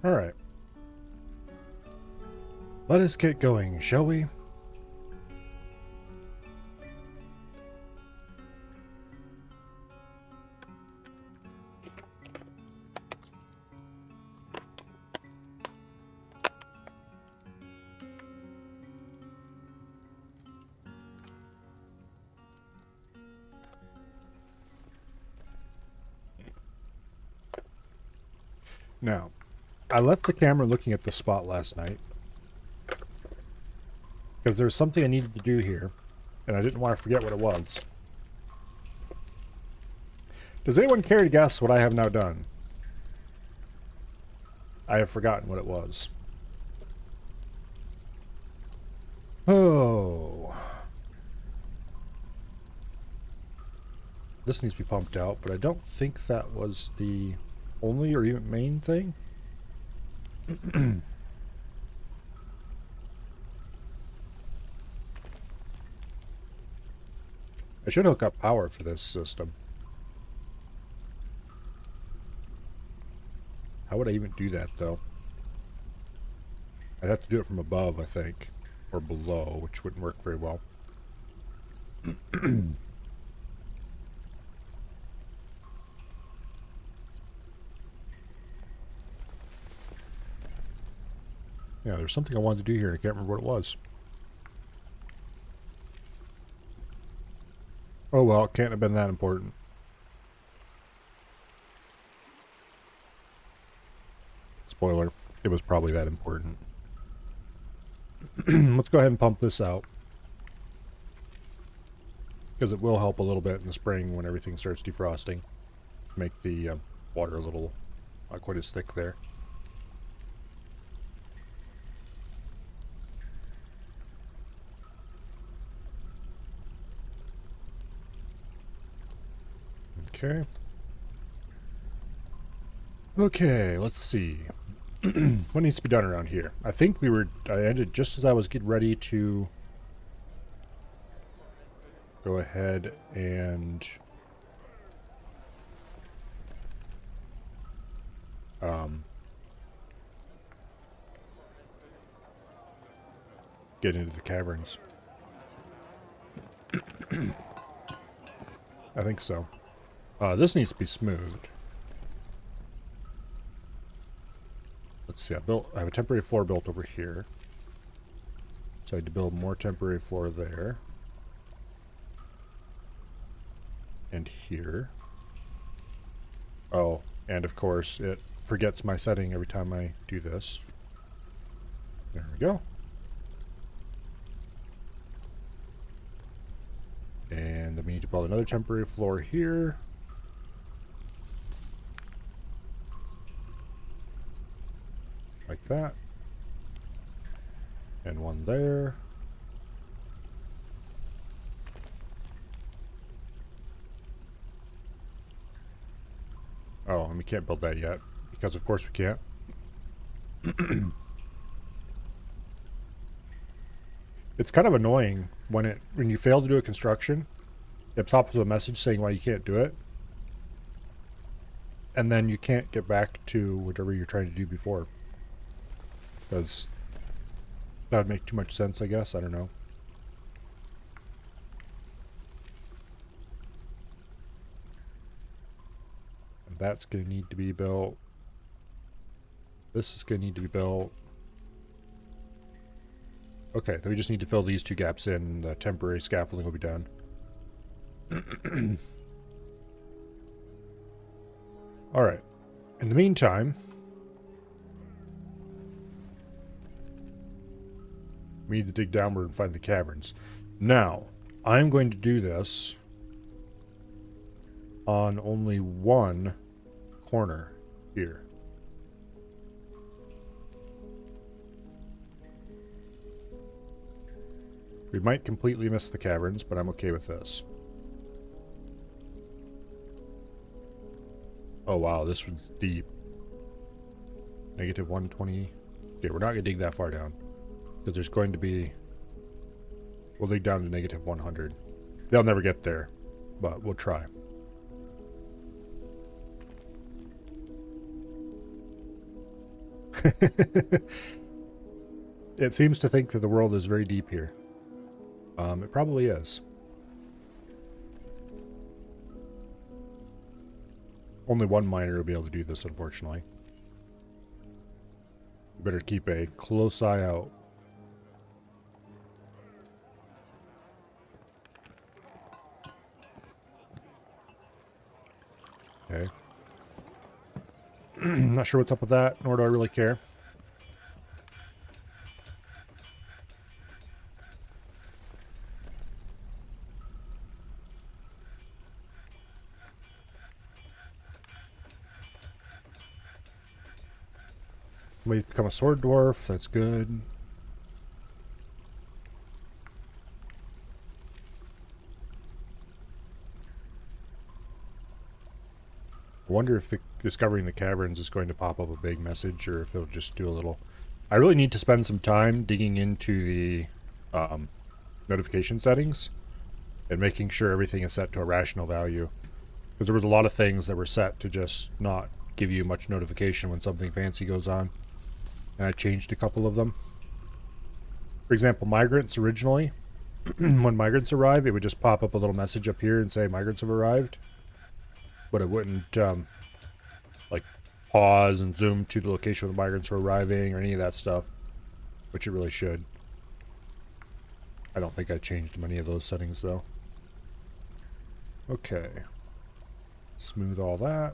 Alright. Let us get going, shall we? Now, I left the camera looking at the spot last night because there was something I needed to do here, and I didn't want to forget what it was. Does anyone care to guess what I have now done? I have forgotten what it was. Oh. This needs to be pumped out, but I don't think that was the only or even main thing. I should hook up power for this system. How would I even do that, though? I'd have to do it from above, I think. Or below, which wouldn't work very well. Yeah, there's something I wanted to do here. I can't remember what it was. Oh well, it can't have been that important. Spoiler, it was probably that important. Let's go ahead and pump this out. Because it will help a little bit in the spring when everything starts defrosting. Make the water a little, not quite as thick there. Okay. Okay, let's see. What needs to be done around here? I think I ended just as I was getting ready to go ahead and get into the caverns. I think so. This needs to be smoothed. Let's see, I have a temporary floor built over here. So I had to build more temporary floor there. And here. Oh, and of course it forgets my setting every time I do this. There we go. And then we need to build another temporary floor here. Like that. And one there. Oh, and we can't build that yet. Because of course we can't. It's kind of annoying when you fail to do a construction, it pops up a message saying why you can't do it. And then you can't get back to whatever you're trying to do before. Because that would make too much sense, I guess. I don't know. And that's going to need to be built. This is going to need to be built. Okay, then we just need to fill these two gaps in. The temporary scaffolding will be done. Alright. In the meantime, we need to dig downward and find the caverns. Now, I'm going to do this on only one corner here. We might completely miss the caverns, but I'm okay with this. Oh wow, this one's deep. Negative 120. Okay, we're not going to dig that far down. Because there's going to be... We'll dig down to negative 100. They'll never get there, but we'll try. It seems to think that the world is very deep here. It probably is. Only one miner will be able to do this, unfortunately. You better keep a close eye out. Okay. Not sure what's up with that, nor do I really care. We become a sword dwarf, that's good. I wonder if discovering the caverns is going to pop up a big message, or if it'll just do a little... I really need to spend some time digging into the notification settings and making sure everything is set to a rational value. Because there was a lot of things that were set to just not give you much notification when something fancy goes on. And I changed a couple of them. For example, migrants originally, when migrants arrive, it would just pop up a little message up here and say migrants have arrived. But it wouldn't like pause and zoom to the location where the migrants were arriving or any of that stuff, which it really should. I don't think I changed many of those settings though. Okay. Smooth all that.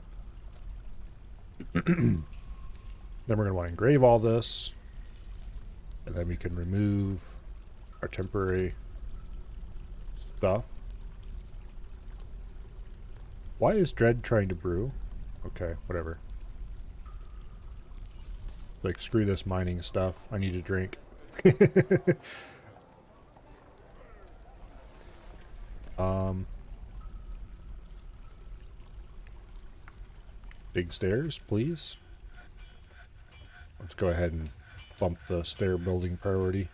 Then we're going to want to engrave all this. And then we can remove our temporary stuff. Why is Dread trying to brew? Okay, whatever. Like, screw this mining stuff. I need a drink. Big stairs, please. Let's go ahead and bump the stair building priority.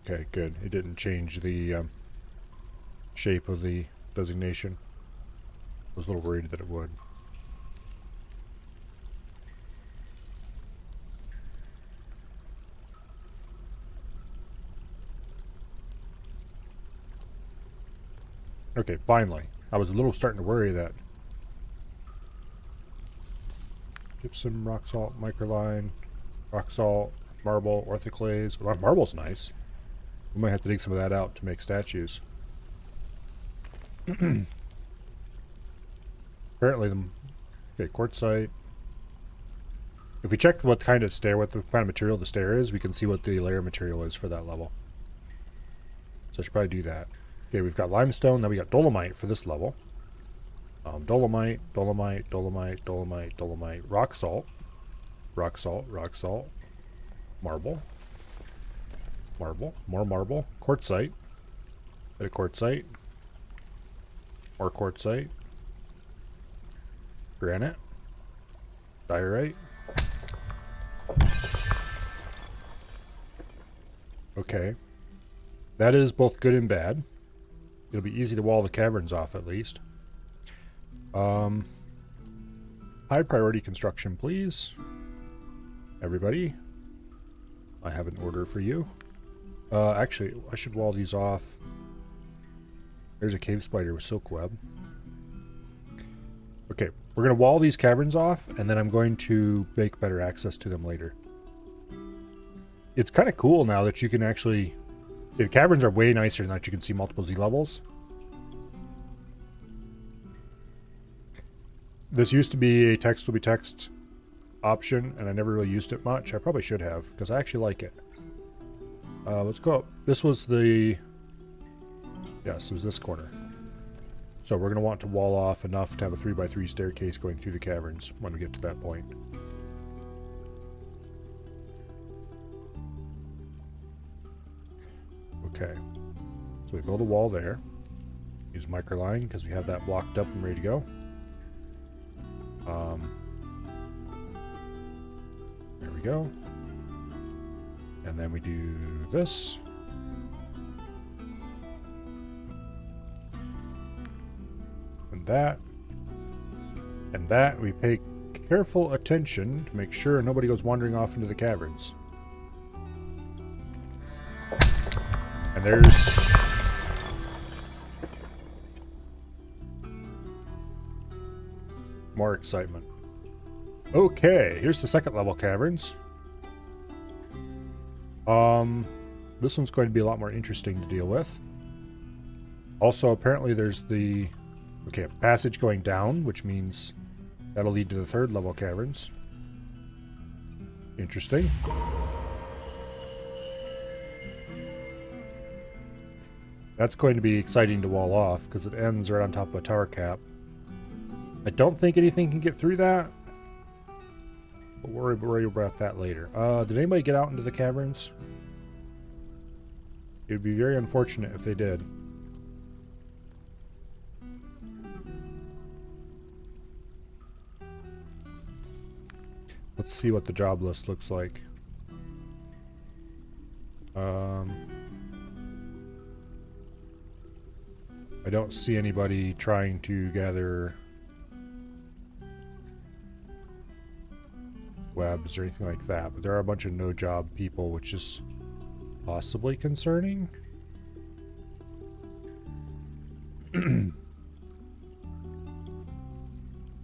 Okay, good. It didn't change the shape of the designation. I was a little worried that it would. Okay, finally. I was a little starting to worry that gypsum, rock salt, microline, rock salt, marble, orthoclase. Well, marble's nice. We might have to dig some of that out to make statues. Apparently okay, quartzite. If we check what kind of stair, what the kind of material the stair is, we can see what the layer material is for that level. So I should probably do that. Okay, we've got limestone, now we got dolomite for this level. Dolomite, dolomite, dolomite, dolomite, dolomite, rock salt, rock salt, rock salt, marble, marble, more marble, quartzite, bit of quartzite, more quartzite, granite, diorite. Okay, that is both good and bad. It'll be easy to wall the caverns off at least. High priority construction, please. Everybody. I have an order for you. Actually, I should wall these off. There's a cave spider with silk web. Okay, we're going to wall these caverns off, and then I'm going to make better access to them later. It's kind of cool now that you can actually... The caverns are way nicer now that you can see multiple Z levels. This used to be a text will be text option, and I never really used it much. I probably should have, because I actually like it. Let's go up. This was the... Yes, it was this corner. So we're going to want to wall off enough to have a 3x3 staircase going through the caverns when we get to that point. Okay. So we build a wall there. Use microline because we have that blocked up and ready to go. There we go. And then we do this. that. And that, we pay careful attention to make sure nobody goes wandering off into the caverns. And there's... more excitement. Okay, here's the second level caverns. This one's going to be a lot more interesting to deal with. Also, apparently there's the... okay, a passage going down, which means that'll lead to the third level caverns. Interesting. That's going to be exciting to wall off, because it ends right on top of a tower cap. I don't think anything can get through that. But we'll worry about that later. Did anybody get out into the caverns? It would be very unfortunate if they did. Let's see what the job list looks like. I don't see anybody trying to gather webs or anything like that, but there are a bunch of no job people, which is possibly concerning.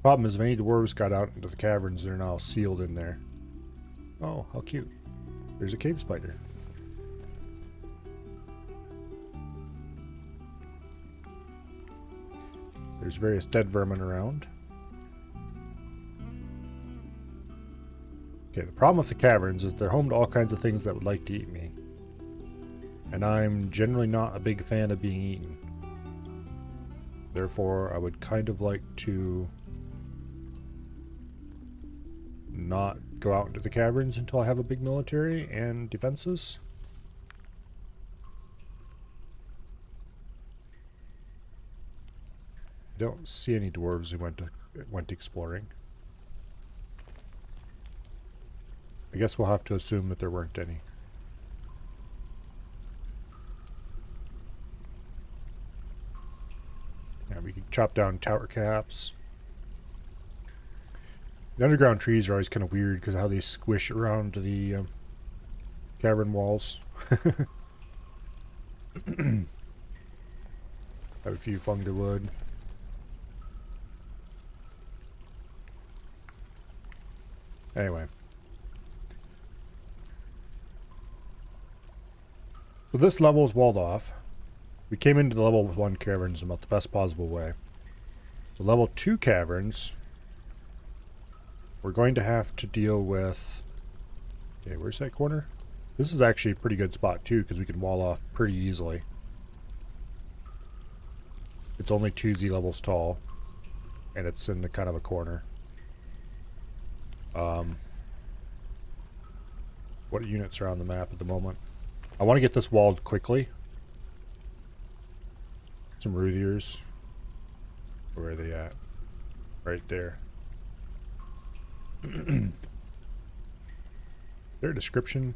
Problem is, if any dwarves got out into the caverns, they're now sealed in there. Oh, how cute. There's a cave spider. There's various dead vermin around. Okay, the problem with the caverns is they're home to all kinds of things that would like to eat me. And I'm generally not a big fan of being eaten. Therefore, I would kind of like to not go out into the caverns until I have a big military and defenses. I don't see any dwarves who went exploring. I guess we'll have to assume that there weren't any. Yeah, we can chop down tower caps. The underground trees are always kind of weird because of how they squish around the cavern walls. Have a few fungi wood. Anyway. So this level is walled off. We came into the level 1 caverns in about the best possible way. The level 2 caverns, we're going to have to deal with... okay, where's that corner? This is actually a pretty good spot too, because we can wall off pretty easily. It's only 2 Z levels tall, and it's in the kind of a corner. What units are on the map at the moment? I want to get this walled quickly. Some Ruthiers. Where are they at? Right there. Their description.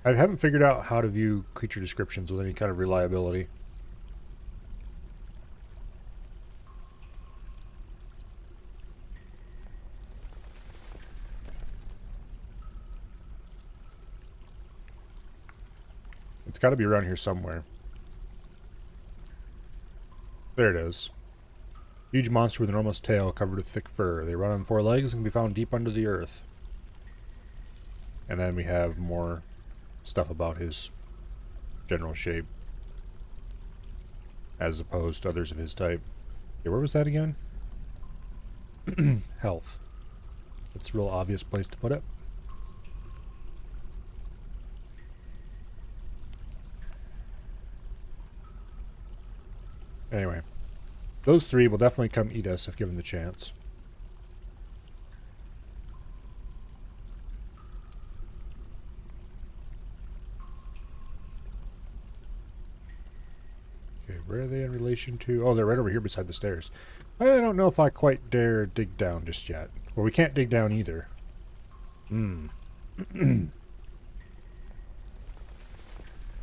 I haven't figured out how to view creature descriptions with any kind of reliability. It's got to be around here somewhere. There it is. Huge monster with an enormous tail covered with thick fur. They run on 4 legs and can be found deep under the earth. And then we have more stuff about his general shape, as opposed to others of his type. Okay, where was that again? Health. That's a real obvious place to put it. Anyway, those 3 will definitely come eat us if given the chance. Okay, where are they in relation to? Oh, they're right over here beside the stairs. I don't know if I quite dare dig down just yet. Well, we can't dig down either.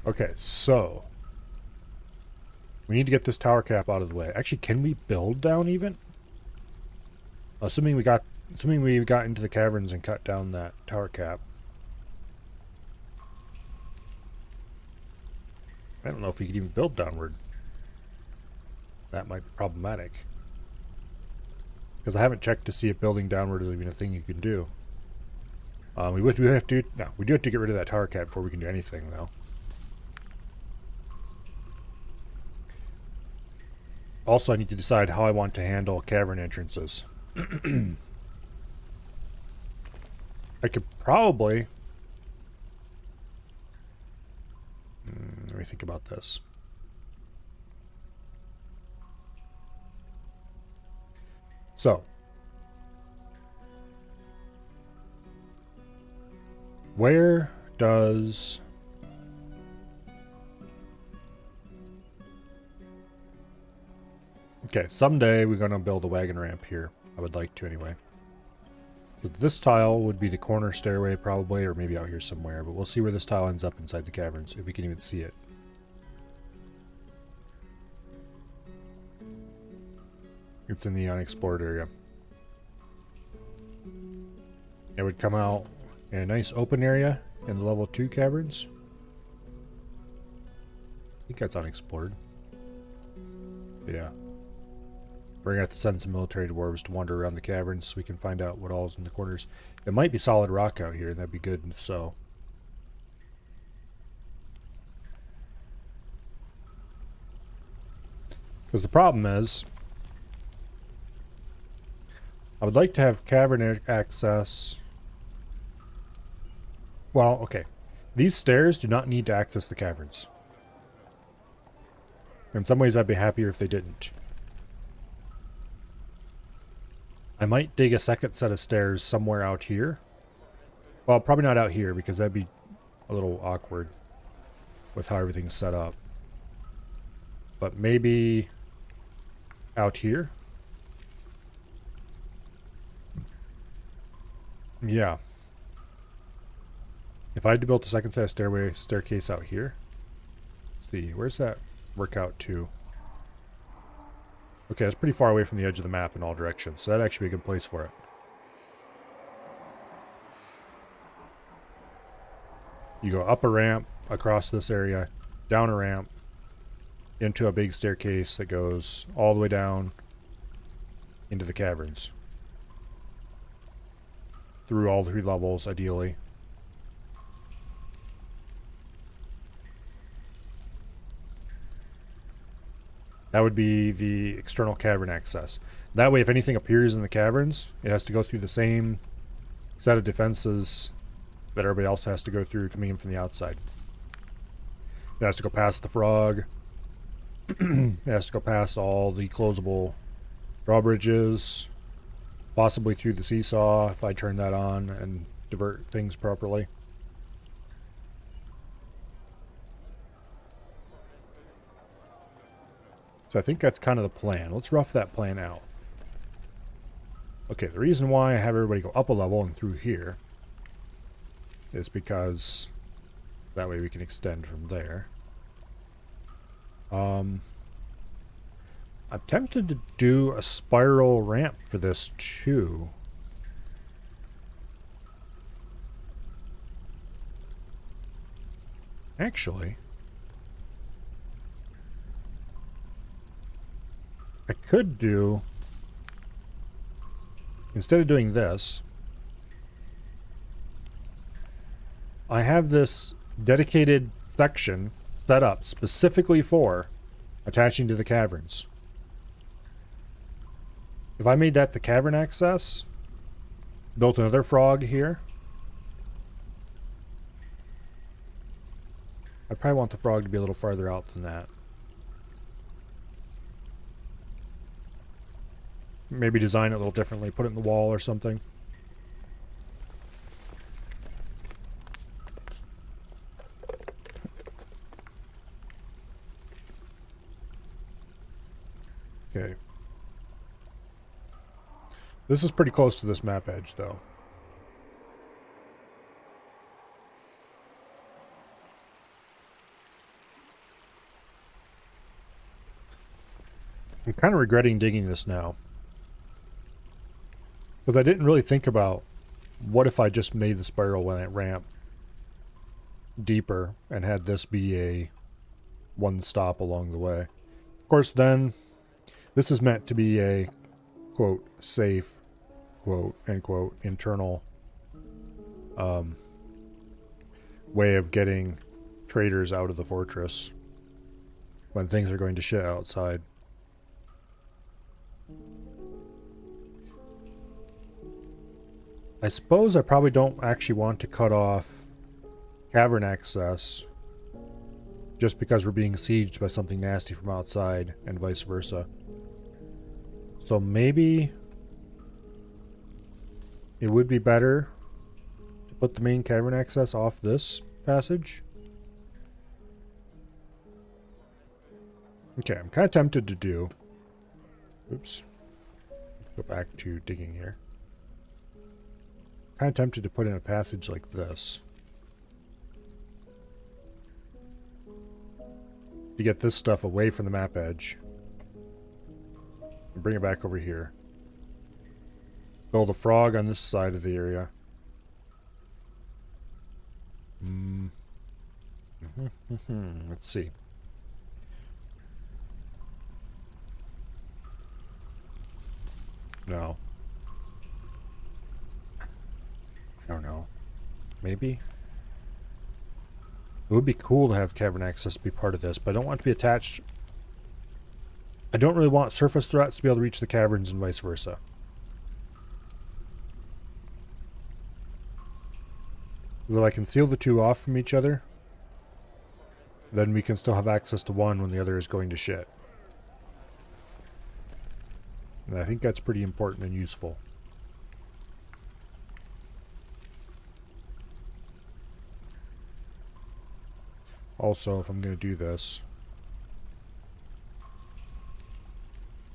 Okay, so we need to get this tower cap out of the way. Actually, can we build down even? Assuming we got into the caverns and cut down that tower cap. I don't know if we could even build downward. That might be problematic. Because I haven't checked to see if building downward is even a thing you can do. We do have to get rid of that tower cap before we can do anything, though. Also, I need to decide how I want to handle cavern entrances. I could probably... let me think about this. So, where does... Okay, someday we're going to build a wagon ramp here. I would like to anyway. So this tile would be the corner stairway probably, or maybe out here somewhere, but we'll see where this tile ends up inside the caverns, if we can even see it. It's in the unexplored area. It would come out in a nice open area in the level 2 caverns. I think that's unexplored. Yeah. We're gonna have to send some military dwarves to wander around the caverns so we can find out what all is in the corners. It might be solid rock out here, and that'd be good if so. Because the problem is, I would like to have cavern access. Well, okay. These stairs do not need to access the caverns. In some ways, I'd be happier if they didn't. I might dig a second set of stairs somewhere out here. Well, probably not out here because that'd be a little awkward with how everything's set up. But maybe out here. Yeah. If I had to build a second set of staircase out here. Let's see, where's that work out to? Okay, it's pretty far away from the edge of the map in all directions, so that'd actually be a good place for it. You go up a ramp across this area, down a ramp, into a big staircase that goes all the way down into the caverns. Through all 3 levels, ideally. That would be the external cavern access. That way, if anything appears in the caverns, it has to go through the same set of defenses that everybody else has to go through coming in from the outside. It has to go past the frog. It has to go past all the closable drawbridges. Possibly through the seesaw if I turn that on and divert things properly. So I think that's kind of the plan. Let's rough that plan out. Okay, the reason why I have everybody go up a level and through here is because that way we can extend from there. I'm tempted to do a spiral ramp for this too. Actually, I could do, instead of doing this, I have this dedicated section set up specifically for attaching to the caverns. If I made that the cavern access, built another frog here, I'd probably want the frog to be a little farther out than that. Maybe design it a little differently, put it in the wall or something. Okay. This is pretty close to this map edge, though. I'm kind of regretting digging this now. Because I didn't really think about what if I just made the spiral ramp deeper and had this be a one stop along the way. Of course, then this is meant to be a quote safe quote end quote internal way of getting traders out of the fortress when things are going to shit outside. I suppose I probably don't actually want to cut off cavern access just because we're being sieged by something nasty from outside and vice versa. So maybe it would be better to put the main cavern access off this passage. Okay, I'm kind of tempted to do... Oops. Let's go back to digging here. Kind of tempted to put in a passage like this. To get this stuff away from the map edge. And bring it back over here. Build a frog on this side of the area. Let's see. No. I don't know. Maybe? It would be cool to have cavern access be part of this, but I don't want it to be attached. I don't really want surface threats to be able to reach the caverns and vice versa. Though I can seal the two off from each other, then we can still have access to one when the other is going to shit. And I think that's pretty important and useful. Also, if I'm going to do this,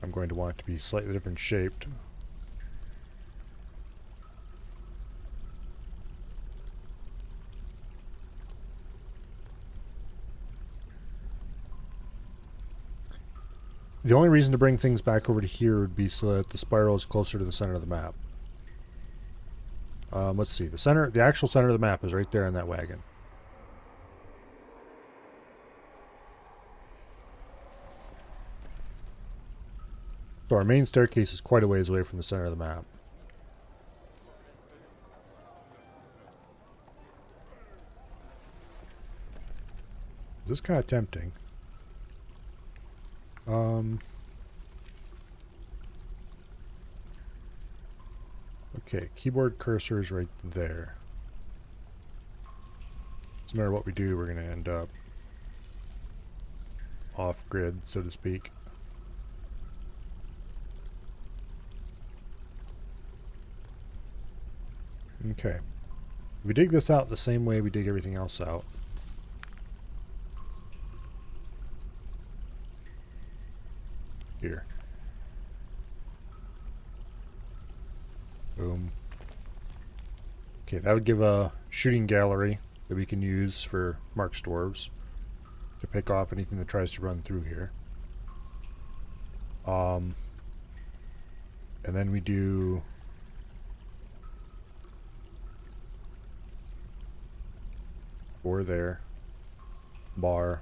I'm going to want it to be slightly different shaped. The only reason to bring things back over to here would be so that the spiral is closer to the center of the map. Let's see. The actual center of the map is right there in that wagon. So our main staircase is quite a ways away from the center of the map. This is kind of tempting. Okay, keyboard cursor is right there. No matter what we do, we're going to end up off-grid, so to speak. Okay. If we dig this out the same way we dig everything else out. Here. Boom. Okay, that would give a shooting gallery that we can use for Mark's dwarves to pick off anything that tries to run through here. And then we do four there, bar,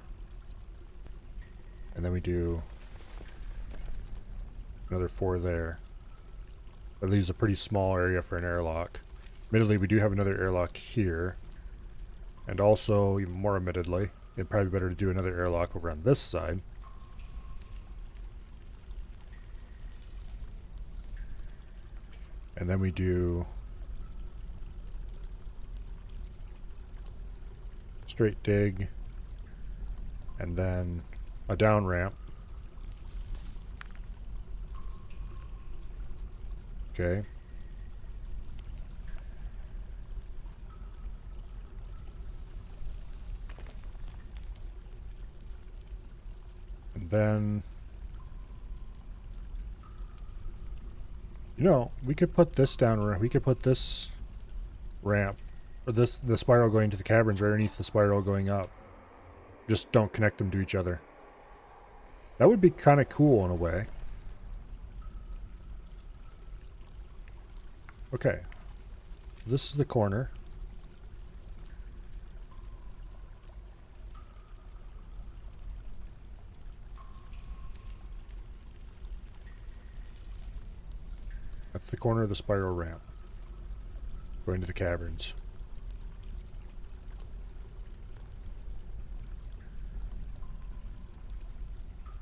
and then we do another four there. That leaves a pretty small area for an airlock. Admittedly, we do have another airlock here. And also, even more admittedly, it'd probably be better to do another airlock over on this side. And then we do straight dig, and then a down ramp. Okay. And then, you know, we could put this down, we could put this ramp, or the spiral going to the caverns right underneath the spiral going up. Just don't connect them to each other. That would be kind of cool in a way. Okay. This is the corner. That's the corner of the spiral ramp. Going to the caverns.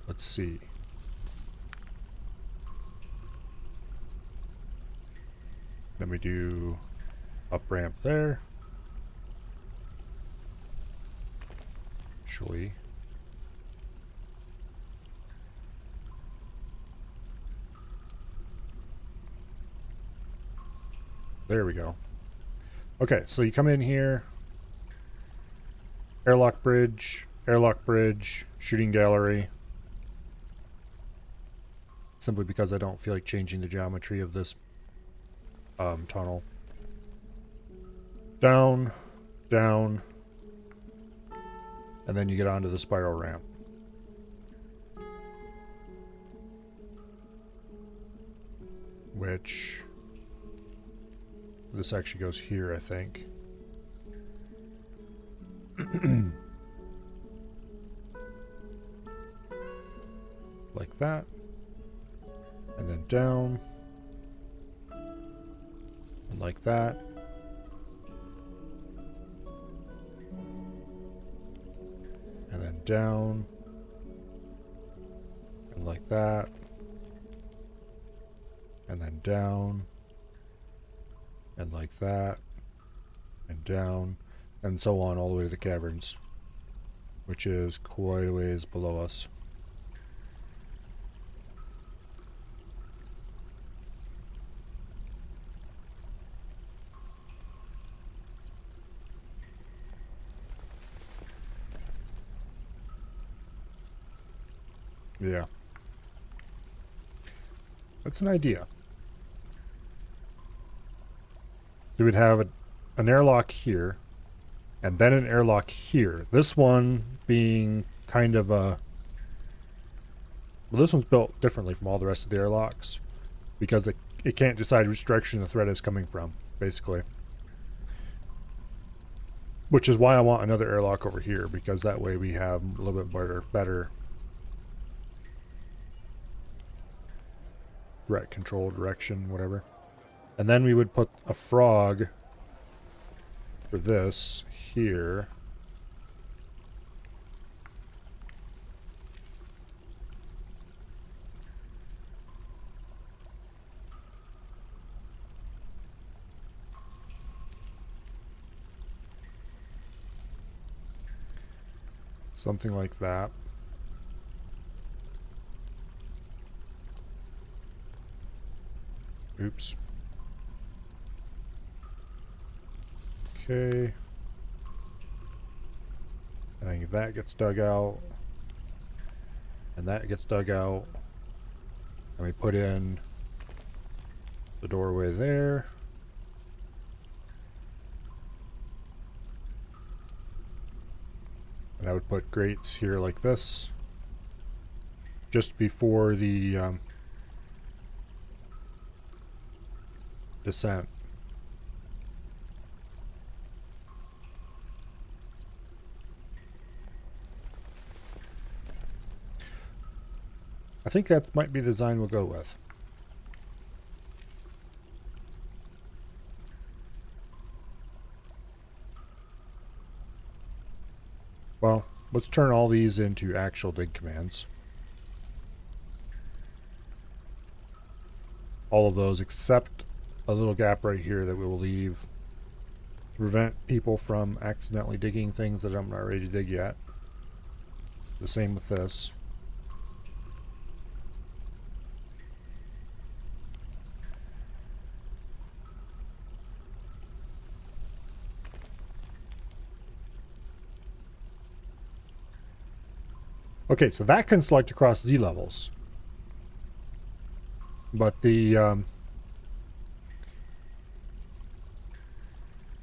Let's see. Then we do up ramp there. Actually. There we go. Okay, so you come in here. Airlock bridge, shooting gallery. Simply because I don't feel like changing the geometry of this tunnel. Down, down, and then you get onto the spiral ramp. Which, this actually goes here, I think. Like that. And then down. And like that. And then down. And like that. And then down. And like that. And down. And so on all the way to the caverns. Which is quite a ways below us. Yeah. That's an idea. So we'd have an airlock here, and then an airlock here. This one being kind of a... Well, this one's built differently from all the rest of the airlocks, because it can't decide which direction the threat is coming from, basically. Which is why I want another airlock over here, because that way we have a little bit better threat control direction, whatever. And then we would put a frog for this here. Something like that. Oops. Okay. I think that gets dug out. And that gets dug out. And we put in the doorway there. And I would put grates here like this. Just before the descent. I think that might be the design we'll go with. Well, let's turn all these into actual dig commands. All of those except a little gap right here that we will leave to prevent people from accidentally digging things that I'm not ready to dig yet. The same with this. Okay, so that can select across Z levels. But the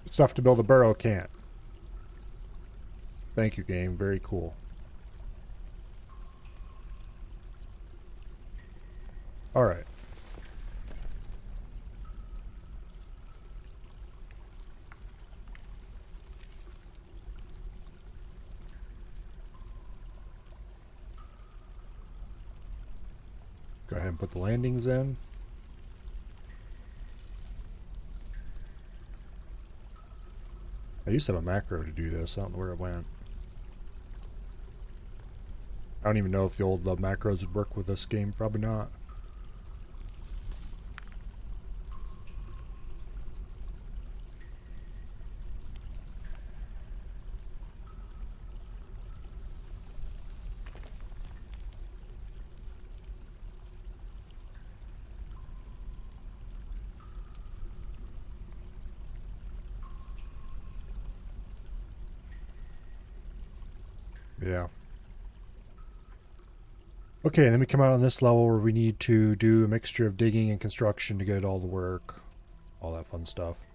stuff to build a burrow can't. Thank you, game. Very cool. Alright. Go ahead and put the landings in. I used to have a macro to do this. I don't know where it went. I don't even know if the old macros would work with this game. Probably not. Yeah. Okay, and then we come out on this level where we need to do a mixture of digging and construction to get it all to work. All that fun stuff.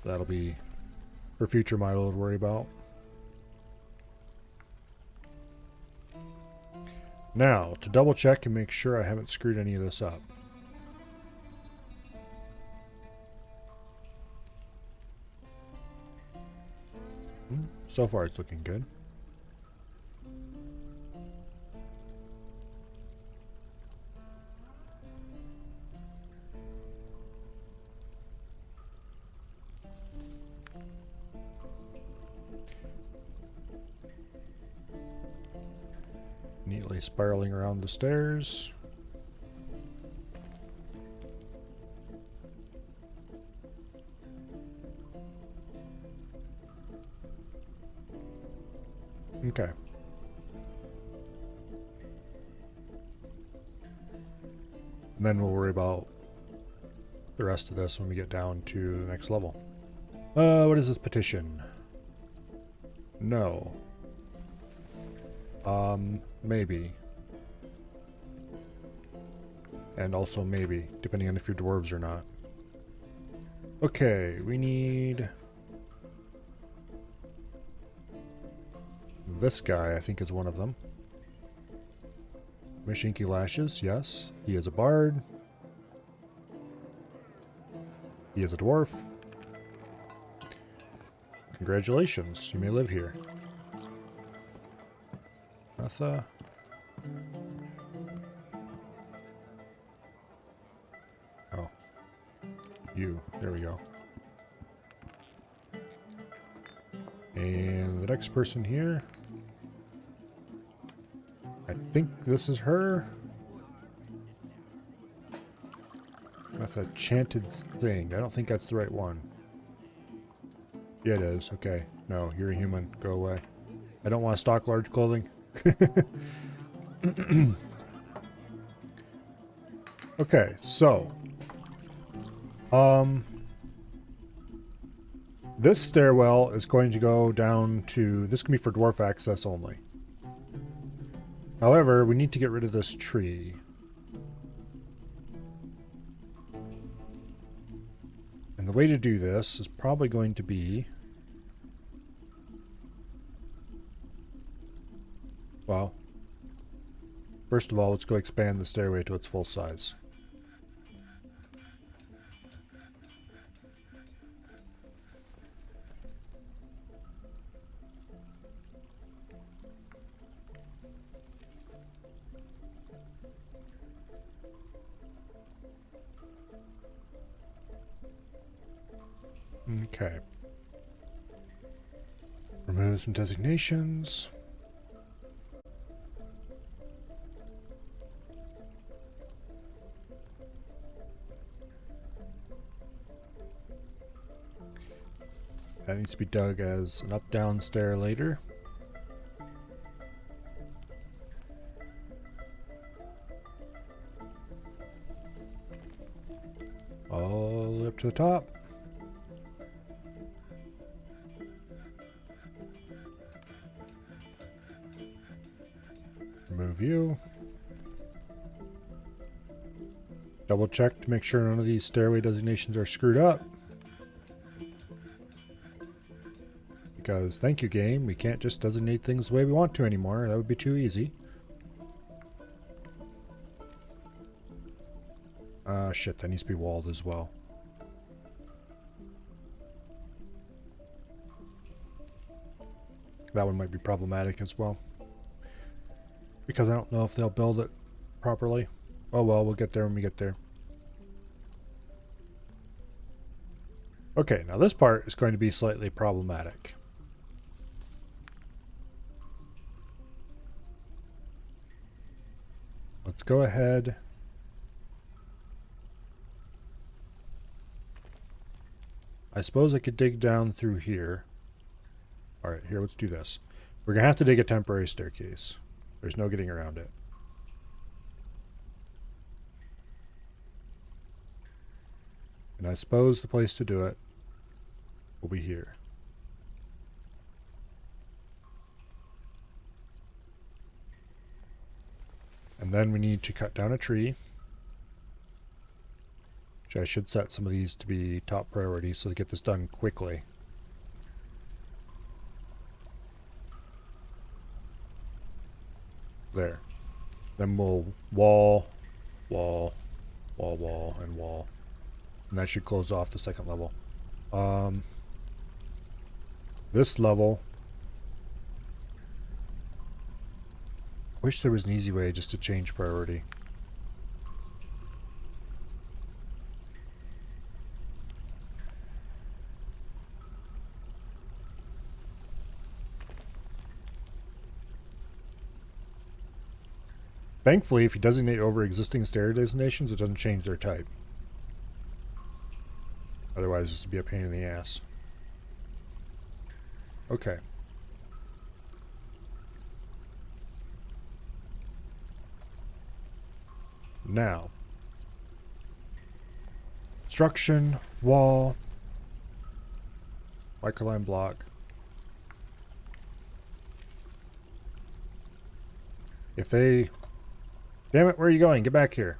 That'll be for future Milo to worry about. Now, to double check and make sure I haven't screwed any of this up. So far it's looking good. Neatly spiraling around the stairs. Okay. And then we'll worry about the rest of this when we get down to the next level. What is this petition? No. Maybe. And also maybe, depending on if you're dwarves or not. Okay, we need... this guy, I think, is one of them. Mishinki Lashes, yes. He is a bard. He is a dwarf. Congratulations, you may live here. Martha. Oh. You. There we go. And the next person here. I think this is her. With a chanted thing. I don't think that's the right one. Yeah, it is. Okay. No, you're a human. Go away. I don't want to stock large clothing. Okay, so this stairwell is going to go down to, this can be for dwarf access only. However, we need to get rid of this tree. And the way to do this is probably going to be, well, first of all, let's go expand the stairway to its full size. Okay. Remove some designations. That needs to be dug as an up-down stair later. All the way up to the top. Remove you. Double check to make sure none of these stairway designations are screwed up. Because, thank you game, we can't just designate things the way we want to anymore. That would be too easy. Shit, that needs to be walled as well. That one might be problematic as well. Because I don't know if they'll build it properly. Oh well, we'll get there when we get there. Okay, now this part is going to be slightly problematic. Let's go ahead. I suppose I could dig down through here. Alright, here, let's do this. We're going to have to dig a temporary staircase. There's no getting around it. And I suppose the place to do it will be here. And then we need to cut down a tree. Which I should set some of these to be top priority so to get this done quickly. There. Then we'll wall, wall, wall, wall, and wall. And that should close off the second level. This level. Wish there was an easy way just to change priority. Thankfully, if you designate over existing stair designations, it doesn't change their type. Otherwise, this would be a pain in the ass. Okay. Now. Construction, wall, microline block. If they... Damn it, where are you going? Get back here.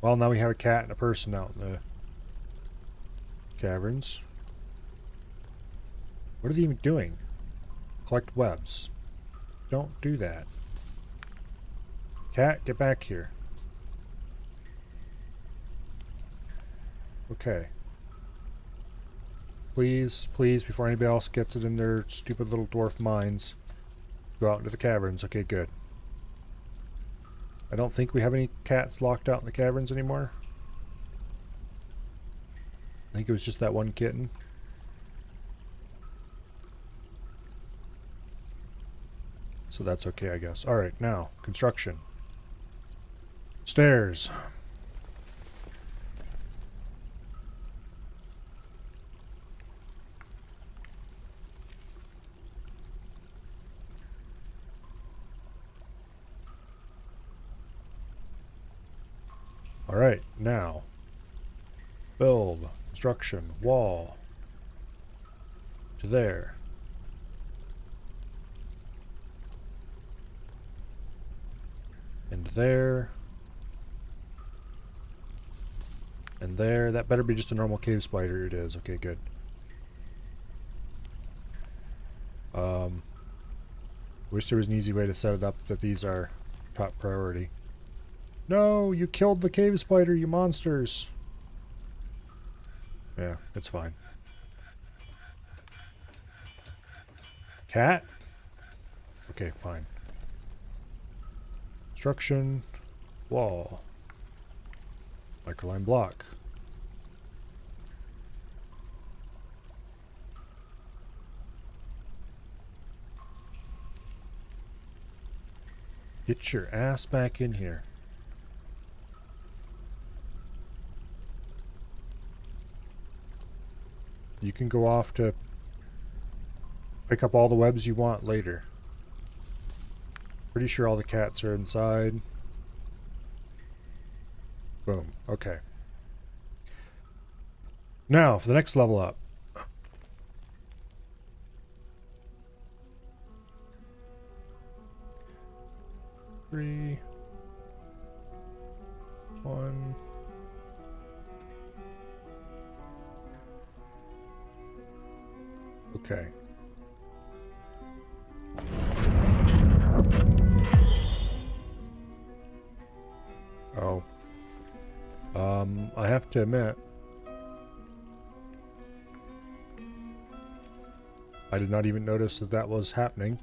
Well, now we have a cat and a person out in the caverns. What are they even doing? Collect webs. Don't do that. Cat, get back here. Okay. Please, please, before anybody else gets it in their stupid little dwarf minds, go out into the caverns. Okay, good. I don't think we have any cats locked out in the caverns anymore. I think it was just that one kitten. So that's okay, I guess. Alright, now, construction. Stairs. Alright, now. Build. Construction. Wall. To there. And there. And there. That better be just a normal cave spider. It is. Okay, good. Wish there was an easy way to set it up that these are top priority. No, you killed the cave spider, you monsters. Yeah, it's fine. Cat? Okay, fine. Construction, wall, microline block. Get your ass back in here. You can go off to pick up all the webs you want later. Pretty sure all the cats are inside. Boom. Okay. Now, for the next level up. 3, 1. Okay. Oh. I have to admit, I did not even notice that that was happening.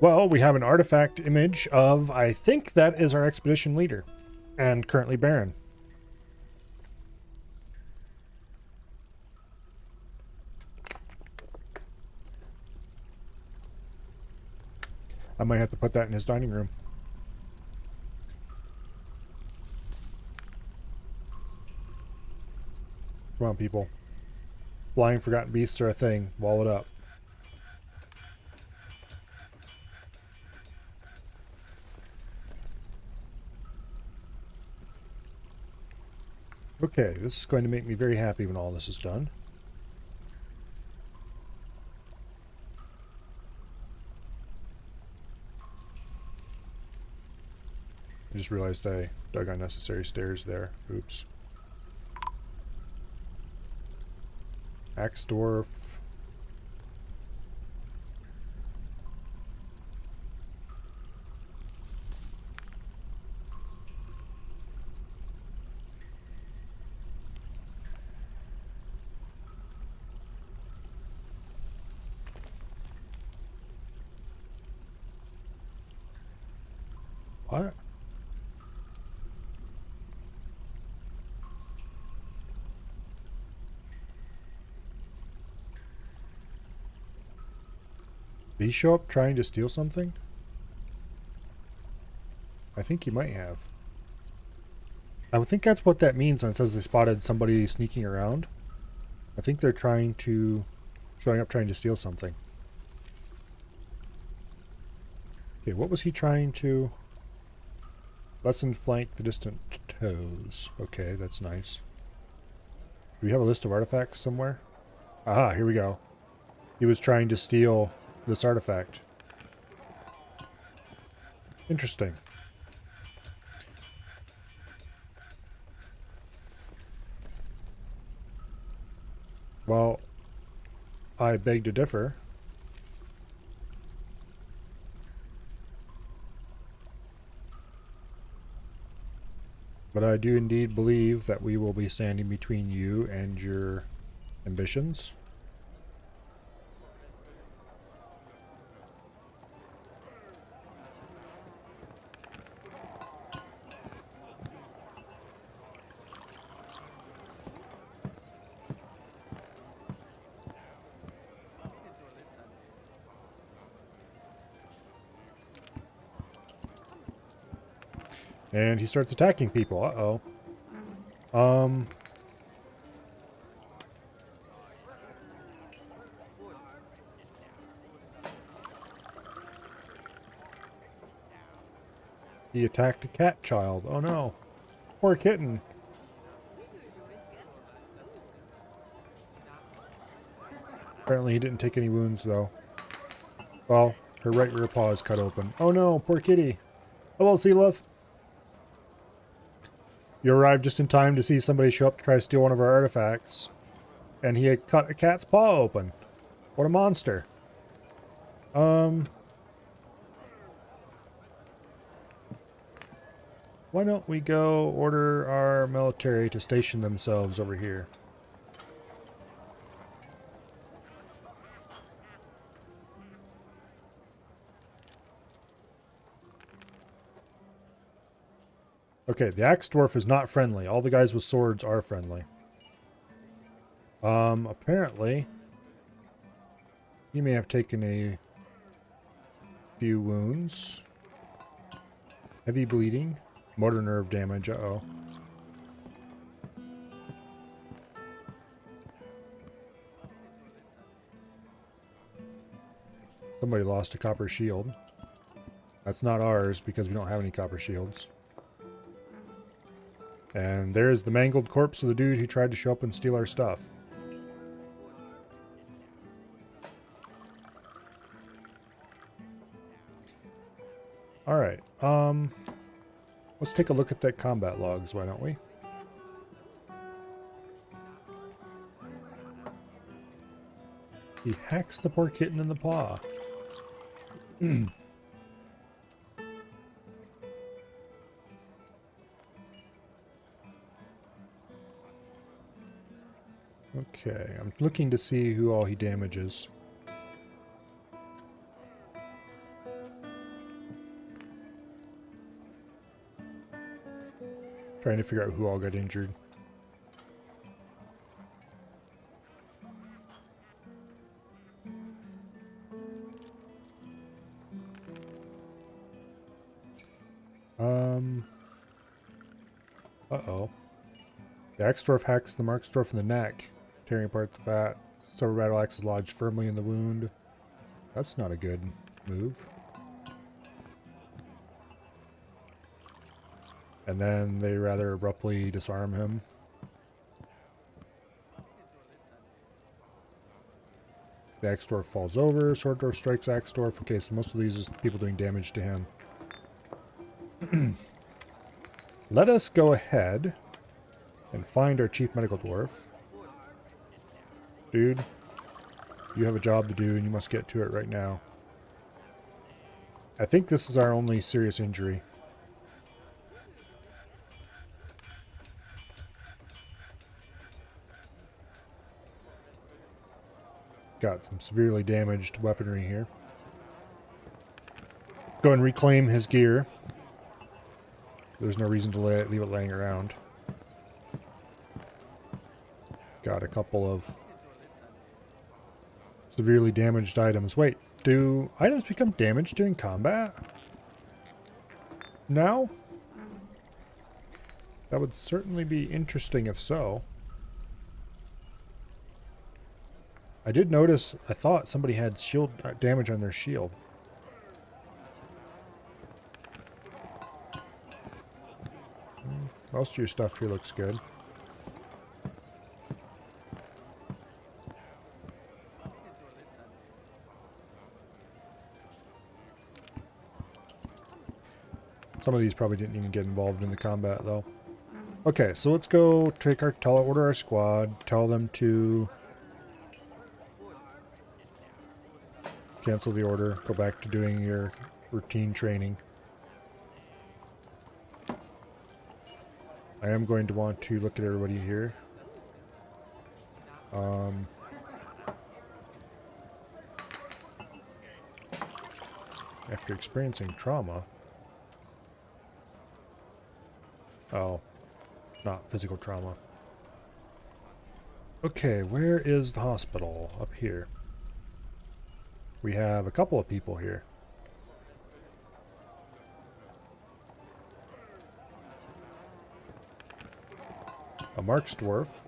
Well, we have an artifact image of, I think that is our expedition leader, and currently Baron. I might have to put that in his dining room. Come on, people. Flying forgotten beasts are a thing. Wall it up. Okay, this is going to make me very happy when all this is done. I just realized I dug unnecessary stairs there. Oops. Axdorf. What? Did he show up trying to steal something? I think he might have. I would think that's what that means when it says they spotted somebody sneaking around. I think they're showing up trying to steal something. Okay, what was he trying to... Lessen flank the distant toes. Okay, that's nice. Do we have a list of artifacts somewhere? Aha, here we go. He was trying to steal this artifact. Interesting. Well, I beg to differ. But I do indeed believe that we will be standing between you and your ambitions. And he starts attacking people. Uh-oh. He attacked a cat child. Oh no. Poor kitten. Apparently he didn't take any wounds though. Well, her right rear paw is cut open. Oh no, poor kitty. Hello, Sealith. You arrived just in time to see somebody show up to try to steal one of our artifacts. And he had cut a cat's paw open. What a monster. Why don't we go order our military to station themselves over here? Okay, the axe dwarf is not friendly. All the guys with swords are friendly. Apparently, he may have taken a few wounds. Heavy bleeding. Motor nerve damage. Uh-oh. Somebody lost a copper shield. That's not ours because we don't have any copper shields. And there's the mangled corpse of the dude who tried to show up and steal our stuff. Alright, let's take a look at that combat logs, why don't we? He hacks the poor kitten in the paw. Okay, I'm looking to see who all he damages. Trying to figure out who all got injured. Uh-oh. The Axdorf hacks the Marksdorf in the neck, tearing apart the fat. Several battle axes lodged firmly in the wound. That's not a good move. And then they rather abruptly disarm him. The Axdorf falls over. Sworddorf strikes Axdorf. Okay, so most of these is people doing damage to him. Let us go ahead and find our chief medical dwarf. Dude, you have a job to do and you must get to it right now. I think this is our only serious injury. Got some severely damaged weaponry here. Go and reclaim his gear. There's no reason to leave it laying around. Got a couple of severely damaged items. Wait, do items become damaged during combat? Now? That would certainly be interesting if so. I did notice, I thought somebody had shield damage on their shield. Most of your stuff here looks good. Some of these probably didn't even get involved in the combat though. Okay, so let's go order our squad, tell them to cancel the order, go back to doing your routine training. I am going to want to look at everybody here. After experiencing trauma. Oh, not physical trauma. Okay, where is the hospital? Up here. We have a couple of people here. A Marksdorf.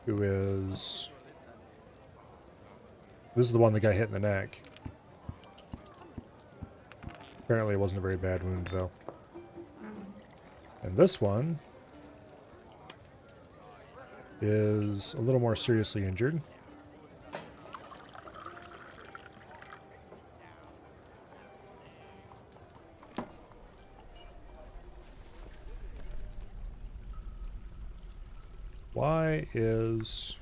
Who is... This is the one that got hit in the neck. Apparently it wasn't a very bad wound though. And this one is a little more seriously injured. Why is...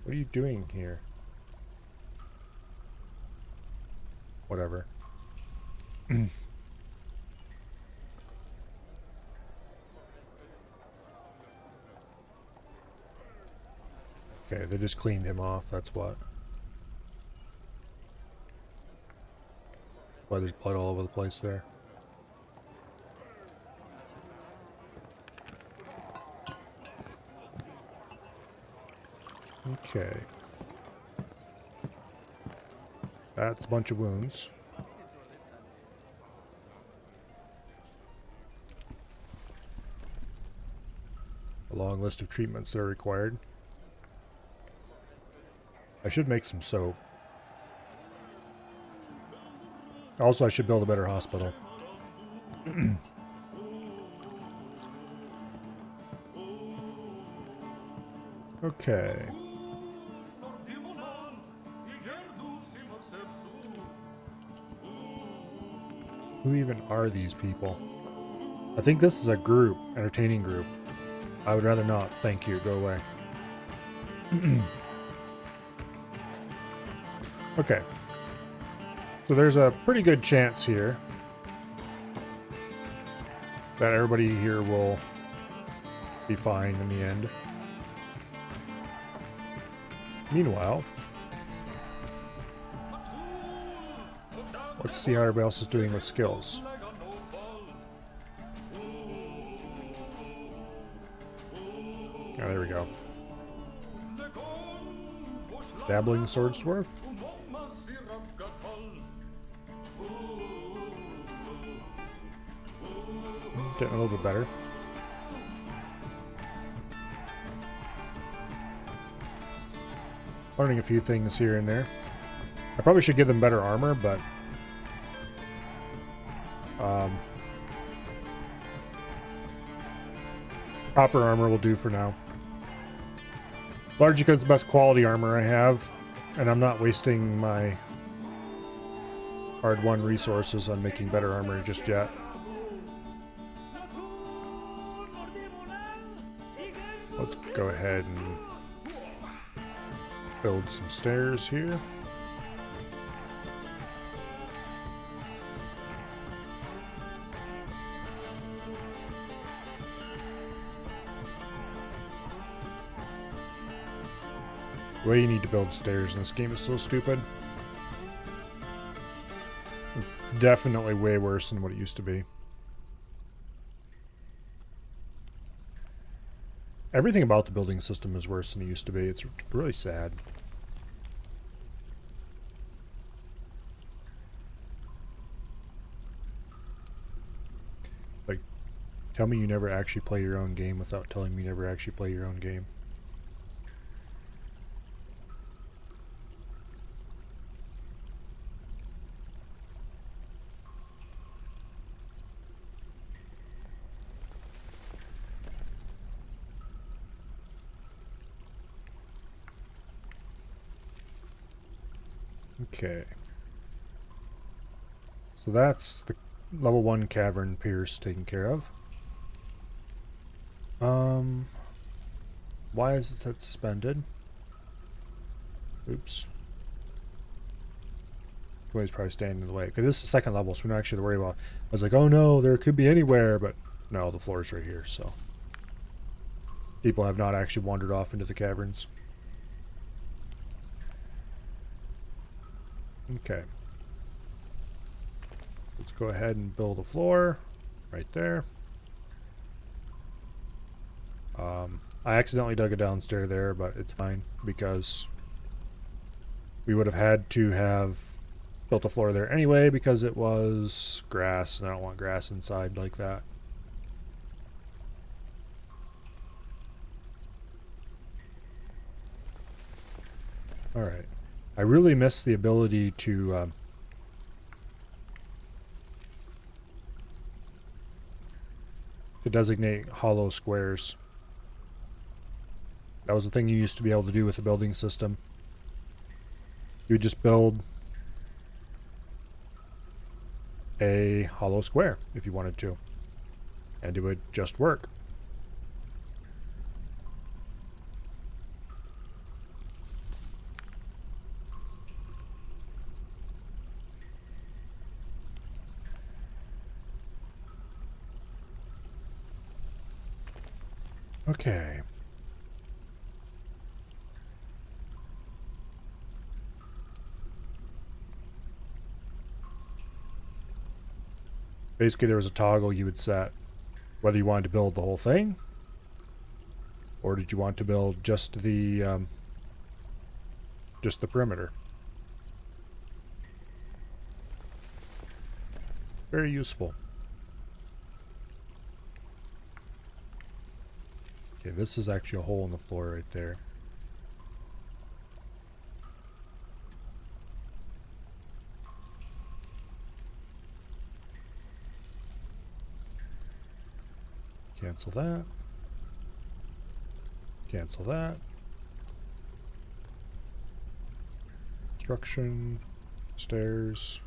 What are you doing here? Whatever. Okay, they just cleaned him off, that's what. Why there's blood all over the place there. Okay. That's a bunch of wounds. A long list of treatments that are required. I should make some soap. Also, I should build a better hospital. Okay. Who even are these people? I think this is a group, entertaining group. I would rather not. Thank you. Go away. Okay. So there's a pretty good chance here that everybody here will be fine in the end. Meanwhile, Let's see how everybody else is doing with skills. Oh, there we go. Dabbling Sword Dwarf. Getting a little bit better. Learning a few things here and there. I probably should give them better armor, but proper armor will do for now. Largely because it's the best quality armor I have, and I'm not wasting my hard-won resources on making better armor just yet. Let's go ahead and build some stairs here. The way you need to build stairs in this game is so stupid. It's definitely way worse than what it used to be. Everything about the building system is worse than it used to be. It's really sad. Like, tell me you never actually play your own game without telling me you never actually play your own game. Okay. So that's the level 1 cavern pierce taken care of. Why is it set suspended? Oops. Somebody's probably standing in the way. Because this is the second level, so we don't actually have to worry about. I was like, oh no, there could be anywhere, but no, the floor's right here, so. People have not actually wandered off into the caverns. Okay. Let's go ahead and build a floor right there. I accidentally dug a downstairs there, but it's fine because we would have had to have built a floor there anyway because it was grass, and I don't want grass inside like that. Alright. I really miss the ability to designate hollow squares. That was the thing you used to be able to do with the building system. You would just build a hollow square if you wanted to, and it would just work. Okay. Basically, there was a toggle you would set whether you wanted to build the whole thing, or did you want to build just the perimeter. Very useful. Okay, this is actually a hole in the floor right there. Cancel that. Cancel that. Construction. Stairs.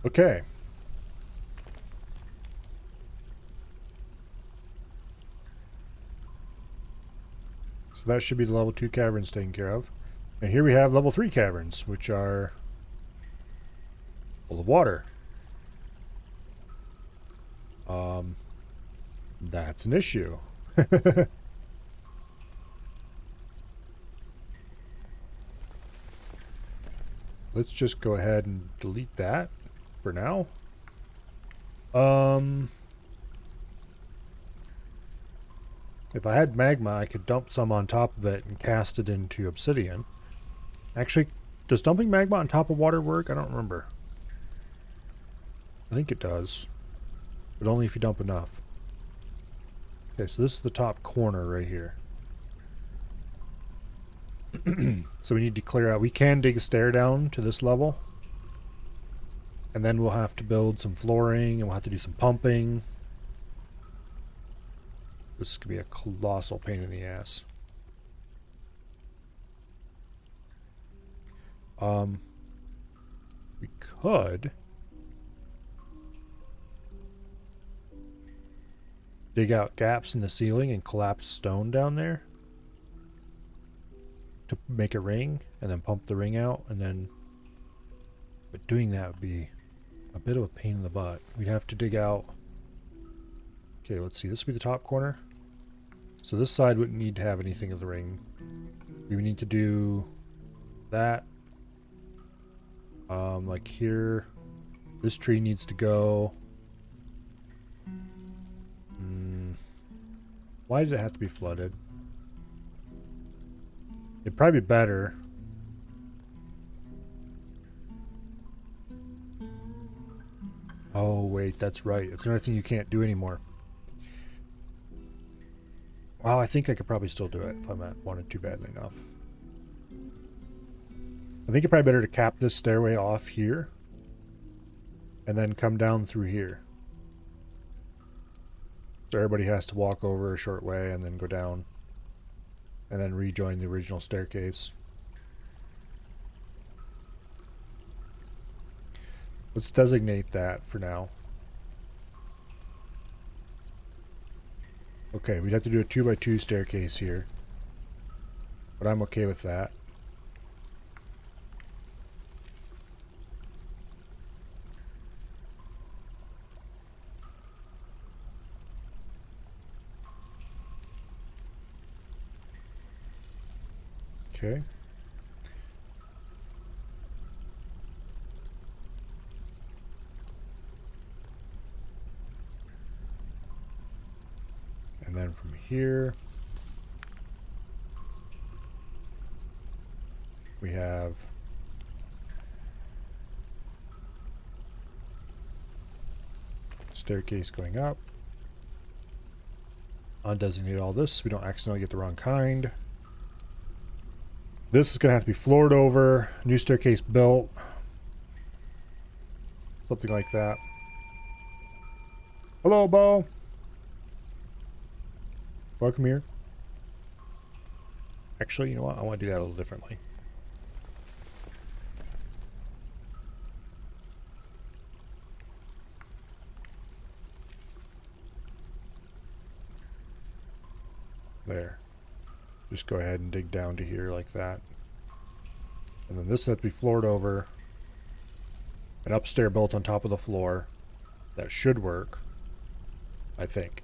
Okay. So that should be the level 2 caverns taken care of. And here we have level 3 caverns, which are full of water. That's an issue. Let's just go ahead and delete that for now. If I had magma, I could dump some on top of it and cast it into obsidian. Actually, does dumping magma on top of water work? I don't remember. I think it does, but only if you dump enough. Okay, so this is the top corner right here. So we need to clear out. We can dig a stair down to this level. And then we'll have to build some flooring and we'll have to do some pumping. This could be a colossal pain in the ass. We could dig out gaps in the ceiling and collapse stone down there to make a ring and then pump the ring out, and then, but doing that would be a bit of a pain in the butt. We'd have to dig out. Okay, let's see, this would be the top corner. So this side wouldn't need to have anything of the ring. We would need to do that. Like here, this tree needs to go. Why does it have to be flooded? It'd probably be better. Oh wait, that's right. It's another thing you can't do anymore. Wow, I think I could probably still do it if I wanted to badly enough. I think it's probably better to cap this stairway off here and then come down through here. So everybody has to walk over a short way and then go down and then rejoin the original staircase. Let's designate that for now. Okay, we'd have to do a 2x2 staircase here, but I'm okay with that. Okay. And then from here, we have staircase going up. Undesignate all this so we don't accidentally get the wrong kind. This is going to have to be floored over, new staircase built, something like that. Hello, Bo. Welcome here. Actually, you know what? I want to do that a little differently. There. Just go ahead and dig down to here like that. And then this has to be floored over. An upstairs built on top of the floor. That should work, I think.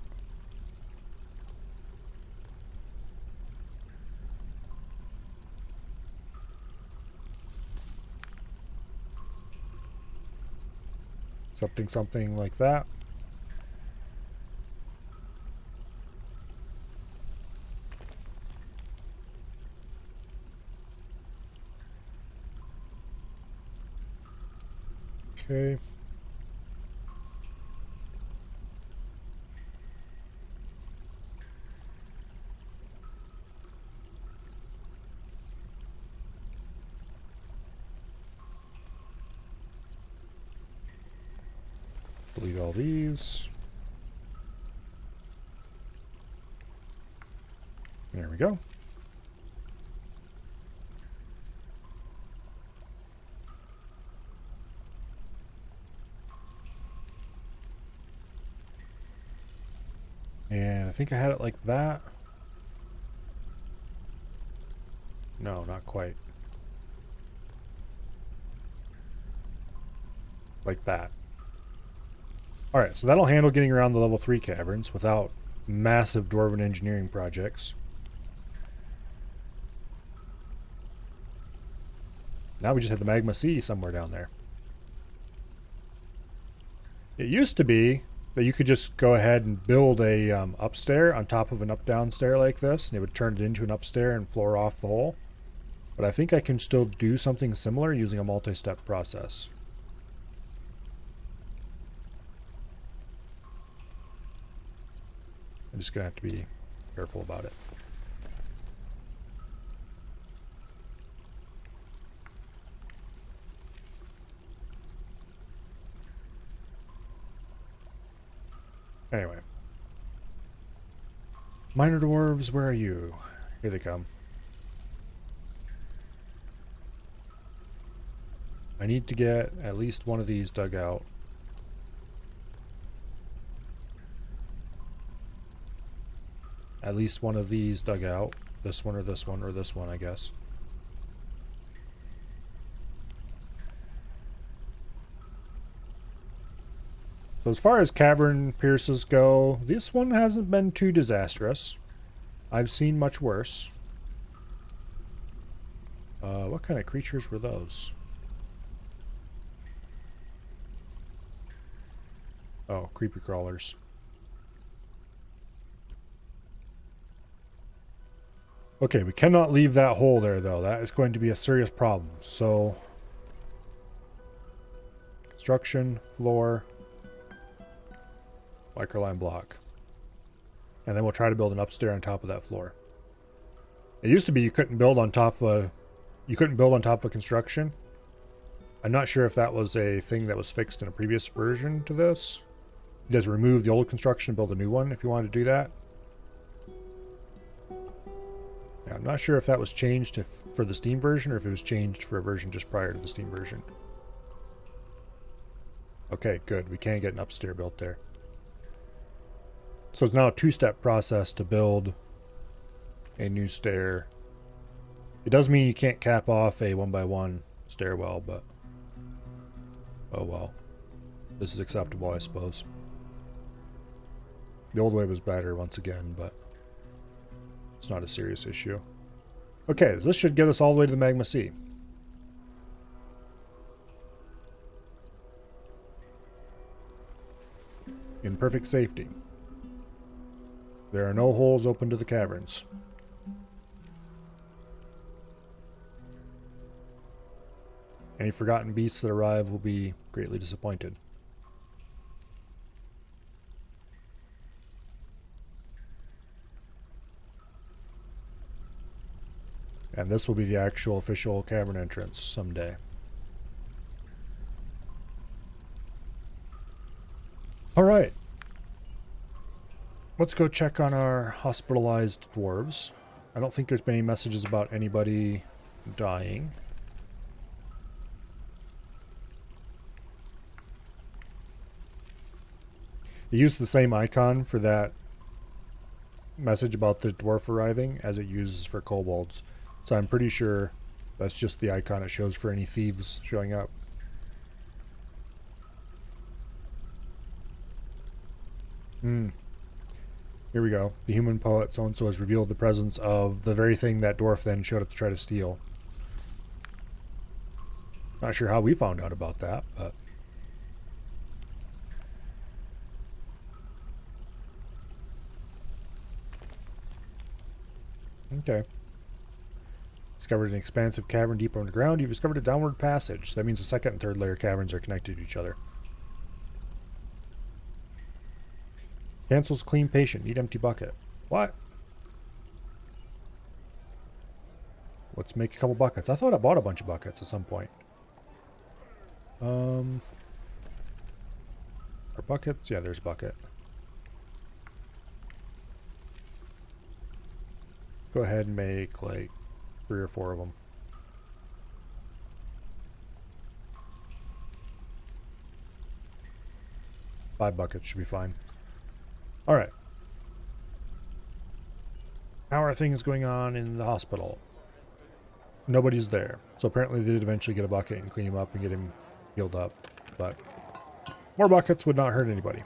Something like that. Okay. Delete all these. There we go. And I think I had it like that. No, not quite. Like that. Alright, so that'll handle getting around the level 3 caverns without massive dwarven engineering projects. Now we just have the magma sea somewhere down there. It used to be that you could just go ahead and build a upstair on top of an up-down stair like this, and it would turn it into an upstair and floor off the hole. But I think I can still do something similar using a multi-step process. I'm just gonna have to be careful about it. Anyway. Minor dwarves, where are you? Here they come. I need to get at least one of these dug out. At least one of these dug out. This one or this one or this one, I guess. So as far as cavern pierces go, this one hasn't been too disastrous. I've seen much worse. What kind of creatures were those? Oh, creepy crawlers. Okay, we cannot leave that hole there, though. That is going to be a serious problem. So, construction, floor, microline block. And then we'll try to build an upstairs on top of that floor. It used to be you couldn't build on top of a construction. I'm not sure if that was a thing that was fixed in a previous version to this. You just remove the old construction and build a new one if you wanted to do that. Yeah, I'm not sure if that was changed for the Steam version or if it was changed for a version just prior to the Steam version. Okay, good. We can get an upstairs built there. So it's now a two-step process to build a new stair. It does mean you can't cap off a 1x1 stairwell, but oh well. This is acceptable, I suppose. The old way was better once again, but it's not a serious issue. Okay, this should get us all the way to the Magma Sea. In perfect safety. There are no holes open to the caverns. Any forgotten beasts that arrive will be greatly disappointed. And this will be the actual official cavern entrance someday. Alright. Let's go check on our hospitalized dwarves. I don't think there's been any messages about anybody dying. It used the same icon for that message about the dwarf arriving as it uses for kobolds. So I'm pretty sure that's just the icon it shows for any thieves showing up. Here we go. The human poet so-and-so has revealed the presence of the very thing that dwarf then showed up to try to steal. Not sure how we found out about that, but... Okay. Discovered an expansive cavern deep underground. You've discovered a downward passage. So that means the second and third layer caverns are connected to each other. Cancels clean patient. Need empty bucket. What? Let's make a couple buckets. I thought I bought a bunch of buckets at some point. Are buckets? Yeah, there's a bucket. Go ahead and make like 3 or 4 of them. Five buckets should be fine. Alright. How are things going on in the hospital? Nobody's there. So apparently they did eventually get a bucket and clean him up and get him healed up. But more buckets would not hurt anybody.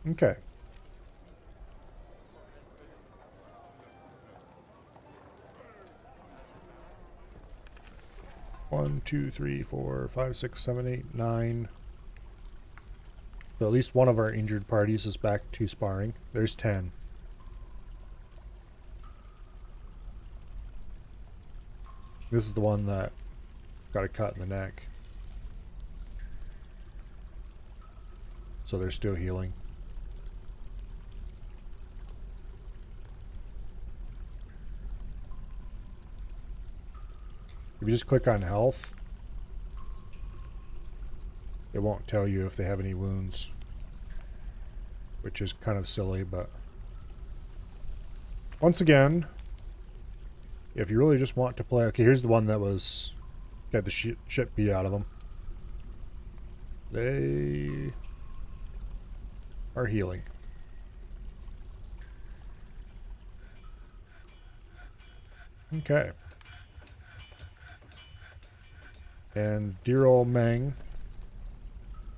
Okay. One, two, three, four, five, six, seven, eight, nine. So at least one of our injured parties is back to sparring. There's 10. This is the one that got a cut in the neck. So they're still healing. If you just click on health, it won't tell you if they have any wounds, which is kind of silly, but once again, if you really just want to play... Okay, here's the one that was... got the shit beat out of them. They are healing. Okay. And dear old Meng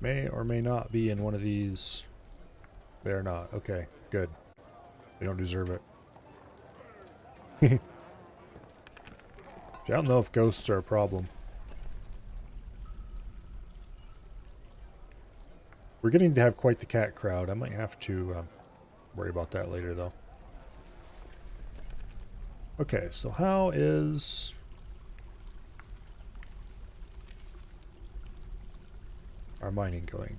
may or may not be in one of these. They're not. Okay, good. They don't deserve it. I don't know if ghosts are a problem. We're getting to have quite the cat crowd. I might have to worry about that later, though. Okay, so how is... our mining going?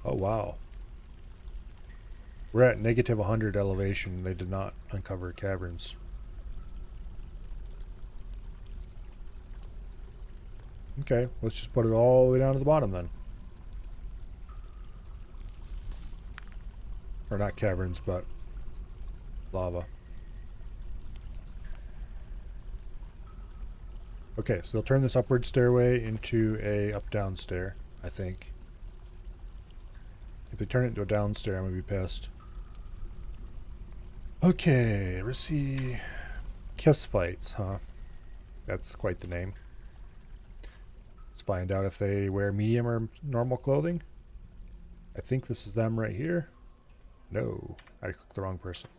Oh, wow. We're at negative 100 elevation. They did not uncover caverns. Okay, let's just put it all the way down to the bottom then. Or not caverns, but lava. Okay, so they'll turn this upward stairway into a up-down stair, I think. If they turn it into a down stair, I'm gonna be pissed. Okay, let's see. Kiss fights, huh? That's quite the name. Let's find out if they wear medium or normal clothing. I think this is them right here. No, I clicked the wrong person.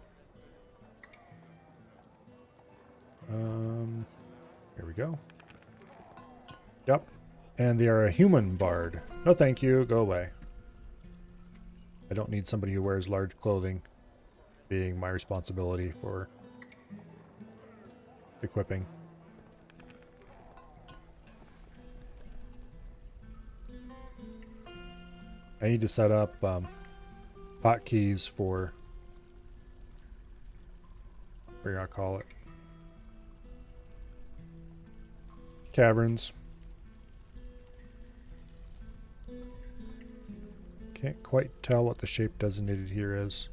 Here we go. Yep. And they are a human bard. No thank you, go away. I don't need somebody who wears large clothing being my responsibility for equipping. I need to set up hotkeys for, what do you call it? Caverns. Can't quite tell what the shape designated here is.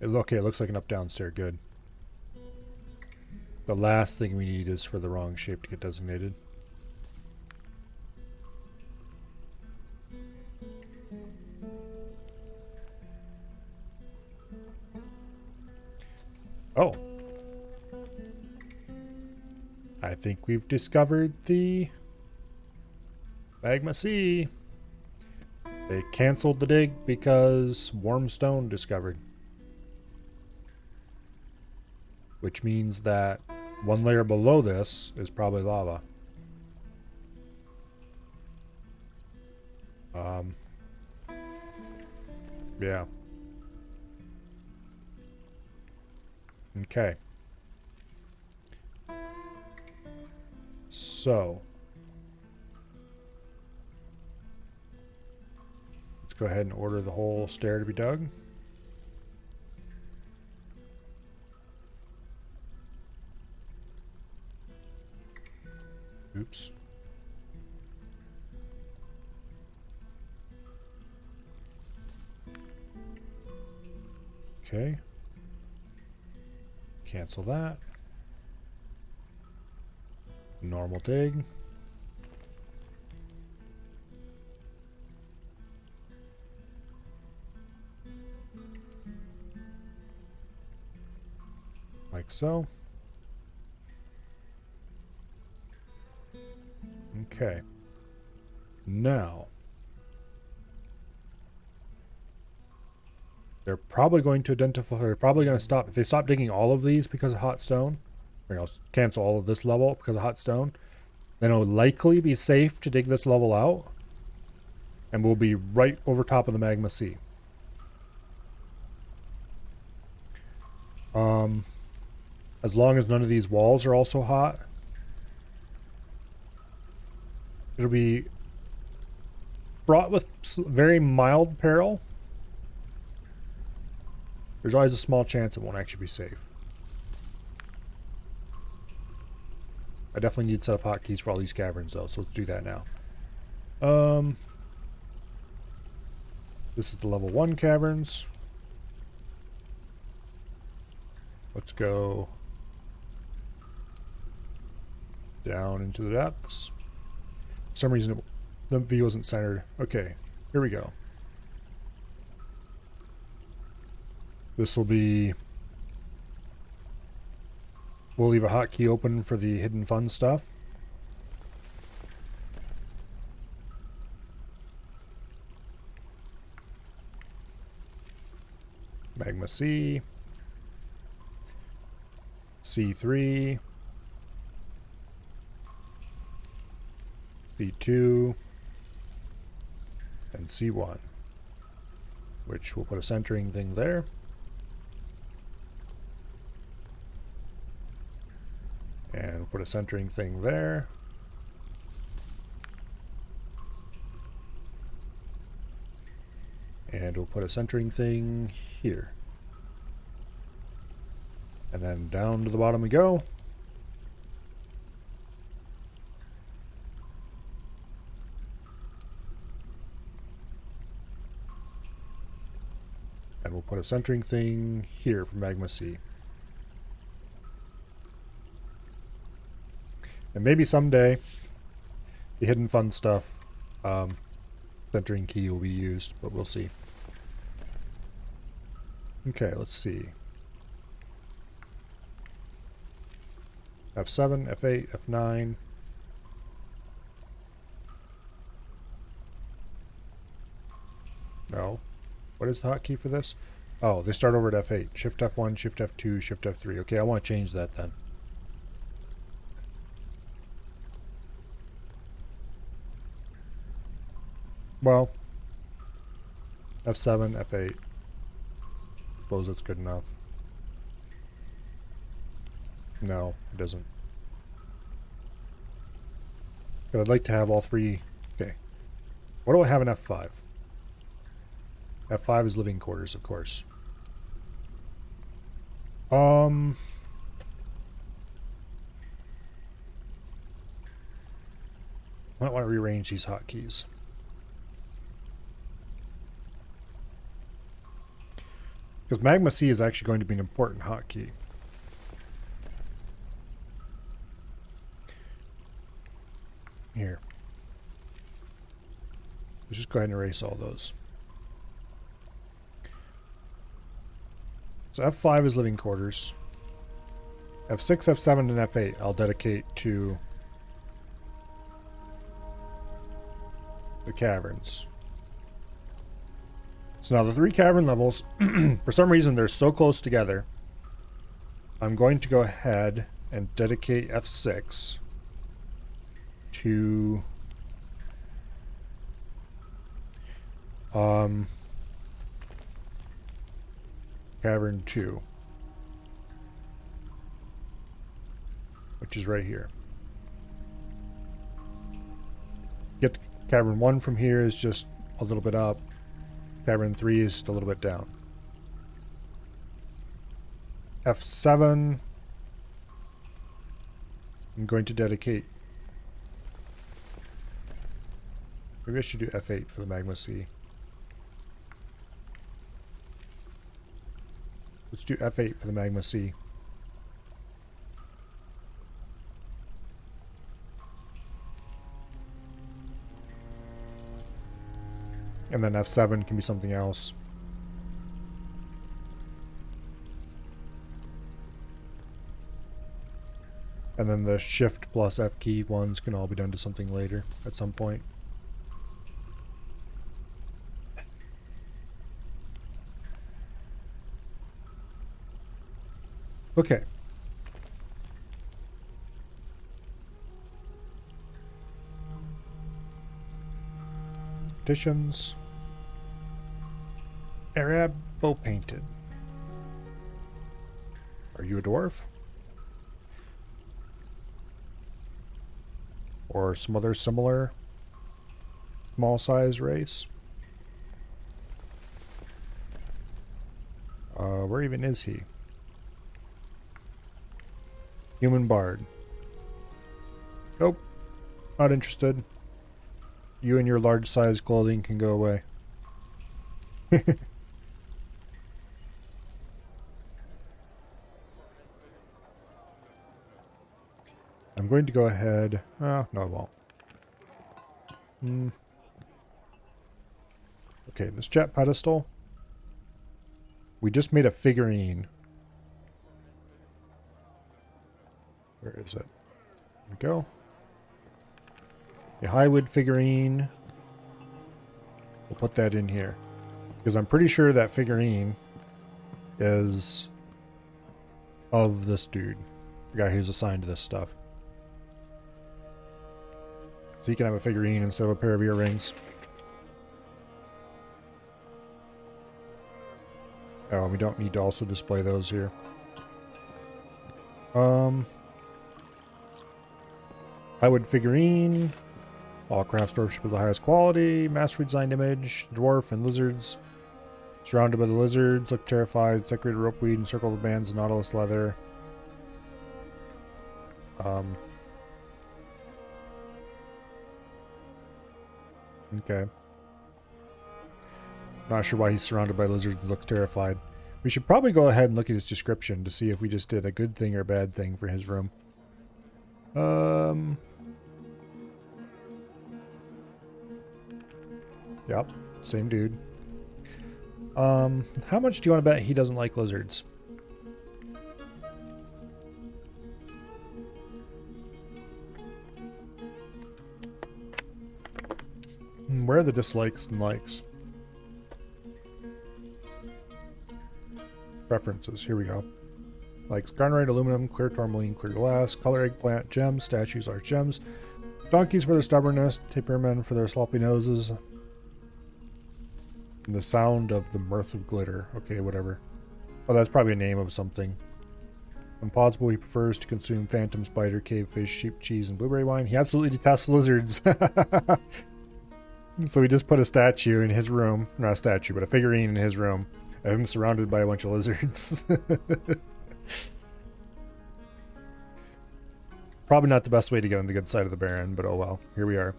Okay, it looks like an up-down stair. Good. The last thing we need is for the wrong shape to get designated. Oh. I think we've discovered the Magma Sea. They canceled the dig because warm stone discovered. Which means that one layer below this is probably lava. Yeah. Okay. So. Let's go ahead and order the whole stair to be dug. Oops. Okay. Cancel that. Normal dig. Like so. Okay. Now, they're probably going to identify, they're probably going to stop, if they stop digging all of these because of hot stone, or cancel all of this level because of hot stone, then it'll likely be safe to dig this level out, and we'll be right over top of the magma sea. As long as none of these walls are also hot, it'll be fraught with very mild peril. There's always a small chance it won't actually be safe. I definitely need to set up hotkeys for all these caverns though, so let's do that now. This is the level 1 caverns. Let's go down into the depths. For some reason the view isn't centered. Okay, here we go. This will be... We'll leave a hotkey open for the hidden fun stuff. Magma C. C3. C2. And C1. Which we'll put a centering thing there. And we'll put a centering thing there. And we'll put a centering thing here. And then down to the bottom we go. And we'll put a centering thing here for Magma C. And maybe someday the hidden fun stuff centering key will be used, but we'll see. Okay, let's see. F7, F8, F9. No. What is the hotkey for this? Oh, they start over at F8. Shift F1, Shift F2, Shift F3. Okay, I want to change that then. Well, F7, F8. Suppose that's good enough. No, it doesn't. But I'd like to have all three. Okay. What do I have in F5? F5 is living quarters, of course. Might want to rearrange these hotkeys. Because Magma C is actually going to be an important hotkey. Here. Let's just go ahead and erase all those. So F5 is living quarters. F6, F7, and F8 I'll dedicate to the caverns. So now the 3 cavern levels, for some reason they're so close together. I'm going to go ahead and dedicate F6 to cavern 2, which is right here. Get to cavern 1 from here is just a little bit up. Cavern 3 is just a little bit down. F7 I'm going to dedicate. Maybe I should do F8 for the Magma C. Let's do F8 for the Magma C. And then F7 can be something else. And then the Shift plus F key ones can all be done to something later at some point. Okay. Additions. Arab bow painted. Are you a dwarf? Or some other similar small size race? Where even is he? Human bard. Nope. Not interested. You and your large size clothing can go away. I'm going to go ahead. Oh, no, I won't. Okay, this jet pedestal. We just made a figurine. Where is it? There we go. A Highwood figurine. We'll put that in here. Because I'm pretty sure that figurine is of this dude. The guy who's assigned to this stuff. So you can have a figurine instead of a pair of earrings. Oh, we don't need to also display those here. Highwood figurine. All craft storeship of the highest quality. Master designed image. Dwarf and lizards. Surrounded by the lizards. Look terrified. Decorated ropeweed. Encircled with bands of nautilus leather. Okay. Not sure why he's surrounded by lizards and looks terrified. We should probably go ahead and look at his description to see if we just did a good thing or a bad thing for his room. Yep, same dude. How much do you want to bet he doesn't like lizards? Where are the dislikes and likes? Preferences, here we go. Likes garnerite, aluminum, clear tourmaline, clear glass, color eggplant, gems, statues, large gems. Donkeys for their stubbornness, tapirmen for their sloppy noses. And the sound of the mirth of glitter. Okay, whatever. Oh, that's probably a name of something. When possible, he prefers to consume phantom spider, cave fish, sheep cheese, and blueberry wine. He absolutely detests lizards. So we just put a statue in his room. Not a statue, but a figurine in his room. Of him surrounded by a bunch of lizards. Probably not the best way to get on the good side of the Baron, but oh well. Here we are.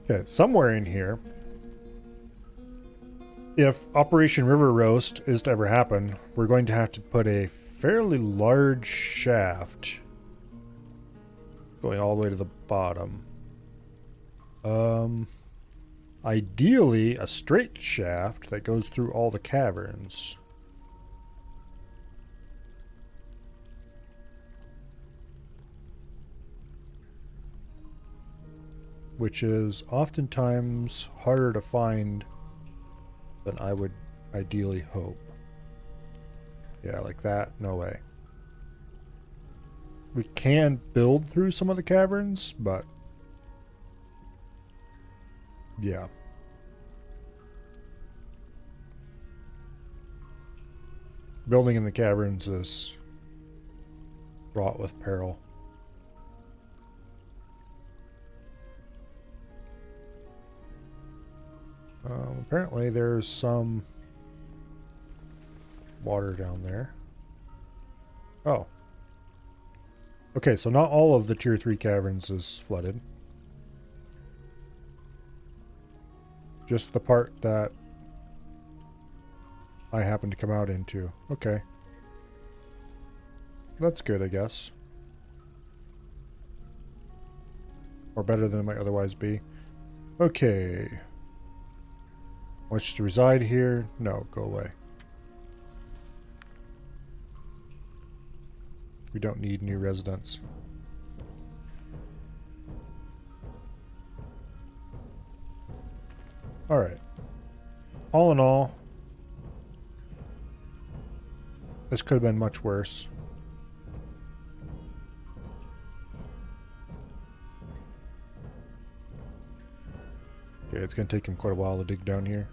Okay, somewhere in here, if Operation River Roast is to ever happen, we're going to have to put a fairly large shaft going all the way to the bottom. Ideally, a straight shaft that goes through all the caverns. Which is oftentimes harder to find than I would ideally hope. Yeah, like that, no way. We can build through some of the caverns, but yeah. Building in the caverns is fraught with peril. Apparently there's some water down there. Oh. Okay, so not all of the tier 3 caverns is flooded. Just the part that I happen to come out into. Okay. That's good, I guess. Or better than it might otherwise be. Okay. Wants to reside here? No, go away. We don't need new residents. all in all, this could have been much worse. Okay, it's going to take him quite a while to dig down here.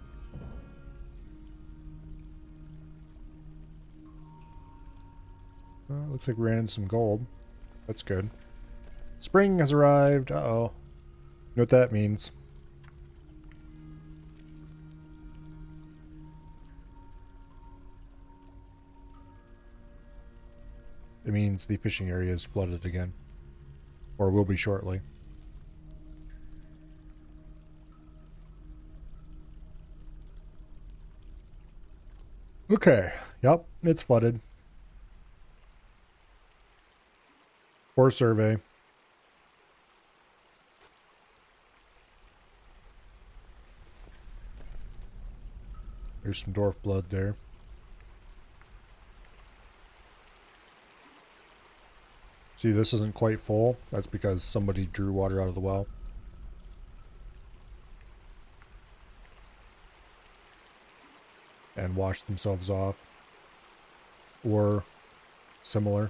Looks like we ran into some gold. That's good. Spring has arrived. Uh-oh. You know what that means. It means the fishing area is flooded again. Or will be shortly. Okay. Yep, it's flooded. Poor survey. There's some dwarf blood there. See, this isn't quite full. That's because somebody drew water out of the well. And washed themselves off. Or similar.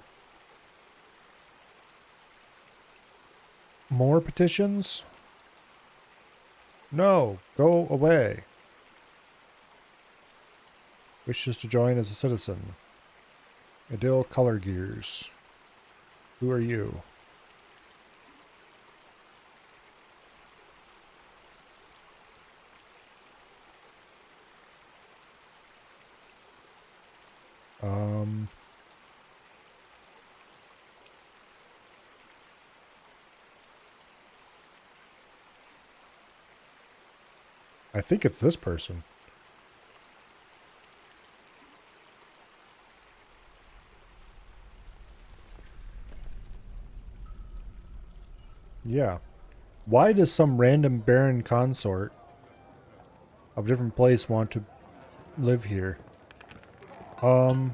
More petitions? No, go away. Wishes to join as a citizen. Adil Color Gears. Who are you? I think it's this person. Yeah. Why does some random baron consort of a different place want to live here? Why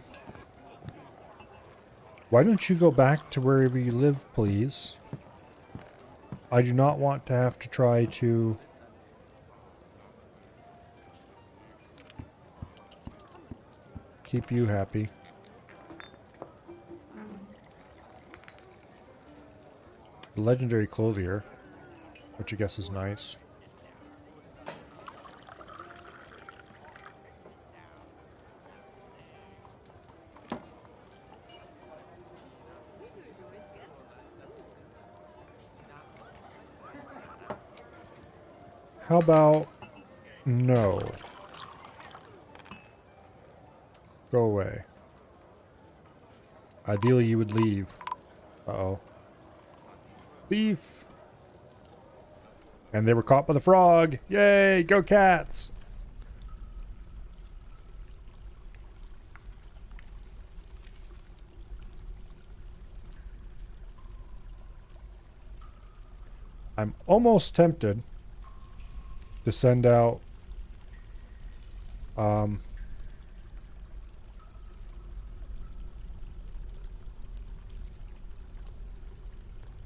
don't you go back to wherever you live, please? I do not want to have to try to keep you happy. Legendary clothier, which I guess is nice. How about no? Go away. Ideally, you would leave. Uh-oh. Thief! And they were caught by the frog! Yay! Go cats! I'm almost tempted to send out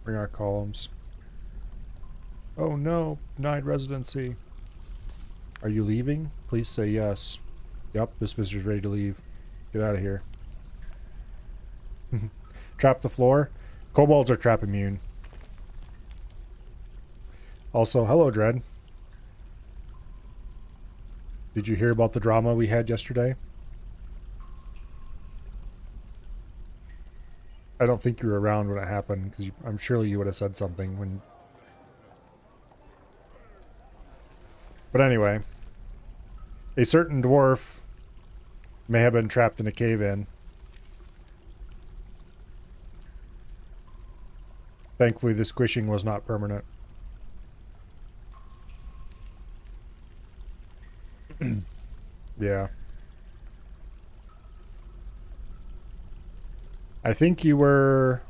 bring our columns. Oh no, denied residency. Are you leaving? Please say yes. Yep, this visitor's ready to leave. Get out of here. Trap the floor. Kobolds are trap immune. Also, hello, Dread. Did you hear about the drama we had yesterday? I don't think you were around when it happened, because I'm sure you would have said something when... But anyway, a certain dwarf may have been trapped in a cave-in. Thankfully, the squishing was not permanent. Yeah. I think you were,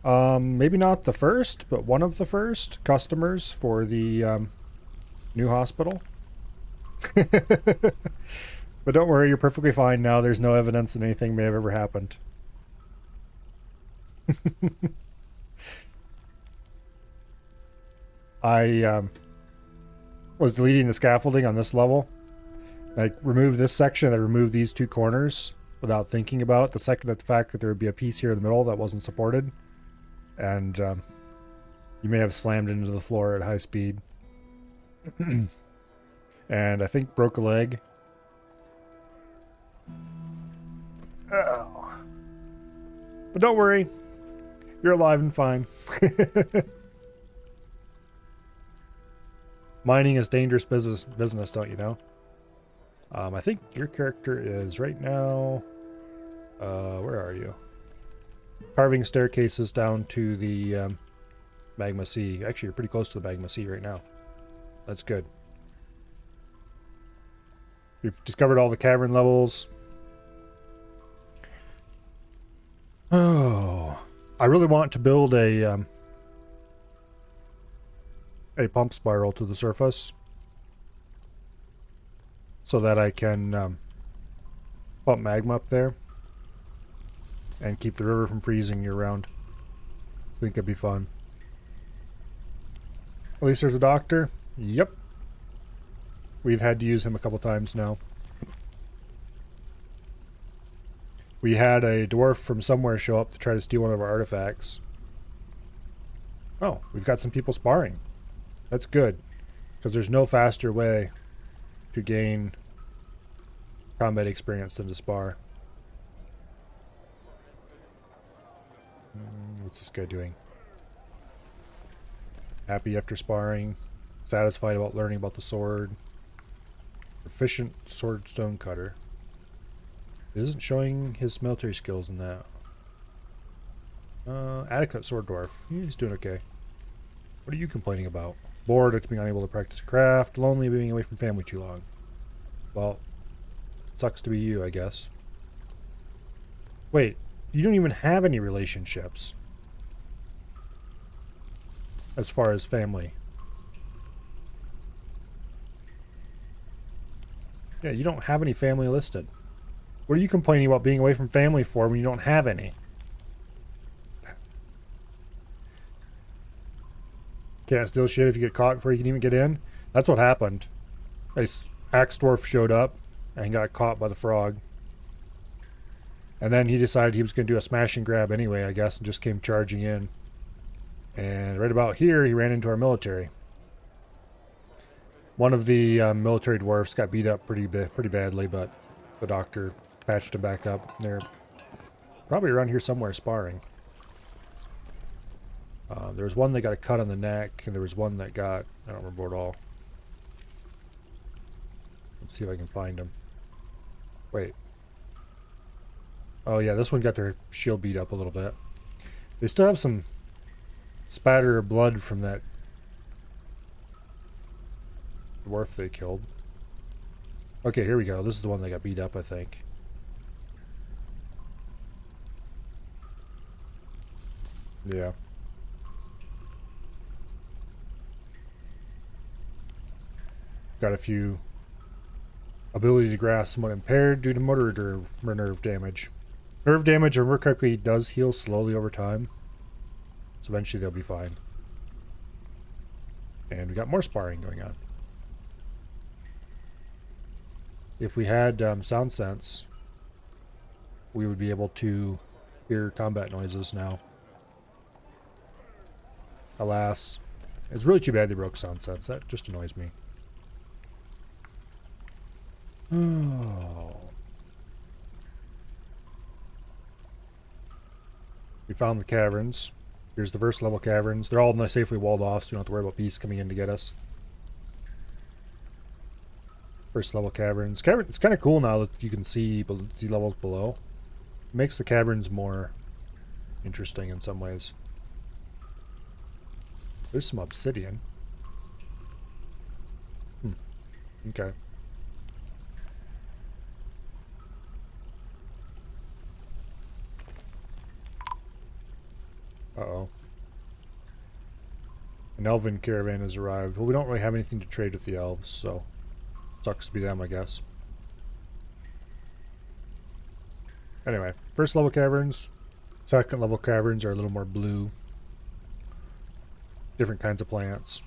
maybe not the first, but one of the first customers for the, new hospital. But don't worry, you're perfectly fine now. There's no evidence that anything may have ever happened. I, was deleting the scaffolding on this level Like, remove this section and then remove these two corners without thinking about it. The fact that there would be a piece here in the middle that wasn't supported. And you may have slammed into the floor at high speed. And I think broke a leg. Oh. But don't worry. You're alive and fine. Mining is dangerous business, don't you know? I think your character is right now... where are you? Carving staircases down to the Magma Sea. Actually, you're pretty close to the Magma Sea right now. That's good. We've discovered all the cavern levels. Oh, I really want to build a pump spiral to the surface so that I can pump magma up there and keep the river from freezing year round. I think that'd be fun. At least there's a doctor. Yep. We've had to use him a couple times now. We had a dwarf from somewhere show up to try to steal one of our artifacts. Oh, we've got some people sparring. That's good, because there's no faster way to gain combat experience than to spar. What's this guy doing? Happy after sparring. Satisfied about learning about the sword. Proficient sword stone cutter. It isn't showing his military skills in that. Adequate sword dwarf. He's doing okay. What are you complaining about? Bored at being unable to practice a craft. Lonely being away from family too long. Well, sucks to be you, I guess. Wait, you don't even have any relationships. As far as family. Yeah, you don't have any family listed. What are you complaining about being away from family for when you don't have any? Can't steal shit if you get caught before you can even get in? That's what happened. A axe dwarf showed up and got caught by the frog. And then he decided he was going to do a smash and grab anyway, I guess, and just came charging in. And right about here, he ran into our military. One of the military dwarfs got beat up pretty badly, but the doctor patched him back up. They're probably around here somewhere sparring. There was one that got a cut on the neck, and there was one that got... I don't remember at all. Let's see if I can find him. Wait. Oh yeah, this one got their shield beat up a little bit. They still have some spatter of blood from that dwarf they killed. Okay, here we go. This is the one that got beat up, I think. Yeah. Got a few. Ability to grasp somewhat impaired due to motor nerve damage. Nerve damage, remember correctly, does heal slowly over time. So eventually they'll be fine. And we got more sparring going on. If we had sound sense, we would be able to hear combat noises now. Alas, it's really too bad they broke sound sense. That just annoys me. Oh. We found the caverns. Here's the first level caverns. They're all safely walled off, so we don't have to worry about beasts coming in to get us. First level caverns. It's kind of cool now that you can see levels below. It makes the caverns more interesting in some ways. There's some obsidian. Okay. Uh-oh. An elven caravan has arrived. Well, we don't really have anything to trade with the elves, so sucks to be them, I guess. Anyway, first level caverns. Second level caverns are a little more blue. Different kinds of plants.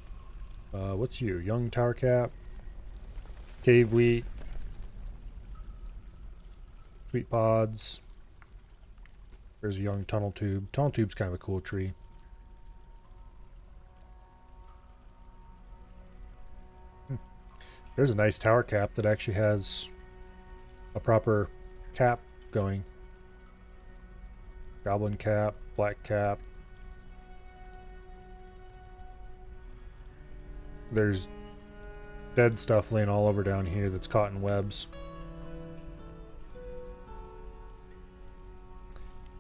What's you? Young tower cap. Cave wheat. Sweet pods. There's a young tunnel tube. Tunnel tube's kind of a cool tree. There's a nice tower cap that actually has a proper cap going. Goblin cap, black cap. There's dead stuff laying all over down here that's caught in webs.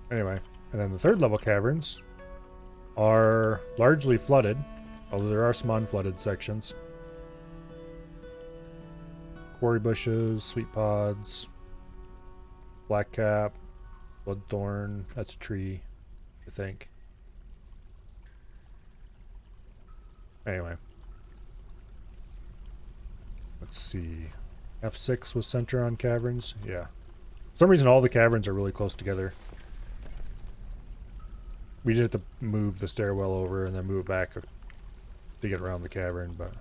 Anyway, and then the third level caverns are largely flooded, although there are some unflooded sections. Quarry bushes, sweet pods, black cap, bloodthorn, that's a tree, I think. Anyway. Let's see. F6 was center on caverns? Yeah. For some reason all the caverns are really close together. We did have to move the stairwell over and then move it back to get around the cavern, but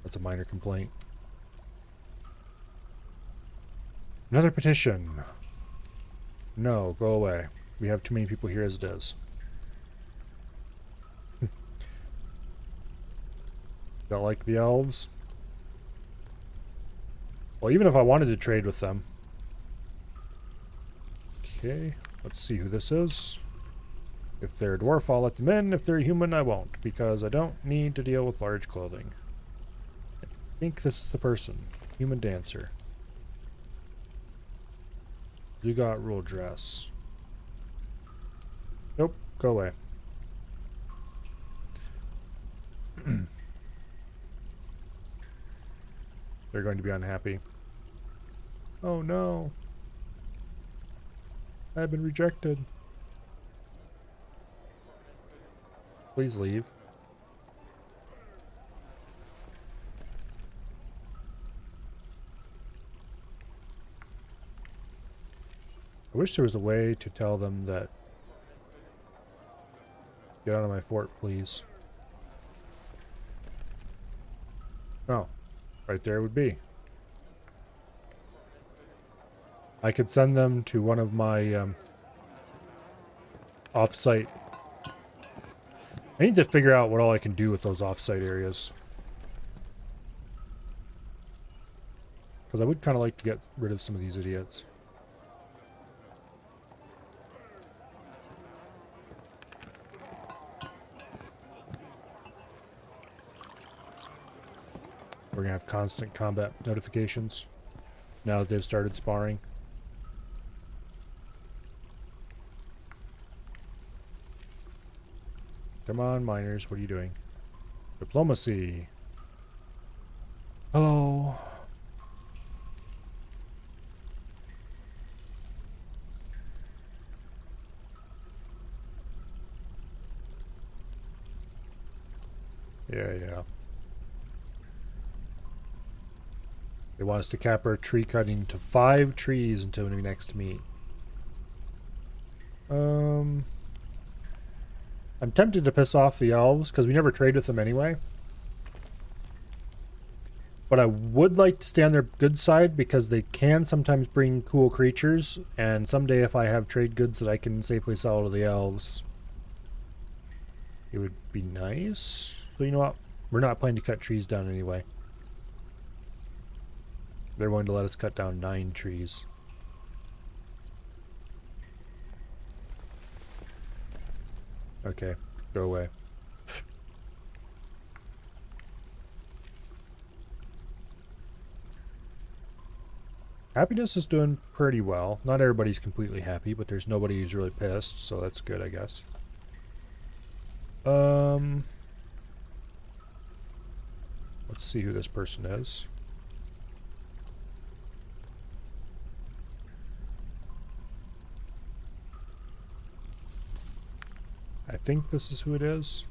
that's a minor complaint. Another petition. No, go away. We have too many people here as it is. Don't like the elves? Well, even if I wanted to trade with them. Okay, let's see who this is. If they're a dwarf, I'll let them in. If they're a human, I won't, because I don't need to deal with large clothing. I think this is the person. Human dancer. You got rule dress. Nope, go away. They're going to be unhappy. Oh no. I've been rejected. Please leave. I wish there was a way to tell them that get out of my fort, please. Oh, right there would be. I could send them to one of my off-site. I need to figure out what all I can do with those off-site areas. Because I would kind of like to get rid of some of these idiots. We're going to have constant combat notifications now that they've started sparring. Come on, miners, what are you doing? Diplomacy. Hello. Yeah. They want us to cap our tree cutting to 5 trees until we next meet. I'm tempted to piss off the elves because we never trade with them anyway. But I would like to stay on their good side because they can sometimes bring cool creatures, and someday if I have trade goods that I can safely sell to the elves, it would be nice. So you know what? We're not planning to cut trees down anyway. They're going to let us cut down 9 trees. Okay, go away. Happiness is doing pretty well. Not everybody's completely happy, but there's nobody who's really pissed, so that's good, I guess. Let's see who this person is. I think this is who it is.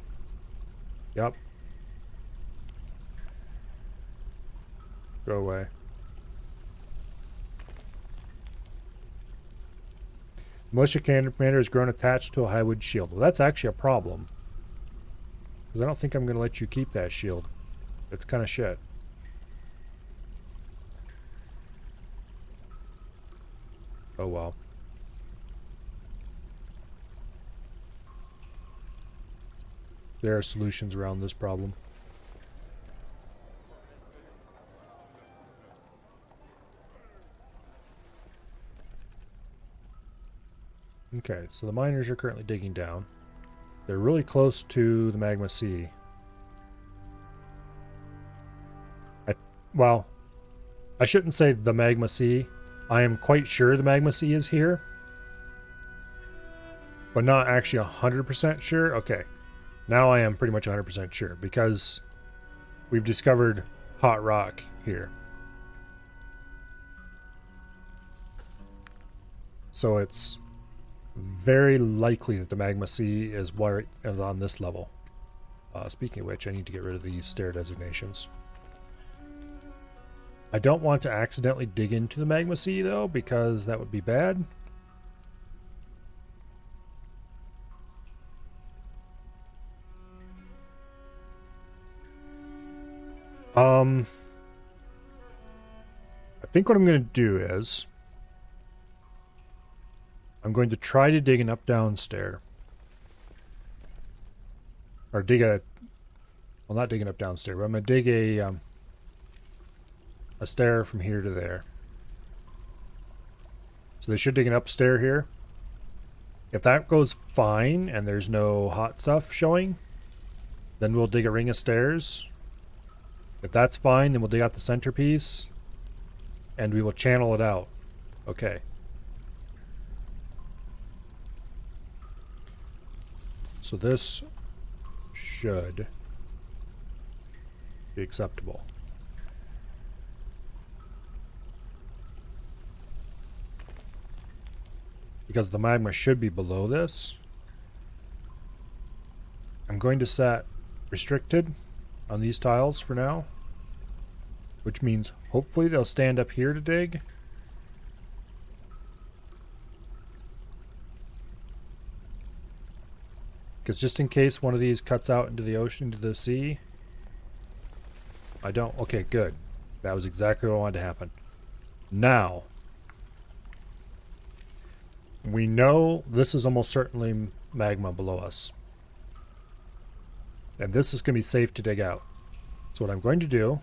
Yep. Go away. Militia commander has grown attached to a highwood shield. Well, that's actually a problem. Because I don't think I'm going to let you keep that shield. It's kind of shit. Oh well. There are solutions around this problem. Okay, so the miners are currently digging down. They're really close to the magma sea. Well, I shouldn't say the magma sea. I am quite sure the magma sea is here, but not actually 100% sure. Okay, now I am pretty much 100% sure because we've discovered hot rock here. So it's very likely that the magma sea is on this level. Speaking of which, I need to get rid of these stair designations. I don't want to accidentally dig into the magma sea though, because that would be bad. I think what I'm going to do is I'm going to try to dig an up-down stair. Or dig a... Well, not dig an up-down stair, but I'm going to dig a stair from here to there. So they should dig an upstair here. If that goes fine and there's no hot stuff showing, then we'll dig a ring of stairs. If that's fine, then we'll dig out the centerpiece and we will channel it out. Okay. So this should be acceptable. Because the magma should be below this. I'm going to set restricted on these tiles for now, which means hopefully they'll stand up here to dig. Because just in case one of these cuts out into the ocean, into the sea. I don't... Okay, good. That was exactly what I wanted to happen. Now, we know this is almost certainly magma below us. And this is going to be safe to dig out. So what I'm going to do,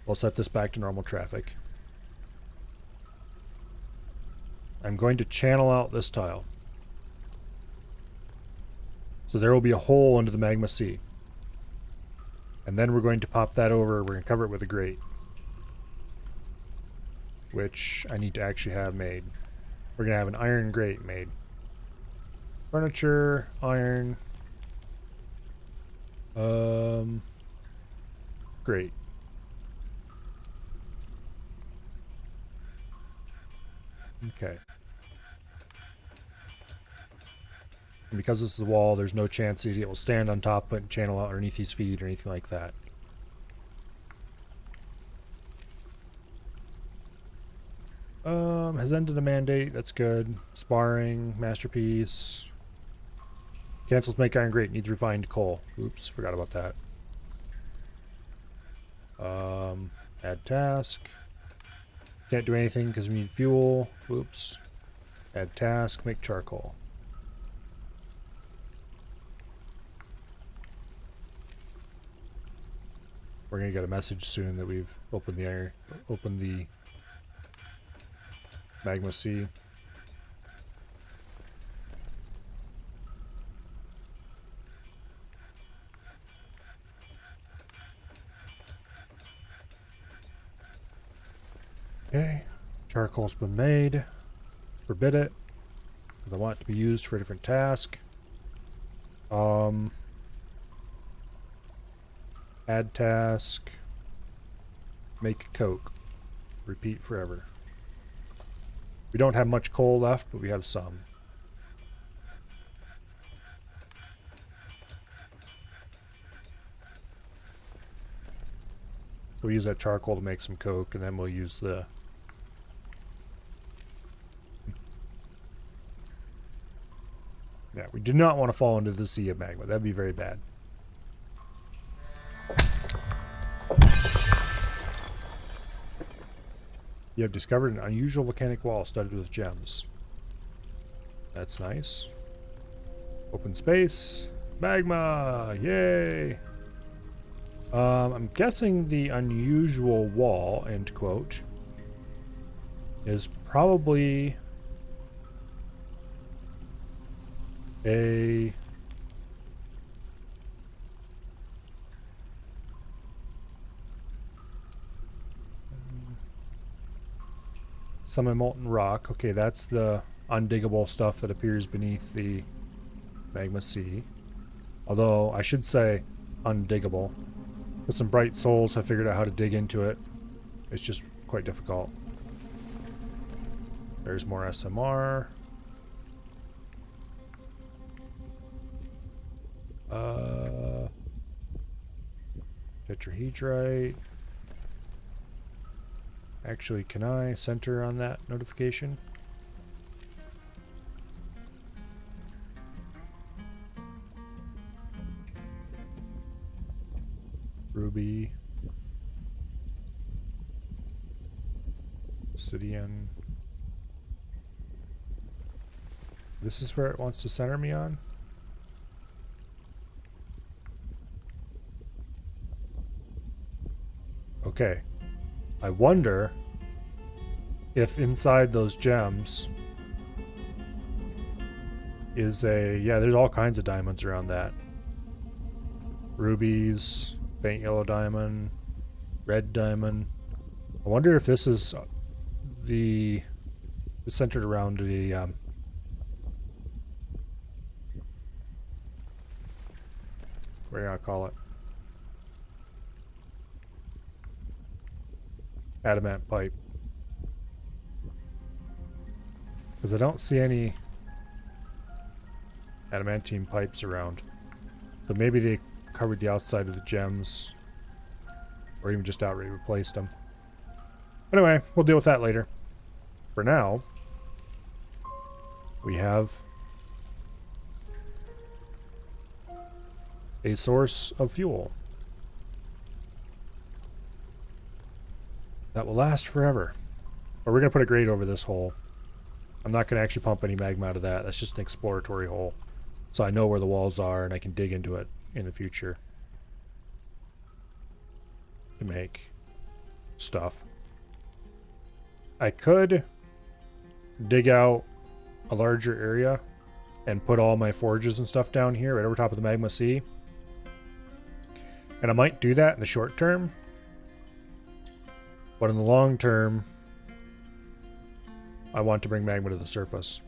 we'll set this back to normal traffic. I'm going to channel out this tile. So there will be a hole into the magma sea. And then we're going to pop that over, we're going to cover it with a grate. Which I need to actually have made. We're going to have an iron grate made. Furniture, iron. Great. Okay. And because this is a wall, there's no chance it will stand on top of it and channel out underneath his feet or anything like that. Has ended the mandate. That's good. Sparring, masterpiece. Cancels make iron grate. Needs refined coal. Oops, forgot about that. Add task. Can't do anything because we need fuel. Oops. Add task. Make charcoal. We're gonna get a message soon that we've opened the magma sea. Okay, charcoal's been made. Forbid it. I want it to be used for a different task. Add task. Make coke. Repeat forever. We don't have much coal left, but we have some. So we use that charcoal to make some coke, and then we'll use the... Yeah, we do not want to fall into the sea of magma. That'd be very bad. You have discovered an unusual volcanic wall studded with gems. That's nice. Open space. Magma! Yay! I'm guessing the unusual wall, end quote, is probably a semi-molten rock. Okay, that's the undiggable stuff that appears beneath the magma sea. Although, I should say undiggable. Because some bright souls have figured out how to dig into it. It's just quite difficult. There's more SMR. Tetrahedrite. Actually, can I center on that notification? Ruby. Obsidian. This is where it wants to center me on? Okay. I wonder if inside those gems is a... Yeah, there's all kinds of diamonds around that. Rubies, faint yellow diamond, red diamond. I wonder if this is the... It's centered around the... what do I call it? Adamant pipe. Because I don't see any adamantine pipes around. So maybe they covered the outside of the gems. Or even just outright replaced them. Anyway, we'll deal with that later. For now, we have a source of fuel that will last forever. But we're going to put a grate over this hole. I'm not going to actually pump any magma out of that. That's just an exploratory hole. So I know where the walls are and I can dig into it in the future to make stuff. I could dig out a larger area and put all my forges and stuff down here right over top of the magma sea. And I might do that in the short term. But in the long term, I want to bring magma to the surface.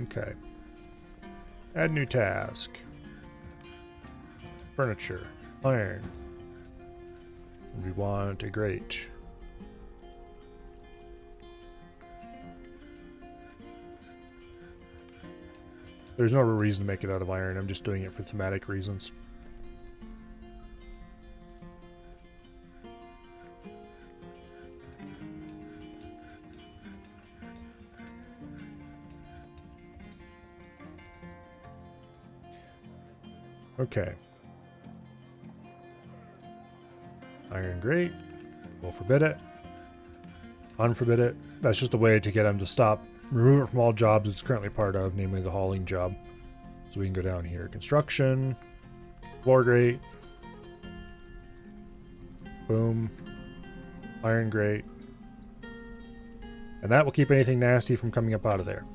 Okay. Add new task. Furniture. Iron. We want a grate. There's no real reason to make it out of iron. I'm just doing it for thematic reasons. Okay. Iron grate. We'll forbid it. Unforbid it. That's just a way to get him to stop. Remove it from all jobs it's currently part of, namely the hauling job. So we can go down here. Construction. Floor grate. Boom. Iron grate. And that will keep anything nasty from coming up out of there.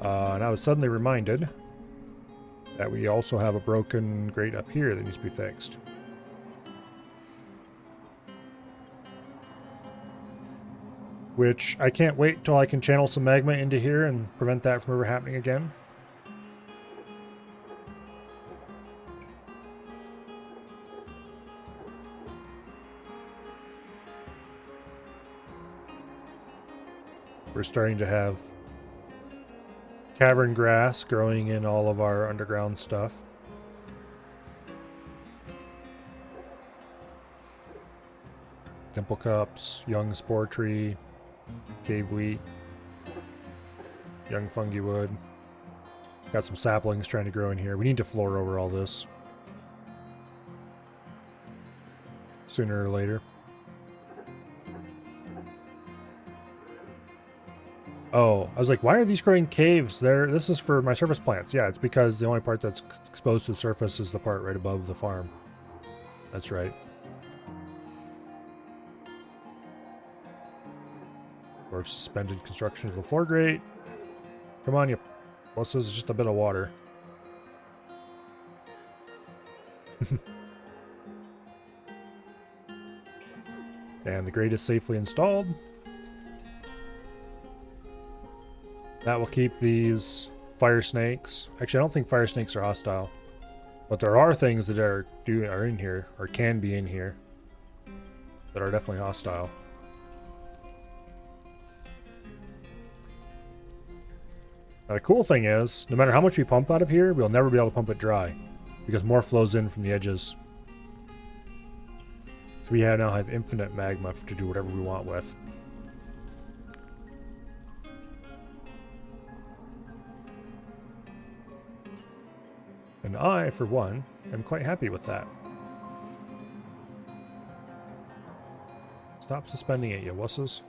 And I was suddenly reminded that we also have a broken grate up here that needs to be fixed. Which I can't wait till I can channel some magma into here and prevent that from ever happening again. We're starting to have cavern grass growing in all of our underground stuff. Temple cups, young spore tree, cave wheat, young fungi wood. Got some saplings trying to grow in here. We need to floor over all this. sooner or later. Oh, I was like, why are these growing caves there? This is for my surface plants. Yeah, it's because the only part that's exposed to the surface is the part right above the farm. That's right. Or suspended construction of the floor grate. Come on, you. This is just a bit of water. And the grate is safely installed. That will keep these fire snakes. Actually, I don't think fire snakes are hostile. But there are things that are in here, or can be in here, that are definitely hostile. Now, the cool thing is, no matter how much we pump out of here, we'll never be able to pump it dry, because more flows in from the edges. So we now have infinite magma to do whatever we want with. And I, for one, am quite happy with that. Stop suspending it, you wusses.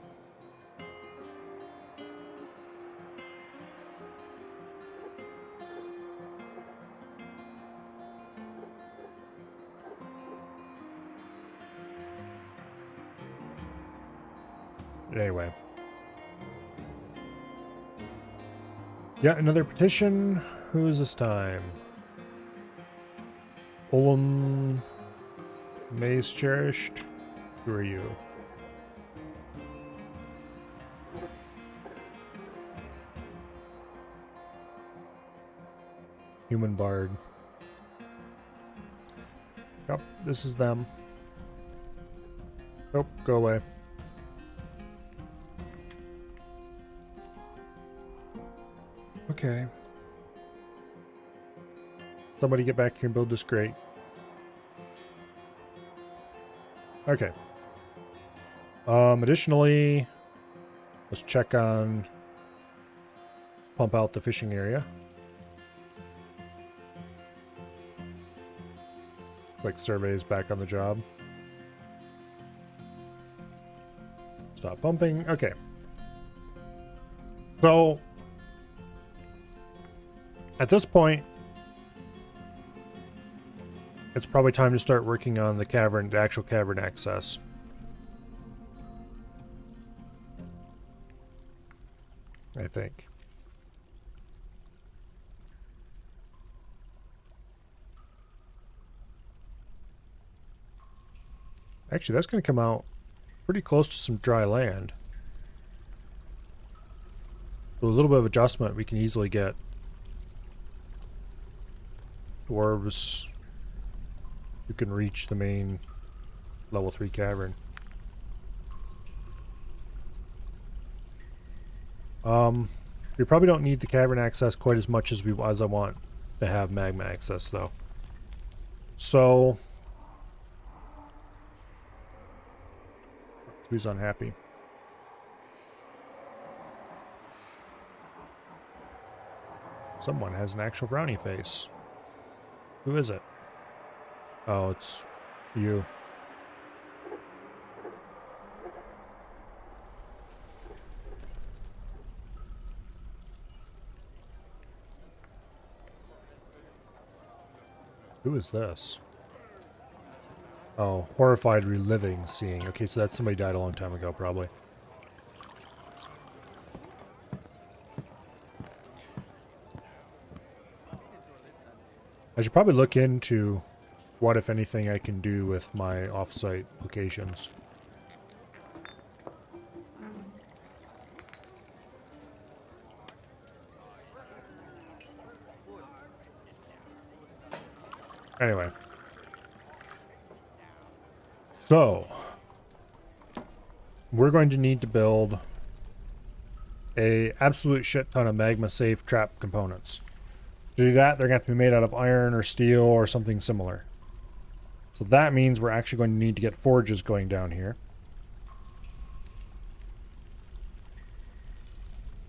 Anyway. Yeah, another petition. Who is this time? Olam Maze Cherished. Who are you? Human Bard. Yep, this is them. Nope, go away. Okay. Somebody get back here and build this grate. Okay. Additionally, let's check on pump out the fishing area. Like surveys back on the job. Stop pumping. Okay. So at this point, it's probably time to start working on the cavern, the actual cavern access. I think. Actually, that's going to come out pretty close to some dry land. With a little bit of adjustment, we can easily get dwarves who can reach the main level 3 cavern. We probably don't need the cavern access quite as much as I want to have magma access, though. So who's unhappy? Someone has an actual frowny face. Who is it? Oh, it's you. Who is this? Oh, horrified reliving seeing. Okay, so that's somebody died a long time ago, probably. I should probably look into what, if anything, I can do with my off-site locations. Anyway. So, we're going to need to build a absolute shit ton of magma-safe trap components. To do that, they're going to have to be made out of iron or steel or something similar. So that means we're actually going to need to get forges going down here.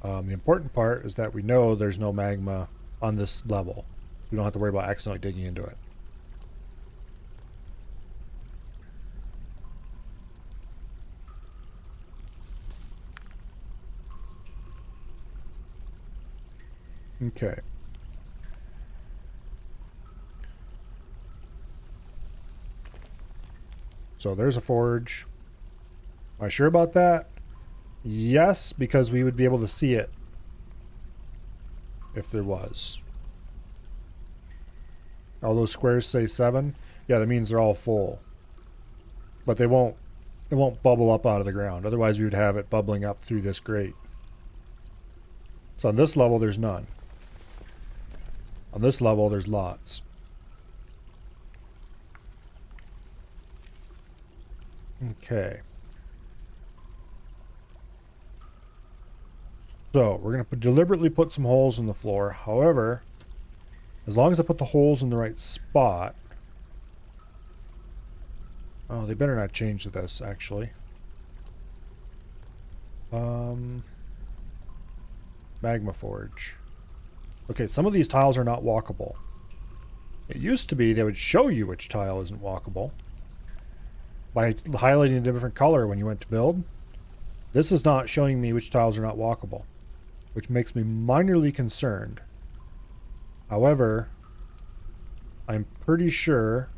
The important part is that we know there's no magma on this level. So we don't have to worry about accidentally digging into it. Okay. So there's a forge. Am I sure about that? Yes, because we would be able to see it if there was. All those squares say 7. Yeah, that means they're all full. But it won't bubble up out of the ground. Otherwise we would have it bubbling up through this grate. So on this level there's none. On this level there's lots. Okay. So we're going to deliberately put some holes in the floor. However, as long as I put the holes in the right spot. Oh, they better not change this, actually. Magma Forge. Okay, some of these tiles are not walkable. It used to be they would show you which tile isn't walkable by highlighting a different color when you went to build. This is not showing me which tiles are not walkable, which makes me minorly concerned. However, I'm pretty sure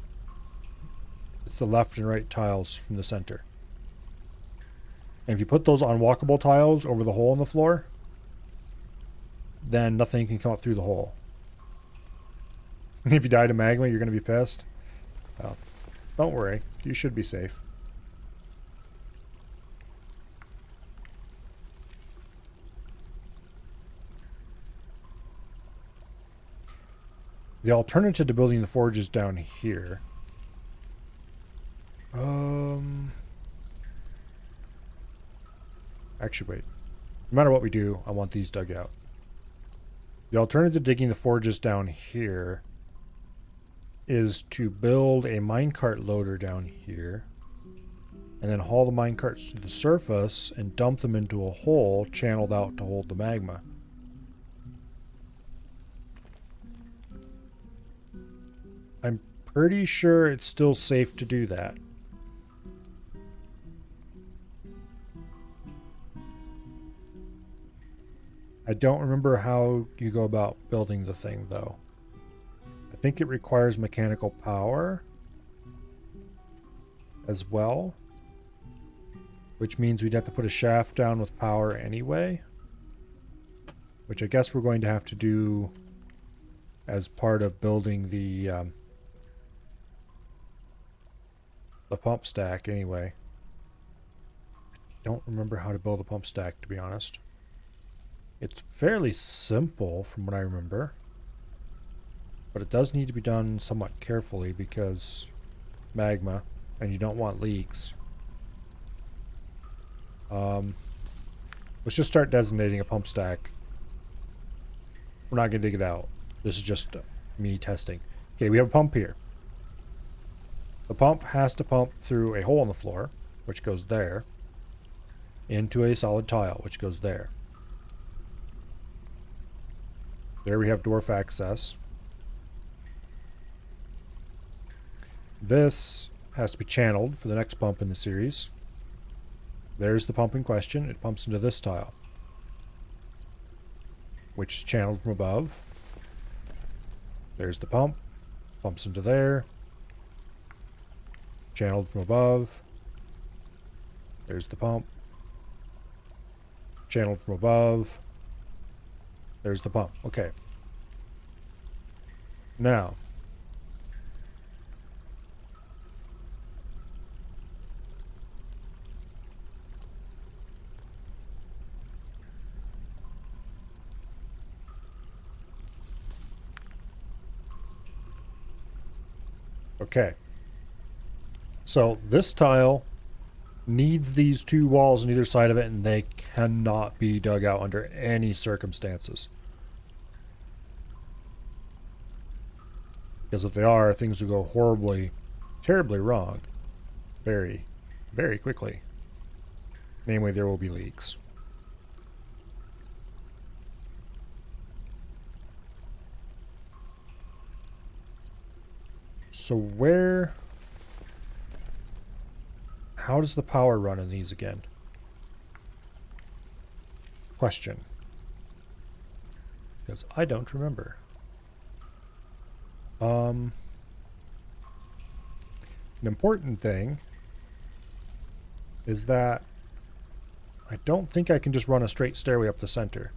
it's the left and right tiles from the center. And if you put those unwalkable tiles over the hole in the floor, then nothing can come up through the hole. If you die to magma, you're going to be pissed. Well, don't worry. You should be safe. The alternative to building the forge is down here. Actually, wait. No matter what we do, I want these dug out. The alternative to digging the forges down here is to build a minecart loader down here and then haul the minecarts to the surface and dump them into a hole channeled out to hold the magma. I'm pretty sure it's still safe to do that. I don't remember how you go about building the thing, though. I think it requires mechanical power as well, which means we'd have to put a shaft down with power anyway, which I guess we're going to have to do as part of building the pump stack anyway. I don't remember how to build a pump stack, to be honest. It's fairly simple from what I remember, but it does need to be done somewhat carefully because magma, and you don't want leaks. Let's just start designating a pump stack. We're not going to dig it out. This is just me testing. Okay, we have a pump here. The pump has to pump through a hole in the floor, which goes there, into a solid tile, which goes there. There we have dwarf access. This has to be channeled for the next pump in the series. There's the pump in question. It pumps into this tile, which is channeled from above. There's the pump. Pumps into there. Channeled from above. There's the pump. Channeled from above. There's the pump. Okay. Now. Okay. So this tile needs these two walls on either side of it, and they cannot be dug out under any circumstances. Because if they are, things will go horribly, terribly wrong. Very, very quickly. Namely, there will be leaks. So where... How does the power run in these again? Question. Because I don't remember. An important thing is that I don't think I can just run a straight stairway up the center.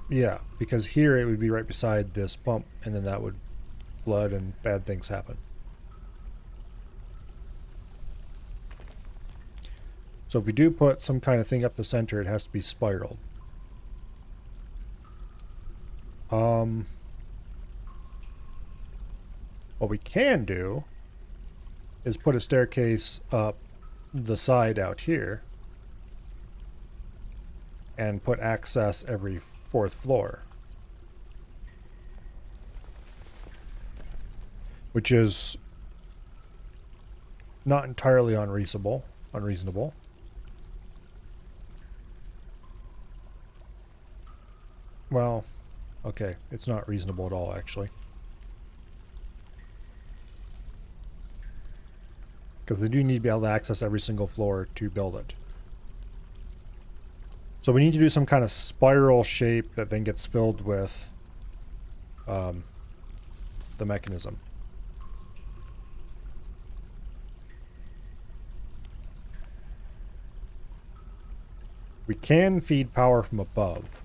Yeah, because here it would be right beside this pump, and then that would flood and bad things happen. So if we do put some kind of thing up the center, it has to be spiraled. What we can do is put a staircase up the side out here and put access every 4th floor, which is not entirely unreasonable. Well, okay, it's not reasonable at all, actually. Because they do need to be able to access every single floor to build it. So we need to do some kind of spiral shape that then gets filled with the mechanism. We can feed power from above.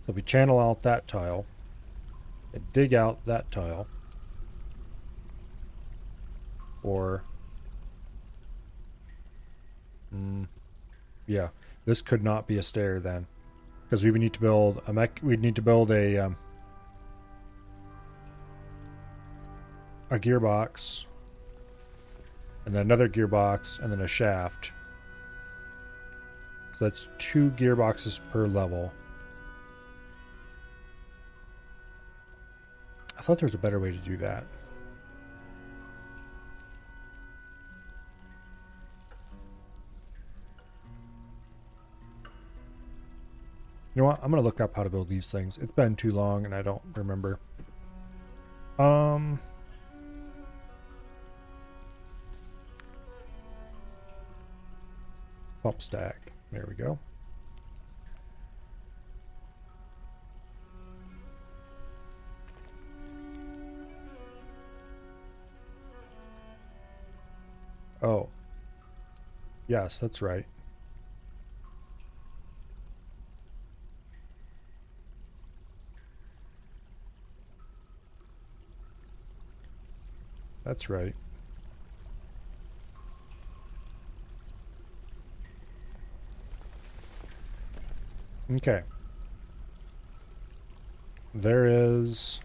So if we channel out that tile and dig out that tile, or yeah, this could not be a stair then, because we would need to build a a gearbox, and then another gearbox, and then a shaft. So that's 2 gearboxes per level. I thought there was a better way to do that. You know what? I'm gonna look up how to build these things. It's been too long and I don't remember. Pump stack. There we go. Oh. Yes, that's right. That's right. Okay. There is...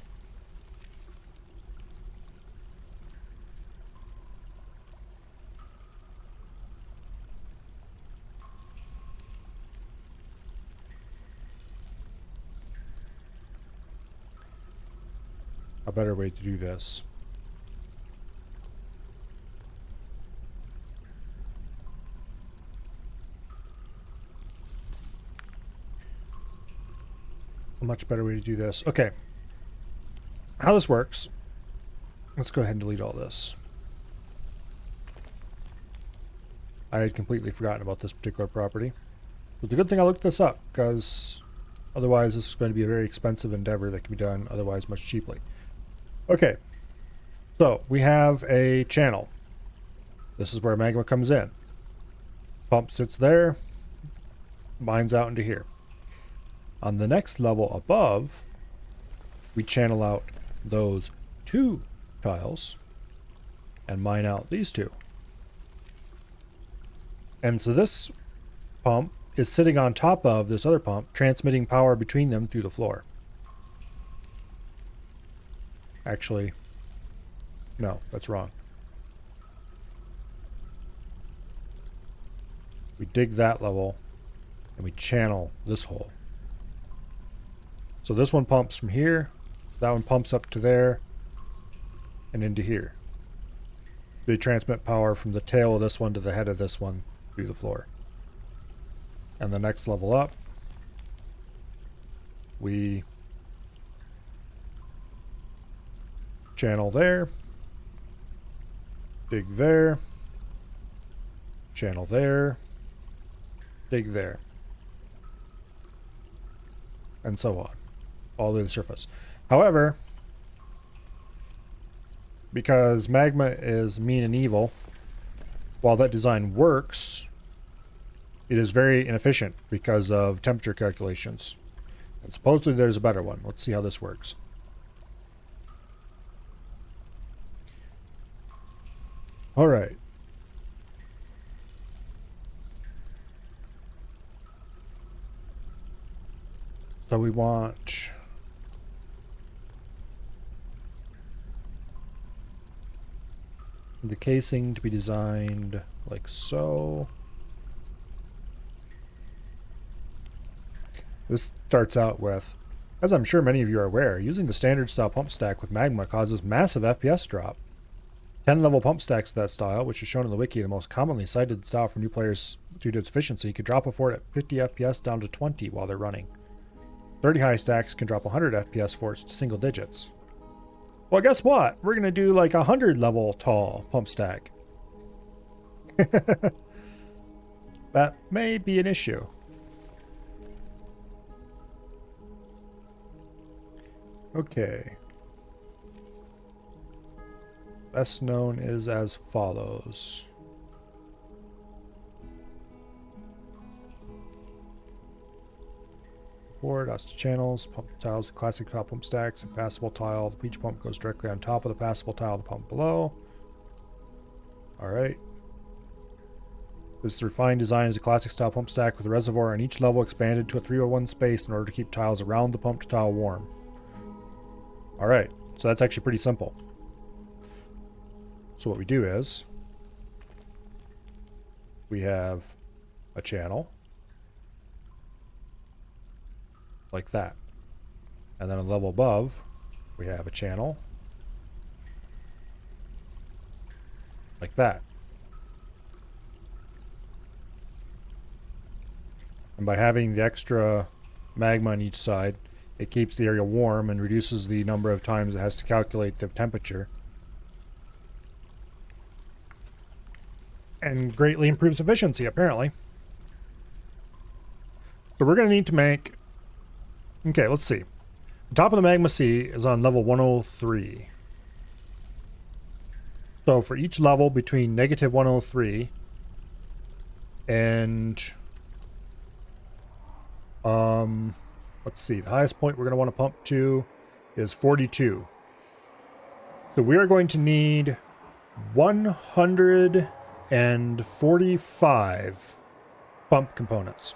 a better way to do this. A much better way to do this. Okay. How this works. Let's go ahead and delete all this. I had completely forgotten about this particular property. It's a good thing I looked this up, because otherwise this is going to be a very expensive endeavor that can be done otherwise much cheaply. Okay. So we have a channel. This is where magma comes in. Pump sits there. Mines out into here. On the next level above, we channel out those 2 tiles and mine out these 2. And so this pump is sitting on top of this other pump, transmitting power between them through the floor. Actually, no, that's wrong. We dig that level and we channel this hole. So this one pumps from here, that one pumps up to there, and into here. They transmit power from the tail of this one to the head of this one through the floor. And the next level up, we channel there, Dig there. Channel there. Dig there. And so on. All the way to the surface. However, because magma is mean and evil, while that design works, it is very inefficient because of temperature calculations. And supposedly there's a better one. Let's see how this works. All right. So we want the casing to be designed like so. This starts out with, as I'm sure many of you are aware, using the standard style pump stack with magma causes massive FPS drop. 10 level pump stacks of that style, which is shown in the wiki, the most commonly cited style for new players due to its efficiency, could drop a fort at 50 FPS down to 20 while they're running. 30 high stacks can drop 100 FPS forts to single digits. Well, guess what? We're going to do like a 100 level tall pump stack. That may be an issue. Okay. Best known is as follows. Forward, us to channels, pump tiles, classic top pump stacks, and passable tile. The leach pump goes directly on top of the passable tile of the pump below. Alright. This refined design is a classic style pump stack with a reservoir on each level expanded to a 301 space in order to keep tiles around the pumped tile warm. Alright, so that's actually pretty simple. So what we do is we have a channel like that. And then a level above, we have a channel like that. And by having the extra magma on each side, it keeps the area warm and reduces the number of times it has to calculate the temperature. And greatly improves efficiency, apparently. So we're going to need to make... Okay, let's see. The top of the magma sea is on level 103. So for each level between negative 103 and... let's see, the highest point we're going to want to pump to is 42. So we are going to need 145 pump components.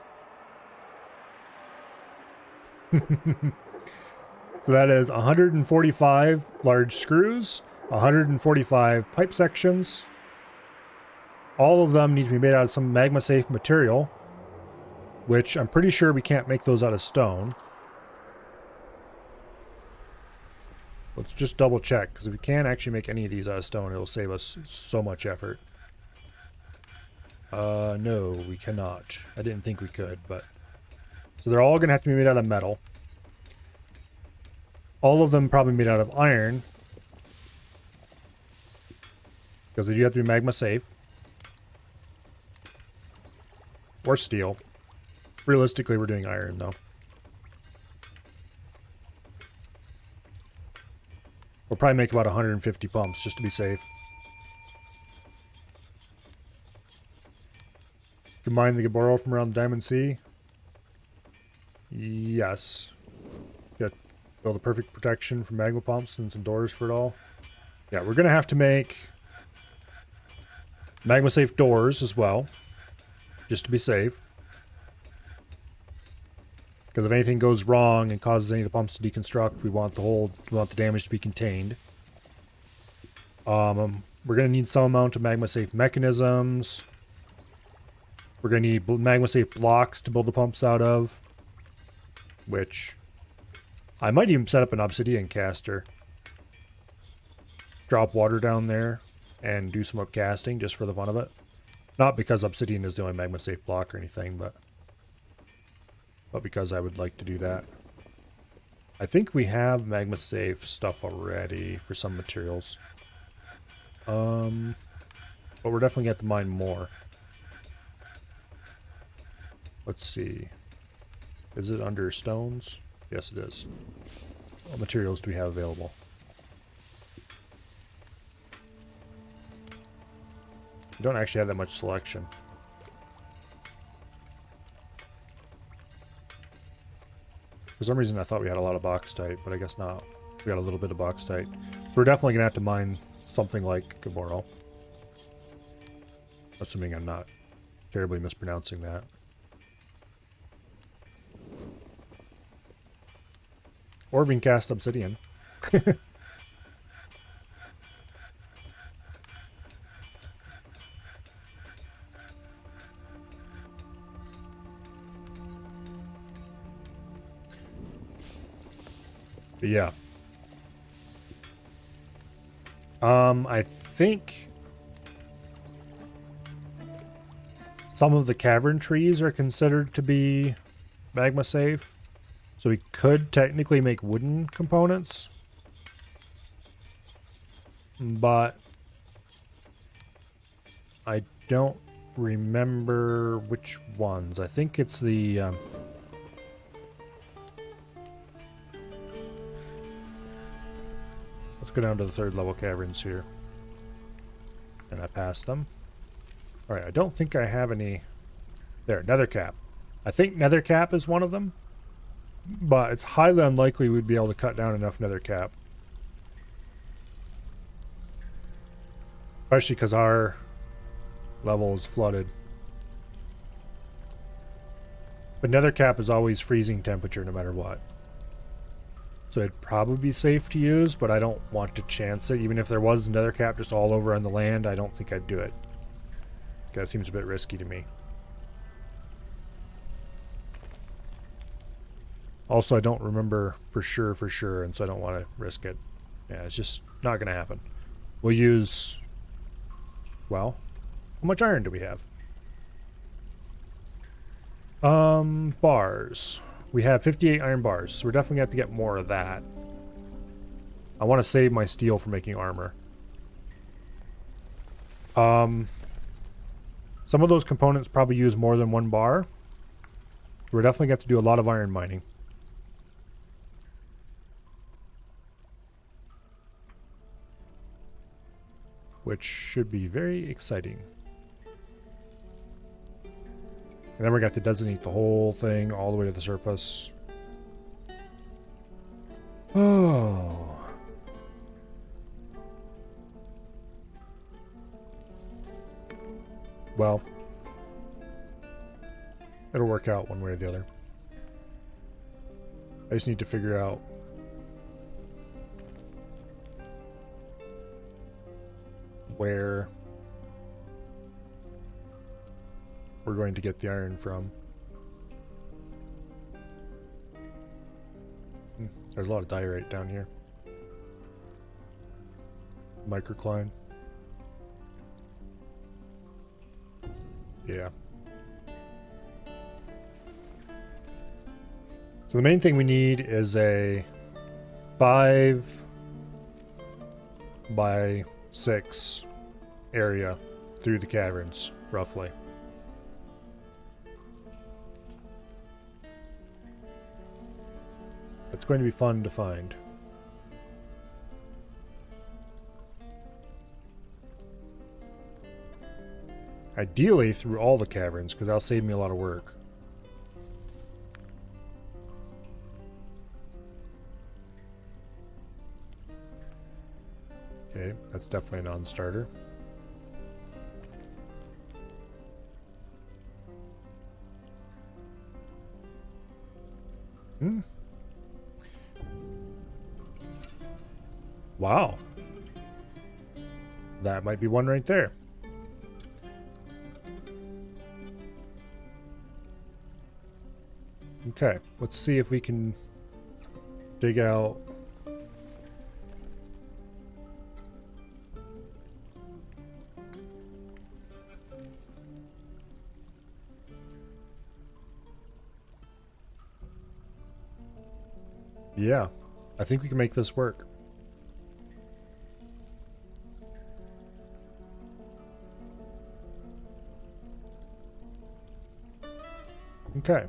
So that is 145 large screws, 145 pipe sections. All of them need to be made out of some magma-safe material, which I'm pretty sure we can't make those out of stone. Let's just double check, because if we can actually make any of these out of stone, it'll save us so much effort. No, we cannot. I didn't think we could, but... So they're all going to have to be made out of metal. All of them probably made out of iron, because they do have to be magma safe. Or steel. Realistically, we're doing iron, though. We'll probably make about 150 pumps, just to be safe. Combine the Gaboro from around the Diamond Sea. Yes. Got build a perfect protection from magma pumps and some doors for it all. Yeah, we're going to have to make magma-safe doors as well, just to be safe. Because if anything goes wrong and causes any of the pumps to deconstruct, we want the damage to be contained. We're going to need some amount of magma-safe mechanisms. We're going to need magma-safe blocks to build the pumps out of, which I might even set up an obsidian caster. Drop water down there and do some upcasting just for the fun of it. Not because obsidian is the only magma-safe block or anything, but because I would like to do that. I think we have magma-safe stuff already for some materials. But we're definitely going to have to mine more. Let's see. Is it under stones? Yes, it is. What materials do we have available? We don't actually have that much selection. For some reason I thought we had a lot of bauxite, but I guess not. We got a little bit of bauxite. So we're definitely going to have to mine something like Gabbro. Assuming I'm not terribly mispronouncing that. Or being cast obsidian. But yeah. I think some of the cavern trees are considered to be magma safe. So we could technically make wooden components. But I don't remember which ones. I think it's the... let's go down to the 3rd level caverns here. And I passed them. Alright, I don't think I have any... There, nethercap. I think nethercap is one of them. But it's highly unlikely we'd be able to cut down enough nethercap. Especially because our level is flooded. But nethercap is always freezing temperature no matter what. So it'd probably be safe to use, but I don't want to chance it. Even if there was nethercap just all over on the land, I don't think I'd do it. That seems a bit risky to me. Also, I don't remember for sure, and so I don't want to risk it. Yeah, it's just not going to happen. We'll use... Well, how much iron do we have? Bars. We have 58 iron bars, so we're definitely going to have to get more of that. I want to save my steel for making armor. Some of those components probably use more than one bar. We're definitely going to have to do a lot of iron mining. Which should be very exciting. And then we got to designate the whole thing all the way to the surface. Oh. Well, it'll work out one way or the other. I just need to figure out where we're going to get the iron from. There's a lot of diorite down here. Microcline. Yeah. So the main thing we need is a 5 by 6 area through the caverns, roughly. It's going to be fun to find. Ideally through all the caverns, because that'll save me a lot of work. Okay, that's definitely a non-starter. Wow. That might be one right there. Okay, let's see if we can dig out. Yeah, I think we can make this work. Okay.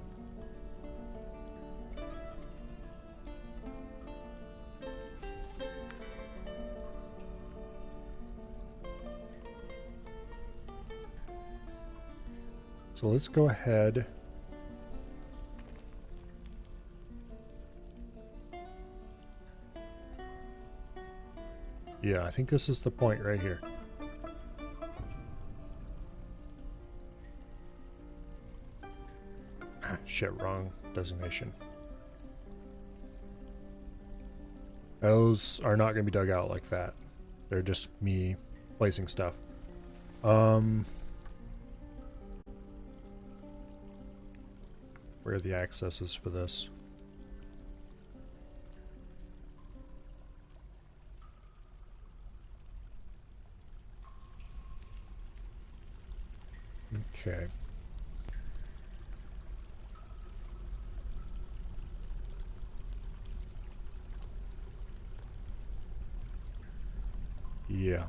So let's go ahead. Yeah, I think this is the point right here. Shit, wrong designation. Those are not going to be dug out like that. They're just me placing stuff. Where are the accesses for this? Okay. Yeah.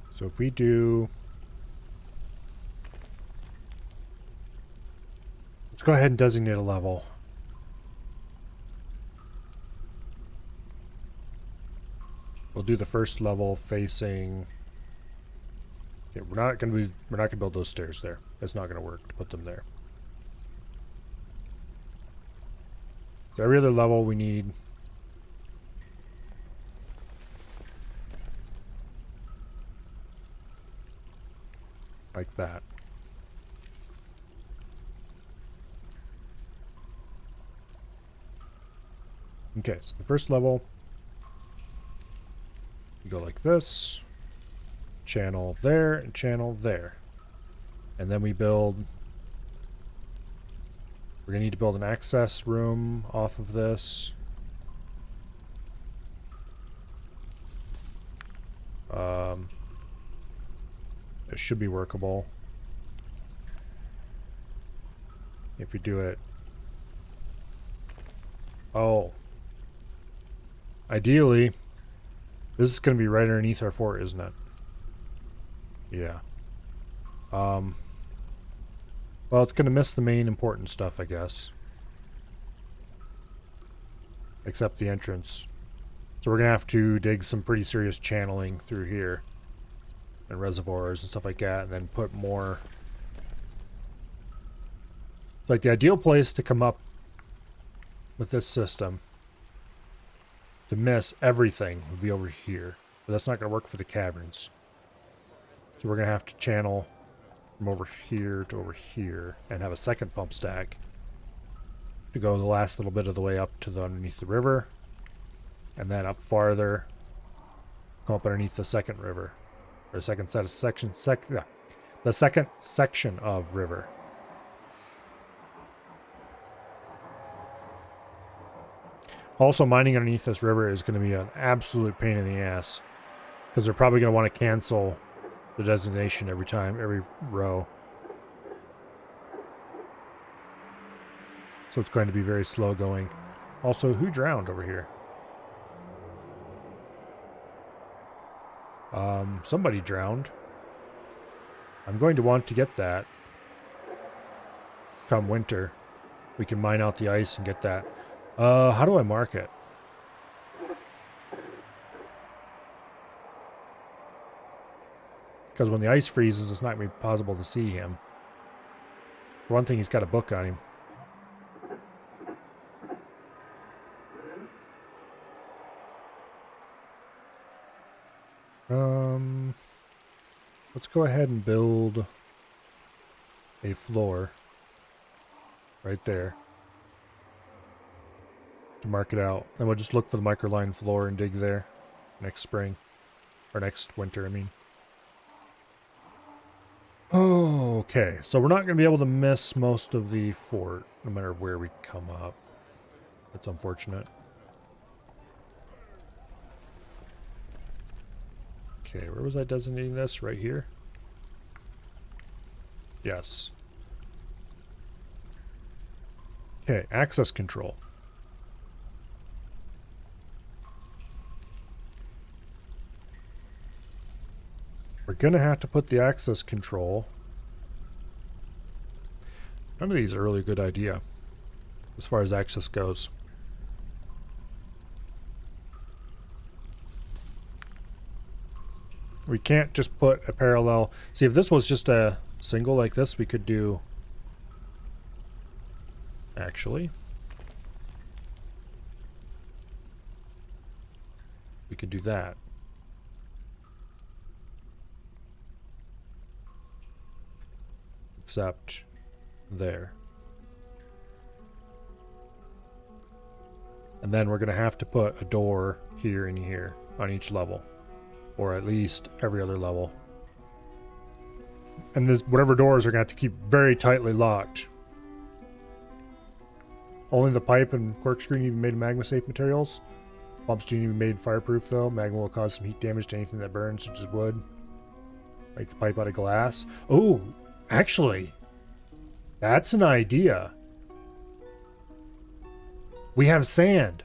So if we do... Let's go ahead and designate a level. We'll do the first level facing... Yeah, we're not gonna build those stairs there. It's not gonna work to put them there. So every other level we need like that. Okay, so the first level, you go like this, channel there, and channel there. And then we build, we're gonna need to build an access room off of this. It should be workable. If we do it. Oh. Ideally, this is going to be right underneath our fort, isn't it? Yeah. Well, it's going to miss the main important stuff, I guess. Except the entrance. So we're going to have to dig some pretty serious channeling through here. And reservoirs and stuff like that. And then put more... It's like the ideal place to come up with this system to miss everything would be over here. But that's not going to work for the caverns. So we're going to have to channel from over here to over here and have a second pump stack to go the last little bit of the way up to the underneath the river, and then up farther, come up underneath the second river, or the second set of the second section of river. Also, mining underneath this river is going to be an absolute pain in the ass, because they're probably going to want to cancel the designation every time, every row. So it's going to be very slow going. Also, who drowned over here? Somebody drowned. I'm going to want to get that. Come winter, we can mine out the ice and get that. How do I mark it? Because when the ice freezes, it's not going to be possible to see him. For one thing, he's got a book on him. Let's go ahead and build a floor right there to mark it out. Then we'll just look for the microline floor and dig there next spring. Or next winter, I mean. Okay, so we're not going to be able to miss most of the fort, no matter where we come up. That's unfortunate. Okay, where was I designating this? Right here? Yes. Okay, access control. We're gonna have to put the access control. None of these are really a good idea as far as access goes. We can't just put a parallel. See, if this was just a single like this, we could do... Actually, we could do that. Except there. And then we're going to have to put a door here and here on each level. Or at least every other level. And this, whatever doors are going to have to keep very tightly locked. Only the pipe and corkscrew need to be made of magma-safe materials. Pumps do need to be made fireproof though. Magma will cause some heat damage to anything that burns, such as wood. Make the pipe out of glass. Oh, actually, that's an idea. We have sand.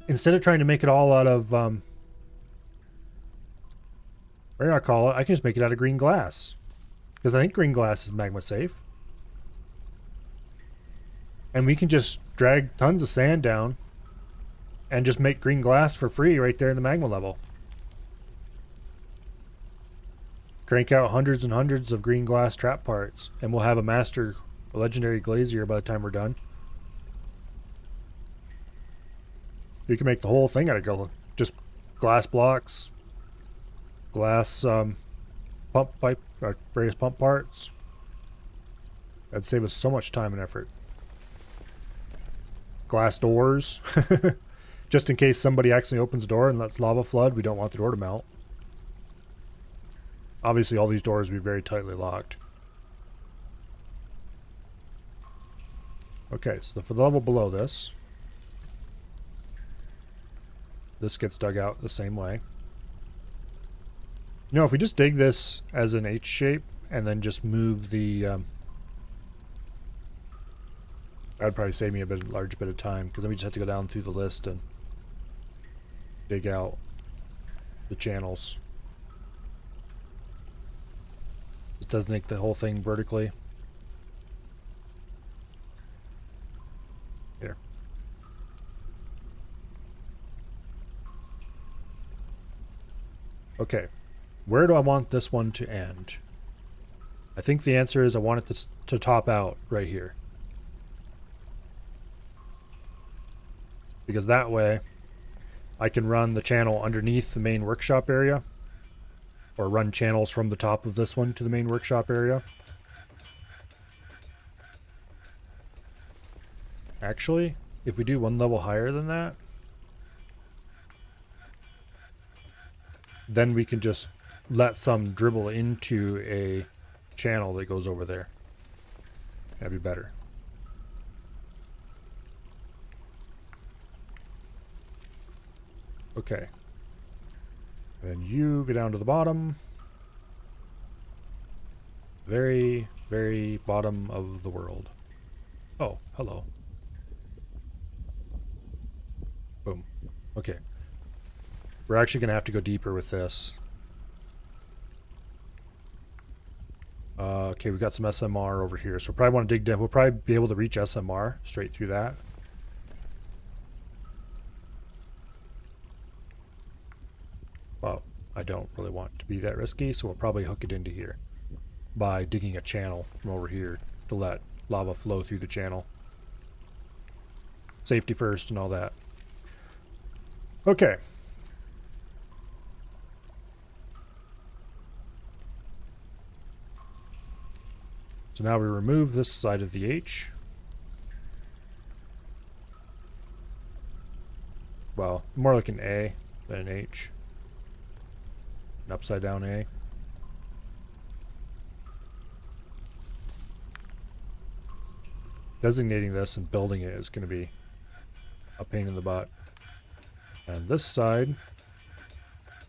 Instead of trying to make it all out of, what do I call it? I can just make it out of green glass. Because I think green glass is magma safe. And we can just drag tons of sand down and just make green glass for free right there in the magma level. Crank out hundreds and hundreds of green glass trap parts, and we'll have a master, a legendary glazier by the time we're done. You can make the whole thing out of just glass blocks, glass pump pipe, various pump parts. That'd save us so much time and effort. Glass doors. Just in case somebody accidentally opens the door and lets lava flood, we don't want the door to melt. Obviously all these doors will be very tightly locked. Okay, so for the level below this, this gets dug out the same way. You know, if we just dig this as an H shape and then just move the that'd probably save me a large bit of time, because then we just have to go down through the list and dig out the channels. Just designate the whole thing vertically. Here. Okay. Where do I want this one to end? I think the answer is I want it to top out right here. Because that way I can run the channel underneath the main workshop area, or run channels from the top of this one to the main workshop area. Actually, if we do one level higher than that, then we can just let some dribble into a channel that goes over there. That'd be better. Okay. Then you go down to the bottom. Very, very bottom of the world. Oh, hello. Boom. Okay. We're actually going to have to go deeper with this. Okay, we've got some SMR over here, so we'll probably want to dig down. We'll probably be able to reach SMR straight through that. Well, I don't really want to be that risky, so we'll probably hook it into here by digging a channel from over here to let lava flow through the channel. Safety first and all that. Okay. So now we remove this side of the H. Well, more like an A than an H. An upside down A. Designating this and building it is going to be a pain in the butt. And this side,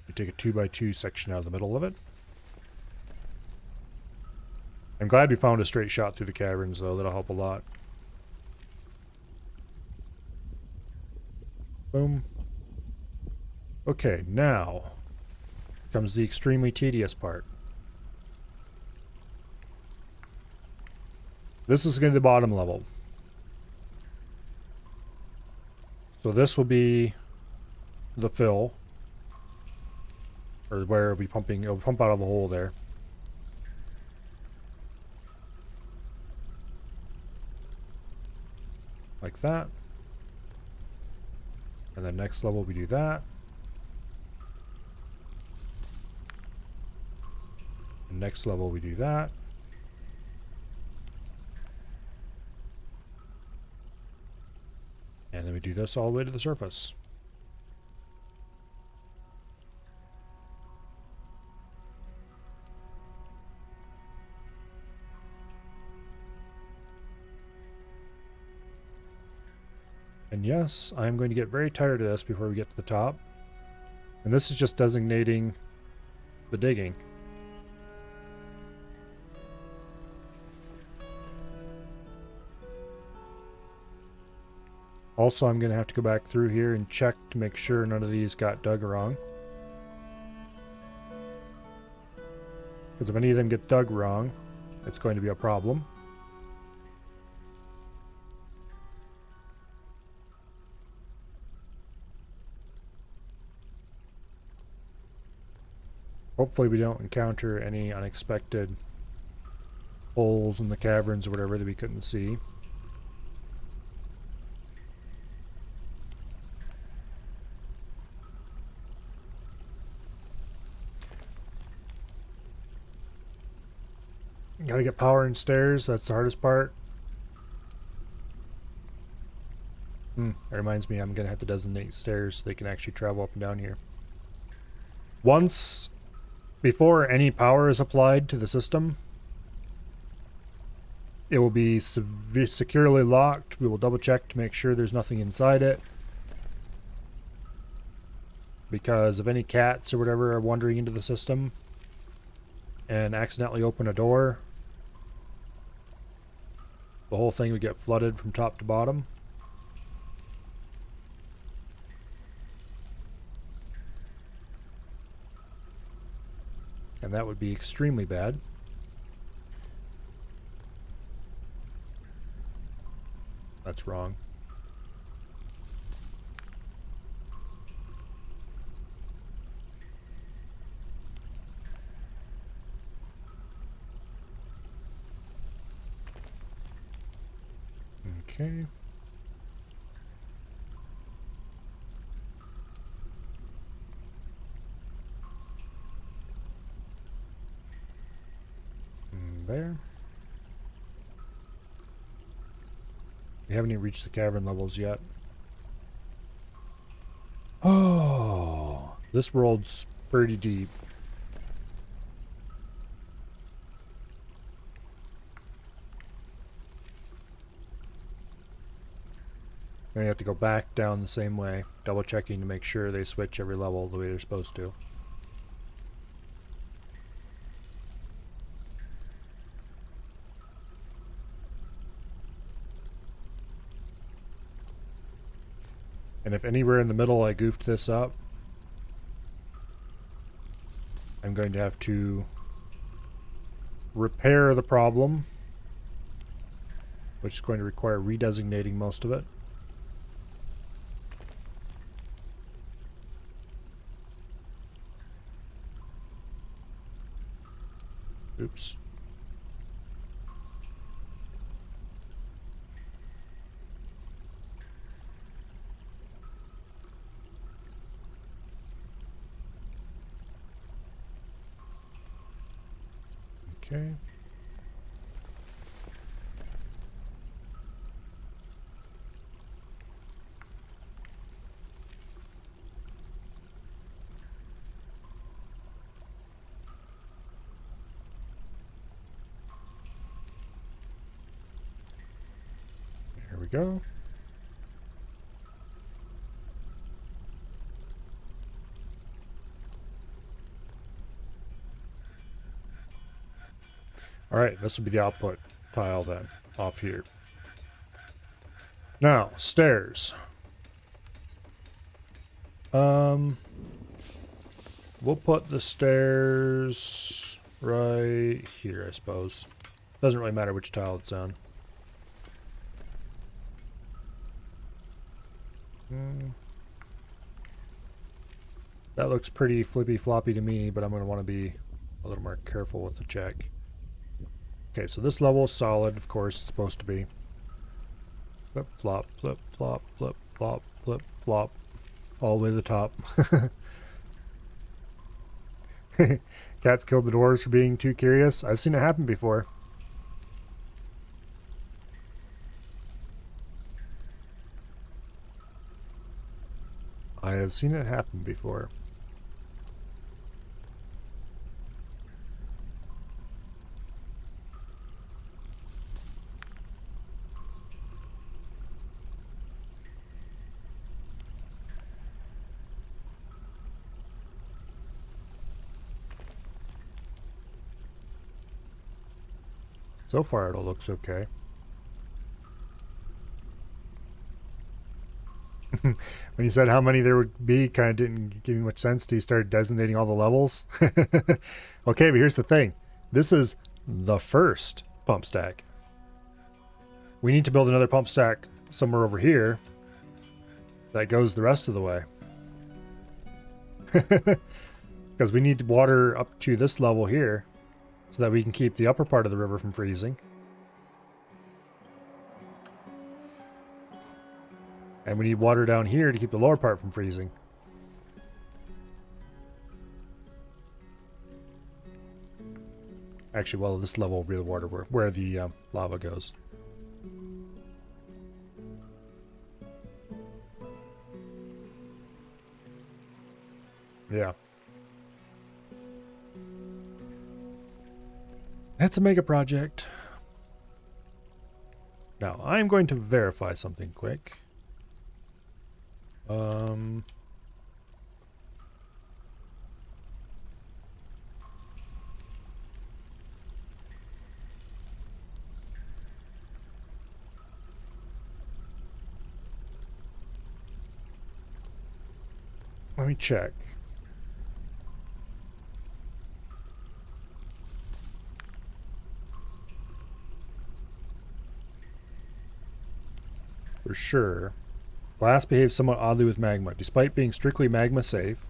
we take a 2x2 section out of the middle of it. I'm glad we found a straight shot through the caverns, though. That'll help a lot. Boom. Okay, now comes the extremely tedious part. This is going to be the bottom level. So this will be the fill, or where it'll be pumping. It'll pump out of the hole there. Like that. And then next level we do that. And next level we do that. And then we do this all the way to the surface. And yes, I'm going to get very tired of this before we get to the top. And this is just designating the digging. Also, I'm going to have to go back through here and check to make sure none of these got dug wrong. Because if any of them get dug wrong, it's going to be a problem. Hopefully we don't encounter any unexpected holes in the caverns or whatever that we couldn't see. Gotta get power and stairs, that's the hardest part. That reminds me, I'm gonna have to designate stairs so they can actually travel up and down here. Before any power is applied to the system, it will be securely locked. We will double check to make sure there's nothing inside it. Because if any cats or whatever are wandering into the system and accidentally open a door, the whole thing would get flooded from top to bottom. And that would be extremely bad. That's wrong. Okay. There. We haven't even reached the cavern levels yet. Oh, this world's pretty deep. Then you have to go back down the same way, double checking to make sure they switch every level the way they're supposed to. And if anywhere in the middle I goofed this up, I'm going to have to repair the problem, which is going to require redesignating most of it. Oops. Okay. Here we go. Alright, this will be the output tile then, off here. Now, stairs. We'll put the stairs right here, I suppose. Doesn't really matter which tile it's on. That looks pretty flippy floppy to me, but I'm going to want to be a little more careful with the check. Okay, so this level is solid, of course, it's supposed to be. Flip, flop, flip, flop, flip, flop, flip, flop. All the way to the top. Cats killed the dwarves for being too curious. I've seen it happen before. I have seen it happen before. So far it all looks okay. When you said how many there would be, kind of didn't give me much sense till you started designating all the levels. Okay, but here's the thing. This is the first pump stack. We need to build another pump stack somewhere over here that goes the rest of the way. Because we need water up to this level here so that we can keep the upper part of the river from freezing. And we need water down here to keep the lower part from freezing. Actually, well, this level will be the water where the lava goes. Yeah. It's a mega project. Now, I'm going to verify something quick. Let me check. For sure. Glass behaves somewhat oddly with magma. Despite being strictly magma safe,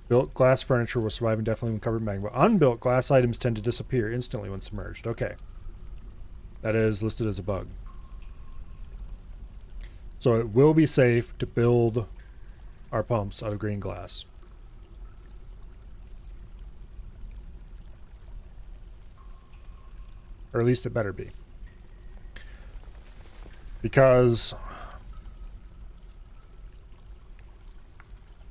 built glass furniture will survive indefinitely when covered in magma. Unbuilt glass items tend to disappear instantly when submerged. Okay. That is listed as a bug. So it will be safe to build our pumps out of green glass. Or at least it better be. Because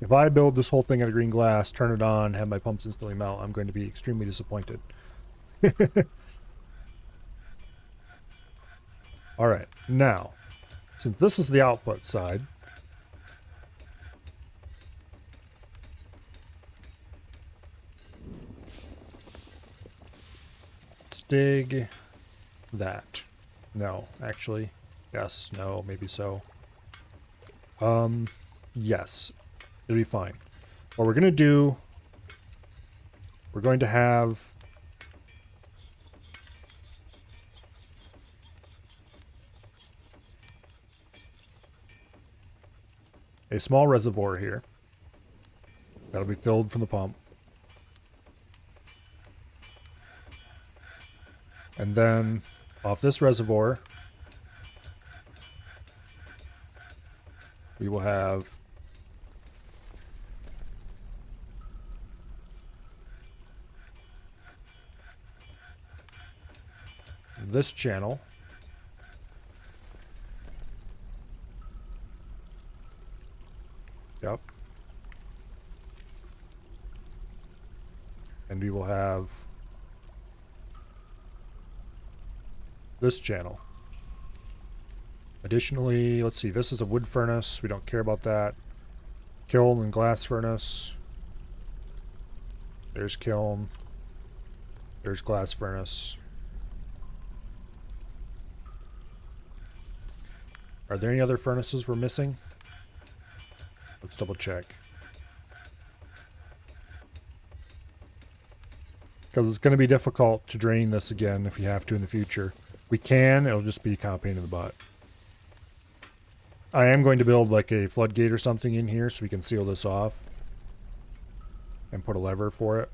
if I build this whole thing out of green glass, turn it on, have my pumps instantly melt, I'm going to be extremely disappointed. Alright, now, since this is the output side, let's dig that. No, actually, yes, no, maybe so. Yes. It'll be fine. What we're going to do, we're going to have a small reservoir here. That'll be filled from the pump. And then off this reservoir, we will have this channel. Yep. And we will have this channel. Additionally, let's see, this is a wood furnace. We don't care about that. Kiln and glass furnace. There's kiln. There's glass furnace. Are there any other furnaces we're missing? Let's double check. Because it's going to be difficult to drain this again if you have to in the future. We can, it'll just be kind of a pain in the butt. I am going to build like a floodgate or something in here so we can seal this off. And put a lever for it.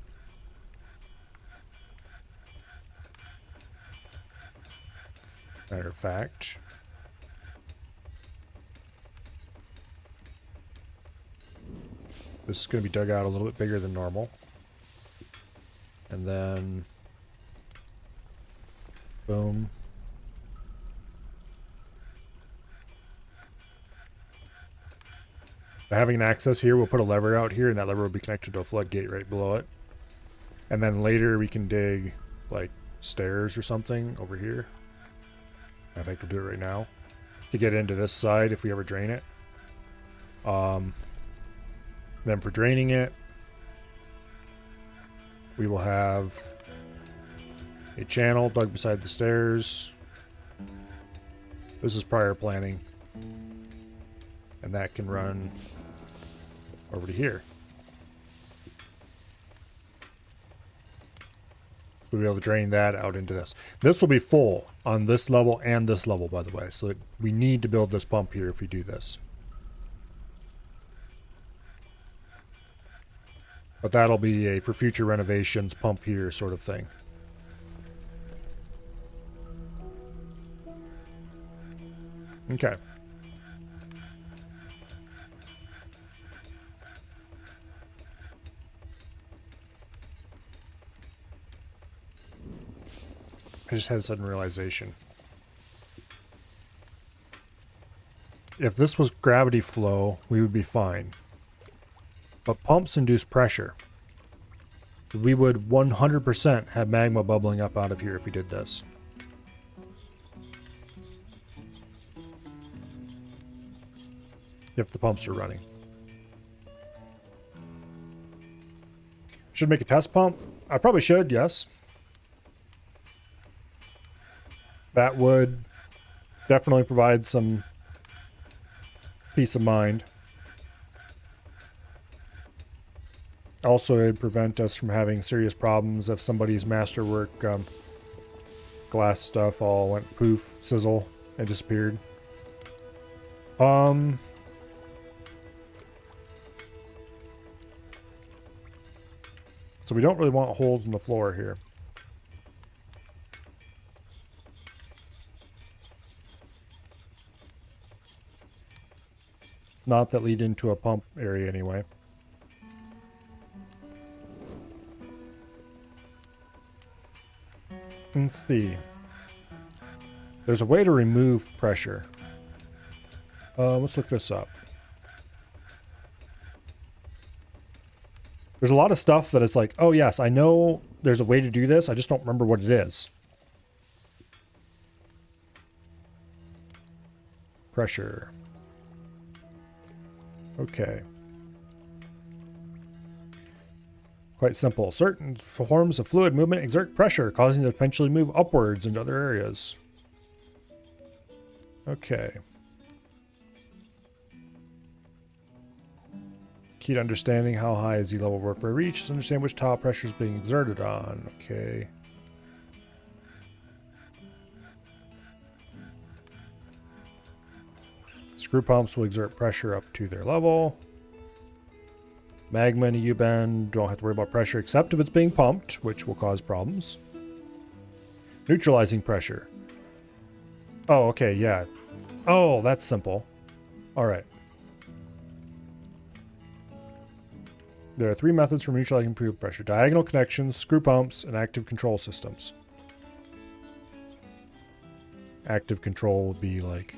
Matter of fact. This is going to be dug out a little bit bigger than normal. And then... boom. By having an access here, we'll put a lever out here, and that lever will be connected to a floodgate right below it. And then later we can dig, like, stairs or something over here. In fact, we'll do it right now. To get into this side if we ever drain it. Then for draining it, we will have a channel dug beside the stairs. This is prior planning. And that can run over to here. We'll be able to drain that out into this. This will be full on this level and this level, by the way. So we need to build this pump here if we do this. But that'll be a for future renovations pump here sort of thing. Okay. I just had a sudden realization. If this was gravity flow, we would be fine. But pumps induce pressure. We would 100% have magma bubbling up out of here if we did this. If the pumps are running. Should make a test pump? I probably should, yes. That would definitely provide some peace of mind. Also, it'd prevent us from having serious problems if somebody's masterwork glass stuff all went poof, sizzle, and disappeared. So we don't really want holes in the floor here. Not that lead into a pump area anyway. Let's see. There's a way to remove pressure. Let's look this up. There's a lot of stuff that it's like, oh yes, I know there's a way to do this, I just don't remember what it is. Pressure. Okay. Quite simple. Certain forms of fluid movement exert pressure, causing it to eventually move upwards into other areas. Okay. Key to understanding how high a Z-level work may reach is understand which tile pressure is being exerted on. Okay. Screw pumps will exert pressure up to their level. Magma in a U-bend, don't have to worry about pressure except if it's being pumped, which will cause problems. Neutralizing pressure. Oh, okay, yeah. Oh, that's simple. Alright. There are 3 methods for neutralizing improved pressure. Diagonal connections, screw pumps, and active control systems. Active control would be like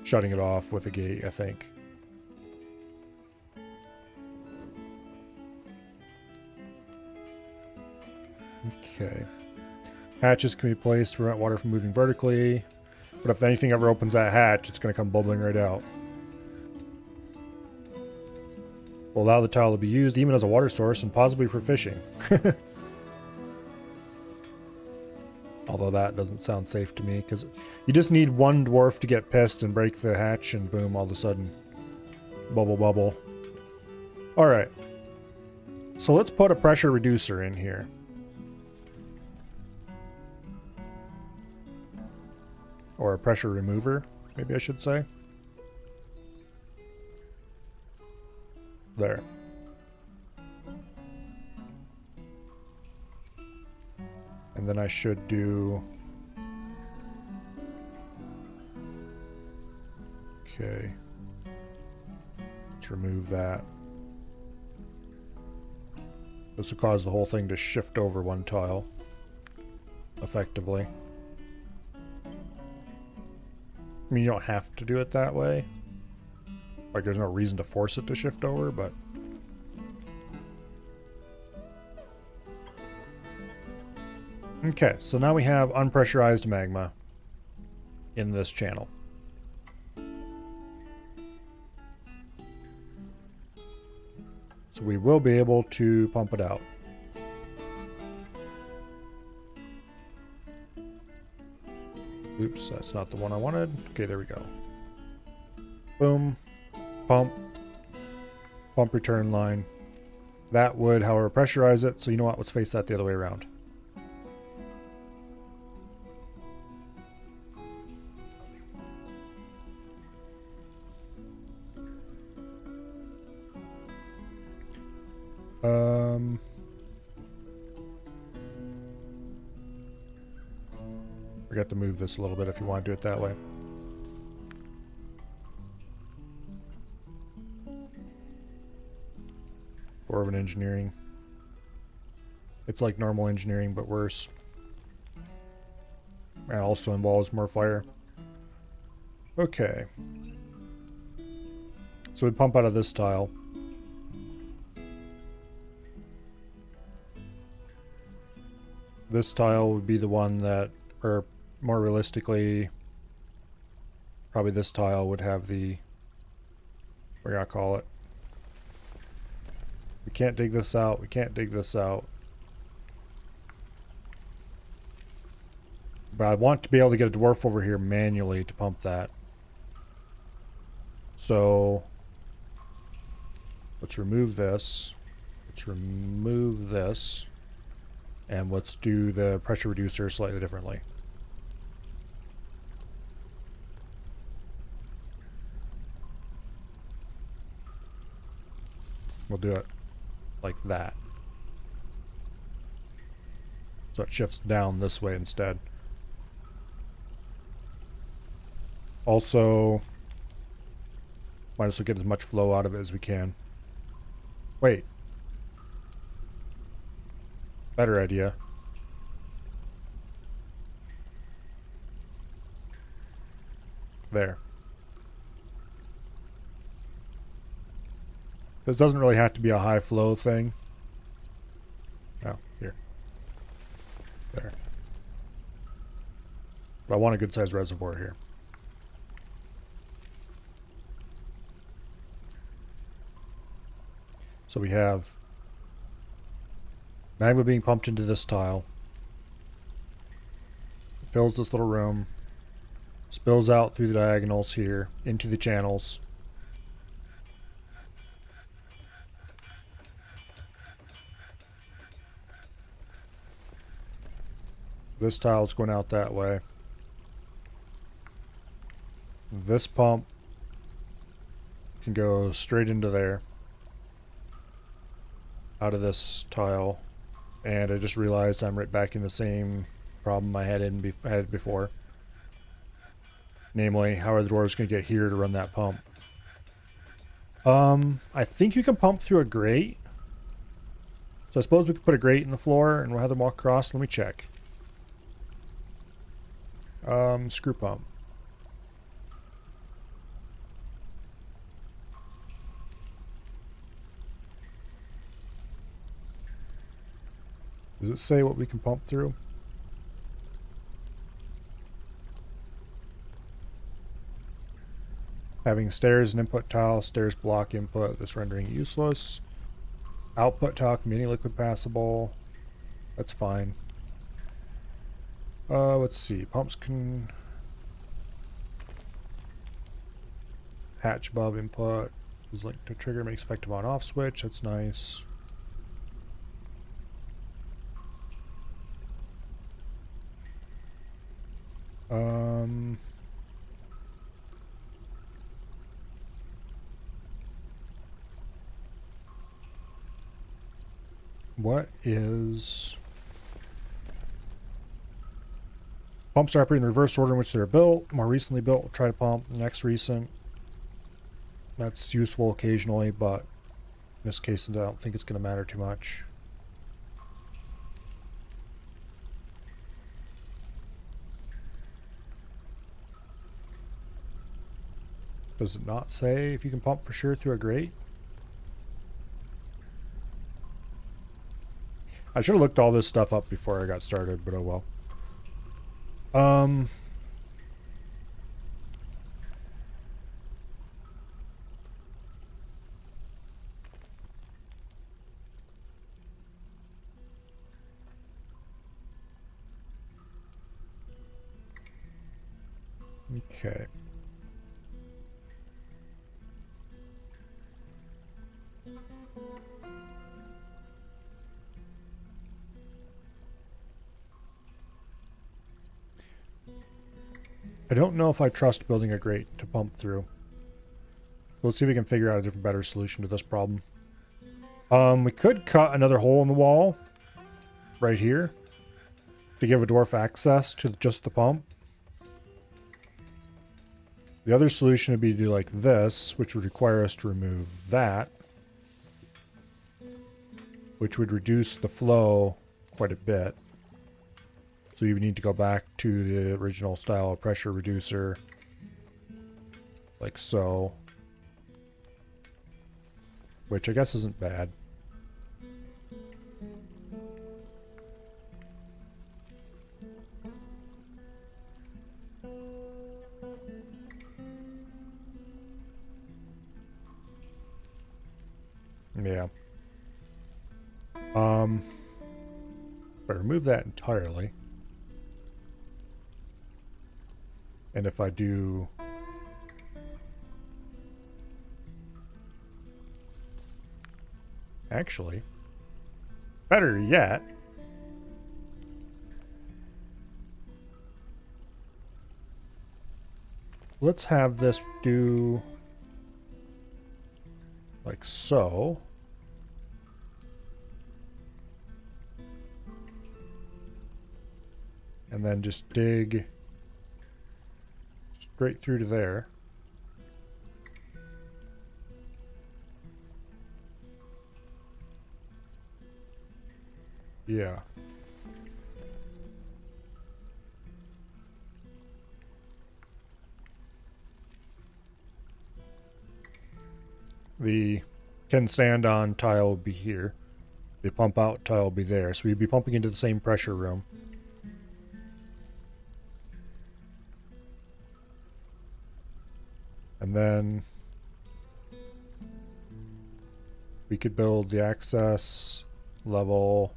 shutting it off with a gate, I think. Okay. Hatches can be placed to prevent water from moving vertically. But if anything ever opens that hatch, it's going to come bubbling right out. Will allow the tile to be used even as a water source and possibly for fishing. Although that doesn't sound safe to me, because you just need one dwarf to get pissed and break the hatch and boom, all of a sudden. Bubble bubble. Alright. So let's put a pressure reducer in here. or a pressure remover, maybe I should say. There. And then I should do... Okay. Let's remove that. This will cause the whole thing to shift over one tile, effectively. I mean, you don't have to do it that way. Like, there's no reason to force it to shift over, but... Okay, so now we have unpressurized magma in this channel. So we will be able to pump it out. Oops, that's not the one I wanted. Okay, there we go. Boom. Pump. Pump return line. That would, however, pressurize it. So you know what? Let's face that the other way around. Forgot to move this a little bit if you want to do it that way. Dwarven engineering. It's like normal engineering, but worse. And also involves more fire. Okay. So we pump out of this tile. This tile would be the one that, or more realistically, probably this tile would have the, we're gonna call it. We can't dig this out. We can't dig this out. But I want to be able to get a dwarf over here manually to pump that. So let's remove this. Let's remove this. And let's do the pressure reducer slightly differently. We'll do it like that. So it shifts down this way instead. Also, might as well get as much flow out of it as we can. Wait. Better idea. There. This doesn't really have to be a high flow thing. Oh, here. There. But I want a good sized reservoir here. So we have magma being pumped into this tile. It fills this little room. Spills out through the diagonals here into the channels. This tile's going out that way. This pump can go straight into there. Out of this tile. And I just realized I'm right back in the same problem I had before. Namely, how are the dwarves going to get here to run that pump? I think you can pump through a grate. So I suppose we could put a grate in the floor and we'll have them walk across. Let me check. Screw pump. Does it say what we can pump through? Having stairs and input tile, stairs block input, this rendering useless. Output tile can be any liquid passable. That's fine. Let's see. Pumps can hatch above input. Is linked to trigger, makes effective on off switch. That's nice. What is... Pumps are operating in the reverse order in which they're built. More recently built, we'll try to pump. Next recent. That's useful occasionally, but in this case, I don't think it's going to matter too much. Does it not say if you can pump for sure through a grate? I should have looked all this stuff up before I got started, but oh well. Okay. I don't know if I trust building a grate to pump through. Let's see if we can figure out a different, better solution to this problem. We could cut another hole in the wall right here to give a dwarf access to just the pump. The other solution would be to do like this, which would require us to remove that, which would reduce the flow quite a bit. So you would need to go back to the original style of pressure reducer, like so, which I guess isn't bad. Yeah. If I remove that entirely, and if I do actually, better yet, let's have this do like so. And then just dig straight through to there. Yeah. The can stand on tile will be here. The pump out tile will be there. So we'd be pumping into the same pressure room. And then we could build the access level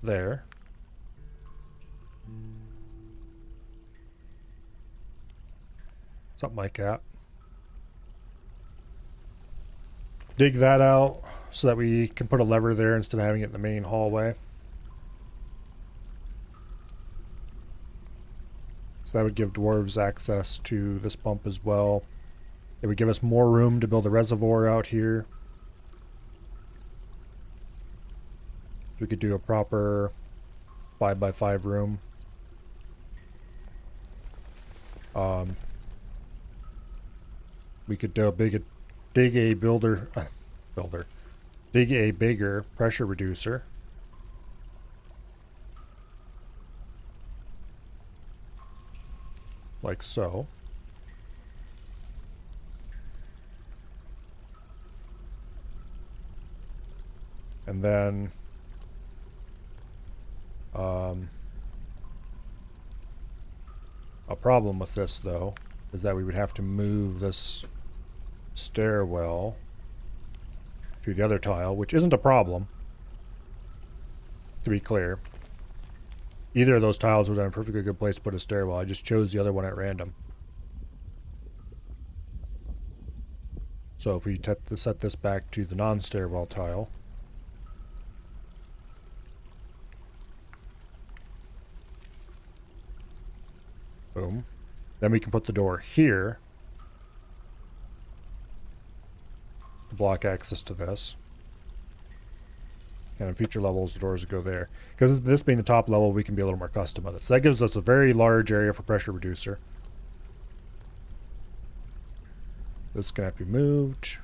there. Something like that. Dig that out so that we can put a lever there instead of having it in the main hallway. So that would give dwarves access to this pump as well. It would give us more room to build a reservoir out here. So we could do a proper 5x5 room. We could dig a bigger pressure reducer. Like so. And then a problem with this though is that we would have to move this stairwell to the other tile, which isn't a problem, to be clear. Either of those tiles would have been a perfectly good place to put a stairwell. I just chose the other one at random. So if we set this back to the non-stairwell tile, boom, then we can put the door here to block access to this. And in future levels, the doors would go there. Because this being the top level, we can be a little more custom with it. So that gives us a very large area for pressure reducer. This is going to have to be moved.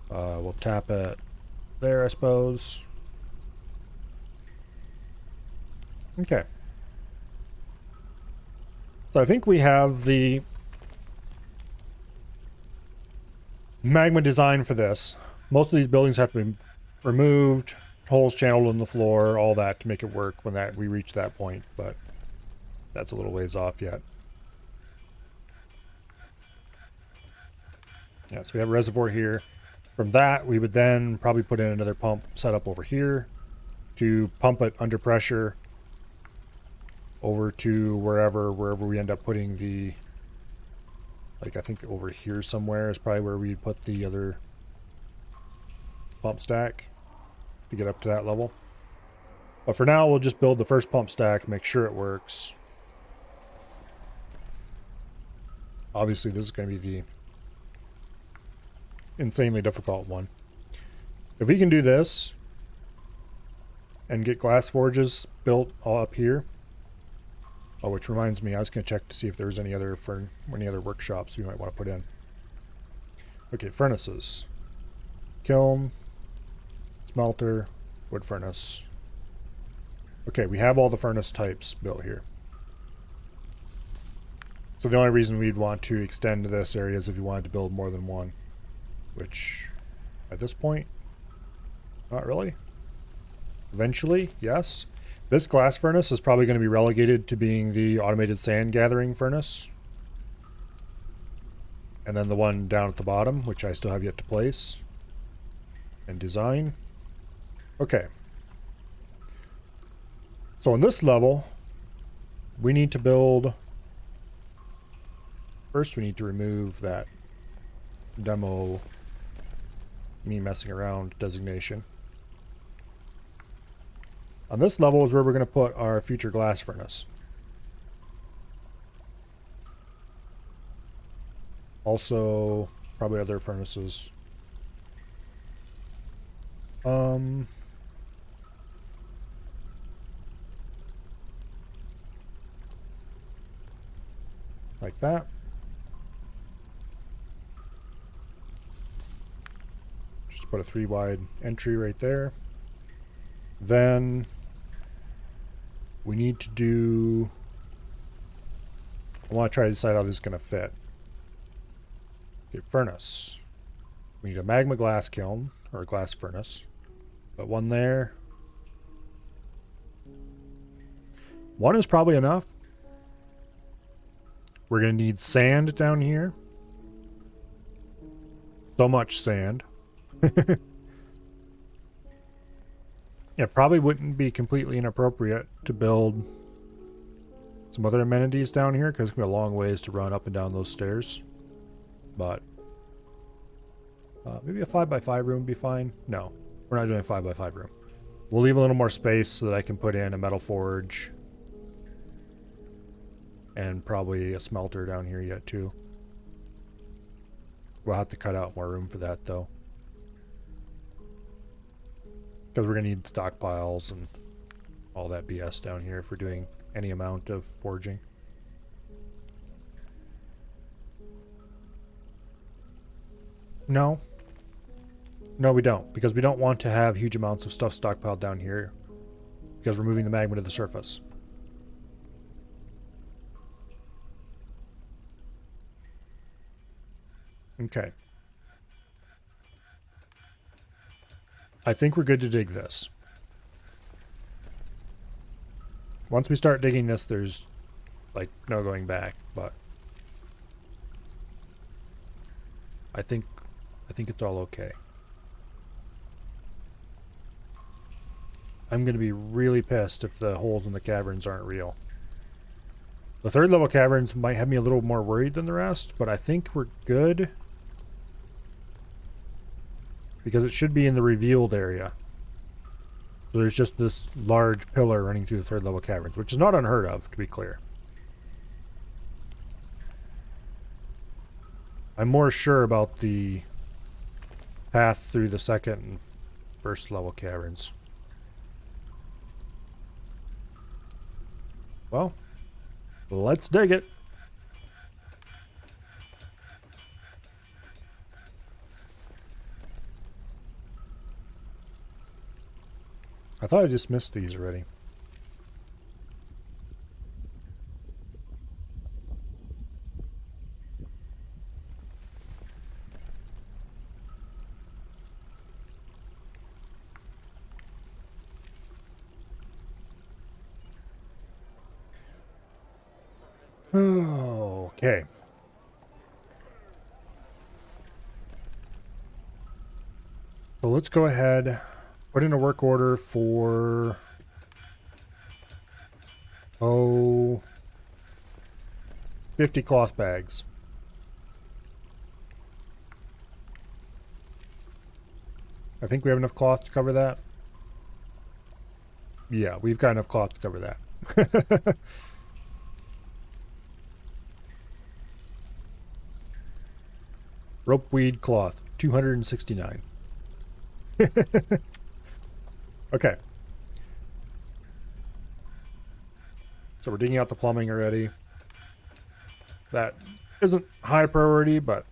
We'll tap it there, I suppose. Okay. So I think we have the magma design for this. Most of these buildings have to be removed, holes channeled in the floor, all that to make it work when we reach that point, but that's a little ways off yet. Yeah, so we have a reservoir here. From that, we would then probably put in another pump set up over here to pump it under pressure over to wherever we end up putting the, like I think over here somewhere is probably where we put the other pump stack to get up to that level. But for now, we'll just build the first pump stack, make sure it works. Obviously, this is going to be the insanely difficult one. If we can do this and get glass forges built all up here. Oh, which reminds me, I was going to check to see if there's any other workshops we might want to put in. Okay, furnaces. Kiln, smelter, wood furnace. Okay, we have all the furnace types built here. So the only reason we'd want to extend this area is if you wanted to build more than one. Which, at this point, not really. Eventually, yes. This glass furnace is probably going to be relegated to being the automated sand gathering furnace. And then the one down at the bottom, which I still have yet to place and design. Okay. So on this level, we need to build... First, we need to remove that demo me messing around designation. On this level is where we're going to put our future glass furnace. Also, probably other furnaces. Like that. Just put a 3-wide entry right there. Then we need to do... I want to try to decide how this is going to fit. Okay, furnace. We need a magma glass kiln, or a glass furnace. Put one there. One is probably enough. We're going to need sand down here. So much sand. Yeah, probably wouldn't be completely inappropriate to build some other amenities down here, because it's going to be a long ways to run up and down those stairs. But maybe a 5x5 room would be fine. No, we're not doing a 5x5 room. We'll leave a little more space so that I can put in a metal forge. And probably a smelter down here yet too. We'll have to cut out more room for that though. Because we're going to need stockpiles and all that BS down here if we're doing any amount of forging. No. No, we don't. Because we don't want to have huge amounts of stuff stockpiled down here. Because we're moving the magma to the surface. Okay. I think we're good to dig this. Once we start digging this, there's like no going back, but I think it's all okay. I'm gonna be really pissed if the holes in the caverns aren't real. The third level caverns might have me a little more worried than the rest, but I think we're good. Because it should be in the revealed area. So there's just this large pillar running through the third level caverns, which is not unheard of, to be clear. I'm more sure about the path through the second and first level caverns. Well, let's dig it. I thought I just missed these already. Okay. So let's go ahead, put in a work order for 50 cloth bags. I think we have enough cloth to cover that. Yeah, we've got enough cloth to cover that. Ropeweed cloth, 269. Okay. So we're digging out the plumbing already. That isn't high priority, but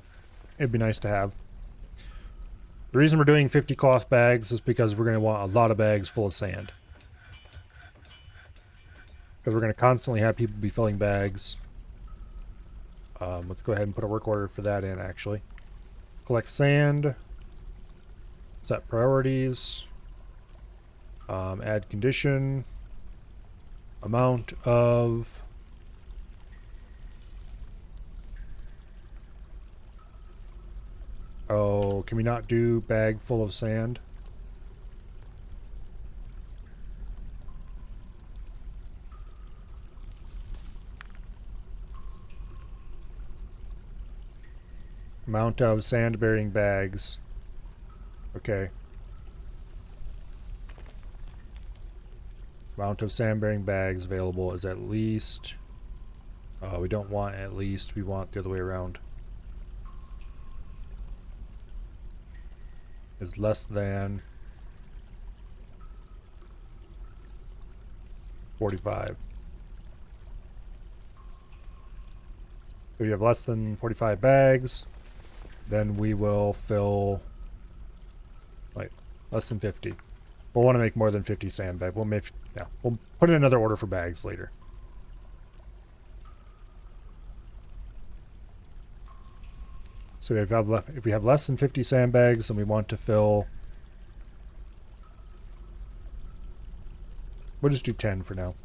it'd be nice to have. The reason we're doing 50 cloth bags is because we're going to want a lot of bags full of sand. Because we're going to constantly have people be filling bags. Let's go ahead and put a work order for that in, actually. Collect sand. Set priorities. Add condition. Amount of... Oh, can we not do bag full of sand? Amount of sand-bearing bags. Okay. Amount of sand-bearing bags available is at least... we don't want at least, we want the other way around. Is less than 45. So you have less than 45 bags, then we will fill like less than 50. We'll want to make more than 50 sandbags. We'll put in another order for bags later. So if we have less than 50 sandbags, then we want to fill... We'll just do 10 for now.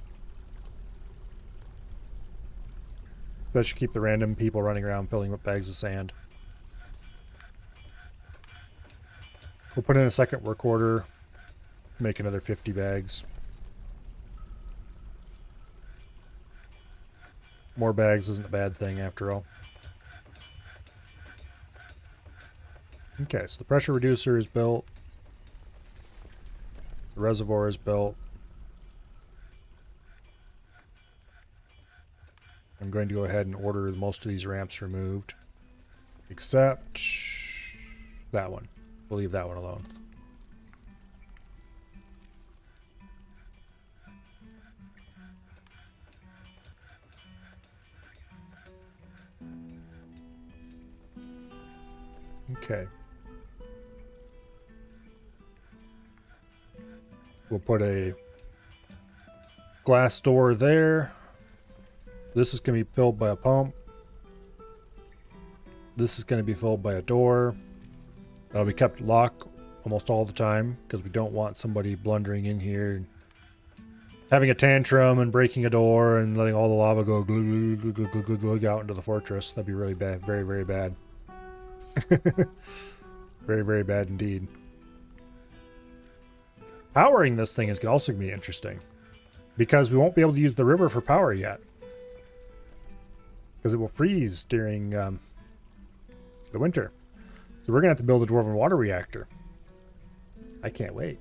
That should keep the random people running around filling up bags of sand. We'll put in a second work order. Make another 50 bags. More bags isn't a bad thing after all. Okay, so the pressure reducer is built. The reservoir is built. I'm going to go ahead and order most of these ramps removed. Except that one. We'll leave that one alone. Okay. We'll put a glass door there. This is going to be filled by a pump. This is going to be filled by a door. That'll be kept locked almost all the time because we don't want somebody blundering in here and having a tantrum and breaking a door and letting all the lava go glug, glug, glug, glug, glug, glug out into the fortress. That'd be really bad. Very, very bad. Very, very bad indeed. Powering this thing is also going to be interesting because we won't be able to use the river for power yet because it will freeze during the winter. So we're going to have to build a dwarven water reactor. I can't wait.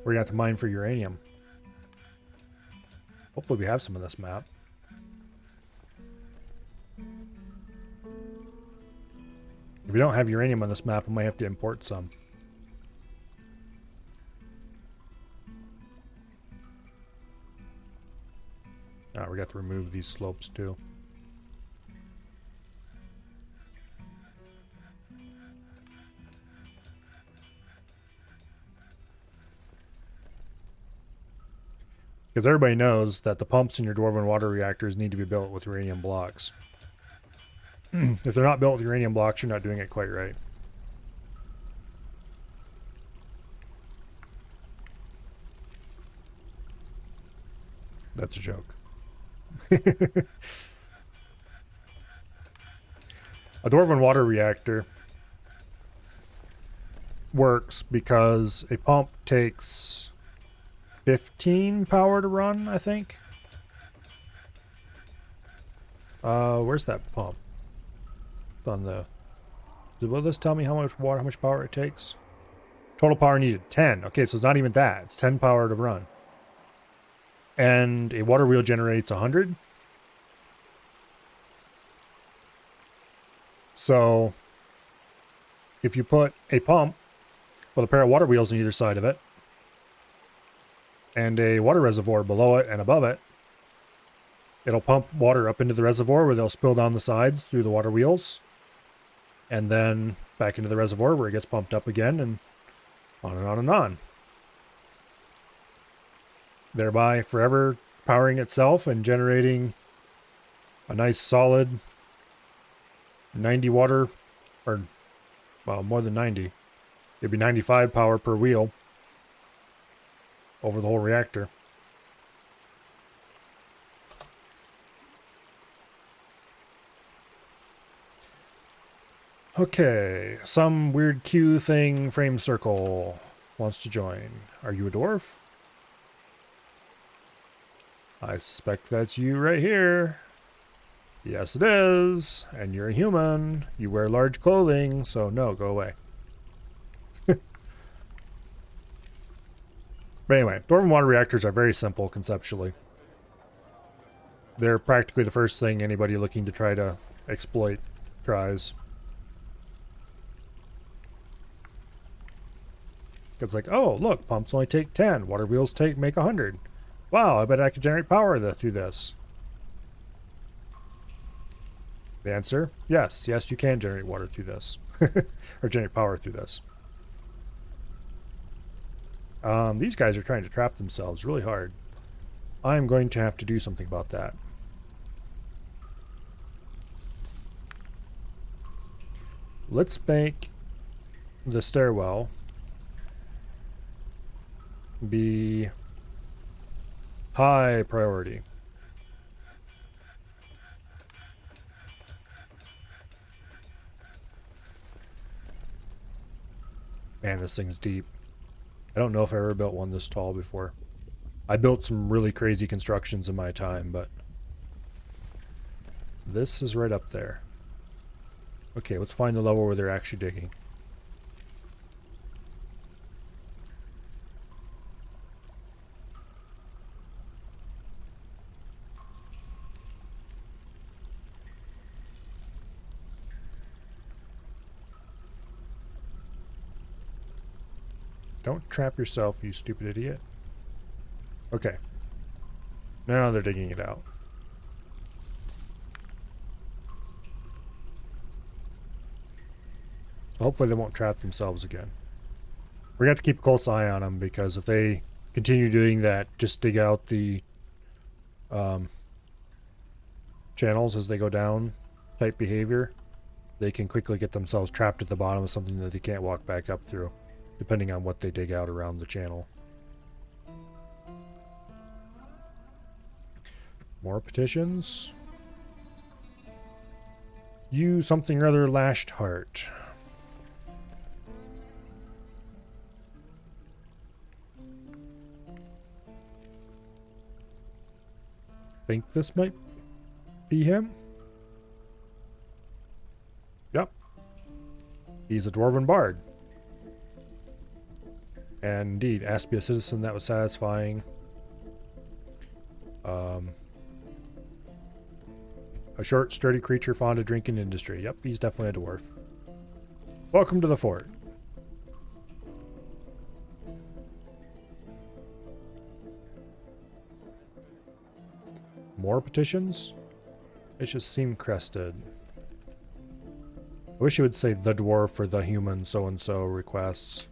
We're going to have to mine for uranium. Hopefully we have some of this map. If we don't have uranium on this map, I might have to import some. We got to remove these slopes too. Because everybody knows that the pumps in your Dwarven water reactors need to be built with uranium blocks. If they're not built with uranium blocks, you're not doing it quite right. That's a joke. A Dwarven water reactor works because a pump takes 15 power to run, I think. Where's that pump? It's on the... Will this tell me how much water, how much power it takes? Total power needed, 10. Okay, so it's not even that. It's 10 power to run. And a water wheel generates 100. So, if you put a pump with a pair of water wheels on either side of it, and a water reservoir below it and above it, it'll pump water up into the reservoir where they'll spill down the sides through the water wheels, and then back into the reservoir where it gets pumped up again, and on and on and on. Thereby forever powering itself and generating a nice solid 90 water, or, well, more than 90. It'd be 95 power per wheel over the whole reactor. Okay, some weird Q thing, frame circle, wants to join. Are you a dwarf? I suspect that's you right here. Yes, it is. And you're a human. You wear large clothing, so no, go away. But anyway, Dwarven water reactors are very simple conceptually. They're practically the first thing anybody looking to try to exploit tries. It's like, oh, look, pumps only take 10. Water wheels make 100. Wow, I bet I could generate power through this. The answer, yes. Yes, you can generate water through this. Or generate power through this. These guys are trying to trap themselves really hard. I'm going to have to do something about that. Let's make the stairwell be high priority. Man, this thing's deep. I don't know if I ever built one this tall before. I built some really crazy constructions in my time, but this is right up there. Okay, let's find the level where they're actually digging. Don't trap yourself, you stupid idiot. Okay. Now they're digging it out. So hopefully they won't trap themselves again. We're going to have to keep a close eye on them, because if they continue doing that, just dig out the channels as they go down type behavior, they can quickly get themselves trapped at the bottom of something that they can't walk back up through, depending on what they dig out around the channel. More petitions. You something or other lashed heart. Think this might be him? Yep. He's a Dwarven bard. And indeed, asked to be a citizen that was satisfying. A short, sturdy creature fond of drinking industry. Yep, he's definitely a dwarf. Welcome to the fort. More petitions? It just seem crested. I wish you would say the dwarf or the human so-and-so requests.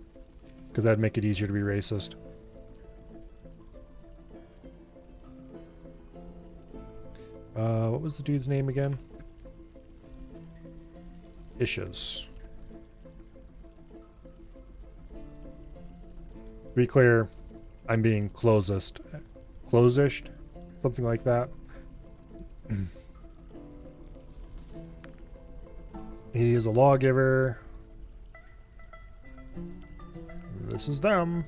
Because that'd make it easier to be racist. What was the dude's name again? Ishes. To be clear, I'm being closest. Closished? Something like that. He is a lawgiver. This is them.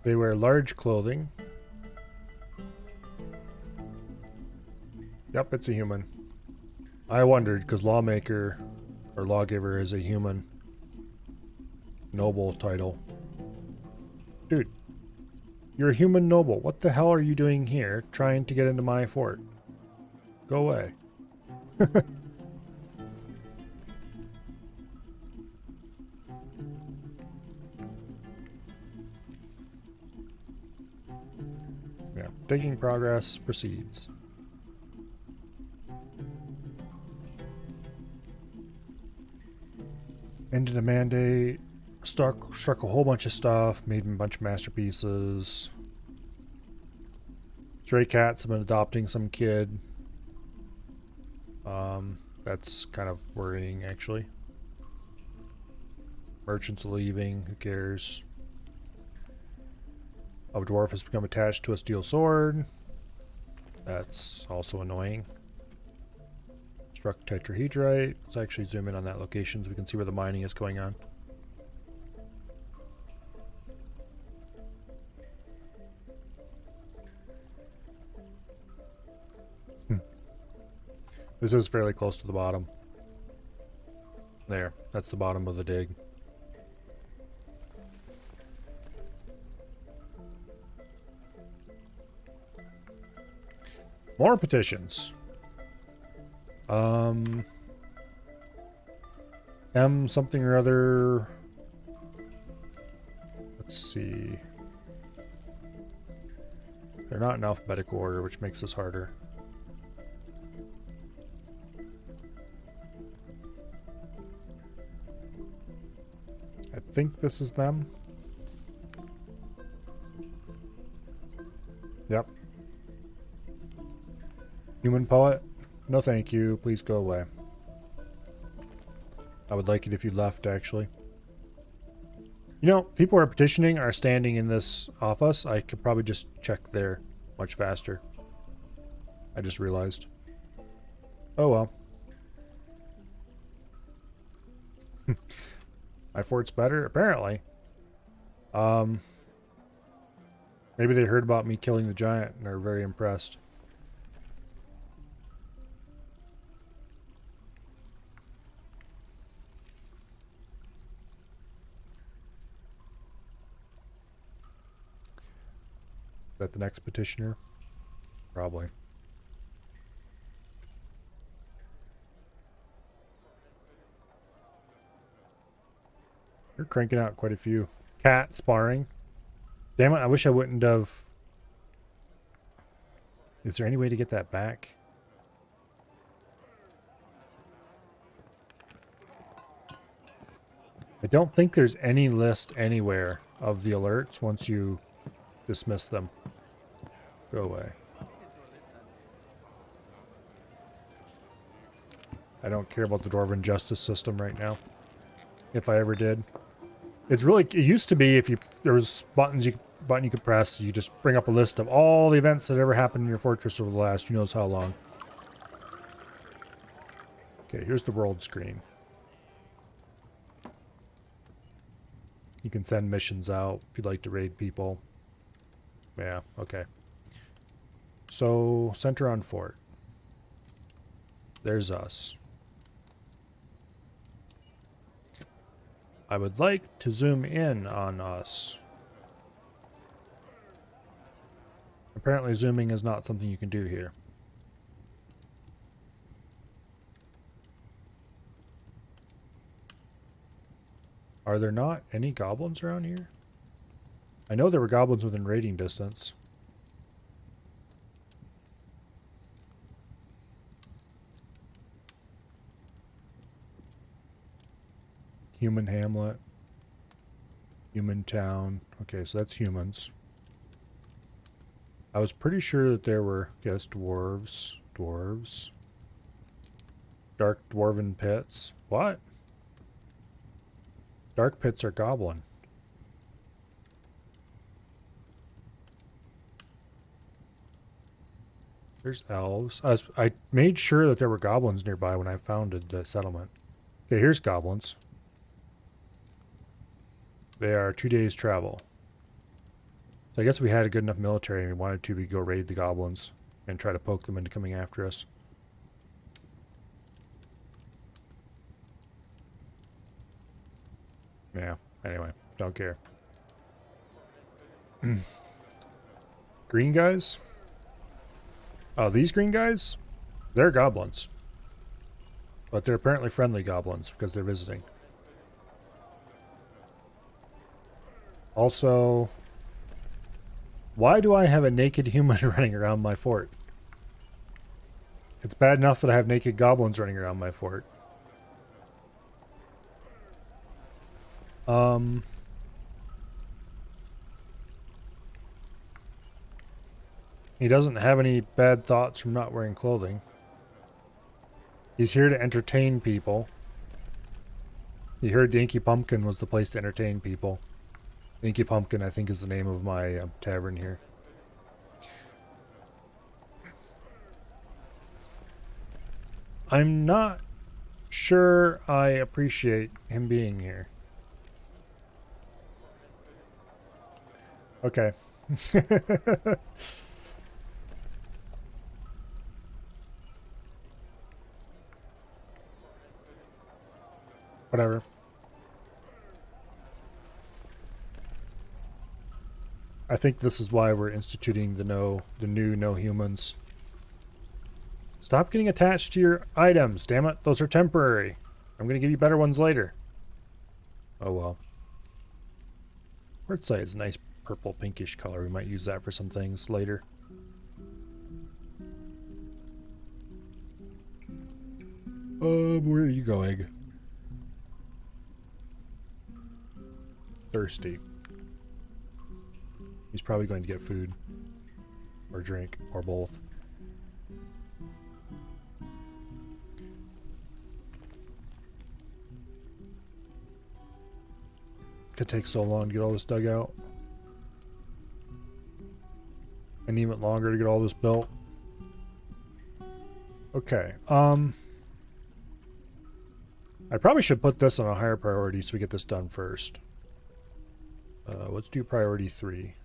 They wear large clothing. Yep, it's a human. I wondered because lawmaker or lawgiver is a human. Noble title. Dude, you're a human noble. What the hell are you doing here trying to get into my fort? Go away. Yeah, digging progress proceeds. Ended a mandate. Struck a whole bunch of stuff. Made a bunch of masterpieces. Stray cats have been adopting some kid. That's kind of worrying, actually. Merchants leaving. Who cares? A dwarf has become attached to a steel sword. That's also annoying. Struck tetrahedrite. Let's actually zoom in on that location so we can see where the mining is going on. This is fairly close to the bottom. There, that's the bottom of the dig. More petitions. M something or other. Let's see. They're not in alphabetical order, which makes this harder. I think this is them. Yep. Human poet? No thank you. Please go away. I would like it if you left, actually. You know, people who are petitioning are standing in this office. I could probably just check there much faster. I just realized. Oh well. My fort's better? Apparently. Maybe they heard about me killing the giant and are very impressed. Is that the next petitioner? Probably. You're cranking out quite a few. Cat sparring. Damn it, I wish I wouldn't have... Is there any way to get that back? I don't think there's any list anywhere of the alerts once you dismiss them. Go away. I don't care about the Dwarven justice system right now. If I ever did. It's really, it used to be if you, there was button you could press, you just bring up a list of all the events that ever happened in your fortress over the last who knows how long. Okay, here's the world screen. You can send missions out if you'd like to raid people. Yeah, okay. So, center on fort. There's us. I would like to zoom in on us. Apparently zooming is not something you can do here. Are there not any goblins around here? I know there were goblins within raiding distance. Human hamlet. Human town. Okay, so that's humans. I was pretty sure that there were, guess, dwarves. Dwarves. Dark dwarven pits. What? Dark pits are goblin. There's elves. I made sure that there were goblins nearby when I founded the settlement. Okay, here's goblins. They are 2 days travel. So I guess we had a good enough military and we wanted to, we go raid the goblins and try to poke them into coming after us. Yeah, anyway, don't care. Green guys? Oh, these green guys? They're goblins. But they're apparently friendly goblins because they're visiting. Also, why do I have a naked human running around my fort? It's bad enough that I have naked goblins running around my fort. He doesn't have any bad thoughts from not wearing clothing. He's here to entertain people. You heard the Inky Pumpkin was the place to entertain people. Inky Pumpkin, I think, is the name of my tavern here. I'm not sure I appreciate him being here. Okay. Whatever. I think this is why we're instituting the new no humans. Stop getting attached to your items, damn it. Those are temporary. I'm gonna give you better ones later. Oh well. Quartzite is a nice purple pinkish color. We might use that for some things later. Where are you going? Thirsty. He's probably going to get food. Or drink. Or both. Could take so long to get all this dug out. And even longer to get all this built. Okay, I probably should put this on a higher priority so we get this done first. Let's do priority 3.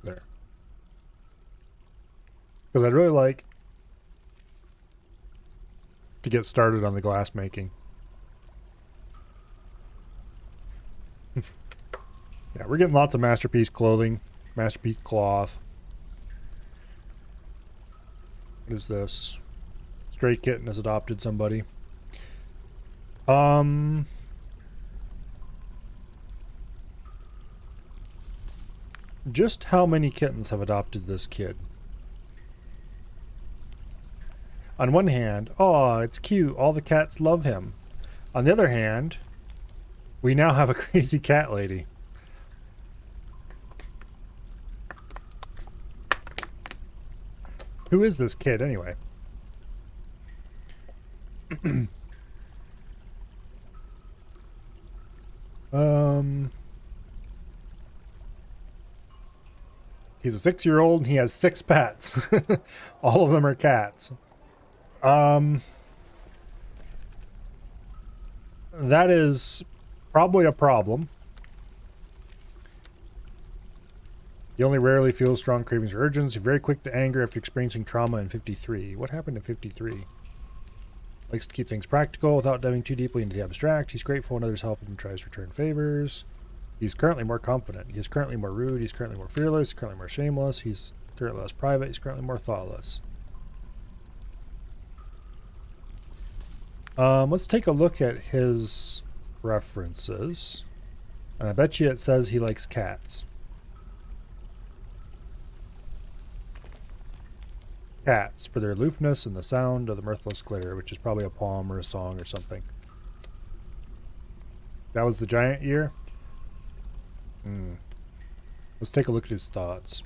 There. Because I'd really like to get started on the glass making. Yeah, we're getting lots of masterpiece clothing, masterpiece cloth. What is this? Stray kitten has adopted somebody. Just how many kittens have adopted this kid? On one hand, oh, it's cute. All the cats love him. On the other hand, we now have a crazy cat lady. Who is this kid, anyway? He's a 6-year-old and he has 6 pets. All of them are cats. That is probably a problem. He only rarely feels strong cravings or urges. He's very quick to anger after experiencing trauma in 53. What happened in 53? Likes to keep things practical without diving too deeply into the abstract. He's grateful when others help him and tries to return favors. He's currently more confident. He's currently more rude. He's currently more fearless. He's currently more shameless. He's currently less private. He's currently more thoughtless. Let's take a look at his references. And I bet you it says he likes cats. Cats, for their aloofness and the sound of the mirthless glitter, which is probably a poem or a song or something. That was the giant year? Let's take a look at his thoughts.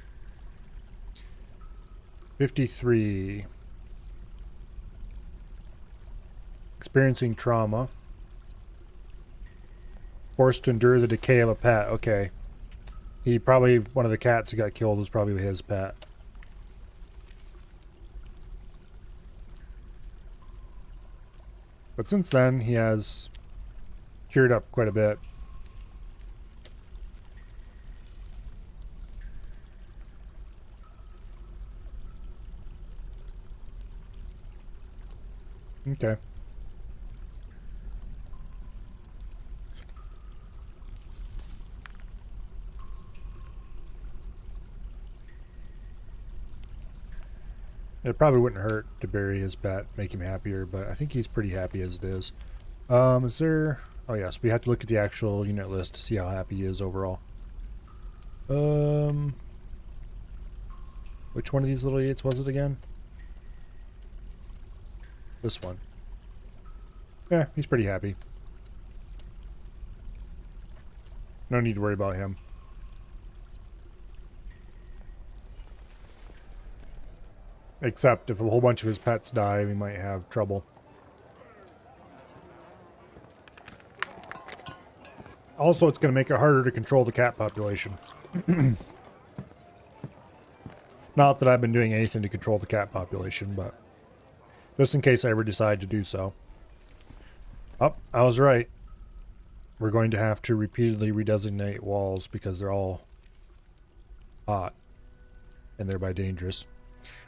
53. Experiencing trauma. Forced to endure the decay of a pet. Okay. He probably, one of the cats that got killed was probably his pet. But since then, he has cured up quite a bit. Okay. It probably wouldn't hurt to bury his pet, make him happier, but I think he's pretty happy as it is. Is there... Oh yes, we have to look at the actual unit list to see how happy he is overall. Which one of these little idiots was it again? This one. Yeah, he's pretty happy. No need to worry about him. Except if a whole bunch of his pets die, we might have trouble. Also, it's going to make it harder to control the cat population. Not that I've been doing anything to control the cat population, but just in case I ever decide to do so. Oh, I was right. We're going to have to repeatedly redesignate walls because they're all hot and thereby dangerous.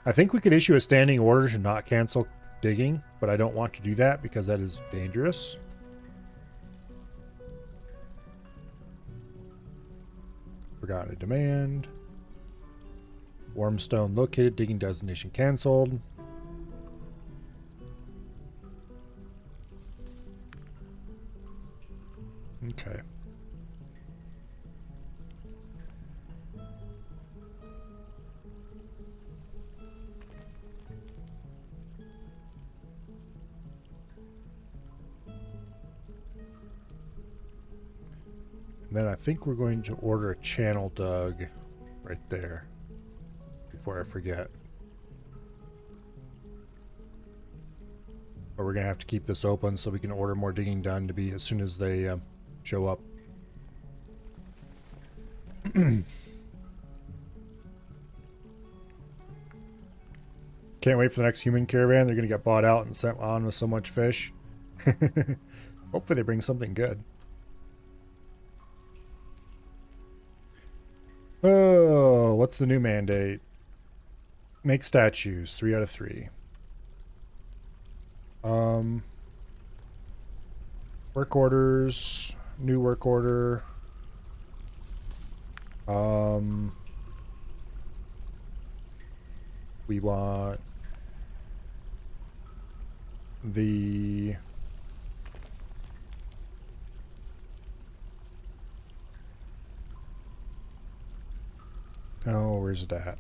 I think we could issue a standing order to not cancel digging, but I don't want to do that because that is dangerous. Forgotten a demand. Warmstone located, digging designation canceled. Okay. And then I think we're going to order a channel dug right there before I forget. But we're going to have to keep this open so we can order more digging done to be as soon as they show up. Can't wait for the next human caravan. They're going to get bought out and sent on with so much fish. Hopefully they bring something good. Oh, what's the new mandate? Make statues. 3 out of 3. Work orders. New work order. We want the oh, where's it at?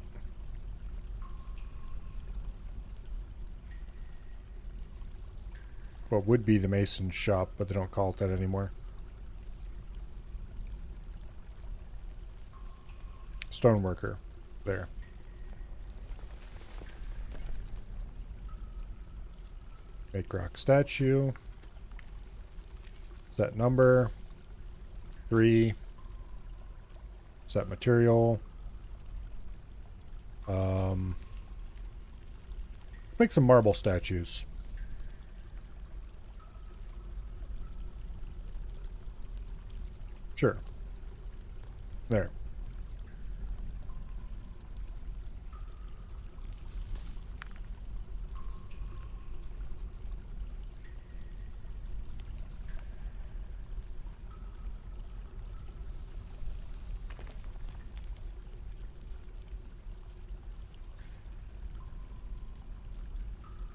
What would be the mason shop, but they don't call it that anymore. Stoneworker. There. Make rock statue. Set number. 3. Set material. Make some marble statues. Sure. There.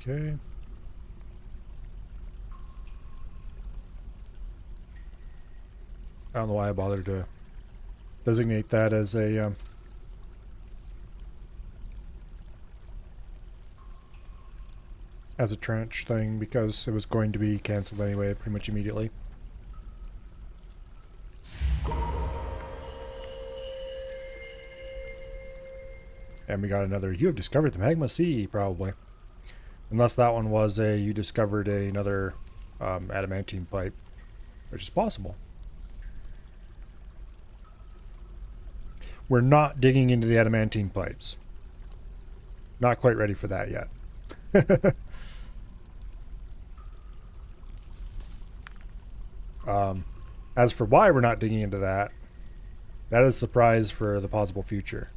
Okay. I don't know why I bothered to designate that as a trench thing, because it was going to be canceled anyway pretty much immediately. And we got another, you have discovered the magma sea, probably. Unless that one was a, you discovered another adamantine pipe, which is possible. We're not digging into the adamantine pipes. Not quite ready for that yet. As for why we're not digging into that, that is a surprise for the possible future.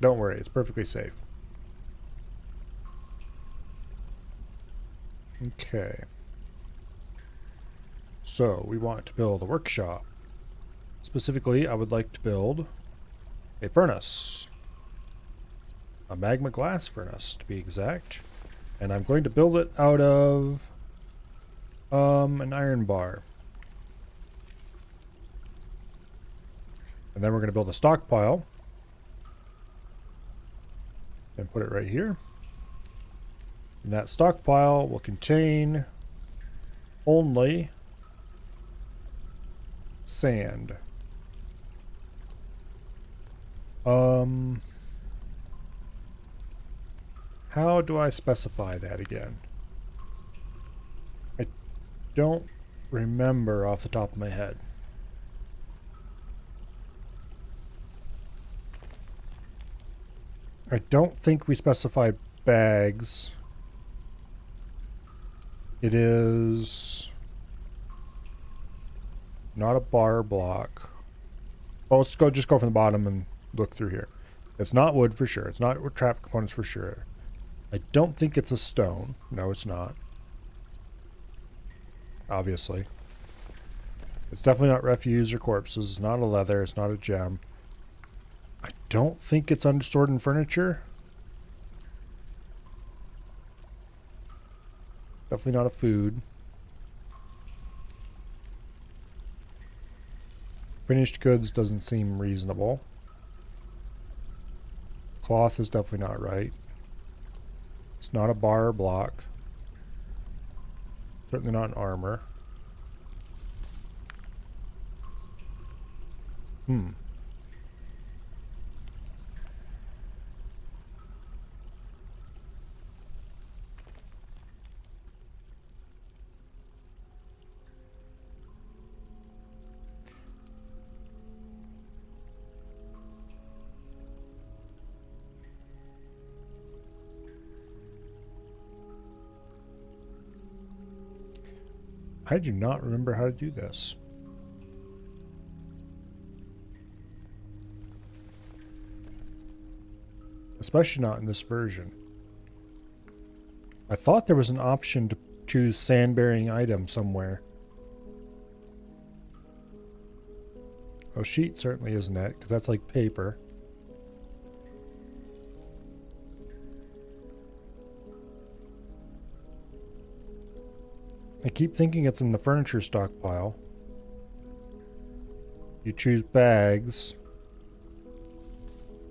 Don't worry, it's perfectly safe. Okay. So, we want to build a workshop. Specifically, I would like to build a furnace. A magma glass furnace, to be exact. And I'm going to build it out of an iron bar. And then we're going to build a stockpile. And put it right here. And that stockpile will contain only sand. How do I specify that again? I don't remember off the top of my head. I don't think we specified bags. It is not a bar block. Oh, let's just go from the bottom and look through here. It's not wood for sure. It's not trap components for sure. I don't think it's a stone. No, it's not. Obviously. It's definitely not refuse or corpses. It's not a leather. It's not a gem. I don't think it's unstored in furniture. Definitely not a food. Finished goods doesn't seem reasonable. Cloth is definitely not right. It's not a bar or block. Certainly not an armor. I do not remember how to do this. Especially not in this version. I thought there was an option to choose sand-bearing item somewhere. Oh, sheet certainly isn't it, because that's like paper. I keep thinking it's in the furniture stockpile. You choose bags.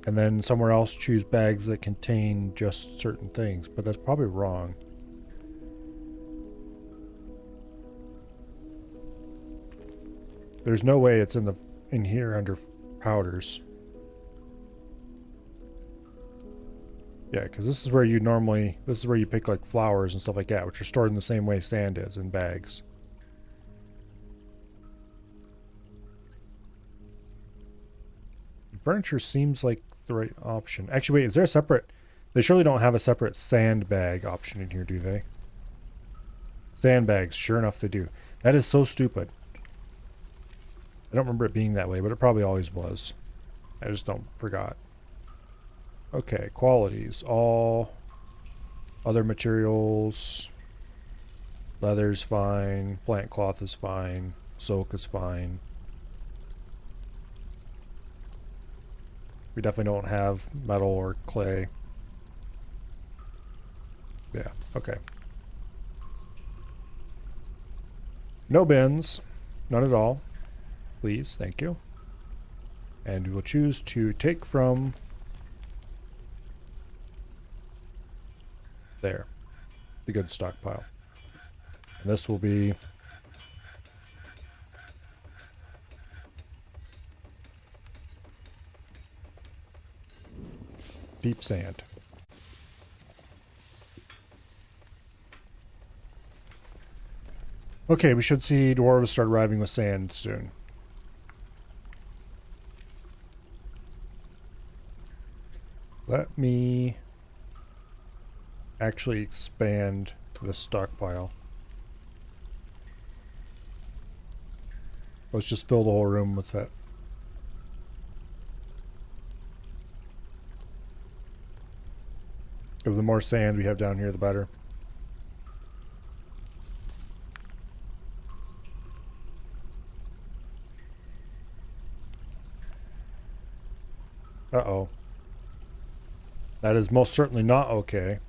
And then somewhere else choose bags that contain just certain things. But that's probably wrong. There's no way it's in here under powders. Yeah, because this is where you pick like flowers and stuff like that, which are stored in the same way sand is, in bags. Furniture seems like the right option. Actually, wait, is there a separate... They surely don't have a separate sandbag option in here, do they? Sandbags, sure enough they do. That is so stupid. I don't remember it being that way, but it probably always was. I just forgot. Okay, qualities. All other materials. Leather's fine. Plant cloth is fine. Silk is fine. We definitely don't have metal or clay. Yeah, okay. No bins. None at all. Please, thank you. And we will choose to take from there. The good stockpile. And this will be deep sand. Okay, we should see dwarves start arriving with sand soon. Let me actually expand the stockpile. Let's just fill the whole room with that. Because the more sand we have down here, the better. Uh-oh. That is most certainly not okay.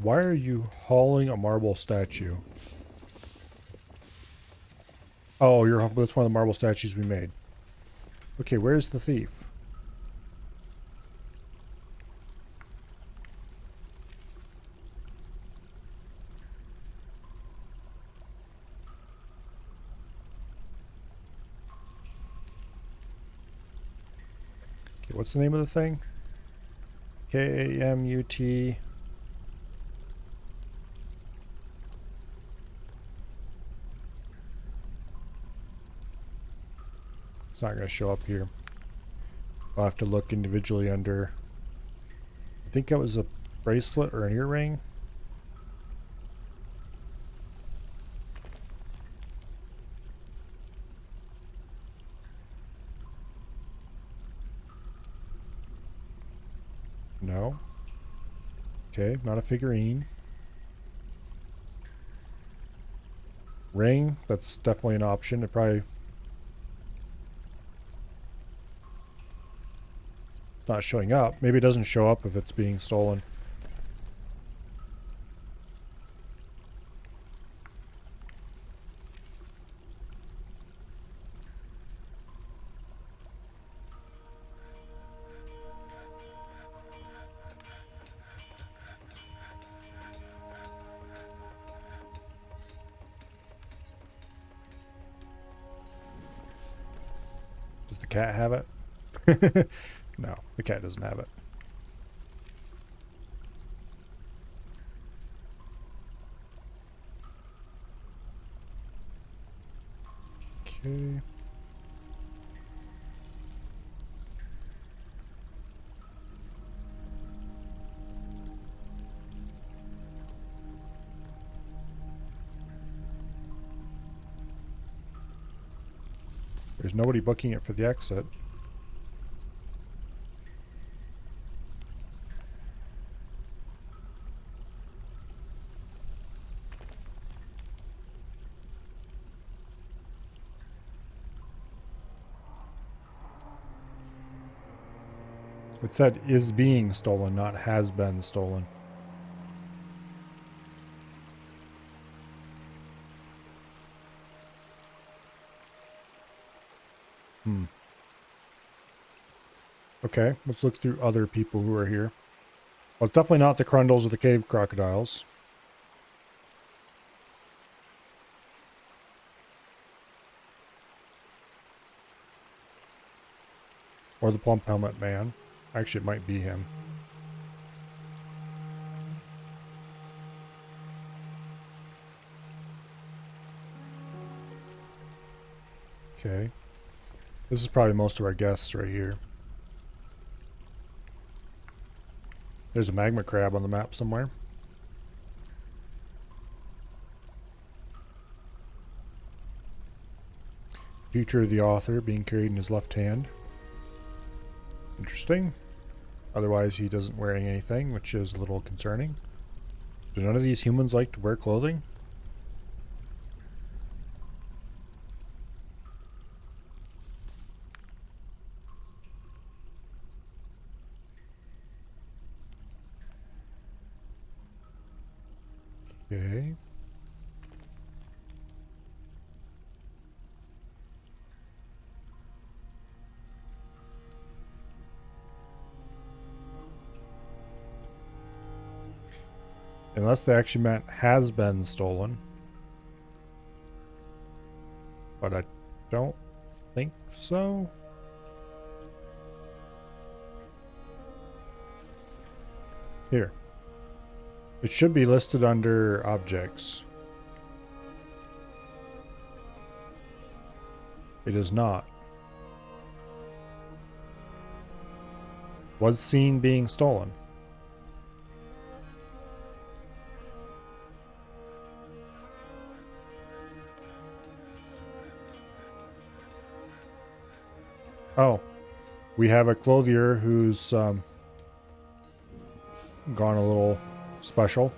Why are you hauling a marble statue? Oh, that's one of the marble statues we made. Okay, where's the thief? Okay, what's the name of the thing? K-A-M-U-T. It's not going to show up here. I'll have to look individually under. I think that was a bracelet or an earring. No. Okay, not a figurine. Ring, that's definitely an option. It probably not showing up. Maybe it doesn't show up if it's being stolen. Does the cat have it? No, the cat doesn't have it. Okay. There's nobody booking it for the exit. It said is being stolen, not has been stolen. Okay, let's look through other people who are here. Well, it's definitely not the Crundles or the cave crocodiles. Or the plump helmet man. Actually, it might be him. Okay. This is probably most of our guests right here. There's a magma crab on the map somewhere. Future of the author being carried in his left hand. Interesting. Otherwise, he doesn't wearing anything, which is a little concerning. Do none of these humans like to wear clothing? Okay. Unless the action mat has been stolen. But I don't think so. Here. It should be listed under objects. It is not. Was seen being stolen. Oh, we have a clothier who's gone a little special.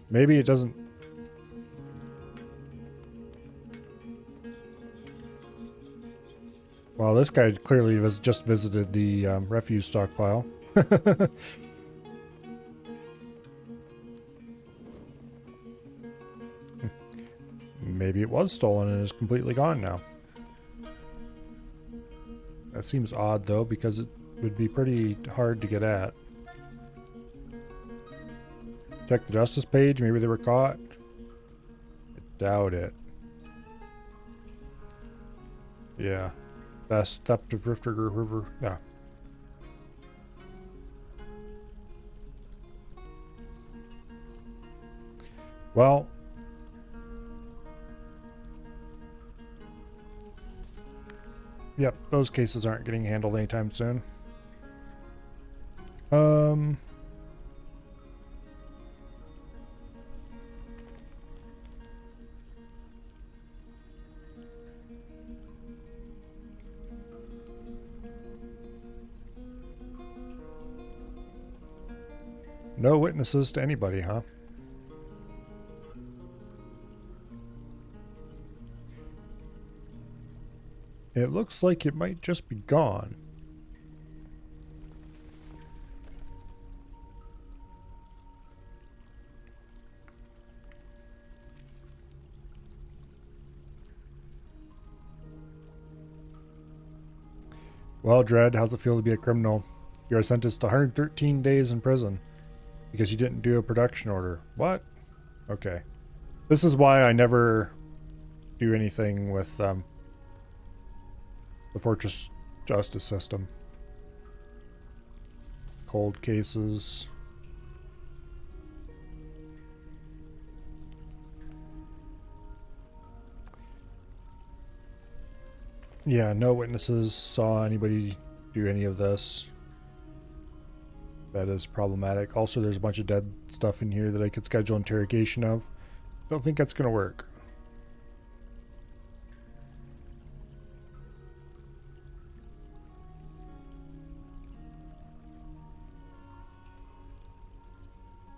Maybe it doesn't. Well, this guy clearly has just visited the refuse stockpile. Maybe it was stolen and is completely gone now. That seems odd, though, because it would be pretty hard to get at. Check the justice page. Maybe they were caught. I doubt it. Yeah. Best theft of Rifter River. Yeah. Well. Yep, those cases aren't getting handled anytime soon. No witnesses to anybody, huh? It looks like it might just be gone. Well, Dredd, how's it feel to be a criminal? You are sentenced to 113 days in prison because you didn't do a production order. What? Okay. This is why I never do anything with the Fortress justice system. Cold cases. Yeah, no witnesses saw anybody do any of this. That is problematic. Also, there's a bunch of dead stuff in here that I could schedule interrogation of. Don't think that's gonna work.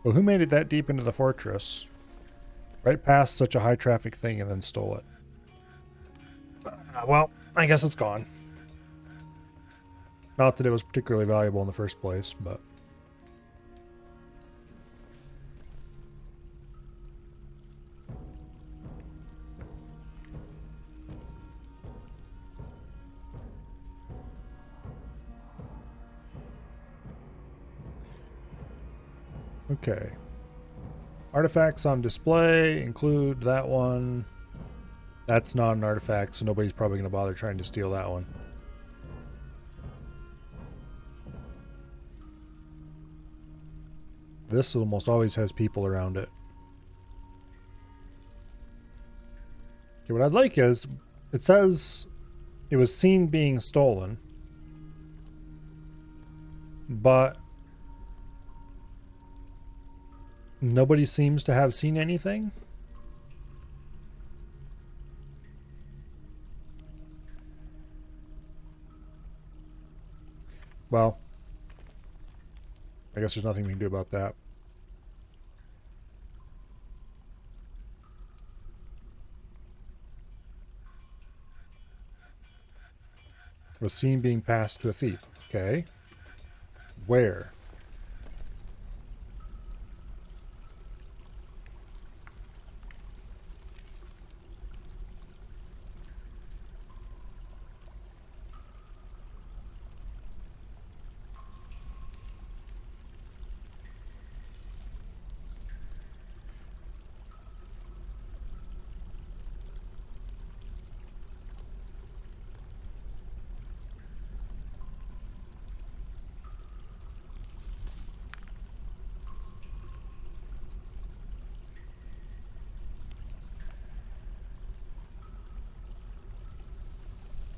Well, who made it that deep into the fortress? Right past such a high traffic thing and then stole it. Well, I guess it's gone. Not that it was particularly valuable in the first place, but... Okay. Artifacts on display include that one. That's not an artifact, so nobody's probably going to bother trying to steal that one. This almost always has people around it. Okay, what I'd like is, it says it was seen being stolen. but nobody seems to have seen anything. Well, I guess there's nothing we can do about that. Was seen being passed to a thief. Okay. Where?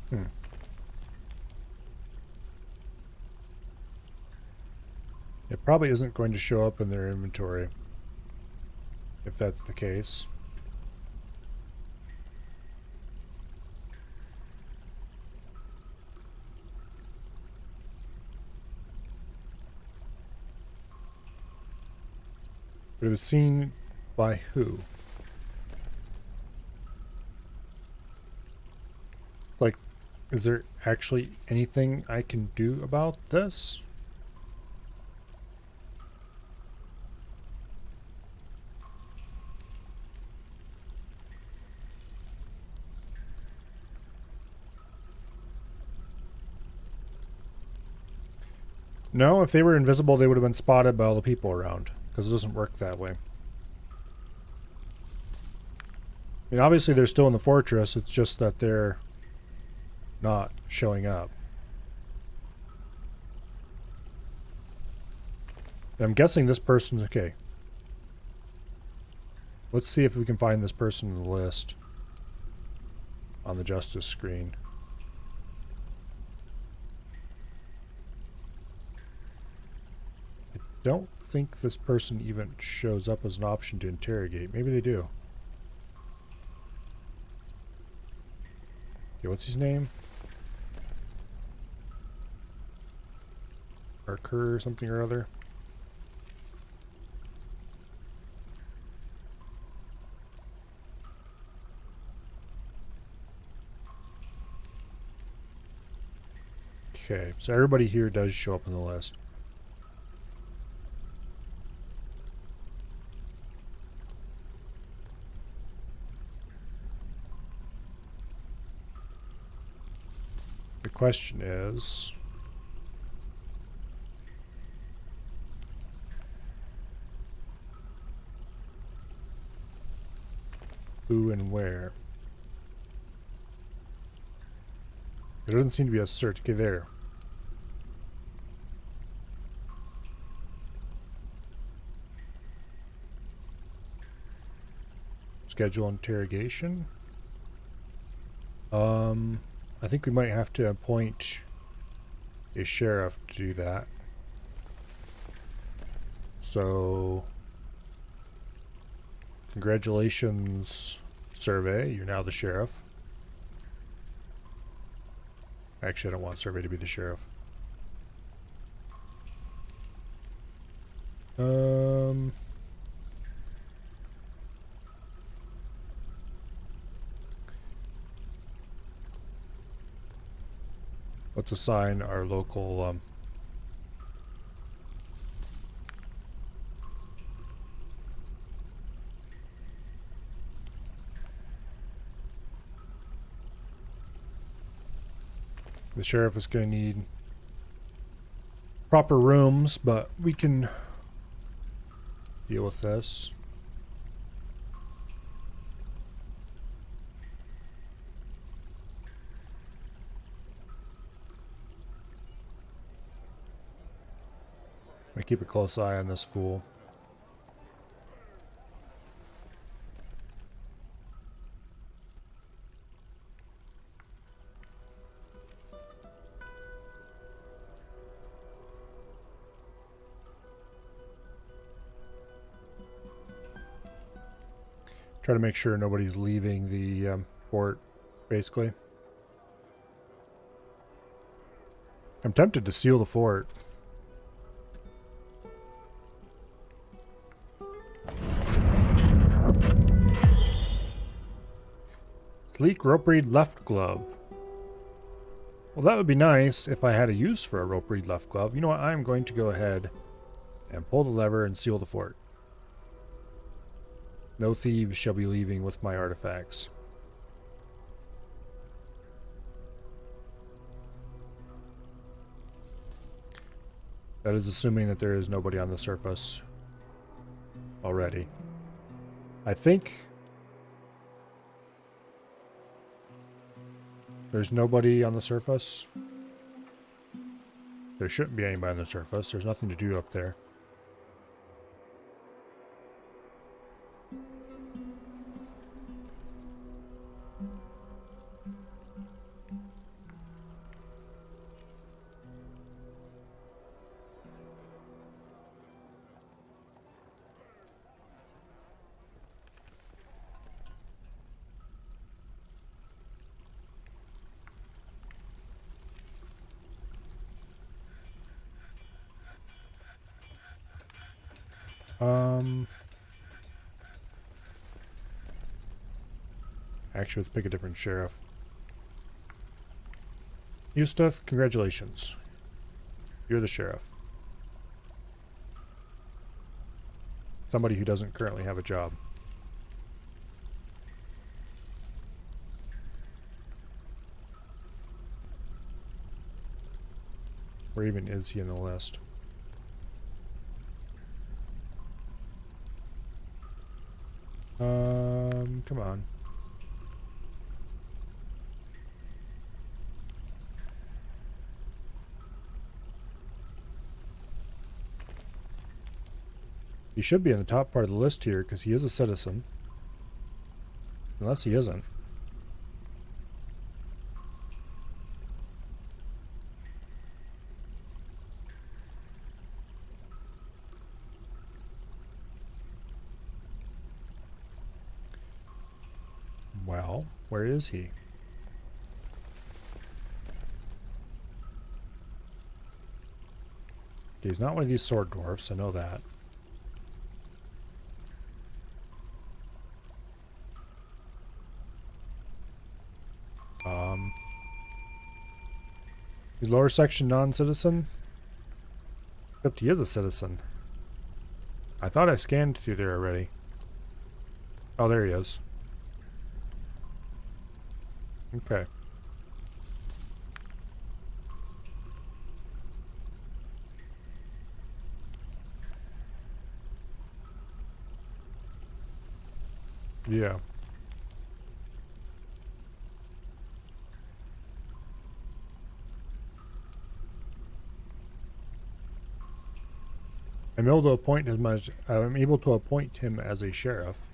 Hmm. It probably isn't going to show up in their inventory, if that's the case. But it was seen by who? Like, is there actually anything I can do about this? No, if they were invisible, they would have been spotted by all the people around, because it doesn't work that way. I mean, obviously they're still in the fortress, it's just that they're not showing up. I'm guessing this person's okay. Let's see if we can find this person in the list on the justice screen. I don't think this person even shows up as an option to interrogate. Maybe they do. Okay, what's his name? Parker or something or other. Okay, so everybody here does show up on the list. The question is, who and where? There doesn't seem to be a search. Okay, there. Schedule interrogation. I think we might have to appoint a sheriff to do that. So, congratulations, Survey. You're now the sheriff. Actually, I don't want Survey to be the sheriff. Let's assign our local, the sheriff is going to need proper rooms, but we can deal with this. I keep a close eye on this fool. Try to make sure nobody's leaving the fort, basically. I'm tempted to seal the fort. Sleek rope reed left glove. Well, that would be nice if I had a use for a rope reed left glove. You know what? I'm going to go ahead and pull the lever and seal the fort. No thieves shall be leaving with my artifacts. That is assuming that there is nobody on the surface already. I think there's nobody on the surface. There shouldn't be anybody on the surface. There's nothing to do up there. Actually, let's pick a different sheriff. Eustace, congratulations. You're the sheriff. Somebody who doesn't currently have a job. Where even is he in the list? Come on. He should be in the top part of the list here because he is a citizen. Unless he isn't. Well, where is he? Okay, he's not one of these sword dwarfs, I know that. He's lower section non-citizen? Except he is a citizen. I thought I scanned through there already. Oh, there he is. Okay. Yeah. I'm able to appoint him as a sheriff.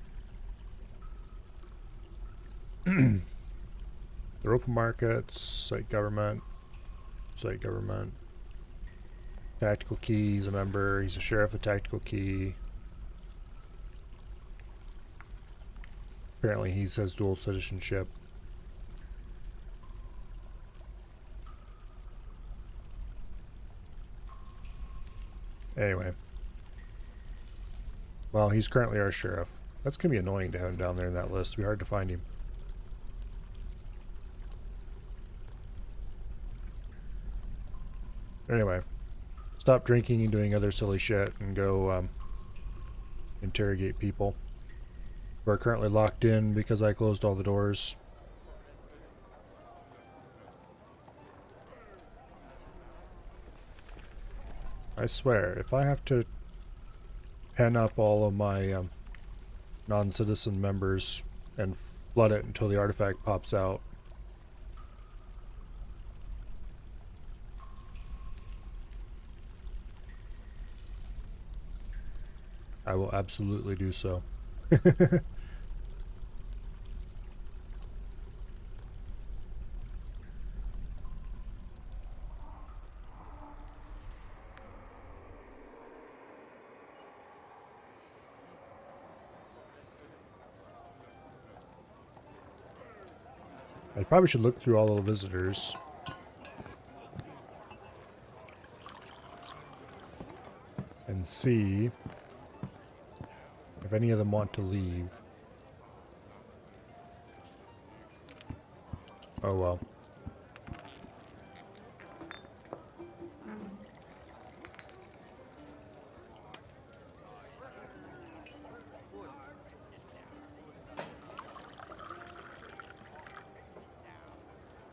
The open markets, site government, tactical key, he's a member, he's a sheriff of tactical key. Apparently he says dual citizenship. Anyway. Well, he's currently our sheriff. That's going to be annoying to have him down there in that list. It'll be hard to find him. Anyway. Stop drinking and doing other silly shit and go interrogate people. We're currently locked in because I closed all the doors. I swear, if I have to pen up all of my non-citizen members and flood it until the artifact pops out, I will absolutely do so. I probably should look through all the visitors. And see if any of them want to leave. Oh well.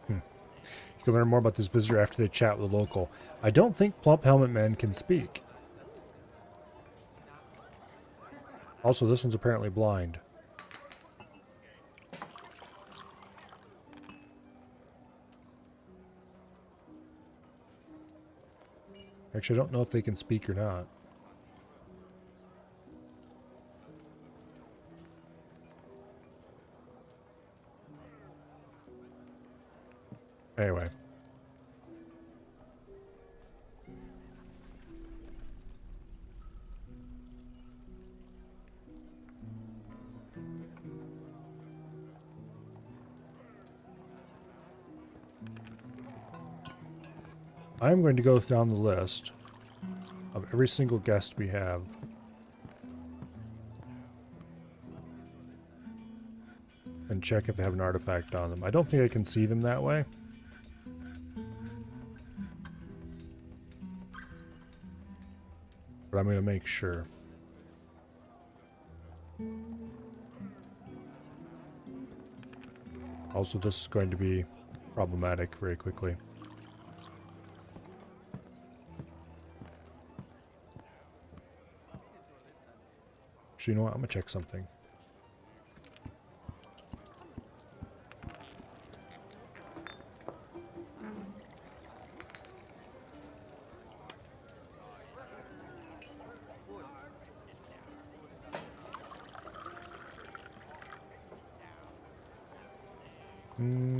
You can learn more about this visitor after they chat with a local. I don't think Plump Helmet Man can speak. Also, this one's apparently blind. Actually, I don't know if they can speak or not. Anyway. I'm going to go down the list of every single guest we have. And check if they have an artifact on them. I don't think I can see them that way. But I'm going to make sure. Also, this is going to be problematic very quickly. Actually, you know what? I'm going to check something.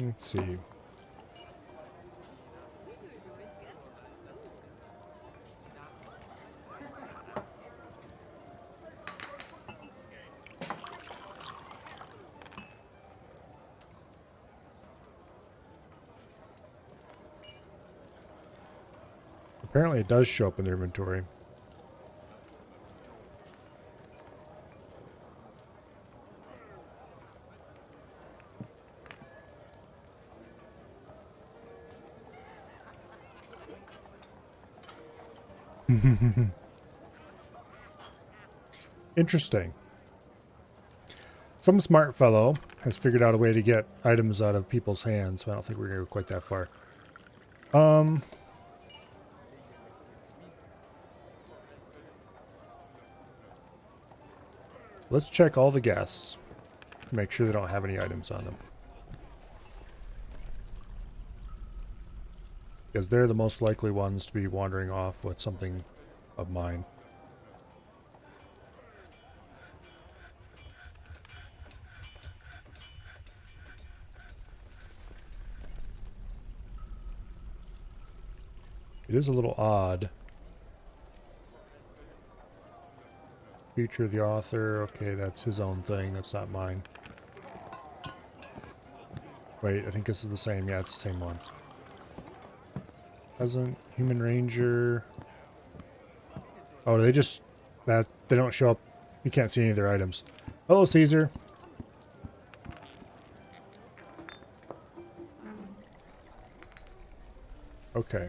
Let's see. Apparently it does show up in their inventory. Interesting. Some smart fellow has figured out a way to get items out of people's hands. I don't think we're going to go quite that far. Let's check all the guests to make sure they don't have any items on them. Because they're the most likely ones to be wandering off with something of mine. It is a little odd. Feature the author. Okay, that's his own thing. That's not mine. Wait, I think this is the same. Yeah, it's the same one. Peasant, Human Ranger. Oh, they just... they don't show up. You can't see any of their items. Hello, Caesar. Okay.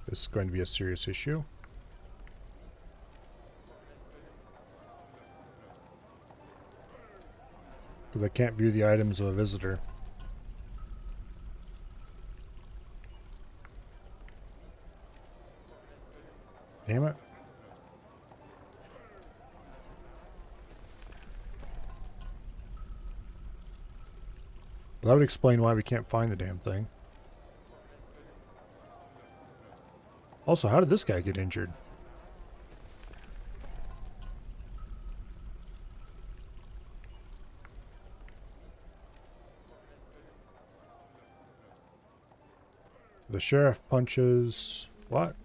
This is going to be a serious issue. Because I can't view the items of a visitor. Damn it. Well, that would explain why we can't find the damn thing. Also, how did this guy get injured? The sheriff punches... What?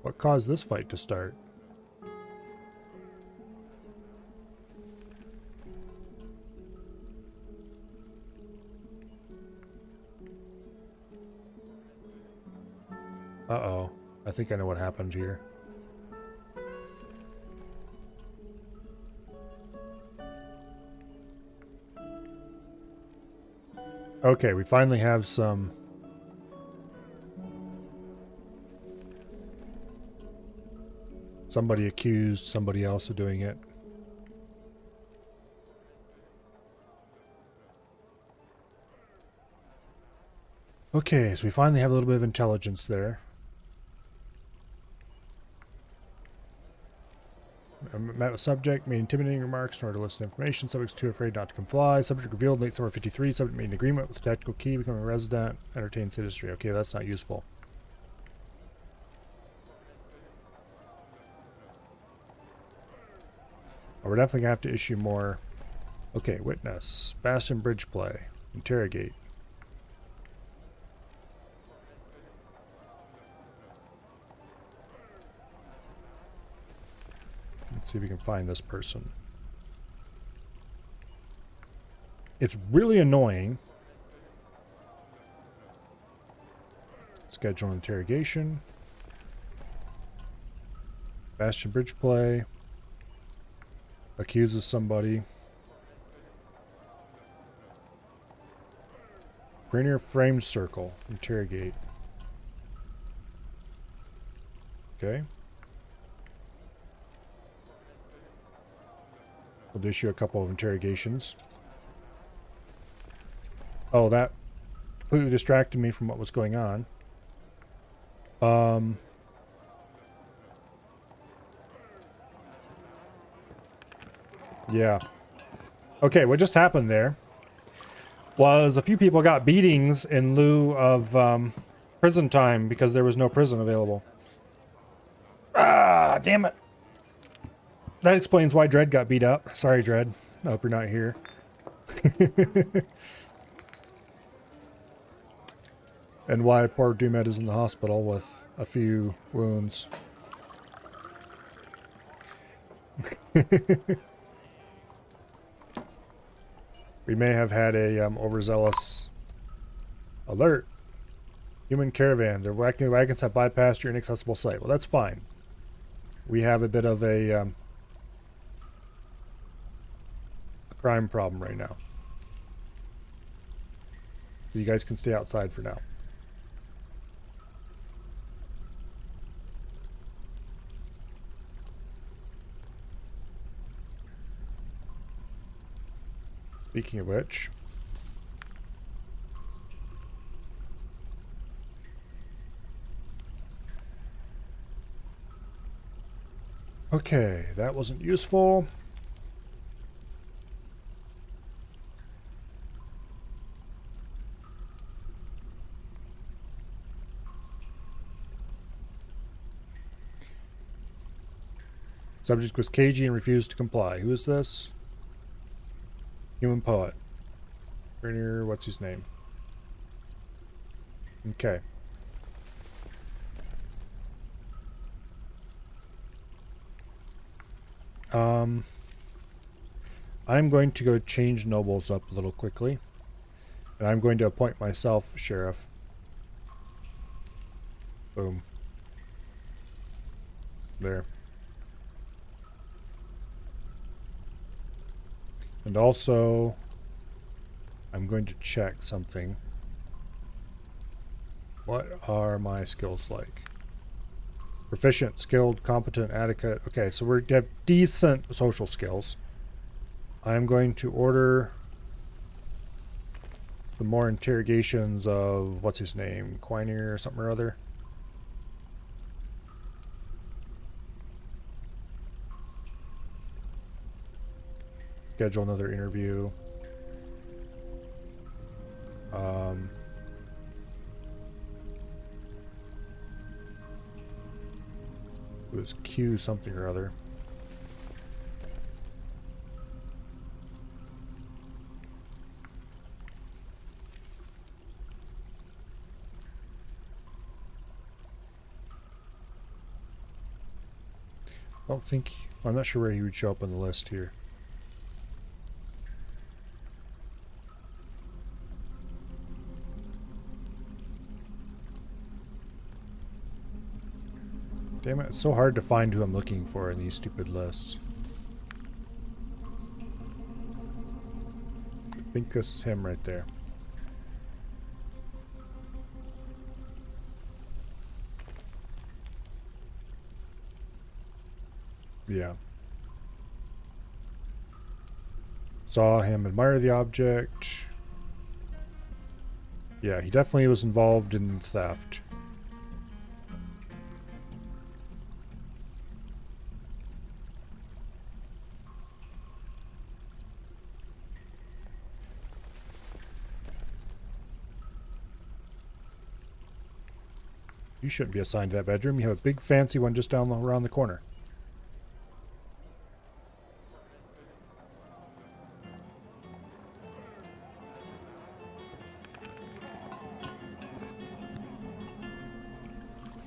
What caused this fight to start? Uh-oh. I think I know what happened here. Okay, we finally have some... Somebody accused somebody else of doing it. Okay, so we finally have a little bit of intelligence there. Met with subject, made intimidating remarks in order to listen to information. Subject's too afraid not to comply. Subject revealed late summer 53. Subject made an agreement with the tactical key, becoming a resident, entertains industry. Okay, that's not useful. We're definitely gonna have to issue more. Okay, witness. Bastion bridge play. Interrogate. Let's see if we can find this person. It's really annoying. Schedule interrogation. Bastion bridge play. Accuses somebody. Rainier framed circle. Interrogate. Okay. We'll issue a couple of interrogations. Oh, that completely distracted me from what was going on. Yeah. Okay, what just happened there was a few people got beatings in lieu of prison time because there was no prison available. Ah, damn it. That explains why Dredd got beat up. Sorry, Dredd. I hope you're not here. And why poor Doomed is in the hospital with a few wounds. We may have had a overzealous alert. Human caravan. The wagons have bypassed your inaccessible site. Well, that's fine. We have a bit of a crime problem right now. So you guys can stay outside for now. Speaking of which, okay, that wasn't useful. Subject was cagey and refused to comply. Who is this? Human poet. Rainier, what's his name? Okay. I'm going to go change nobles up a little quickly. And I'm going to appoint myself sheriff. Boom. There. And also, I'm going to check something. What are my skills like? Proficient, skilled, competent, adequate. Okay, so we have decent social skills. I'm going to order some more interrogations of, what's his name? Quinier or something or other. Schedule another interview. It was Q something or other. don't think... I'm not sure where he would show up on the list here. Damn it, it's so hard to find who I'm looking for in these stupid lists. I think this is him right there. Yeah. Saw him admire the object. Yeah, he definitely was involved in theft. You shouldn't be assigned to that bedroom. You have a big fancy one just around the corner.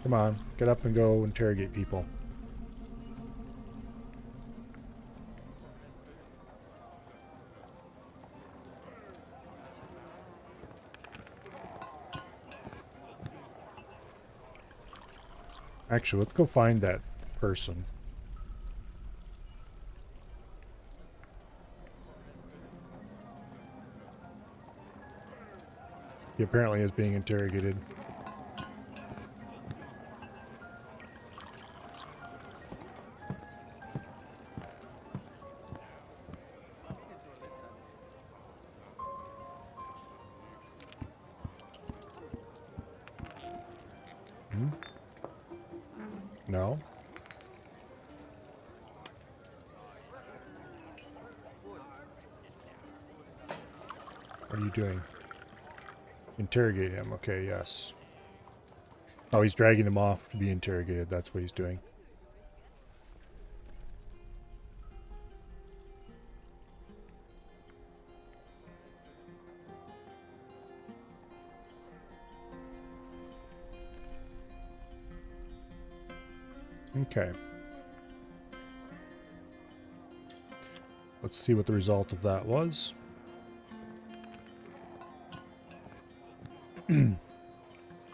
Come on, get up and go interrogate people. Actually, let's go find that person. He apparently is being interrogated. No. What are you doing? Interrogate him. Okay, yes. Oh, he's dragging him off to be interrogated. That's what he's doing. Okay. Let's see what the result of that was.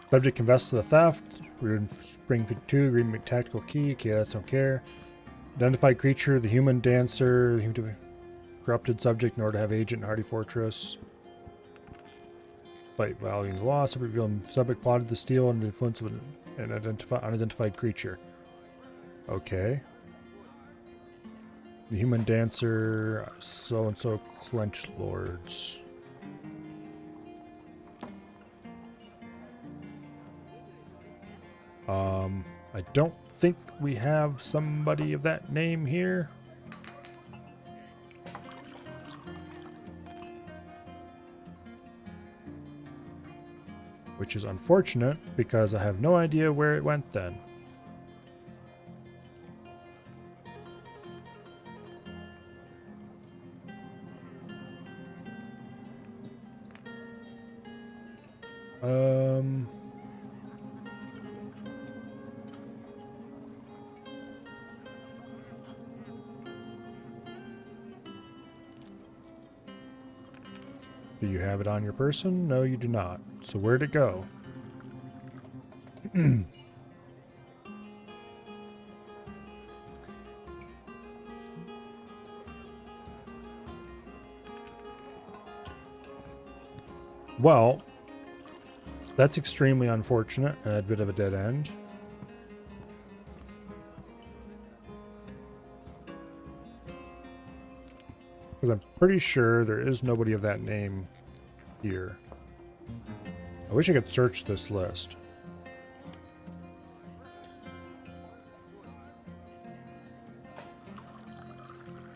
Subject confessed to the theft. We're in Springfield 2, agreement tactical key. Okay, that's don't care. Identified creature, the human dancer, the corrupted subject in order to have agent in Hardy Fortress. Fight valuing the law. Subject plotted to steal under the influence of an unidentified creature. Okay. The human dancer, so-and-so clench lords. I don't think we have somebody of that name here. Which is unfortunate because I have no idea where it went then. Do you have it on your person? No, you do not. So where'd it go? Well, that's extremely unfortunate and a bit of a dead end. Because I'm pretty sure there is nobody of that name here. I wish I could search this list.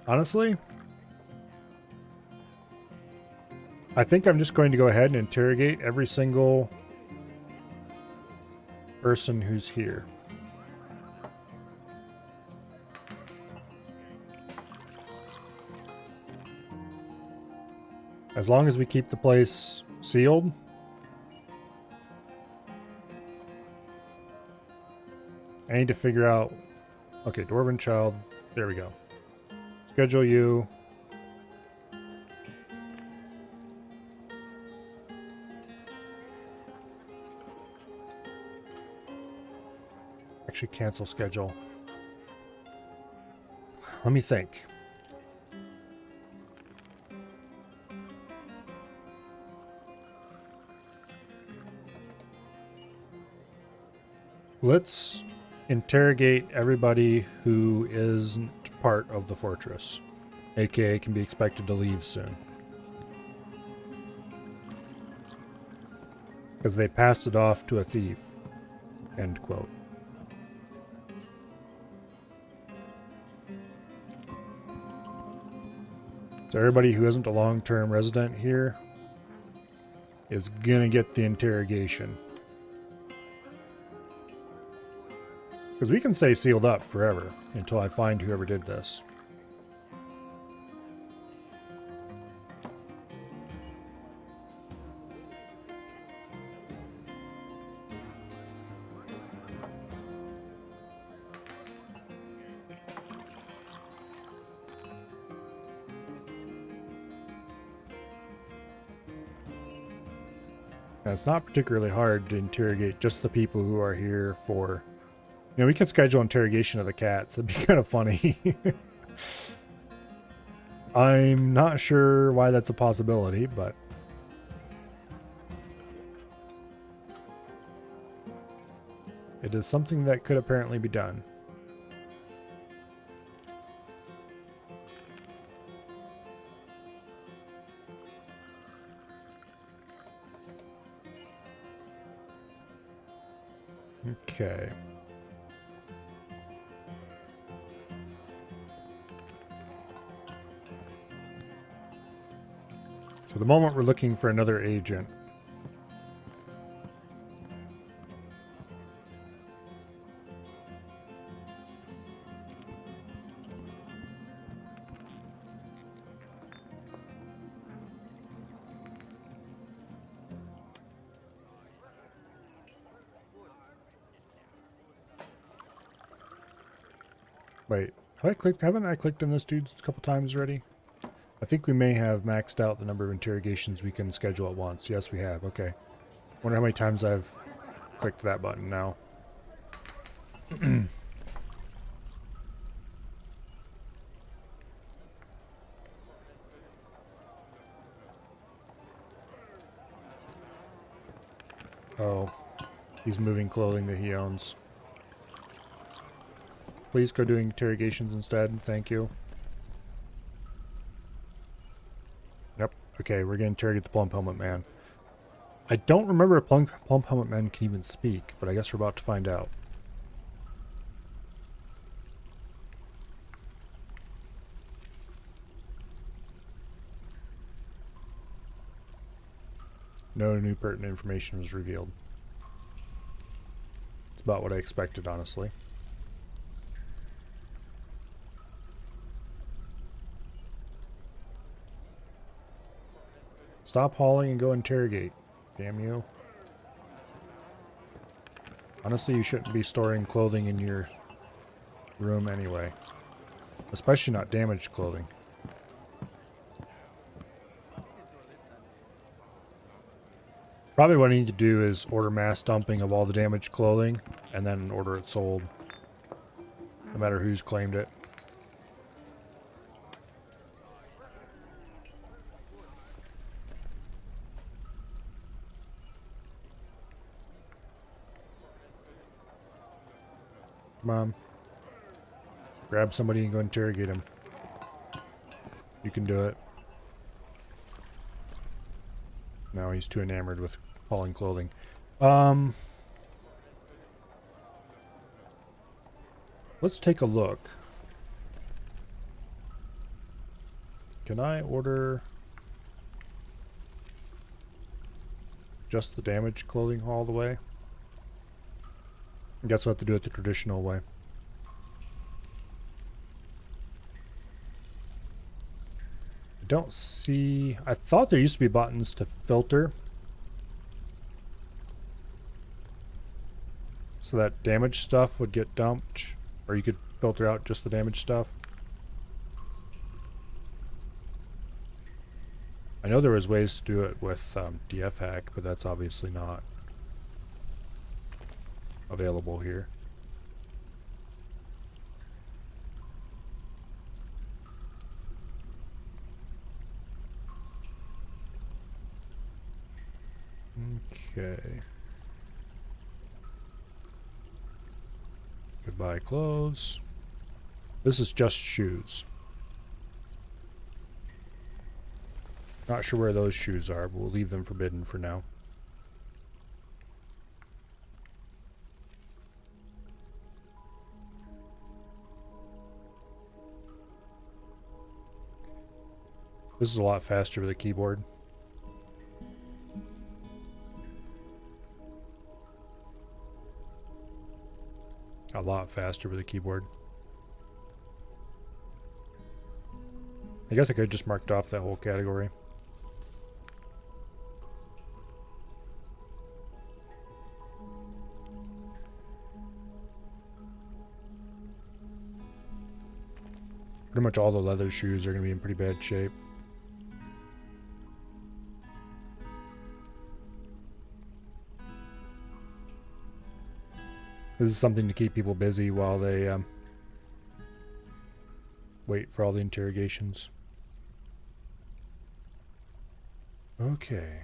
Honestly, I think I'm just going to go ahead and interrogate every single person who's here. As long as we keep the place sealed. I need to figure out Okay, Dwarven Child. There we go. Schedule you. Actually, cancel schedule. Let me think. Let's interrogate everybody who isn't part of the fortress, aka can be expected to leave soon. Because they passed it off to a thief. End quote. So everybody who isn't a long-term resident here is gonna get the interrogation. Because we can stay sealed up forever until I find whoever did this. Now, it's not particularly hard to interrogate just the people who are here for... You know, we could schedule interrogation of the cats. It'd be kind of funny. I'm not sure why that's a possibility, but... it is something that could apparently be done. Okay. So the moment we're looking for another agent. Wait, haven't I clicked on this dude a couple times already? I think we may have maxed out the number of interrogations we can schedule at once. Yes, we have. Okay. Wonder how many times I've clicked that button now. Oh, he's moving clothing that he owns. Please go doing interrogations instead. Thank you. Yep. Okay, we're going to interrogate the Plum Helmet Man. I don't remember if Plum Helmet Man can even speak, but I guess we're about to find out. No new pertinent information was revealed. It's about what I expected, honestly. Stop hauling and go interrogate. Damn you. Honestly, you shouldn't be storing clothing in your room anyway. Especially not damaged clothing. Probably what I need to do is order mass dumping of all the damaged clothing and then order it sold. No matter who's claimed it. Come on. Grab somebody and go interrogate him. You can do it. No, he's too enamored with hauling clothing. Let's take a look. Can I order just the damaged clothing hauled away? I guess we'll have to do it the traditional way. I don't see... I thought there used to be buttons to filter. So that damaged stuff would get dumped. Or you could filter out just the damaged stuff. I know there was ways to do it with DF hack, but that's obviously not available here. Okay. Goodbye clothes. This is just shoes. Not sure where those shoes are, but we'll leave them forbidden for now. This is a lot faster with a keyboard. A lot faster with a keyboard. I guess I could have just marked off that whole category. Pretty much all the leather shoes are going to be in pretty bad shape. This is something to keep people busy while they wait for all the interrogations. Okay.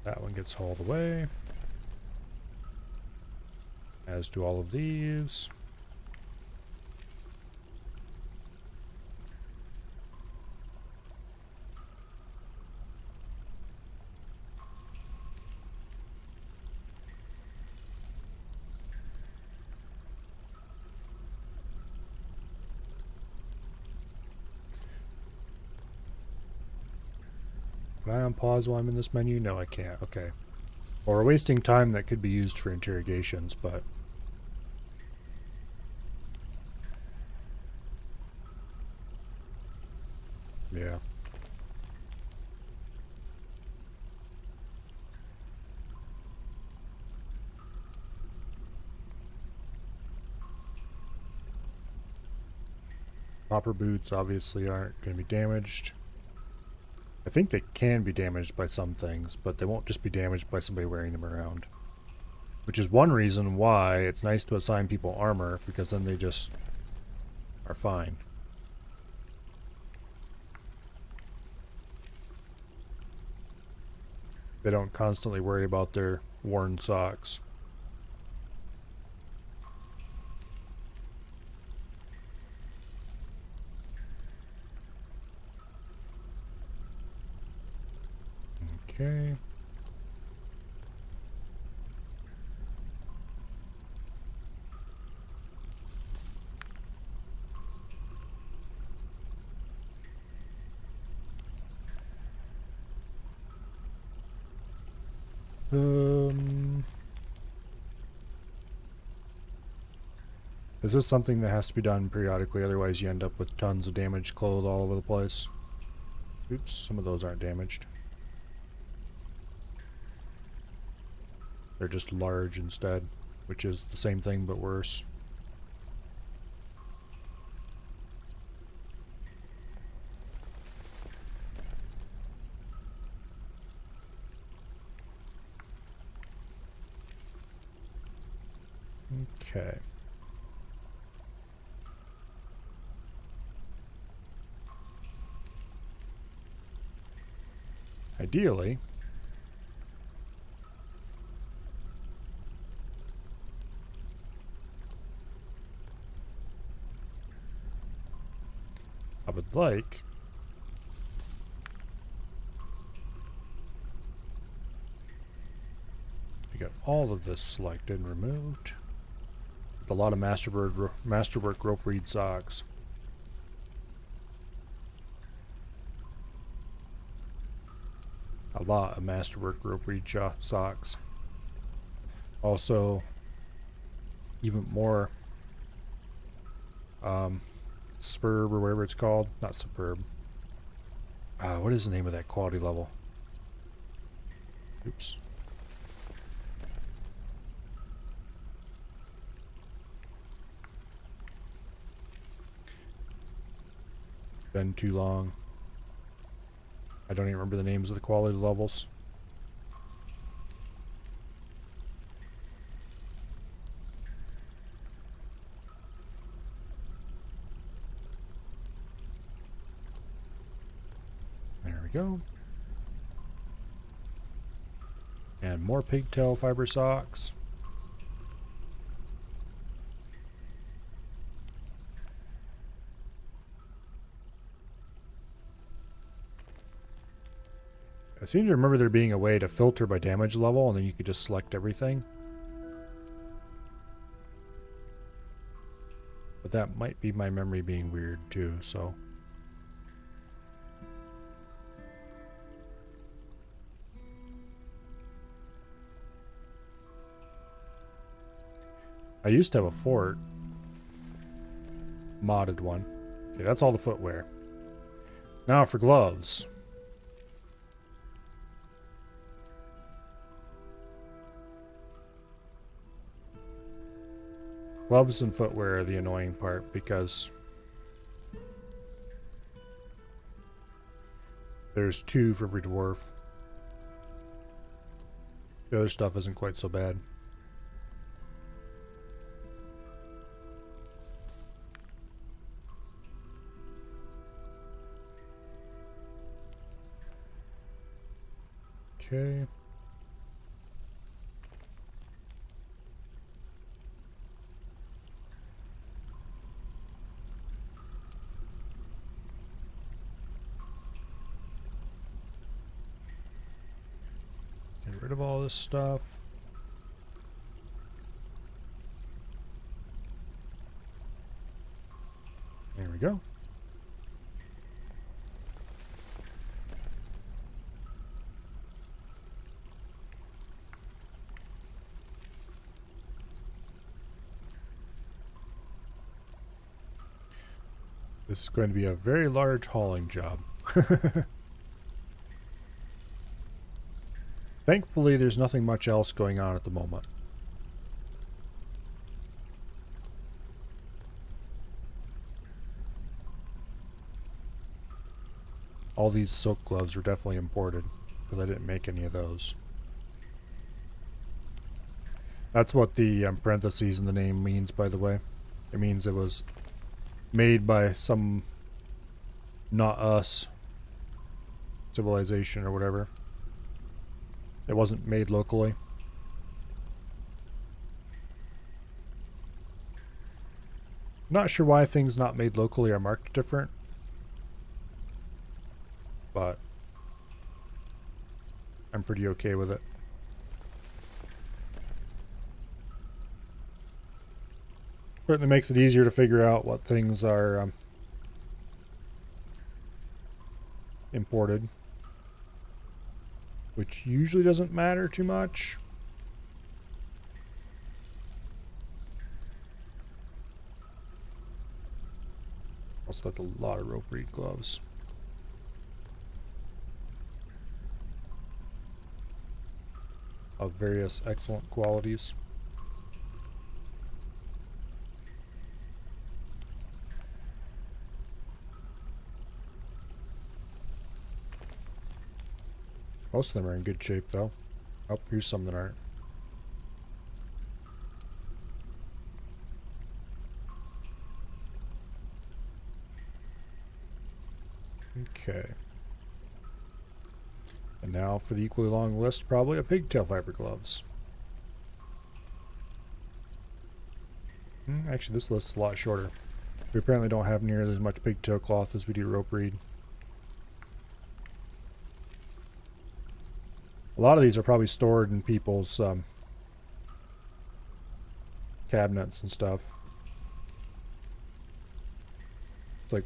That one gets hauled away. As do all of these. Can I unpause while I'm in this menu? No, I can't. Okay. Well, we're wasting time that could be used for interrogations, but... yeah. Proper boots obviously aren't going to be damaged. I think they can be damaged by some things, but they won't just be damaged by somebody wearing them around. Which is one reason why it's nice to assign people armor, because then they just are fine. They don't constantly worry about their worn socks. Okay. Is this something that has to be done periodically? Otherwise you end up with tons of damaged clothes all over the place. Oops, some of those aren't damaged. They're just large instead, which is the same thing but worse. Okay. Ideally, I would like to get all of this selected and removed. With a lot of Masterwork rope reed socks. A lot of Masterwork rope reed socks. Also, even more Superb or whatever it's called. Not Superb. What is the name of that quality level? Oops. Been too long. I don't even remember the names of the quality levels. There we go. And more pigtail fiber socks. I seem to remember there being a way to filter by damage level, and then you could just select everything. But that might be my memory being weird too, so. I used to have a fort. Modded one. Okay, that's all the footwear. Now for gloves. Gloves and footwear are the annoying part because there's 2 for every dwarf. The other stuff isn't quite so bad. Okay. Get rid of all this stuff. There we go. This is going to be a very large hauling job. Thankfully, there's nothing much else going on at the moment. All these silk gloves were definitely imported, because I didn't make any of those. That's what the parentheses in the name means, by the way. It means it was made by some not us civilization or whatever. It wasn't made locally. Not sure why things not made locally are marked different, but I'm pretty okay with it. Certainly makes it easier to figure out what things are imported, which usually doesn't matter too much. Also, that's a lot of rope reed gloves. Of various excellent qualities. Most of them are in good shape, though. Oh, here's some that aren't. Okay. And now for the equally long list, probably a pigtail fiber gloves. Actually, this list is a lot shorter. We apparently don't have nearly as much pigtail cloth as we do rope reed. A lot of these are probably stored in people's cabinets and stuff. It's like,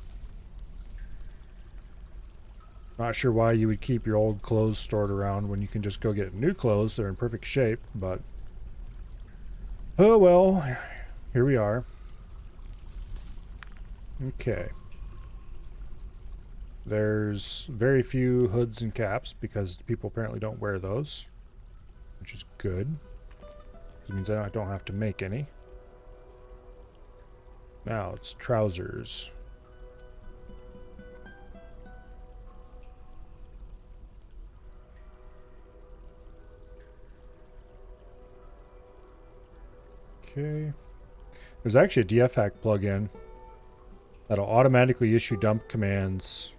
not sure why you would keep your old clothes stored around when you can just go get new clothes that are in perfect shape, but oh well, here we are. Okay. There's very few hoods and caps because people apparently don't wear those, which is good. It means I don't have to make any. Now it's trousers. Okay. There's actually a DFHack plugin that'll automatically issue dump commands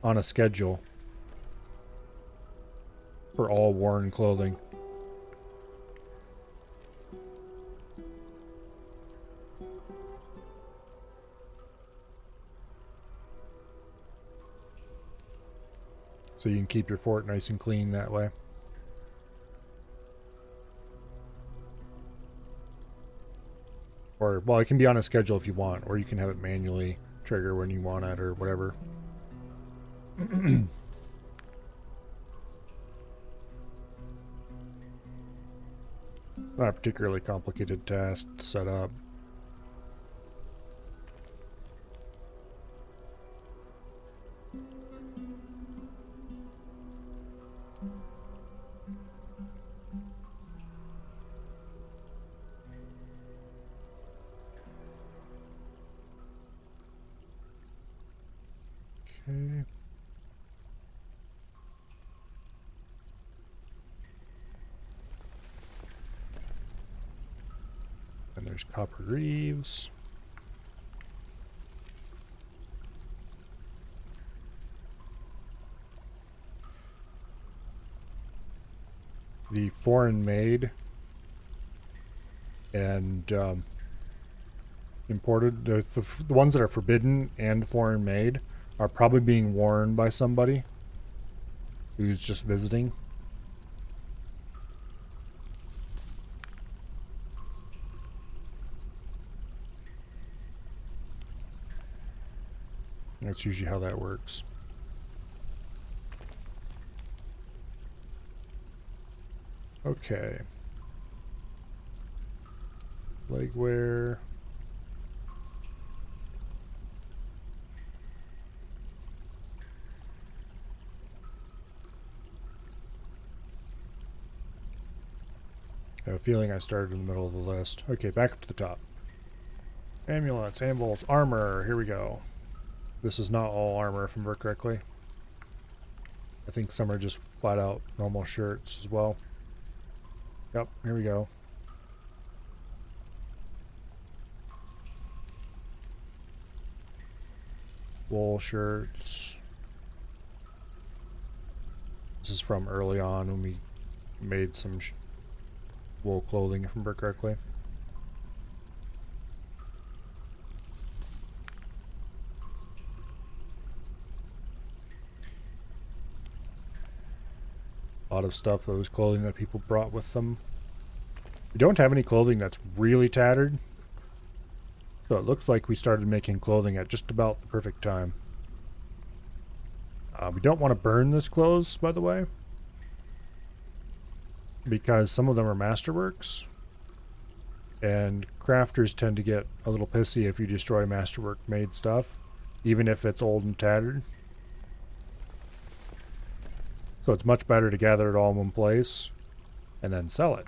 on a schedule for all worn clothing. So you can keep your fort nice and clean that way. Or, well, it can be on a schedule if you want, or you can have it manually trigger when you want it or whatever. Not a particularly complicated task to set up. Okay. And there's Copper Reeves. The foreign made and imported, the ones that are forbidden and foreign made are probably being worn by somebody who's just visiting. That's usually how that works. Okay. Legwear. I have a feeling I started in the middle of the list. Okay, back up to the top. Amulets, anvils, armor. Here we go. This is not all armor, if I remember correctly. I think some are just flat out normal shirts as well. Yep, here we go. Wool shirts. This is from early on when we made some wool clothing, if I remember correctly. A lot of stuff that was clothing that people brought with them. We don't have any clothing that's really tattered, so it looks like we started making clothing at just about the perfect time. We don't want to burn this clothes, by the way, because some of them are masterworks, and crafters tend to get a little pissy if you destroy masterwork made stuff, even if it's old and tattered. So it's much better to gather it all in one place and then sell it.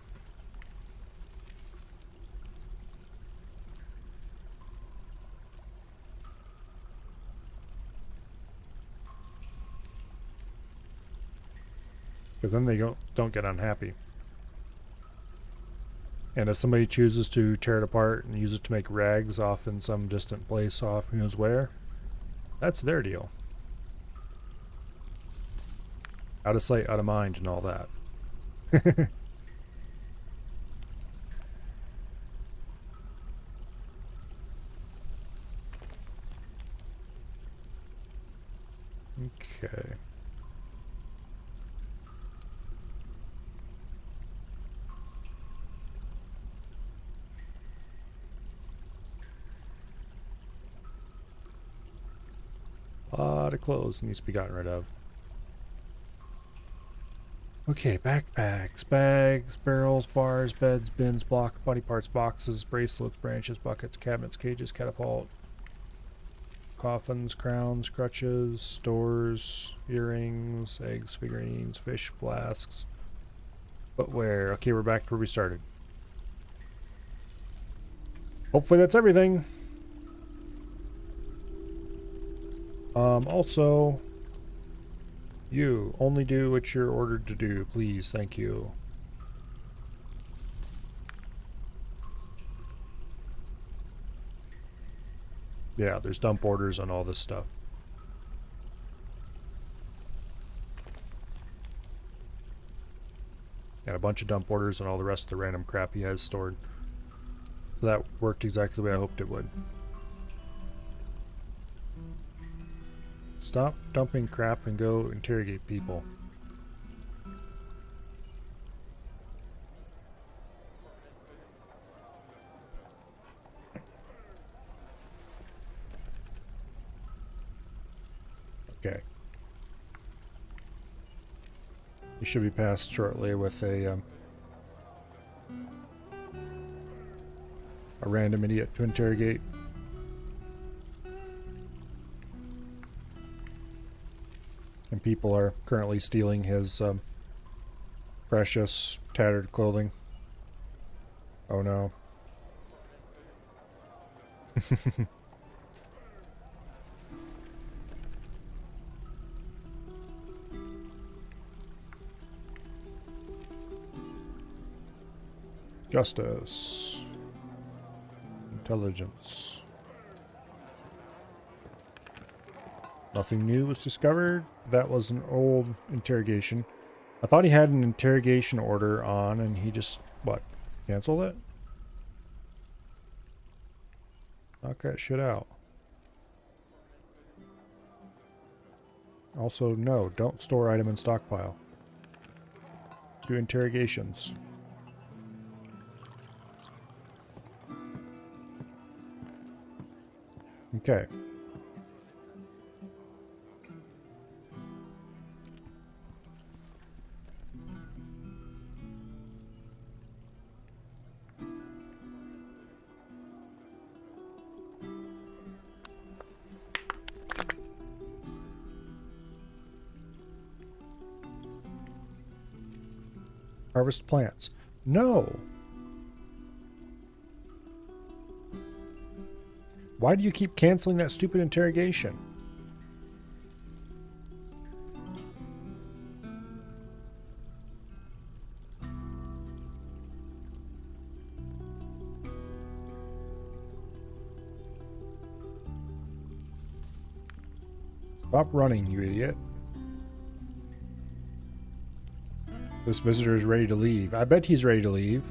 Because then they don't get unhappy. And if somebody chooses to tear it apart and use it to make rags off in some distant place off who knows where, that's their deal. Out of sight, out of mind, and all that. Okay. A lot of clothes needs to be gotten rid of. Okay, backpacks, bags, barrels, bars, beds, bins, blocks, body parts, boxes, bracelets, branches, buckets, cabinets, cages, catapult, coffins, crowns, crutches, stores, earrings, eggs, figurines, fish, flasks, footwear. Okay, we're back to where we started. Hopefully that's everything. Also, you only do what you're ordered to do, please. Thank you. Yeah, there's dump orders on all this stuff. And a bunch of dump orders on all the rest of the random crap he has stored. So that worked exactly the way I hoped it would. Stop dumping crap and go interrogate people. Okay. You should be passed shortly with a random idiot to interrogate. And people are currently stealing his precious tattered clothing. Oh no. Justice. Intelligence. Nothing new was discovered. That was an old interrogation. I thought he had an interrogation order on and he just, what, canceled it? Knock that shit out. Also, no, don't store item in stockpile. Do interrogations. Okay. Harvest plants. No! Why do you keep canceling that stupid interrogation? Stop running, you idiot. This visitor is ready to leave. I bet he's ready to leave.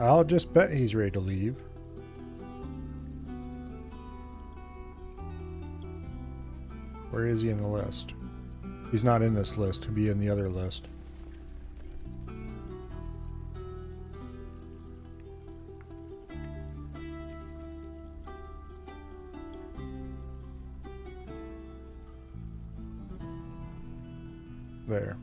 I'll just bet he's ready to leave. Where is he in the list? He's not in this list. He'll be in the other list. There.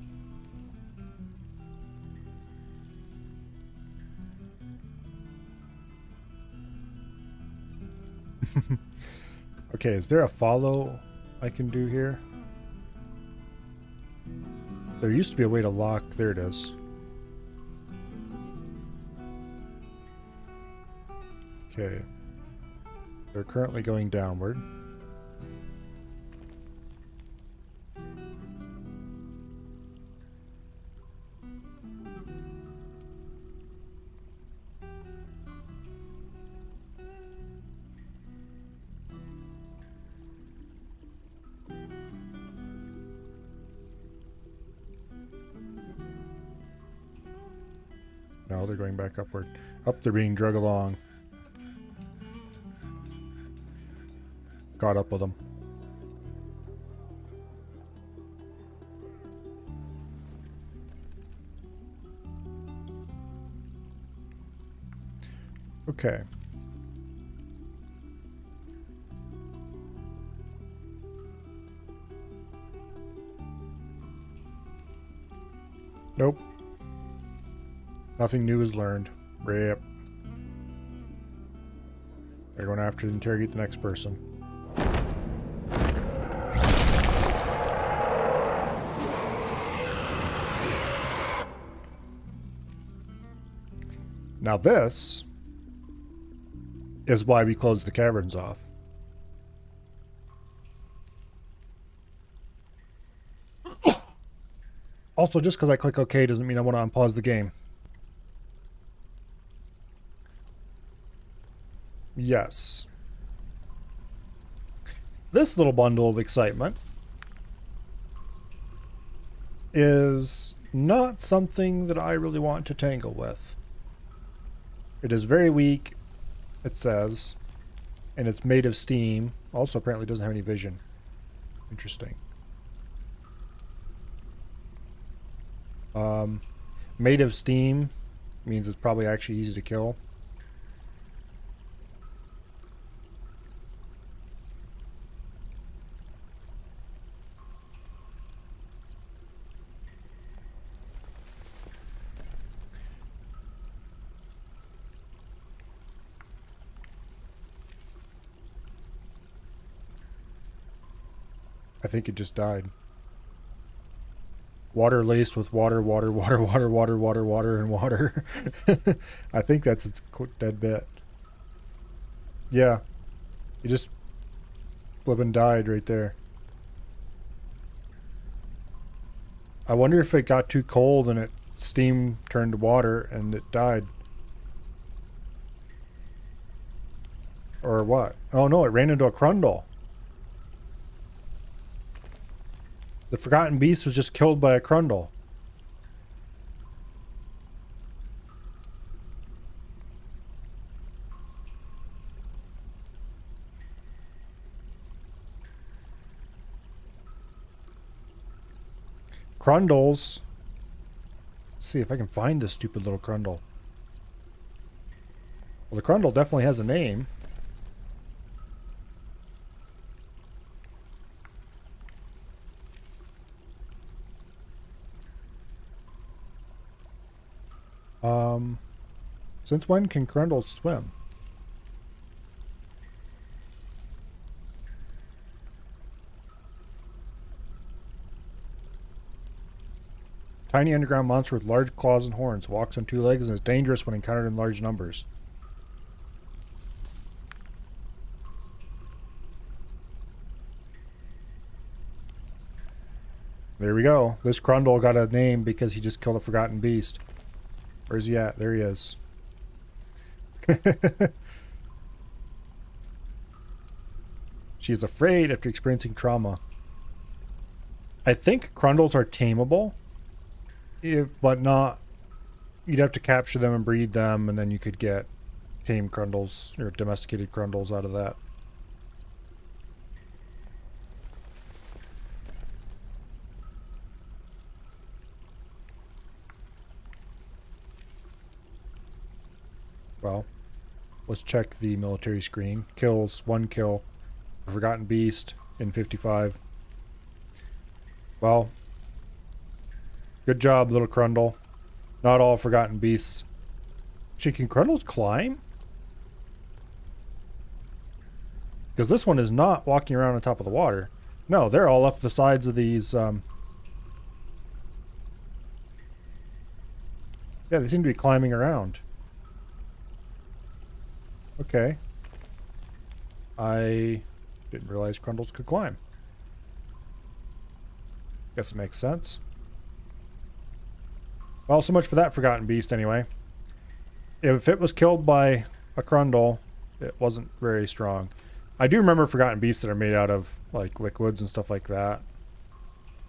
Okay, is there a follow I can do here? There used to be a way to lock. There it is. Okay. They're currently going downward. No, they're going back upward. Up, they're being dragged along. Caught up with them. Okay. Nope. Nothing new is learned. Rip. They're going after to interrogate the next person. Now this is why we closed the caverns off. Also, just because I click OK doesn't mean I want to unpause the game. Yes. This little bundle of excitement is not something that I really want to tangle with. It is very weak, it says, and it's made of steam. Also, apparently doesn't have any vision. Interesting. Made of steam means it's probably actually easy to kill. I think it just died. Water laced with water, water, water, water, water, water, water, and water. I think that's its dead bit. Yeah. It just flippin' died right there. I wonder if it got too cold and steam turned to water and it died. Or what? Oh no, it ran into a Crundle. The Forgotten Beast was just killed by a Crundle. Crundles. Let's see if I can find this stupid little Crundle. Well, the Crundle definitely has a name. Since when can Crundles swim? Tiny underground monster with large claws and horns, walks on two legs, and is dangerous when encountered in large numbers. There we go. This Crundle got a name because he just killed a Forgotten Beast. Where's he at? There he is. She is afraid after experiencing trauma. I think Crundles are tameable, but not... You'd have to capture them and breed them, and then you could get tame Crundles, or domesticated Crundles out of that. Well, let's check the military screen. Kills, 1 kill. Forgotten Beast in 55. Well, good job, little Crundle. Not all Forgotten Beasts. Can Crundles climb? Because this one is not walking around on top of the water. No, they're all up the sides of these. Yeah, they seem to be climbing around. Okay. I didn't realize Crundles could climb. Guess it makes sense. Well, so much for that Forgotten Beast anyway. If it was killed by a Crundle, it wasn't very strong. I do remember Forgotten Beasts that are made out of like liquids and stuff like that.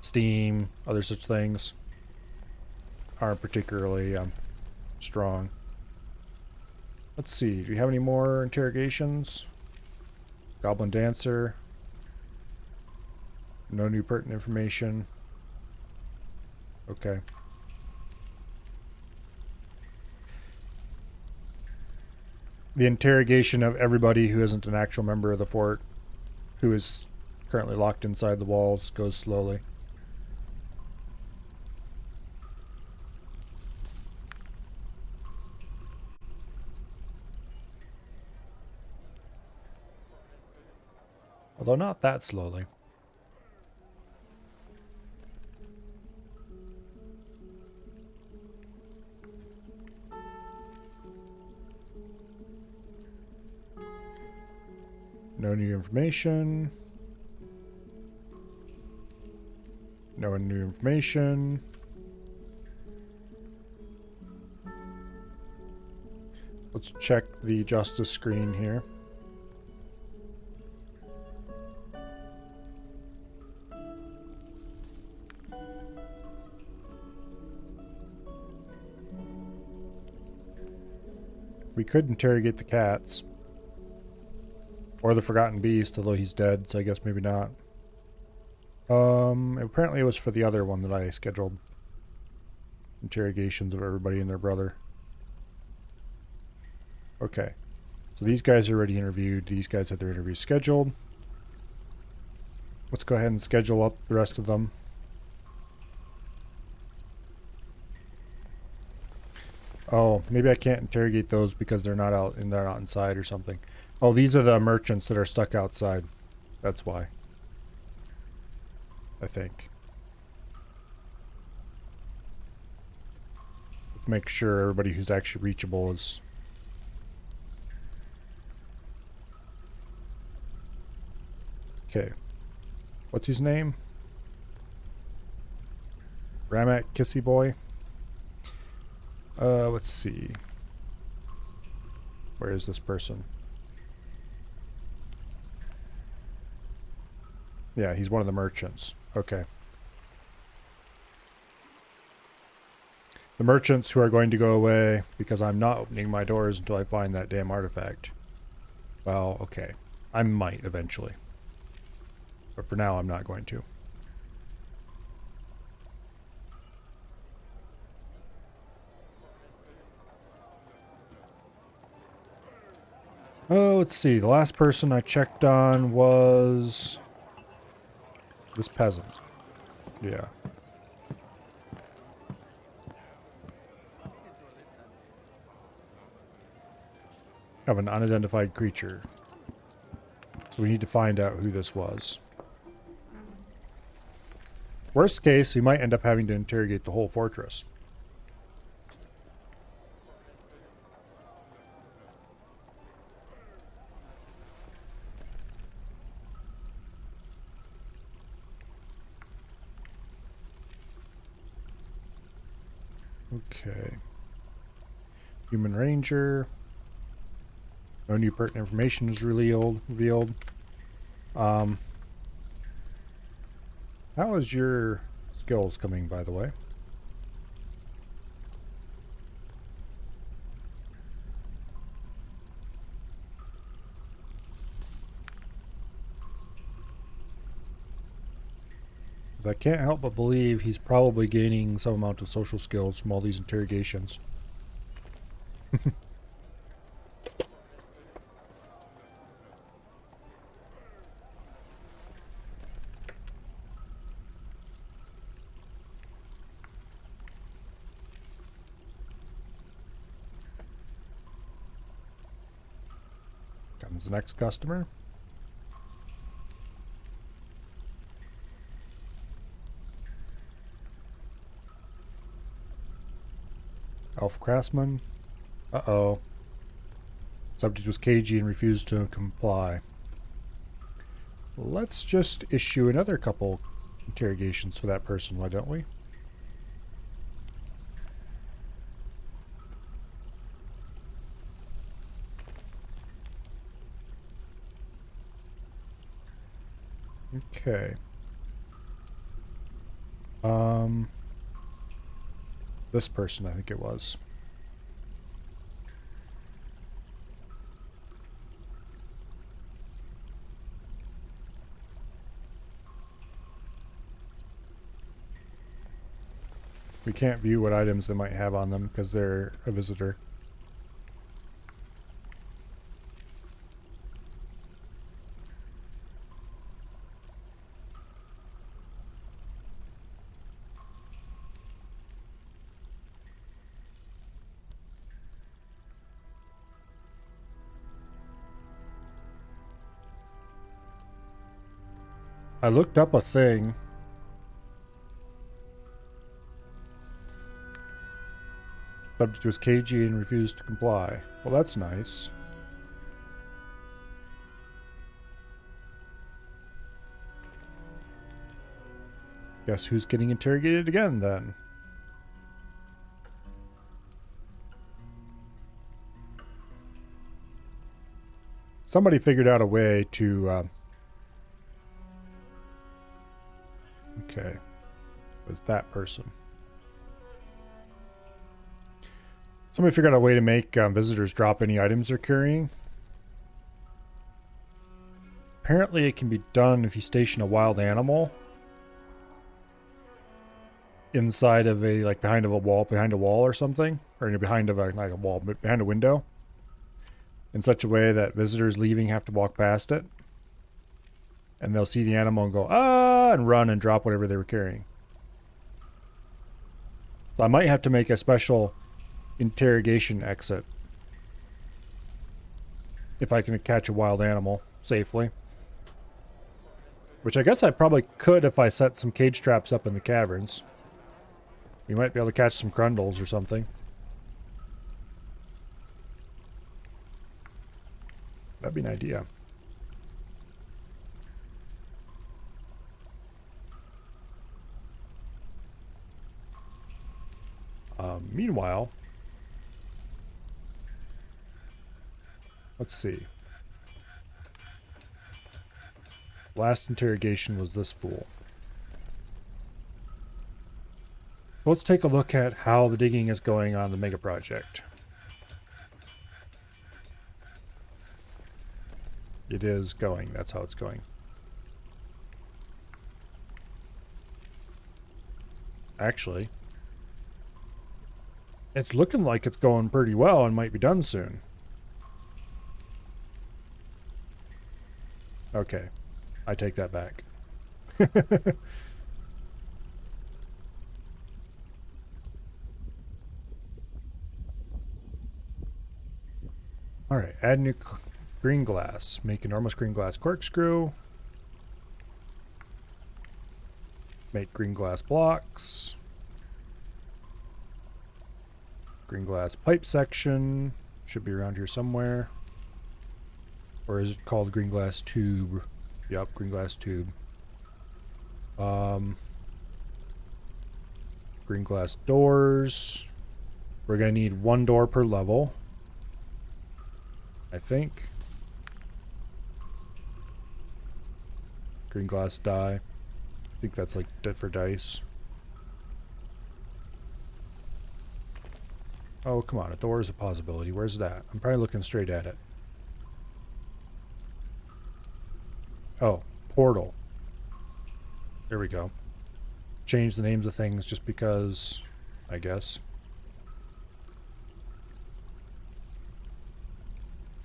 Steam, other such things. Aren't particularly strong. Let's see, do we have any more interrogations? Goblin Dancer. No new pertinent information. Okay. The interrogation of everybody who isn't an actual member of the fort, who is currently locked inside the walls, goes slowly. Although not that slowly. No new information. No new information. Let's check the justice screen here. We could interrogate the cats. Or the Forgotten Beast, although he's dead, so I guess maybe not. Apparently it was for the other one that I scheduled. Interrogations of everybody and their brother. Okay. So these guys are already interviewed. These guys have their interviews scheduled. Let's go ahead and schedule up the rest of them. Oh, maybe I can't interrogate those because they're not out and they're not inside or something. Oh, these are the merchants that are stuck outside. That's why. I think. Let's make sure everybody who's actually reachable is... Okay. What's his name? Ramak Kissy Boy? Let's see. Where is this person? Yeah, he's one of the merchants. Okay. The merchants who are going to go away because I'm not opening my doors until I find that damn artifact. Well, okay. I might eventually. But for now, I'm not going to. Oh, let's see. The last person I checked on was... this peasant. Yeah. Of an unidentified creature. So we need to find out who this was. Worst case, we might end up having to interrogate the whole fortress. Okay. Human Ranger. No new pertinent information is revealed. How is your skills coming, by the way? Because I can't help but believe he's probably gaining some amount of social skills from all these interrogations. Comes the next customer. Elf Craftsman. Uh-oh. Subject was cagey and refused to comply. Let's just issue another couple interrogations for that person, why don't we? Okay. This person, I think it was. We can't view what items they might have on them because they're a visitor. I looked up a thing. Subject was cagey and refused to comply. Well, that's nice. Guess who's getting interrogated again, then? somebody figured out a way to... okay. With that person. Somebody figured out a way to make visitors drop any items they're carrying. Apparently it can be done if you station a wild animal inside of a, like behind a wall or something, or behind of a, like a wall, but behind a window, in such a way that visitors leaving have to walk past it, and they'll see the animal and go ah and run and drop whatever they were carrying. So I might have to make a special interrogation exit if I can catch a wild animal safely. Which I guess I probably could if I set some cage traps up in the caverns. We might be able to catch some grundles or something. That'd be an idea. Meanwhile, let's see. Last interrogation was this fool. Let's take a look at how the digging is going on the mega project. It is going. That's how it's going. Actually, it's looking like it's going pretty well and might be done soon. Okay. I take that back. Alright, add new green glass. Make enormous green glass corkscrew. Make green glass blocks. Green glass pipe section. Should be around here somewhere. Or is it called green glass tube? Yep, green glass tube. Green glass doors. We're gonna need one door per level, I think. Green glass die. I think that's like for dice. Oh, come on. A door is a possibility. Where's that? I'm probably looking straight at it. Oh, portal. There we go. Change the names of things just because, I guess.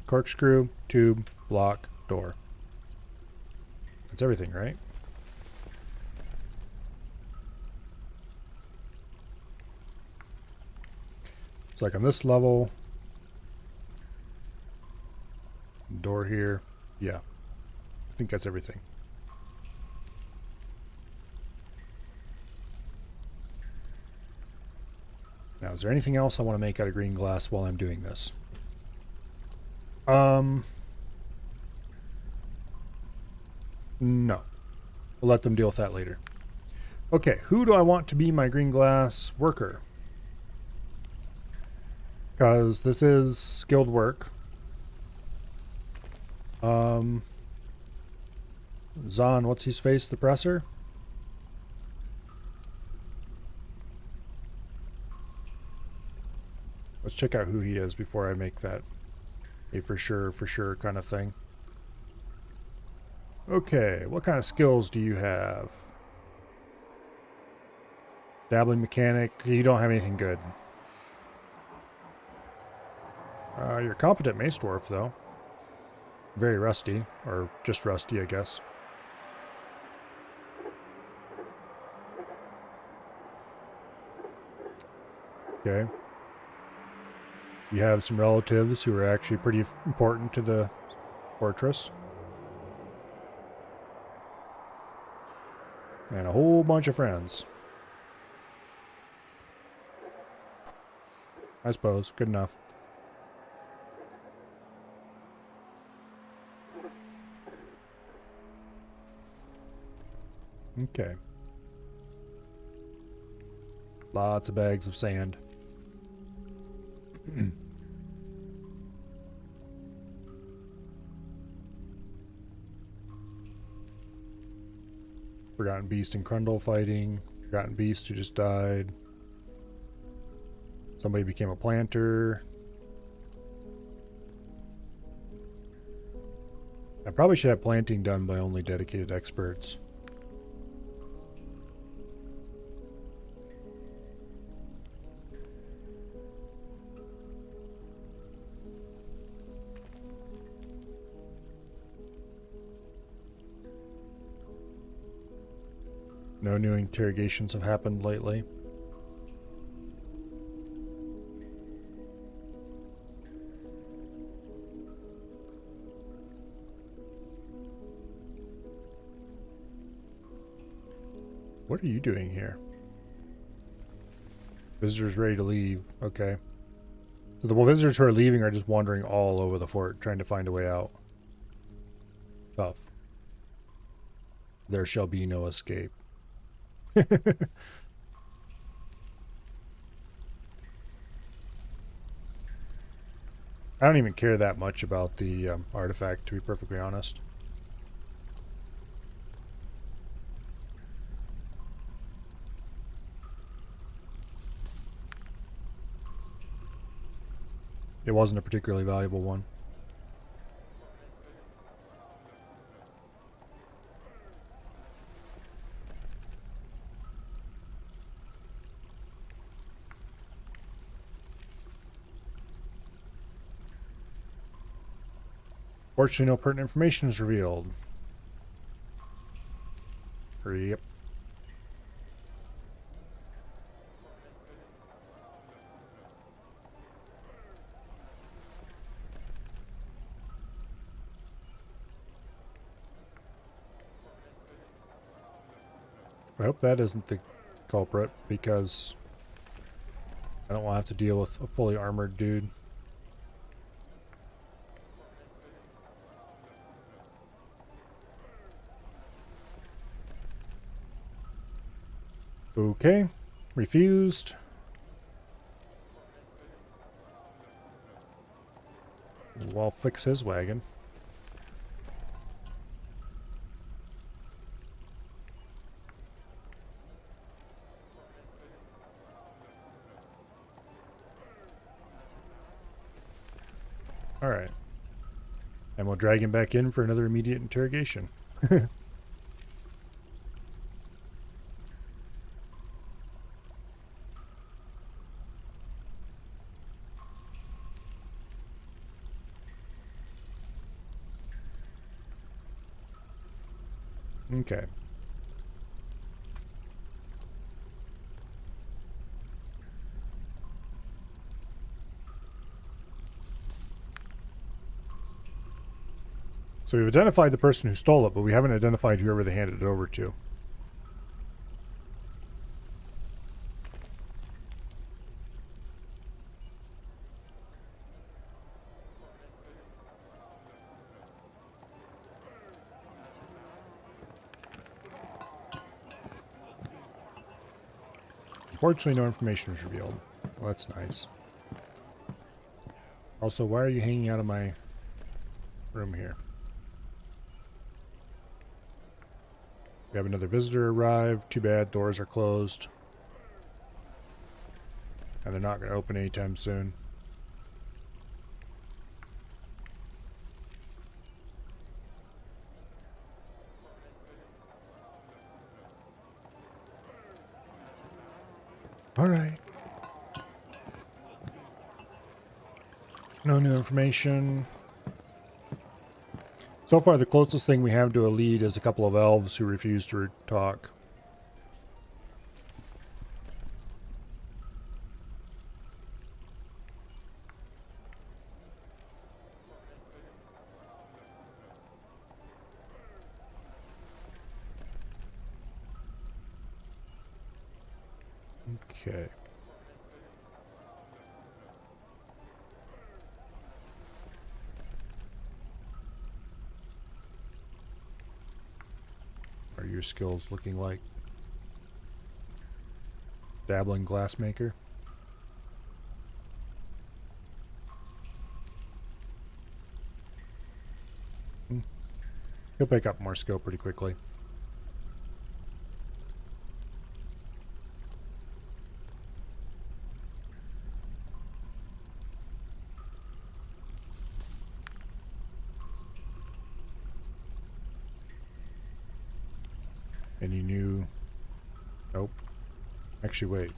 Corkscrew, tube, block, door. That's everything, right? It's like on this level. Door here. Yeah. I think that's everything. Now, is there anything else I want to make out of green glass while I'm doing this? No. We'll let them deal with that later. Okay, who do I want to be my green glass worker? Because this is skilled work. Zahn, what's his face? The presser? Let's check out who he is before I make that a for sure kind of thing. Okay, what kind of skills do you have? Dabbling mechanic. You don't have anything good. You're a competent mace dwarf, though. Very rusty, or just rusty, I guess. Okay. You have some relatives who are actually pretty important to the fortress. And a whole bunch of friends. I suppose. Good enough. Okay. Lots of bags of sand. Forgotten Beast and Krundle fighting. Forgotten Beast who just died. Somebody became a planter. I probably should have planting done by only dedicated experts. No new interrogations have happened lately. What are you doing here? Visitors ready to leave. Okay. So the visitors who are leaving are just wandering all over the fort, trying to find a way out. Tough. There shall be no escape. I don't even care that much about the artifact, to be perfectly honest. It wasn't a particularly valuable one. Fortunately, no pertinent information is revealed. Yep. I hope that isn't the culprit, because I don't want to have to deal with a fully armored dude. Okay. Refused. Well, I'll fix his wagon. Alright. And we'll drag him back in for another immediate interrogation. Okay. So we've identified the person who stole it, but we haven't identified whoever they handed it over to. Unfortunately, no information was revealed. Well, that's nice. Also, why are you hanging out of my room here? We have another visitor arrive. Too bad, doors are closed. And they're not going to open anytime soon. Alright. No new information. So far, the closest thing we have to a lead is a couple of elves who refuse to talk. Okay. Are your skills looking like? Dabbling glassmaker? He'll pick up more skill pretty quickly. Any new... Nope. Actually, wait.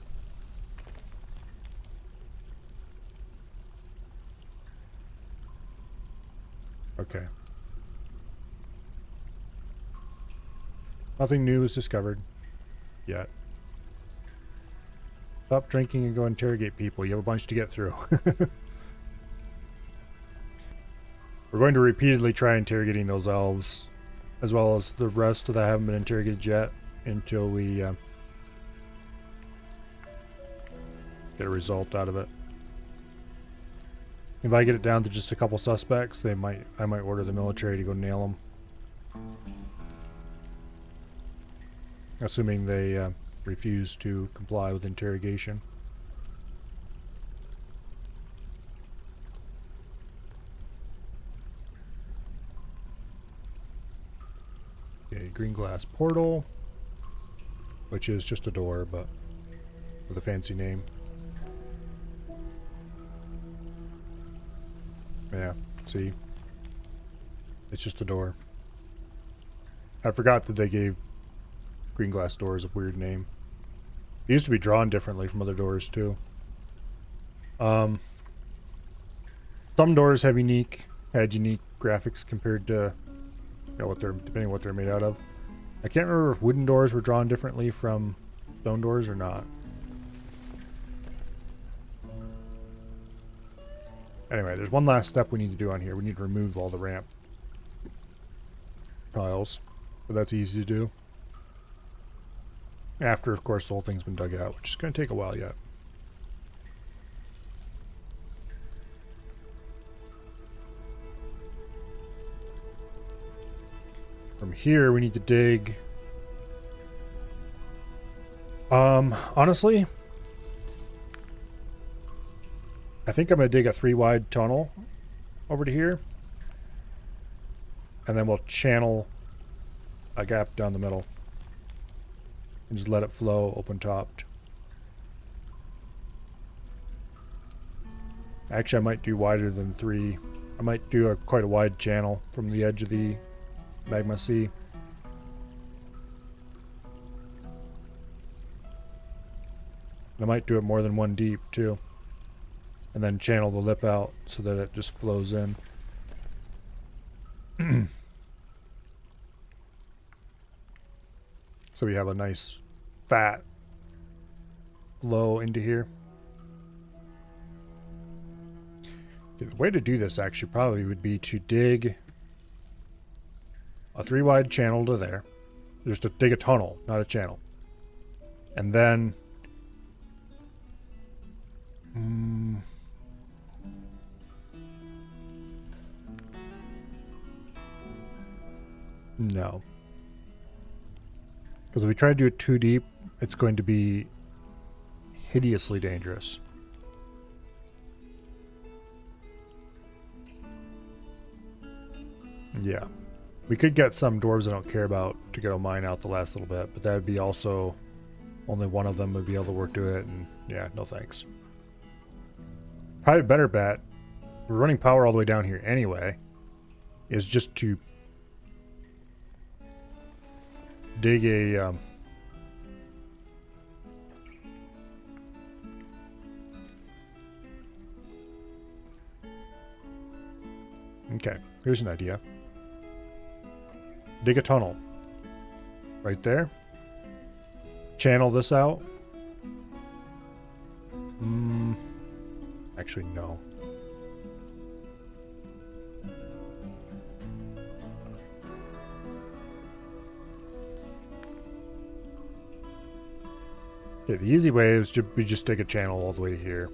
Okay. Nothing new was discovered yet. Stop drinking and go interrogate people. You have a bunch to get through. We're going to repeatedly try interrogating those elves, as well as the rest that haven't been interrogated yet, until we get a result out of it. If I get it down to just a couple suspects, I might order the military to go nail them. Assuming they refuse to comply with interrogation. Okay, green glass portal, which is just a door, but with a fancy name. Yeah, see? It's just a door. I forgot that they gave green glass doors a weird name. It used to be drawn differently from other doors, too. Some doors had unique graphics compared to, you know, depending on what they're made out of. I can't remember if wooden doors were drawn differently from stone doors or not. Anyway, there's one last step we need to do on here. We need to remove all the ramp tiles. But that's easy to do. After, of course, the whole thing's been dug out, which is going to take a while yet. From here, we need to dig. Honestly, I think I'm going to dig a 3-wide tunnel over to here. And then we'll channel a gap down the middle. And just let it flow open-topped. Actually, I might do wider than 3. I might do quite a wide channel from the edge of the magma sea. I might do it more than 1 deep, too. And then channel the lip out so that it just flows in. So we have a nice fat flow into here. Okay, the way to do this actually probably would be to dig a 3-wide channel to there. Just to dig a tunnel, not a channel. And then no. Because if we try to do it too deep, it's going to be hideously dangerous. Yeah. We could get some dwarves I don't care about to go mine out the last little bit, but that would be also only one of them would be able to work to it, and yeah, no thanks. Probably a better bet, we're running power all the way down here anyway, is just to dig a okay, here's an idea. Dig a tunnel right there. Channel this out. Actually, no. Okay, the easy way is we just dig a channel all the way to here.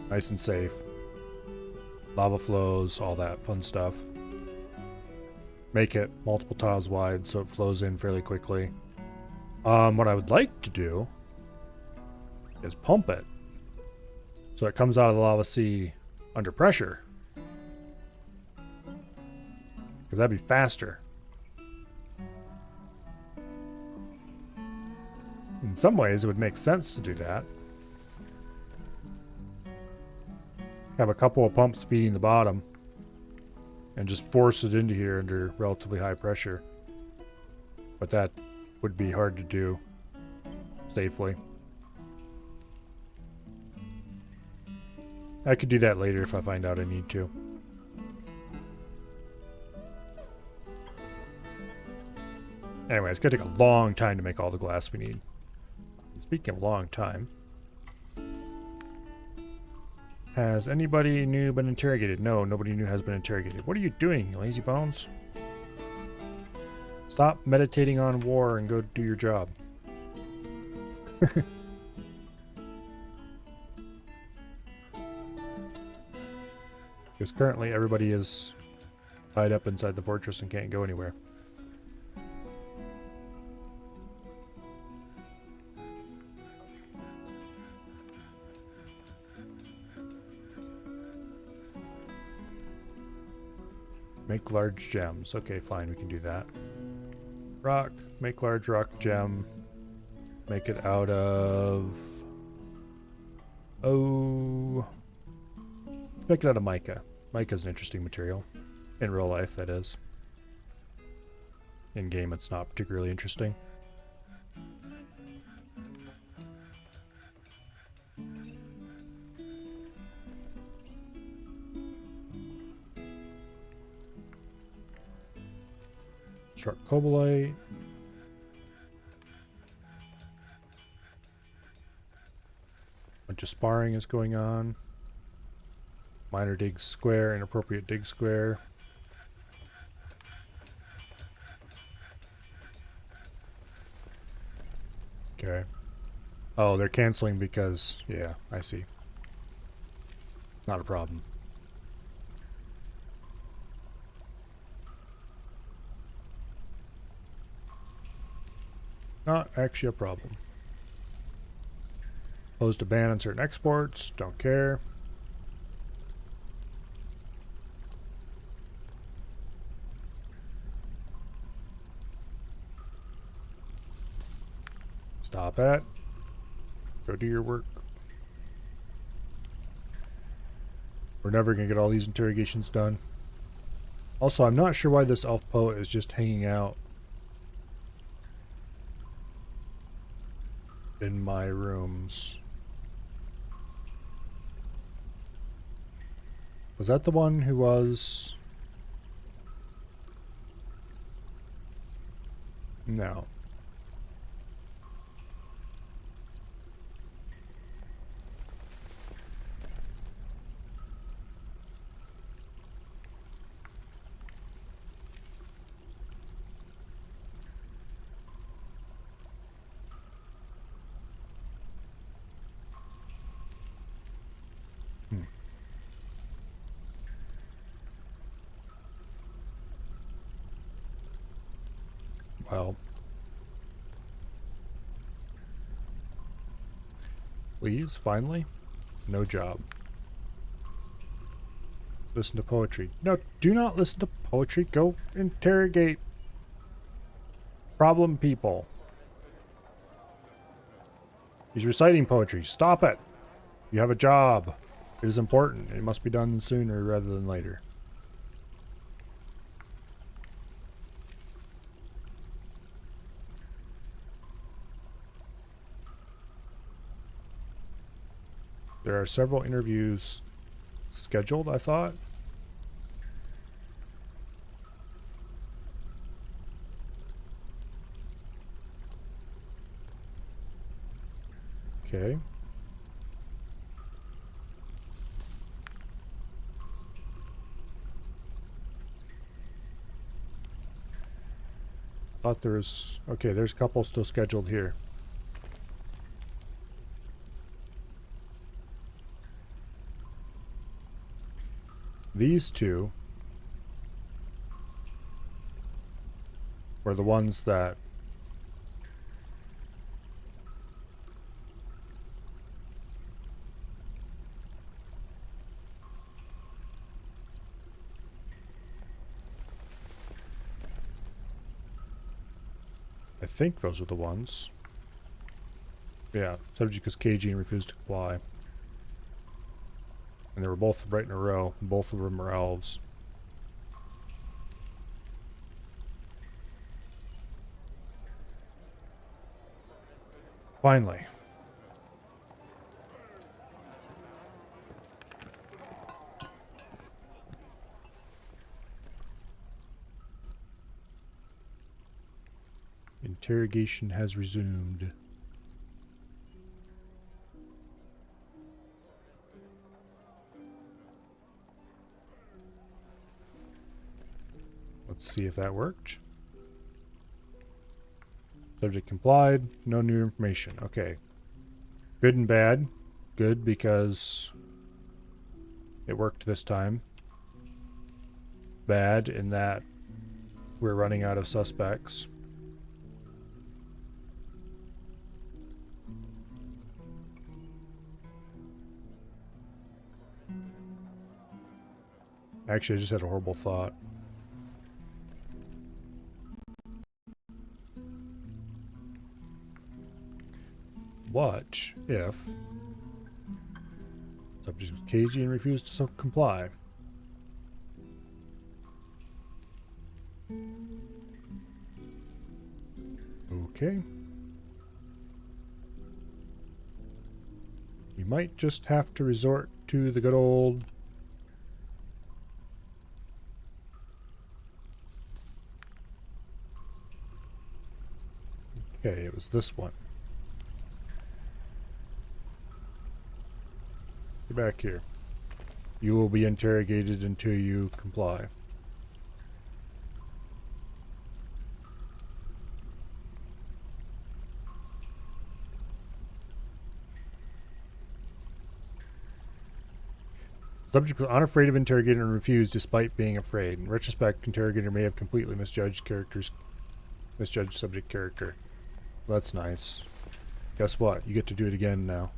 Nice and safe. Lava flows, all that fun stuff. Make it multiple tiles wide so it flows in fairly quickly. What I would like to do is pump it so it comes out of the lava sea under pressure. Because that'd be faster. In some ways, it would make sense to do that. Have a couple of pumps feeding the bottom and just force it into here under relatively high pressure. But that would be hard to do safely. I could do that later if I find out I need to. Anyway, it's gonna take a long time to make all the glass we need. Speaking of long time, has anybody new been interrogated? No, nobody new has been interrogated. What are you doing, you lazy bones? Stop meditating on war and go do your job. Because currently everybody is tied up inside the fortress and can't go anywhere. Make large gems. Okay, fine, we can do that. Rock. Make large rock gem. Make it out of... Oh... Make it out of mica. Mica's an interesting material. In real life, that is. In game, it's not particularly interesting. Sharp cobalite. Bunch of sparring is going on. Minor dig square, inappropriate dig square. Okay. Oh, they're canceling because, yeah, I see. Not a problem. Not actually a problem. Opposed to ban on certain exports, don't care. Stop it. Go do your work. We're never going to get all these interrogations done. Also, I'm not sure why this elf poet is just hanging out in my rooms. Was that the one who was... No. Well, please, finally, no job. Listen to poetry. No, do not listen to poetry. Go interrogate problem people. He's reciting poetry. Stop it. You have a job. It is important. It must be done sooner rather than later. There are several interviews scheduled, I thought. Okay. Thought there was... Okay, there's a couple still scheduled here. These two were the ones that I think those are the ones. Yeah, subject is KG and refused to comply. And they were both right in a row. Both of them are elves. Finally. Interrogation has resumed. Let's see if that worked. Subject complied. No new information. Okay. Good and bad. Good because it worked this time. Bad in that we're running out of suspects. Actually, I just had a horrible thought. What if subject was cagey and refused to comply? Okay. You might just have to resort to the good old okay, it was this one. Get back here. You will be interrogated until you comply. Subject was unafraid of interrogator and refused despite being afraid. In retrospect, interrogator may have completely misjudged subject character. Well, that's nice. Guess what? You get to do it again now.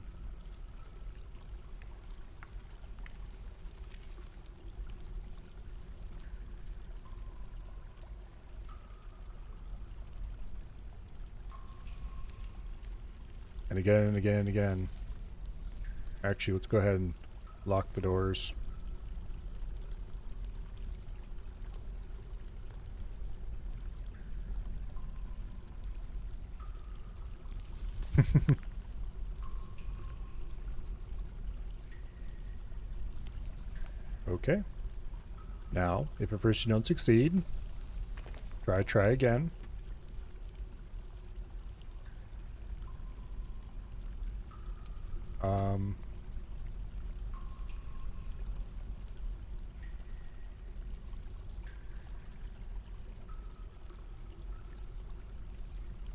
And again and again and again. Actually, let's go ahead and lock the doors. Okay. Now, if at first you don't succeed, try again.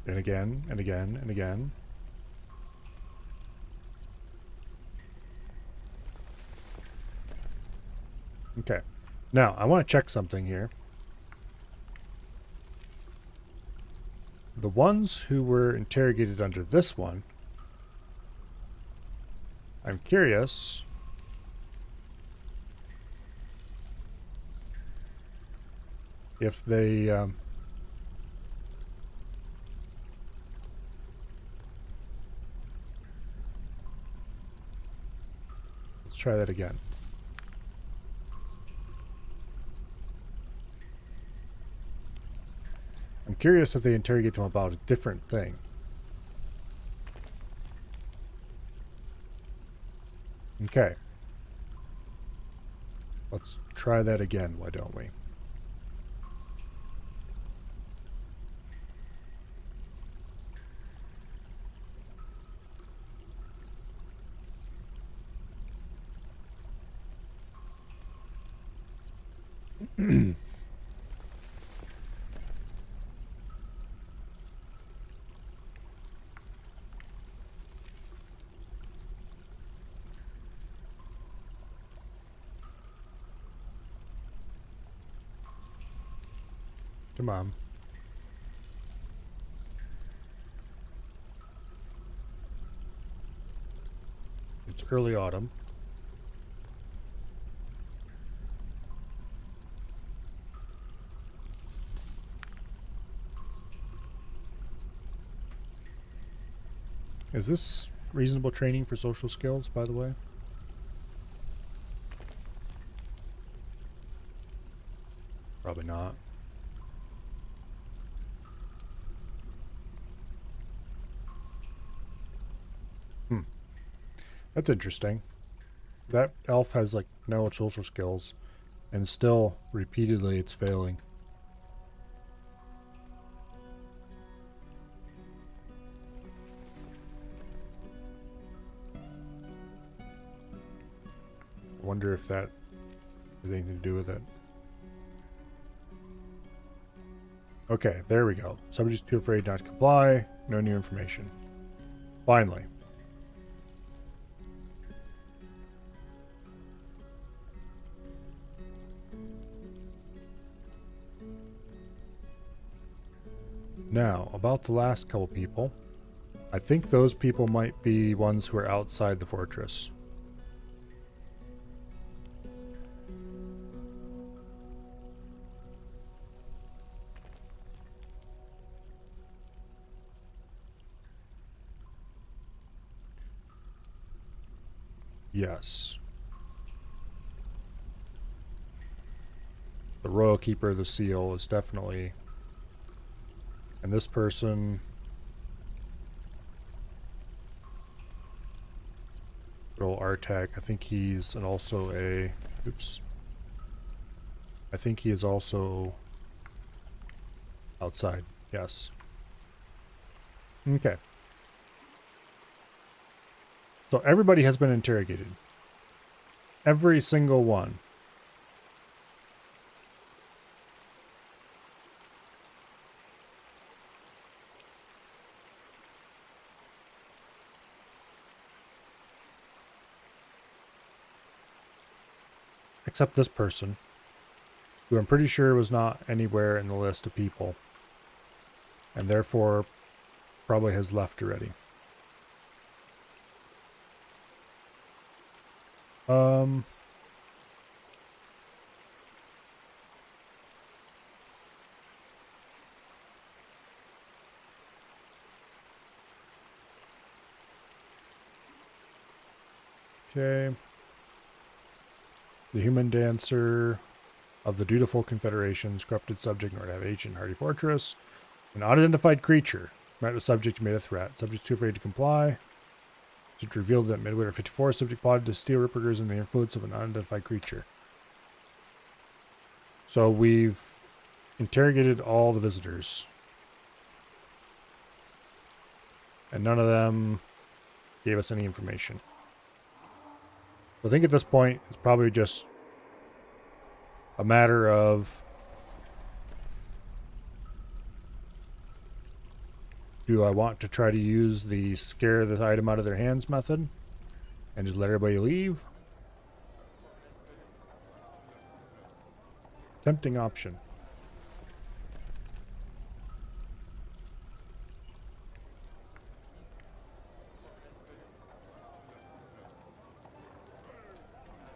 And again, and again, and again. Okay. Now, I want to check something here. The ones who were interrogated under this one, I'm curious if they let's try that again. I'm curious if they interrogate them about a different thing. Okay. Let's try that again, why don't we? Come on. It's early autumn. Is this reasonable training for social skills, by the way? Probably not. That's interesting. That elf has like no social skills, and still repeatedly it's failing. I wonder if that has anything to do with it. Okay, there we go. Subject's too afraid not to comply. No new information. Finally. Now, about the last couple people. I think those people might be ones who are outside the fortress. Yes. The Royal Keeper of the Seal is definitely... And this person... Little Artak, I think he's also a... Oops. I think he is also... outside, yes. Okay. So everybody has been interrogated. Every single one. Except this person, who I'm pretty sure was not anywhere in the list of people, and therefore probably has left already. Okay. The human dancer of the dutiful confederations, corrupted subject, nor to have ancient hardy fortress. An unidentified creature. Met with subject made a threat. Subject too afraid to comply. It revealed that Midwinter 54 subject plotted to steal Rippergers in the influence of an unidentified creature. So we've interrogated all the visitors. And none of them gave us any information. I think at this point, it's probably just a matter of... Do I want to try to use the scare the item out of their hands method and just let everybody leave? Tempting option.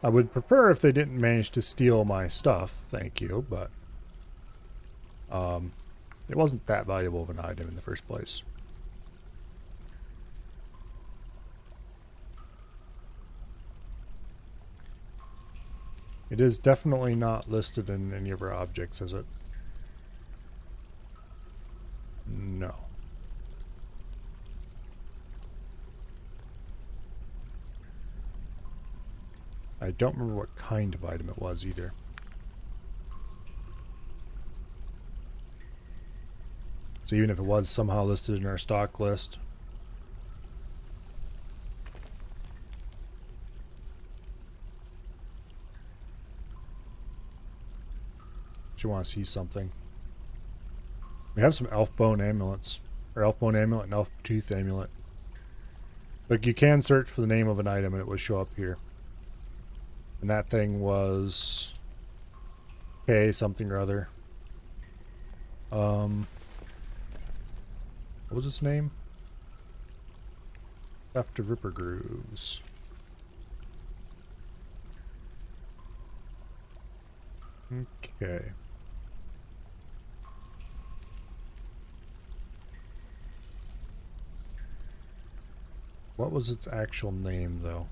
I would prefer if they didn't manage to steal my stuff, thank you, but it wasn't that valuable of an item in the first place. It is definitely not listed in any of our objects, is it? No. I don't remember what kind of item it was either. So even if it was somehow listed in our stock list. You want to see something. We have some elf bone amulets. Or elf bone amulet and elf tooth amulet. Like you can search for the name of an item and it will show up here. And that thing was K something or other. What was its name? Theft of Ripper Grooves. Okay. What was its actual name, though?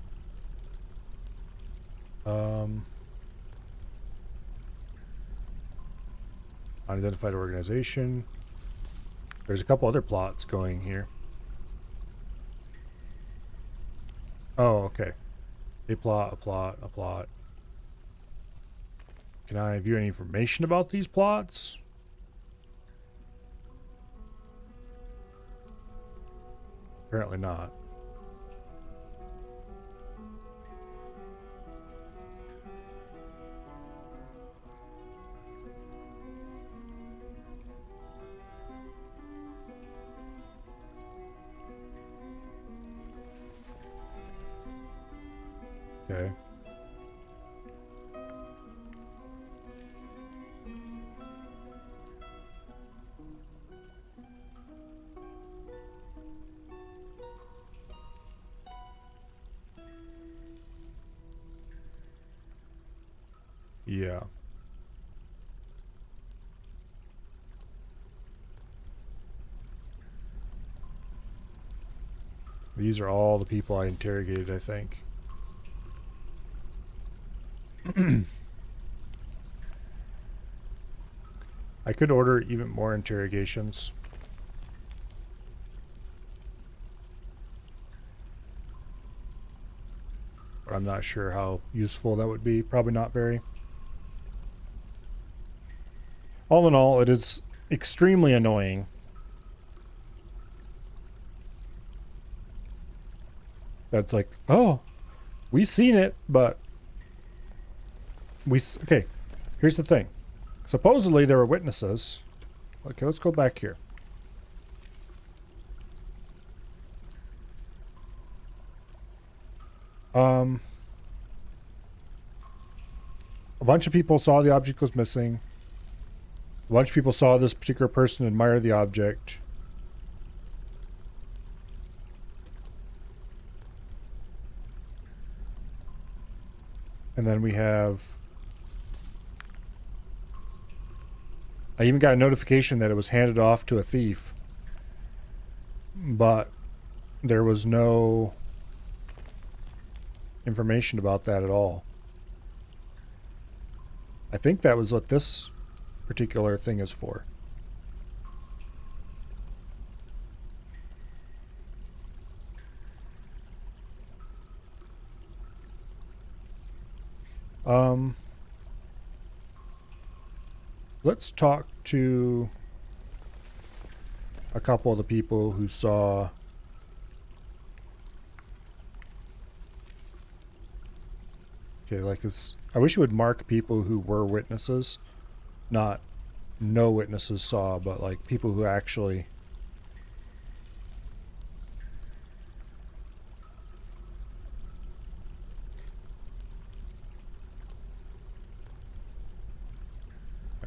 Unidentified organization. There's a couple other plots going here. Oh, okay. A plot, a plot, a plot. Can I view any information about these plots? Apparently not. Okay. Yeah. These are all the people I interrogated, I think. I could order even more interrogations. But I'm not sure how useful that would be. Probably not very. All in all, it is extremely annoying that's like, oh, we've seen it, but okay, here's the thing. Supposedly there were witnesses. Okay, let's go back here. A bunch of people saw the object was missing. A bunch of people saw this particular person admire the object. And then we have... I even got a notification that it was handed off to a thief. But there was no information about that at all. I think that was what this particular thing is for. Let's talk to a couple of the people who saw okay, like this. I wish you would mark people who were witnesses, not no witnesses saw, but like people who actually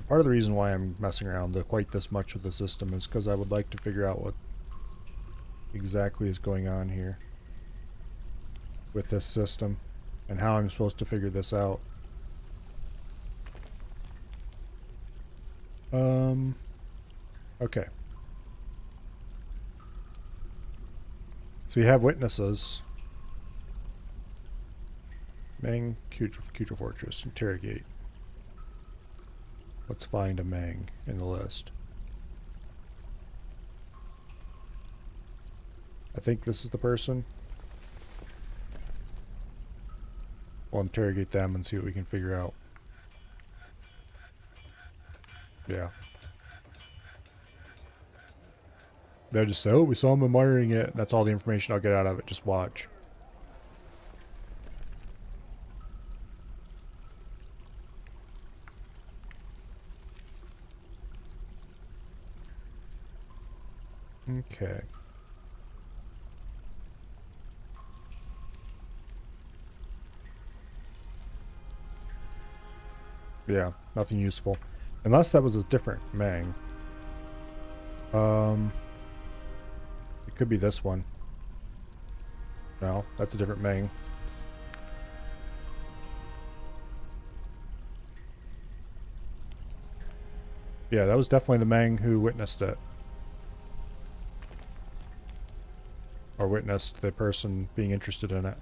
part of the reason why I'm messing around quite this much with the system is because I would like to figure out what exactly is going on here with this system and how I'm supposed to figure this out. Okay. So we have witnesses. Meng, Kutra Fortress, interrogate. Let's find a Meng in the list. I think this is the person. We'll interrogate them and see what we can figure out. Yeah. They'll just say, oh, we saw him admiring it. That's all the information I'll get out of it. Just watch. Okay. Yeah, nothing useful. Unless that was a different Meng. It could be this one. No, that's a different Meng. Yeah, that was definitely the Meng who witnessed it. Or witnessed the person being interested in it.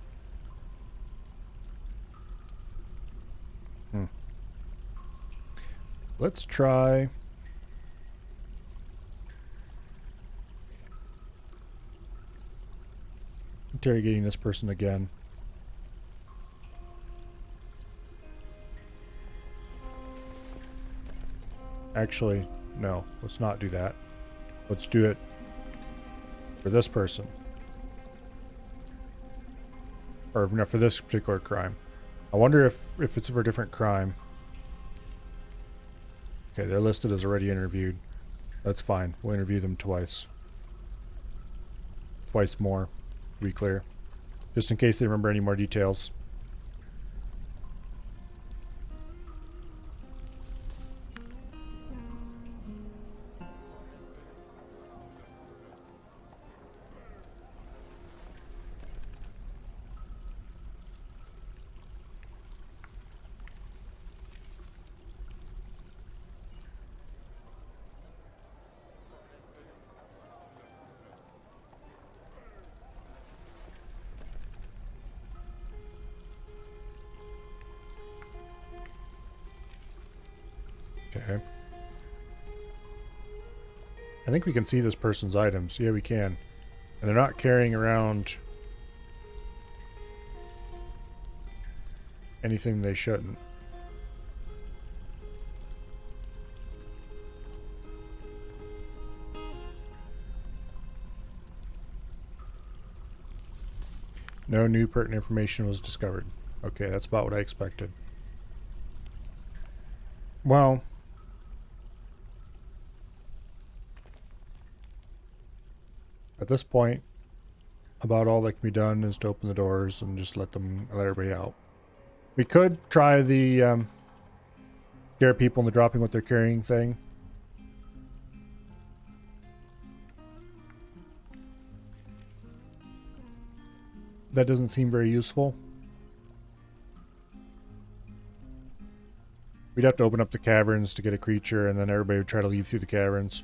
Let's try... interrogating this person again. Actually, no. Let's not do that. Let's do it for this person. Or no, for this particular crime. I wonder if it's for a different crime. Okay, they're listed as already interviewed. That's fine. We'll interview them twice. Twice more, to be clear. Just in case they remember any more details. Okay. I think we can see this person's items. Yeah, we can. And they're not carrying around anything they shouldn't. No new pertinent information was discovered. Okay, that's about what I expected. Well, at this point, about all that can be done is to open the doors and just let everybody out. We could try the scare people into dropping what they're carrying thing. That doesn't seem very useful. We'd have to open up the caverns to get a creature, and then everybody would try to leave through the caverns.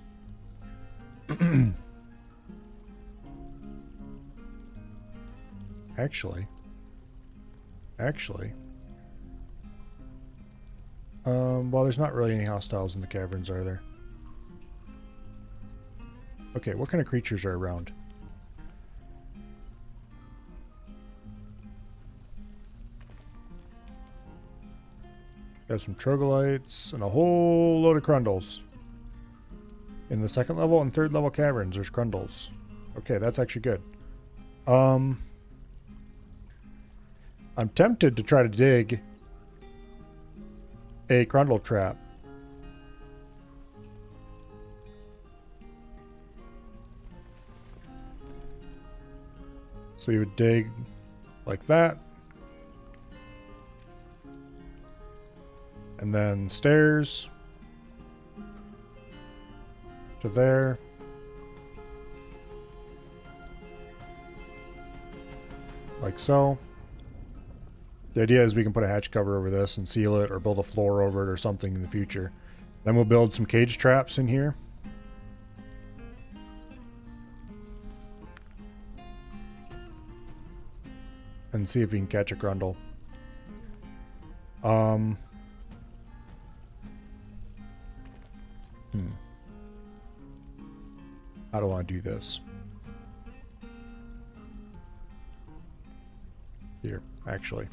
Actually, well, there's not really any hostiles in the caverns, are there? Okay, what kind of creatures are around? Got some troglodytes and a whole load of Crundles. In the second level and third level caverns, there's Crundles. Okay, that's actually good. I'm tempted to try to dig a Crundle trap. So you would dig like that. And then stairs to there. Like so. The idea is we can put a hatch cover over this and seal it, or build a floor over it or something in the future. Then we'll build some cage traps in here. And see if we can catch a Crundle. How do I do this? Here, actually.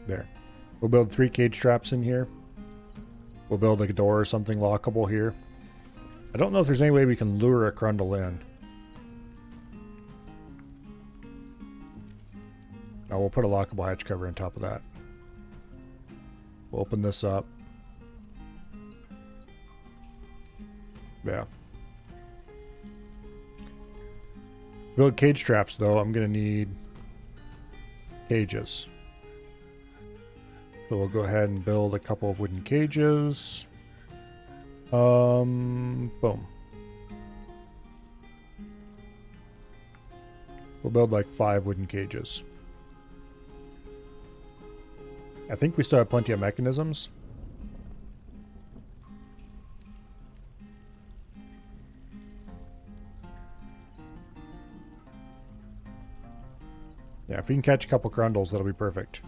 There. We'll build 3 cage traps in here. We'll build like a door or something lockable here. I don't know if there's any way we can lure a Crundle in. Oh, we'll put a lockable hatch cover on top of that. We'll open this up. Yeah. Build cage traps though, I'm gonna need cages. So we'll go ahead and build a couple of wooden cages. Boom. We'll build like 5 wooden cages. I think we still have plenty of mechanisms. Yeah, if we can catch a couple Crundles, that'll be perfect.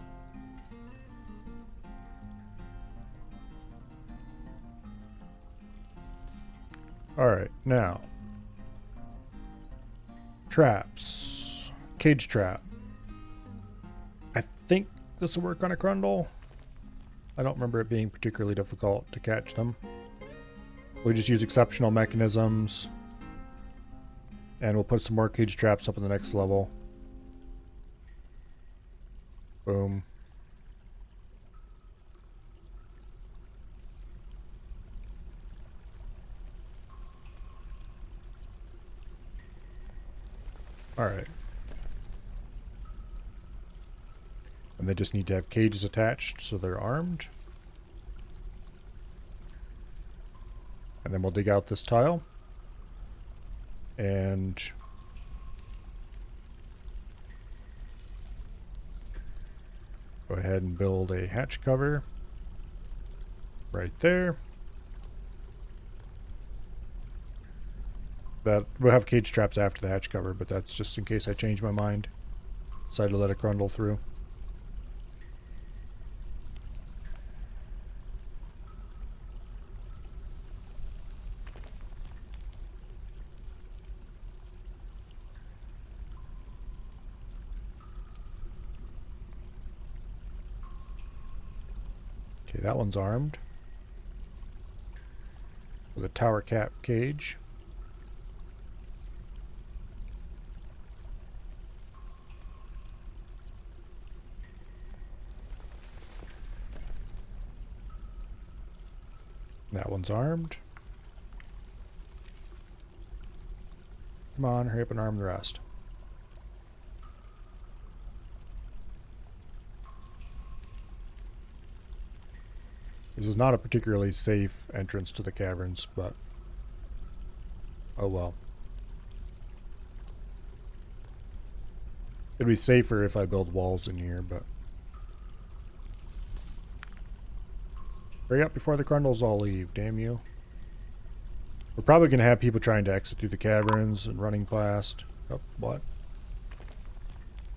Alright, now. Traps. cage trap. I think this will work on a Grundle. I don't remember it being particularly difficult to catch them. We just use exceptional mechanisms. And we'll put some more cage traps up in the next level. Boom. Alright. And they just need to have cages attached so they're armed. And then we'll dig out this tile. And go ahead and build a hatch cover right there. That we'll have cage traps after the hatch cover, but that's just in case I change my mind. Decide to let it Grundle through. Okay, that one's armed with a tower cap cage. That one's armed. Come on, hurry up and arm the rest. This is not a particularly safe entrance to the caverns, but oh well. It'd be safer if I build walls in here, but hurry up before the Grundles all leave, damn you. We're probably going to have people trying to exit through the caverns and running past. Oh, what?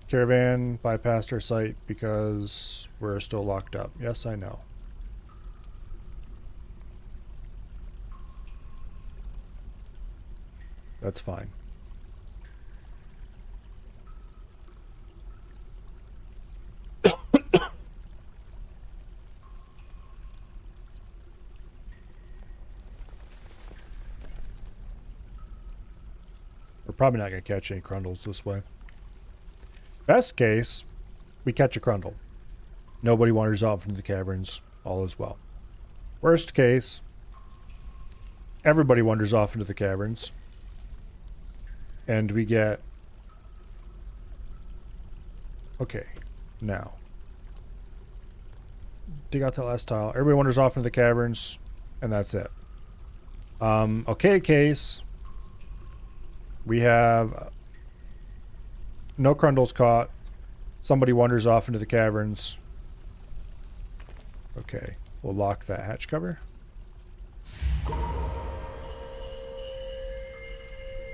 Caravan bypassed our site because we're still locked up. Yes, I know. That's fine. We're probably not going to catch any Grundles this way. Best case, we catch a Grundle. Nobody wanders off into the caverns. All is well. Worst case, everybody wanders off into the caverns. And we get... Okay, now. Dig out that last tile. Everybody wanders off into the caverns, and that's it. Okay case... We have no Grundles caught. Somebody wanders off into the caverns. Okay, we'll lock that hatch cover.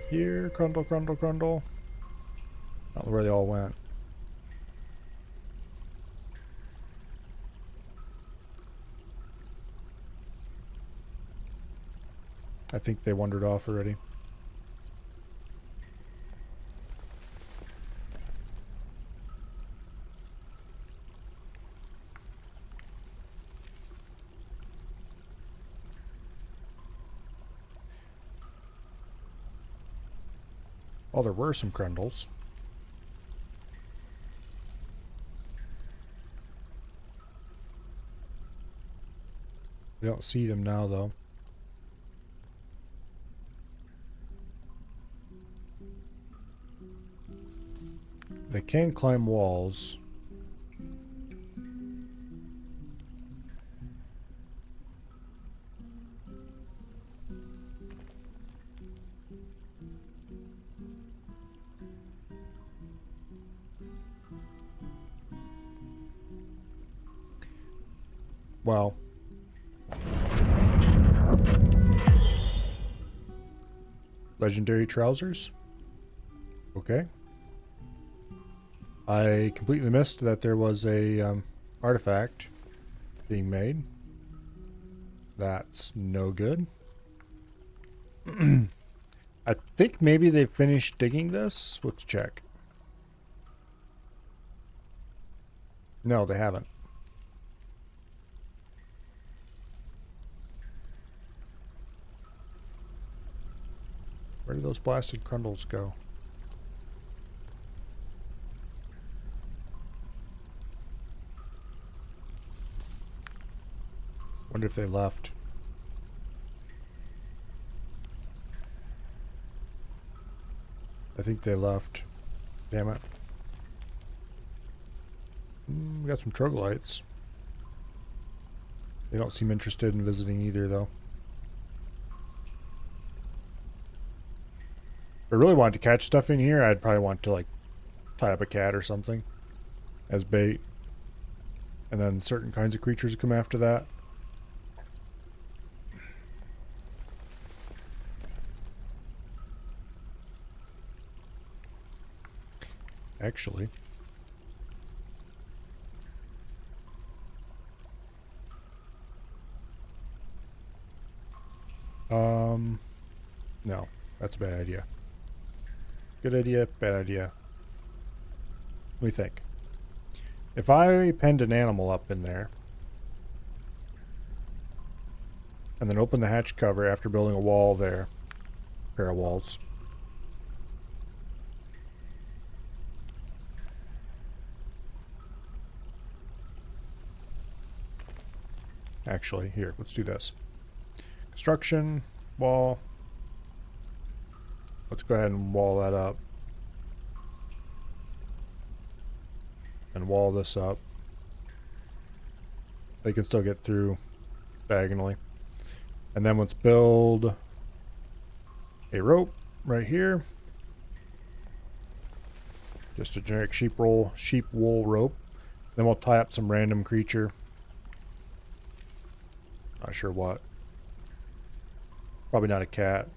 Here, Grundle, Grundle, Grundle. I don't know where they all went. I think they wandered off already. Well, there were some Grundles. We don't see them now, though. They can climb walls. Well, legendary trousers. Okay. I completely missed that there was a artifact being made. That's no good. I think maybe they finished digging this. Let's check. No, they haven't. Where did those blasted Crundles go? Wonder if they left. I think they left. Damn it. We got some troglodytes. They don't seem interested in visiting either, though. If I really wanted to catch stuff in here, I'd probably want to, like, tie up a cat or something as bait. And then certain kinds of creatures come after that. Actually. No, that's a bad idea. Good idea, bad idea. What do you think? If I penned an animal up in there, and then open the hatch cover after building a wall there, pair of walls. Actually, here, let's do this. Construction, wall. Let's go ahead and wall that up. And wall this up. They can still get through diagonally. And then let's build a rope right here. Just a generic sheep wool rope. Then we'll tie up some random creature. Not sure what. Probably not a cat,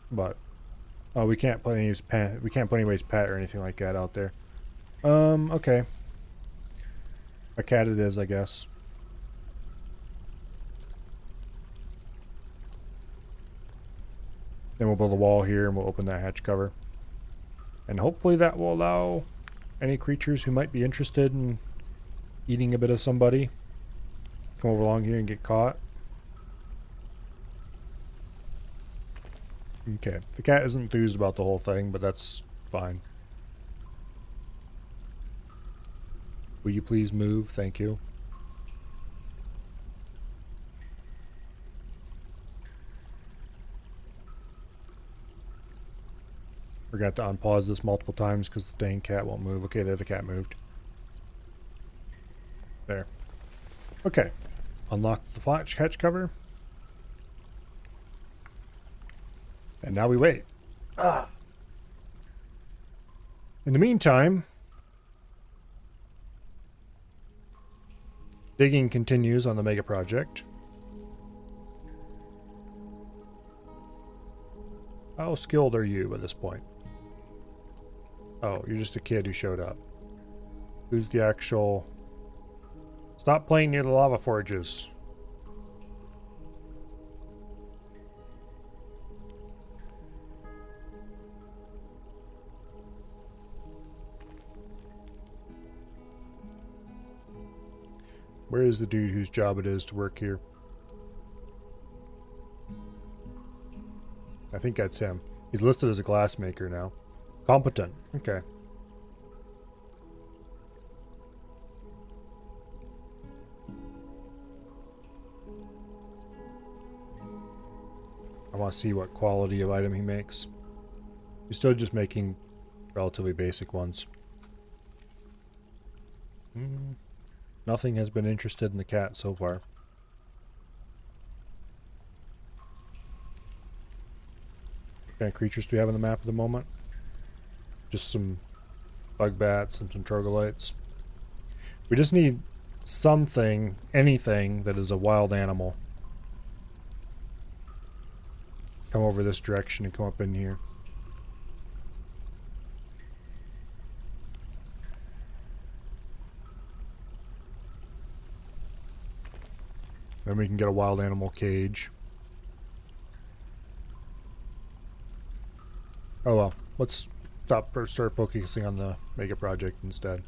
but we can't put anybody's pet or anything like that out there. Okay. A cat it is, I guess. Then we'll build a wall here and we'll open that hatch cover. And hopefully that will allow any creatures who might be interested in eating a bit of somebody come over along here and get caught. Okay, the cat isn't enthused about the whole thing, but that's fine. Will you please move? Thank you. Forgot to unpause this multiple times because the dang cat won't move. Okay, there the cat moved. There. Okay. Unlock the hatch cover. And now we wait. In the meantime, digging continues on the mega project. How skilled are you at this point? Oh, you're just a kid who showed up. Who's the actual... Stop playing near the lava forges. Where is the dude whose job it is to work here? I think that's him. He's listed as a glassmaker now. Competent. Okay. I want to see what quality of item he makes. He's still just making relatively basic ones. Nothing has been interested in the cat so far. What kind of creatures do we have on the map at the moment? Just some bug bats and some troglodytes. We just need something, anything that is a wild animal. Come over this direction and come up in here. Then we can get a wild animal cage. Oh well, let's start focusing on the mega project instead.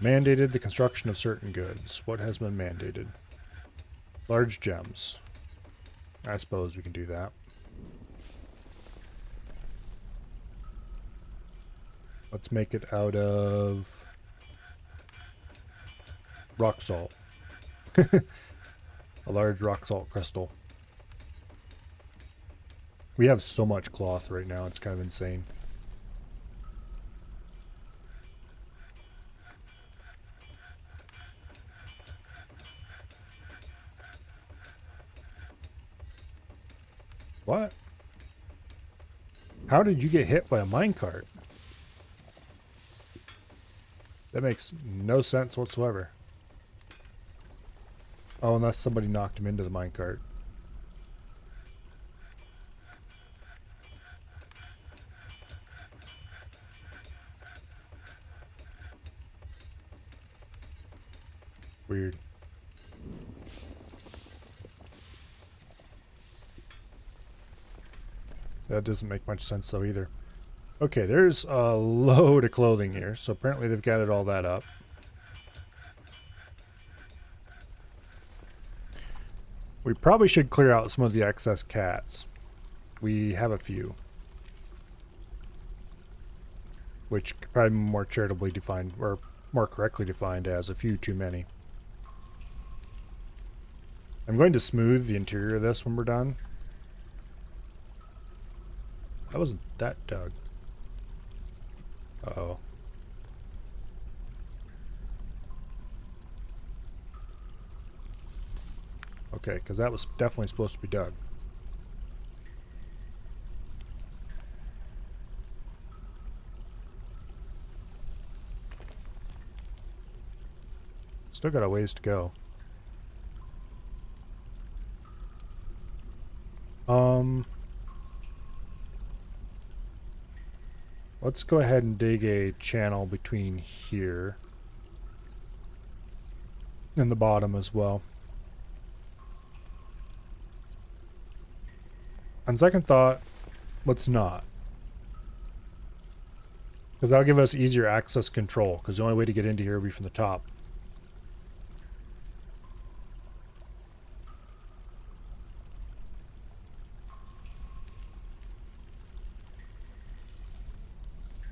Mandated the construction of certain goods. What has been mandated? Large gems. I suppose we can do that. Let's make it out of rock salt. A large rock salt crystal. We have so much cloth right now, it's kind of insane. What? How did you get hit by a minecart? That makes no sense whatsoever. Oh, unless somebody knocked him into the minecart. Weird. That doesn't make much sense though either. Okay, there's a load of clothing here, so apparently they've gathered all that up. We probably should clear out some of the excess cats. We have a few. Which could probably be more charitably defined, or more correctly defined as a few too many. I'm going to smooth the interior of this when we're done. That wasn't that dug. Uh-oh. Okay, because that was definitely supposed to be dug. Still got a ways to go. Let's go ahead and dig a channel between here and the bottom as well. On second thought, let's not. Because that'll give us easier access control, because the only way to get into here will be from the top.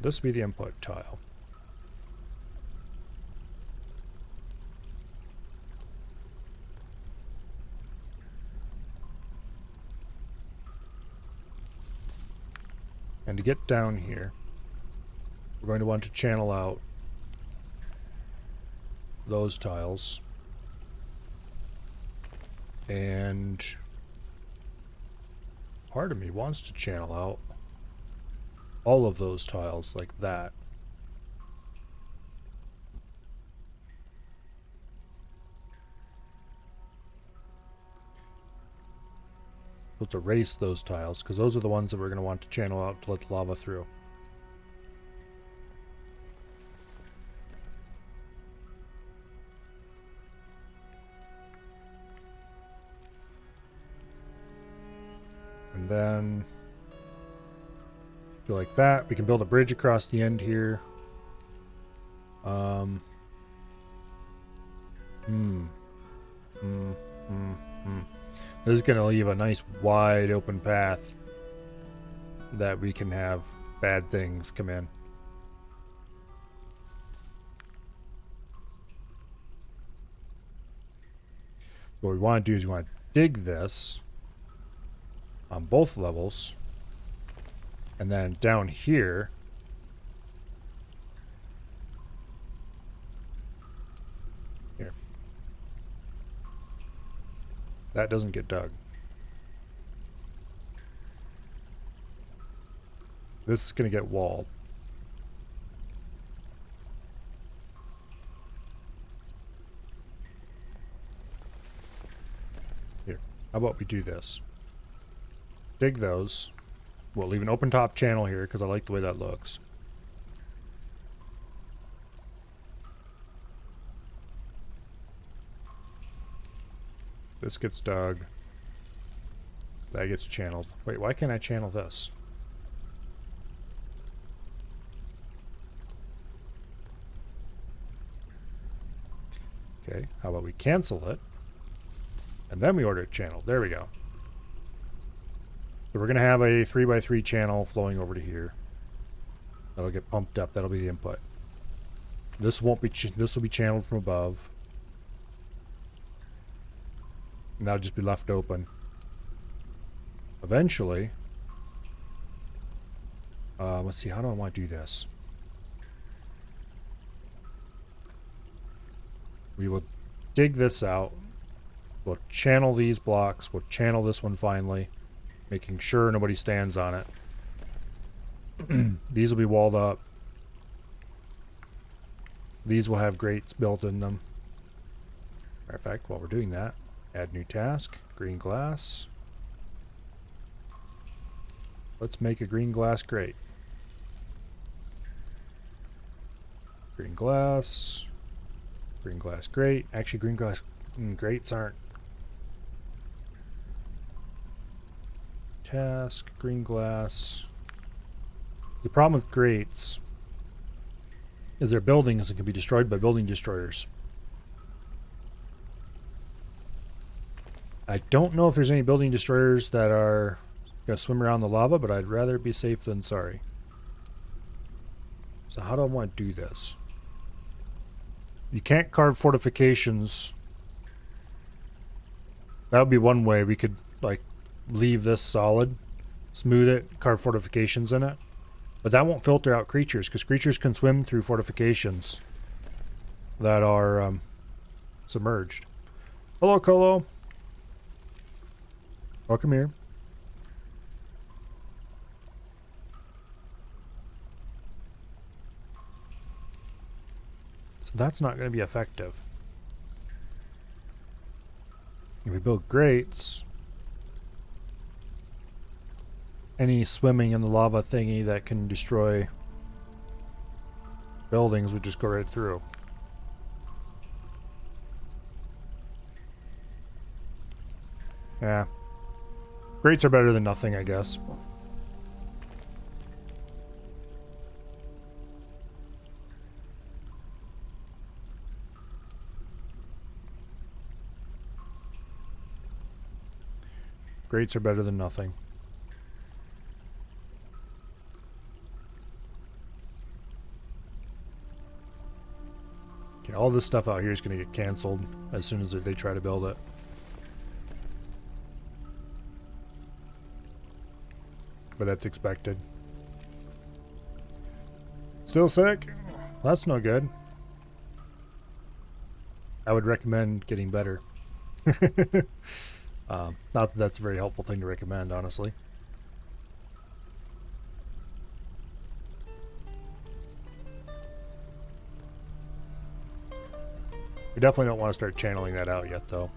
This will be the input tile. And to get down here, we're going to want to channel out those tiles. And part of me wants to channel out all of those tiles like that. Let's erase those tiles, because those are the ones that we're going to want to channel out to let the lava through. And then do like that. We can build a bridge across the end here. This is going to leave a nice wide open path that we can have bad things come in. What we want to do is we want to dig this on both levels. And then down here, that doesn't get dug. This is going to get walled. Here, how about we do this? Dig those. We'll leave an open top channel here because I like the way that looks. This gets dug. That gets channeled. Wait, why can't I channel this? Okay, how about we cancel it? And then we order it channeled. There we go. So we're going to have a 3x3 channel flowing over to here. That'll get pumped up. That'll be the input. This won't be. This will be channeled from above. And that'll just be left open. Eventually. Let's see. How do I want to do this? We will dig this out. We'll channel these blocks. We'll channel this one finally, making sure nobody stands on it. These will be walled up. These will have grates built in them. Matter of fact, while we're doing that, add new task, green glass. Let's make a green glass grate. Green glass grate. Actually, green glass grates aren't. Task, green glass. The problem with grates is they're buildings that can be destroyed by building destroyers. I don't know if there's any building destroyers that are going to swim around the lava, but I'd rather be safe than sorry. So how do I want to do this? You can't carve fortifications. That would be one way. We could, like, leave this solid, smooth it, carve fortifications in it. But that won't filter out creatures, because creatures can swim through fortifications that are submerged. Hello, Colo. Welcome here. So that's not going to be effective. If we build grates, any swimming in the lava thingy that can destroy buildings would just go right through. Yeah. Grates are better than nothing, I guess. Grates are better than nothing. Okay, all this stuff out here is going to get canceled as soon as they try to build it. But that's expected. Still sick? Well, that's no good. I would recommend getting better. Not that that's a very helpful thing to recommend, honestly. We definitely don't want to start channeling that out yet, though.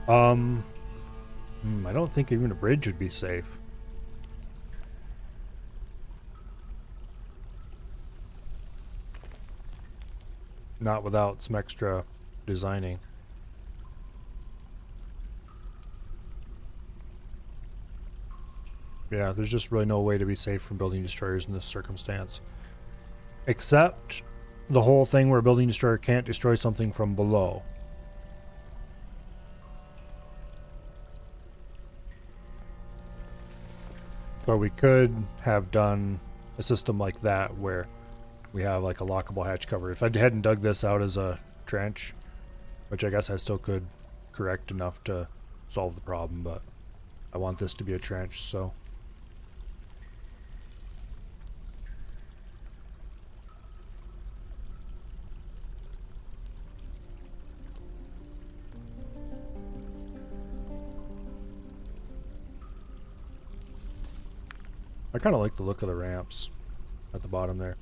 I don't think even a bridge would be safe. Not without some extra designing. Yeah, there's just really no way to be safe from building destroyers in this circumstance. Except the whole thing where a building destroyer can't destroy something from below. So we could have done a system like that where we have like a lockable hatch cover. If I hadn't dug this out as a trench, which I guess I still could correct enough to solve the problem, but I want this to be a trench, so. I kind of like the look of the ramps at the bottom there.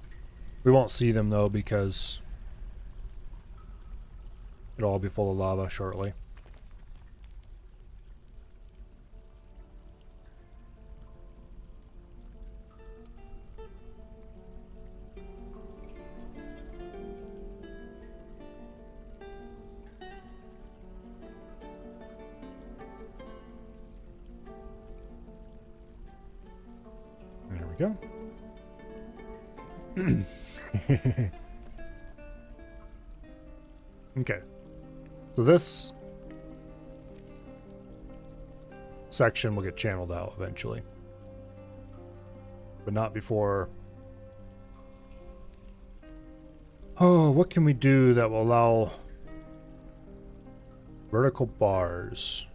We won't see them though because it'll all be full of lava shortly. There we go. Okay. So this section will get channeled out eventually. But not before... Oh, what can we do that will allow vertical bars?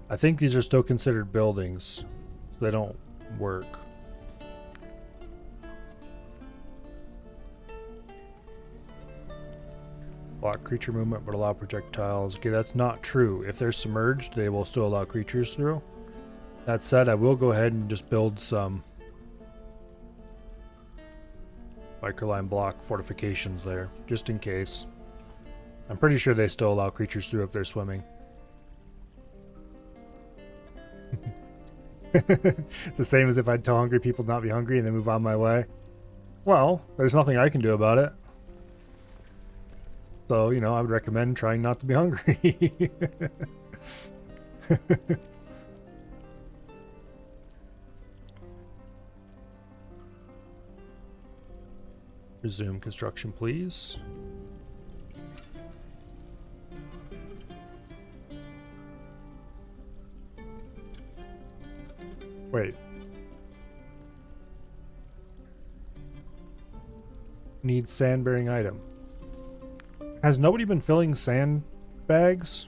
I think these are still considered buildings, so they don't work. Block creature movement but allow projectiles. Okay, that's not true. If they're submerged, they will still allow creatures through. That said, I will go ahead and just build some microline block fortifications there, just in case. I'm pretty sure they still allow creatures through if they're swimming. It's the same as if I'd tell hungry people not be hungry and then move on my way. Well, there's nothing I can do about it. So, you know, I would recommend trying not to be hungry. Resume construction, please. Wait. Need sand-bearing item. Has nobody been filling sand bags?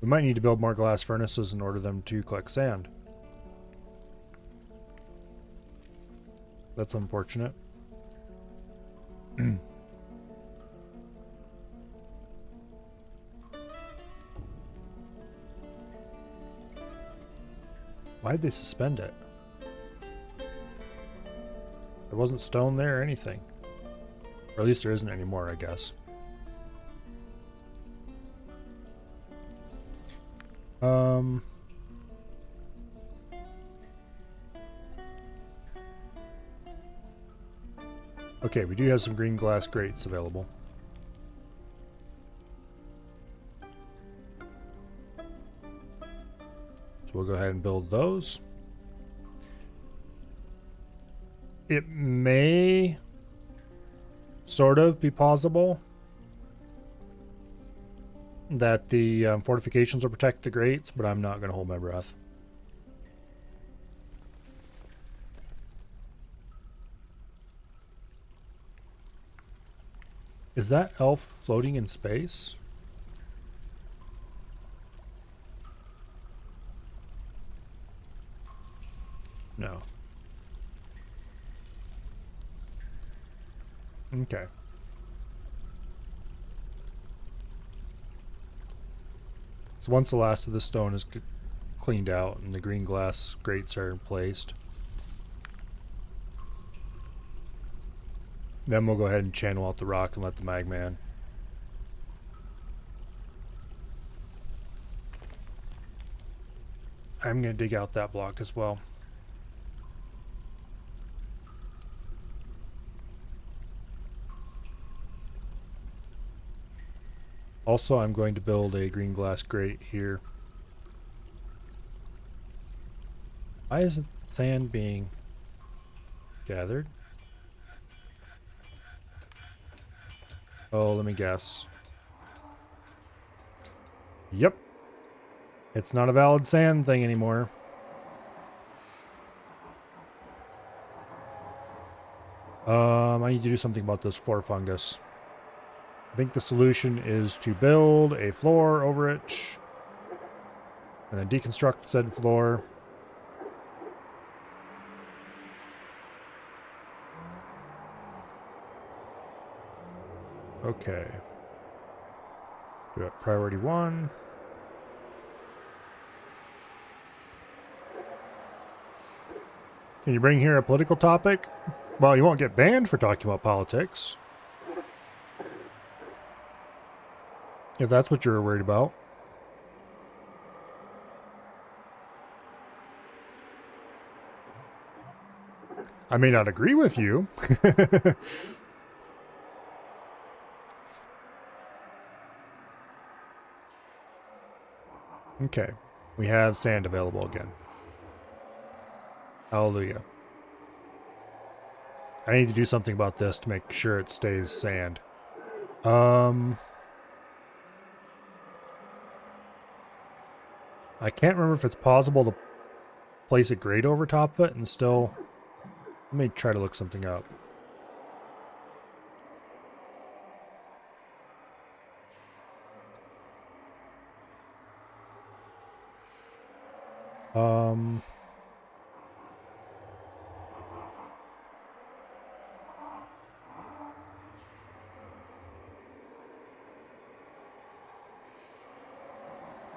We might need to build more glass furnaces in order them to collect sand. That's unfortunate. Why'd they suspend it? There wasn't stone there or anything. Or at least there isn't anymore, I guess. Okay, we do have some green glass grates available. So we'll go ahead and build those. It may sort of be possible that the fortifications will protect the grates, but I'm not going to hold my breath. Is that elf floating in space? No. Okay. So once the last of the stone is cleaned out and the green glass grates are placed, then we'll go ahead and channel out the rock and let the magman. I'm going to dig out that block as well. Also, I'm going to build a green glass grate here. Why isn't sand being gathered? Oh, let me guess. Yep. It's not a valid sand thing anymore. I need to do something about this floor fungus. I think the solution is to build a floor over it and then deconstruct said floor. Okay. We're at priority 1. Can you bring here a political topic? Well, you won't get banned for talking about politics. If that's what you're worried about. I may not agree with you. Okay. We have sand available again. Hallelujah. I need to do something about this to make sure it stays sand. I can't remember if it's possible to place a grate over top of it and still... Let me try to look something up.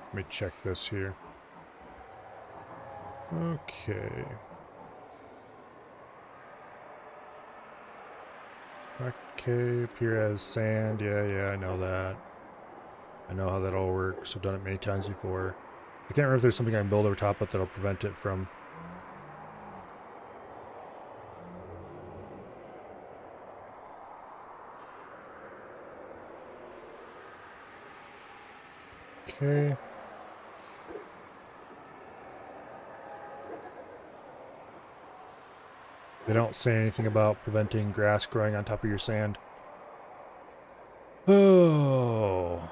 Let me check this here. Okay. Okay, appear as sand. Yeah, I know that. I know how that all works. I've done it many times before. I can't remember if there's something I can build over top of it that'll prevent it from... Okay. They don't say anything about preventing grass growing on top of your sand. Oh.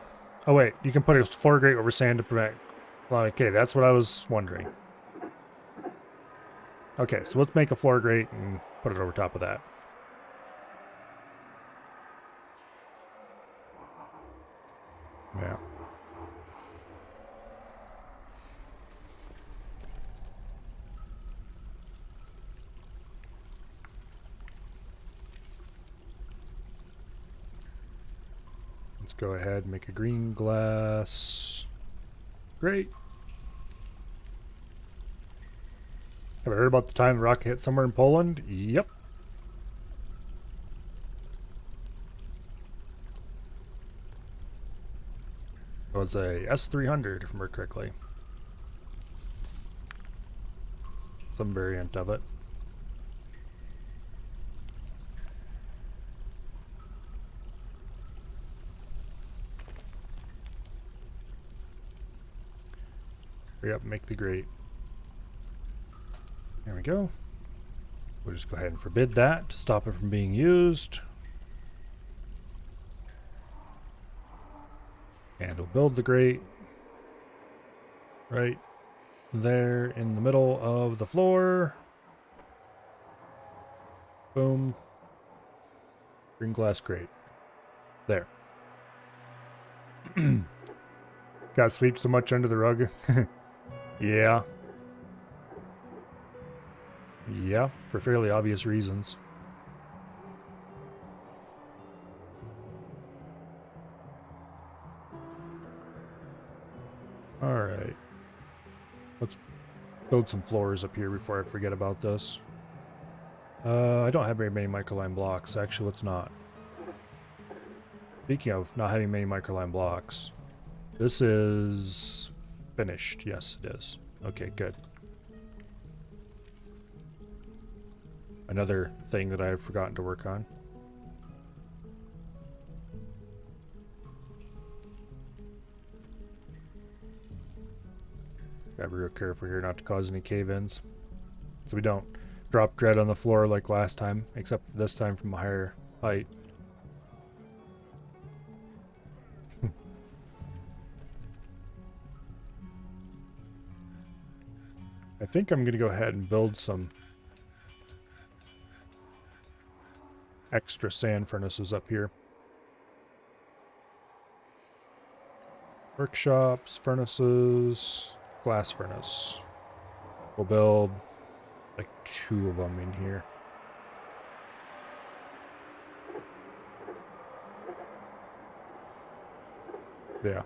Oh wait, you can put a floor grate over sand to prevent... Well, okay, that's what I was wondering. Okay, so let's make a floor grate and put it over top of that. Yeah. Let's go ahead and make a green glass. Great. Have I heard about the time the rocket hit somewhere in Poland? Yep. It was a S-300, if I remember correctly. Some variant of it. Hurry up and make the grate. There we go. We'll just go ahead and forbid that to stop it from being used. And we'll build the grate right there in the middle of the floor. Boom. Green glass grate. There. Got sweep so much under the rug. Yeah. Yeah, for fairly obvious reasons. Alright. Let's build some floors up here before I forget about this. I don't have very many microline blocks. Actually, let's not. Speaking of not having many microline blocks, this is finished. Yes, it is. Okay, good. Another thing that I've forgotten to work on. Gotta be real careful here not to cause any cave-ins. So we don't drop dread on the floor like last time, except this time from a higher height. I think I'm gonna go ahead and build some extra sand furnaces up here. Workshops, furnaces, glass furnace. We'll build like 2 of them in here. Yeah.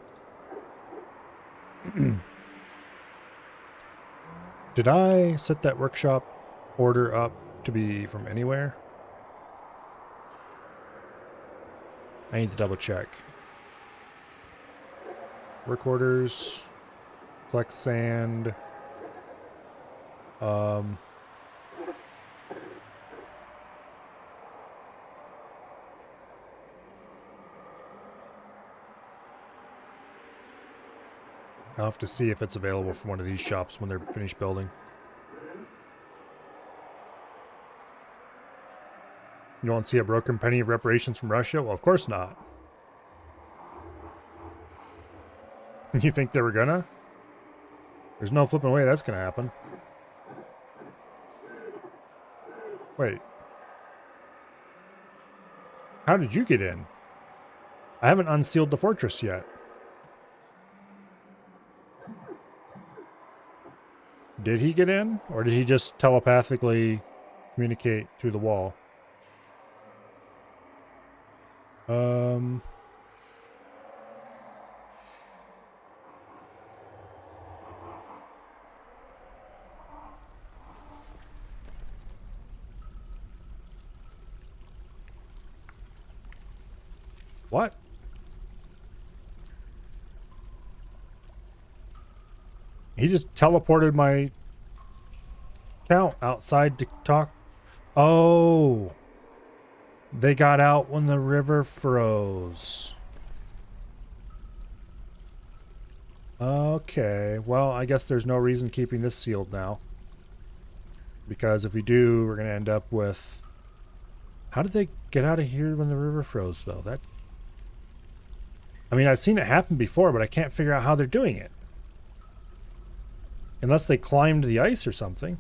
Did I set that workshop order up to be from anywhere? I need to double check. Work orders, collect sand. I'll have to see if it's available from one of these shops when they're finished building. You won't see a broken penny of reparations from Russia? Well, of course not. You think they were gonna? There's no flipping way that's gonna happen. Wait. How did you get in? I haven't unsealed the fortress yet. Did he get in? Or did he just telepathically communicate through the wall? What? He just teleported my account outside to talk. Oh. They got out when the river froze. Okay. Well, I guess there's no reason keeping this sealed now. Because if we do, we're going to end up with... How did they get out of here when the river froze, though? That... I mean, I've seen it happen before, but I can't figure out how they're doing it. Unless they climbed the ice or something.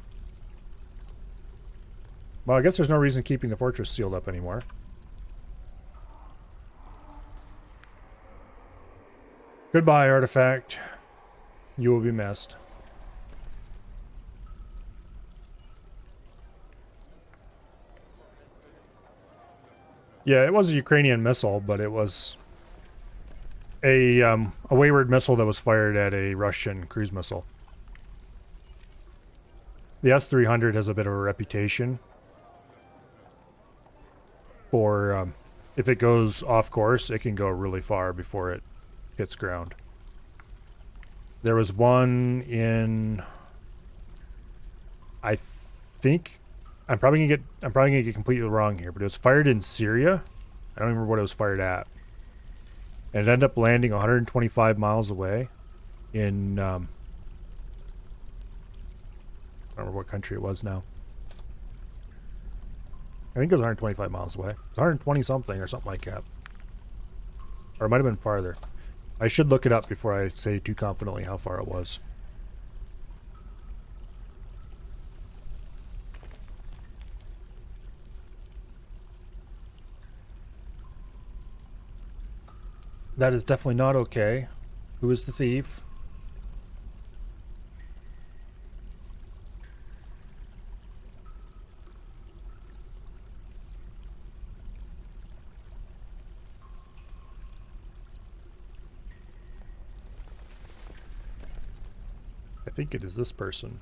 Well, I guess there's no reason keeping the fortress sealed up anymore. Goodbye, artifact. You will be missed. Yeah, it was a Ukrainian missile, but it was a wayward missile that was fired at a Russian cruise missile. The S-300 has a bit of a reputation for, if it goes off course, it can go really far before it hits ground. There was one in, I think, I'm probably gonna get completely wrong here, but it was fired in Syria. I don't remember what it was fired at. And it ended up landing 125 miles away in, I don't remember what country it was now. I think it was 125 miles away. 120 something or something like that. Or it might have been farther. I should look it up before I say too confidently how far it was. That is definitely not okay. Who is the thief? I think it is this person.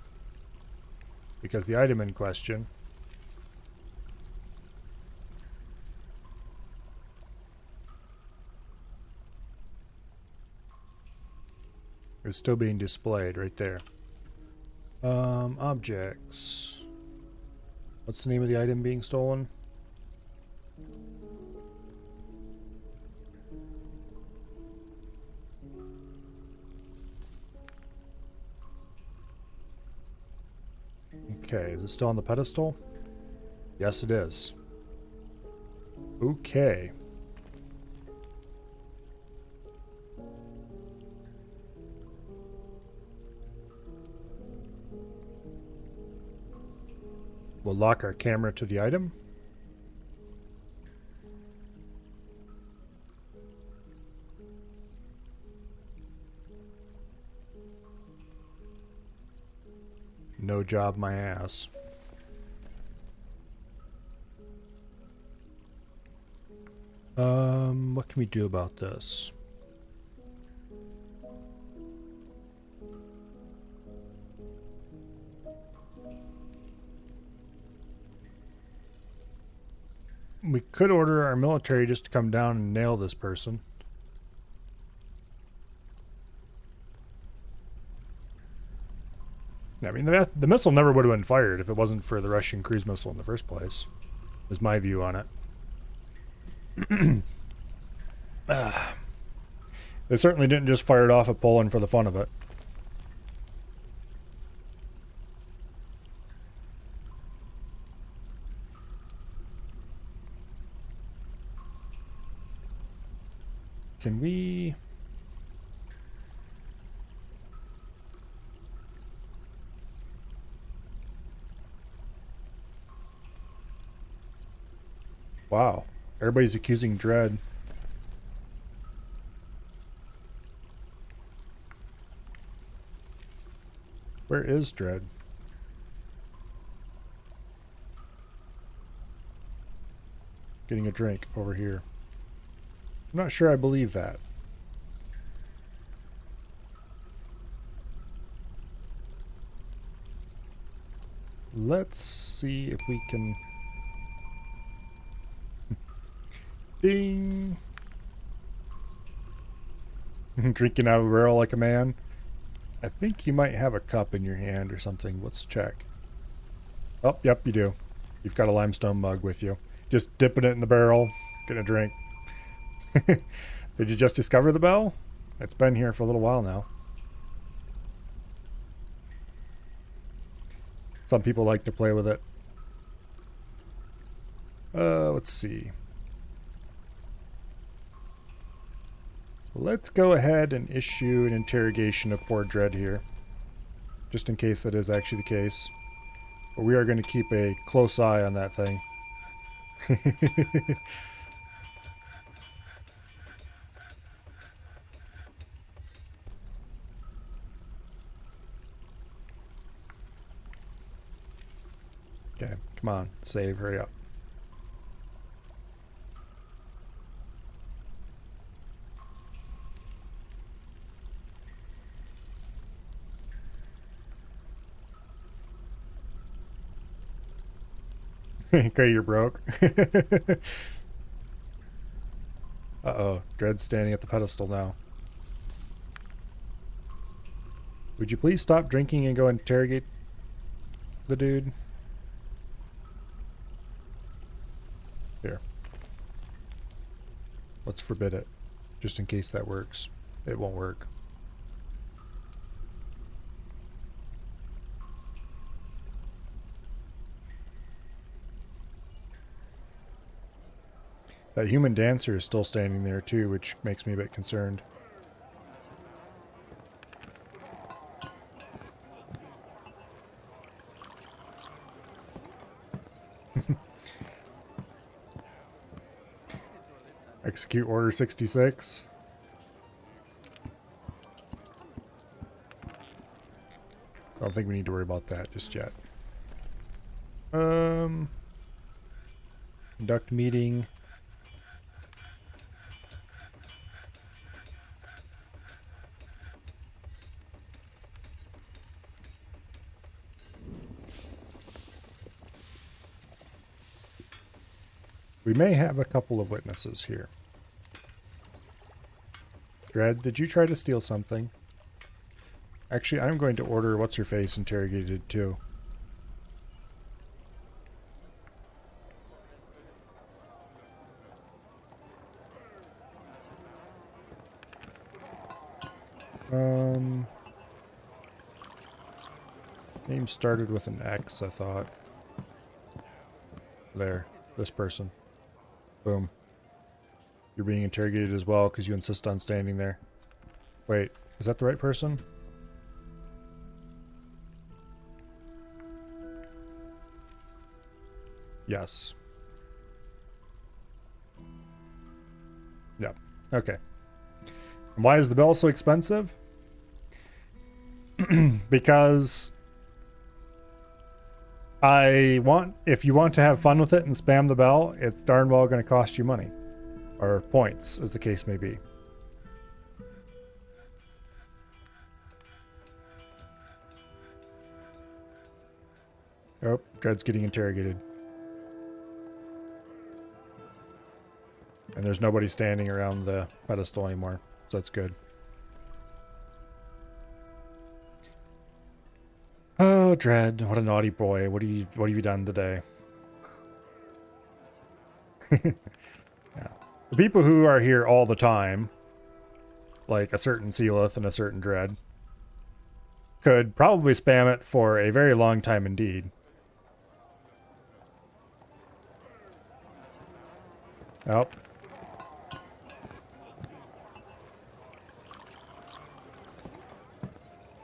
Because the item in question is still being displayed right there. Objects. What's the name of the item being stolen? Okay, is it still on the pedestal? Yes, it is. Okay. We'll lock our camera to the item. No job, my ass. What can we do about this? We could order our military just to come down and nail this person. I mean, the missile never would have been fired if it wasn't for the Russian cruise missile in the first place, is my view on it. They certainly didn't just fire it off at Poland for the fun of it. Can we... Wow. Everybody's accusing Dread. Where is Dread? Getting a drink over here. I'm not sure I believe that. Let's see if we can... Ding! Drinking out of a barrel like a man. I think you might have a cup in your hand or something. Let's check. Oh, yep, you do. You've got a limestone mug with you. Just dipping it in the barrel, getting a drink. Did you just discover the bell? It's been here for a little while now. Some people like to play with it. Let's see. Let's go ahead and issue an interrogation of poor Dread here. Just in case that is actually the case. But we are going to keep a close eye on that thing. Okay, come on. Save, hurry up. Okay, you're broke. Uh-oh, Dread's standing at the pedestal now. Would you please stop drinking and go interrogate the dude? Here. Let's forbid it, just in case that works. It won't work. That human dancer is still standing there too, which makes me a bit concerned. Execute Order 66. I don't think we need to worry about that just yet. Conduct meeting. We may have a couple of witnesses here. Dread, did you try to steal something? Actually, I'm going to order What's-Her-Face interrogated too. Name started with an X, I thought. There, this person. Boom. You're being interrogated as well because you insist on standing there. Wait, is that the right person? Yes. Yep. Okay. And why is the bell so expensive? Because if you want to have fun with it and spam the bell, it's darn well going to cost you money. Or points, as the case may be. Oh, Dread's getting interrogated. And there's nobody standing around the pedestal anymore, so that's good. Oh, Dread, what a naughty boy. What have you done today? Yeah. The people who are here all the time, like a certain Sealith and a certain Dread, could probably spam it for a very long time indeed. Oh.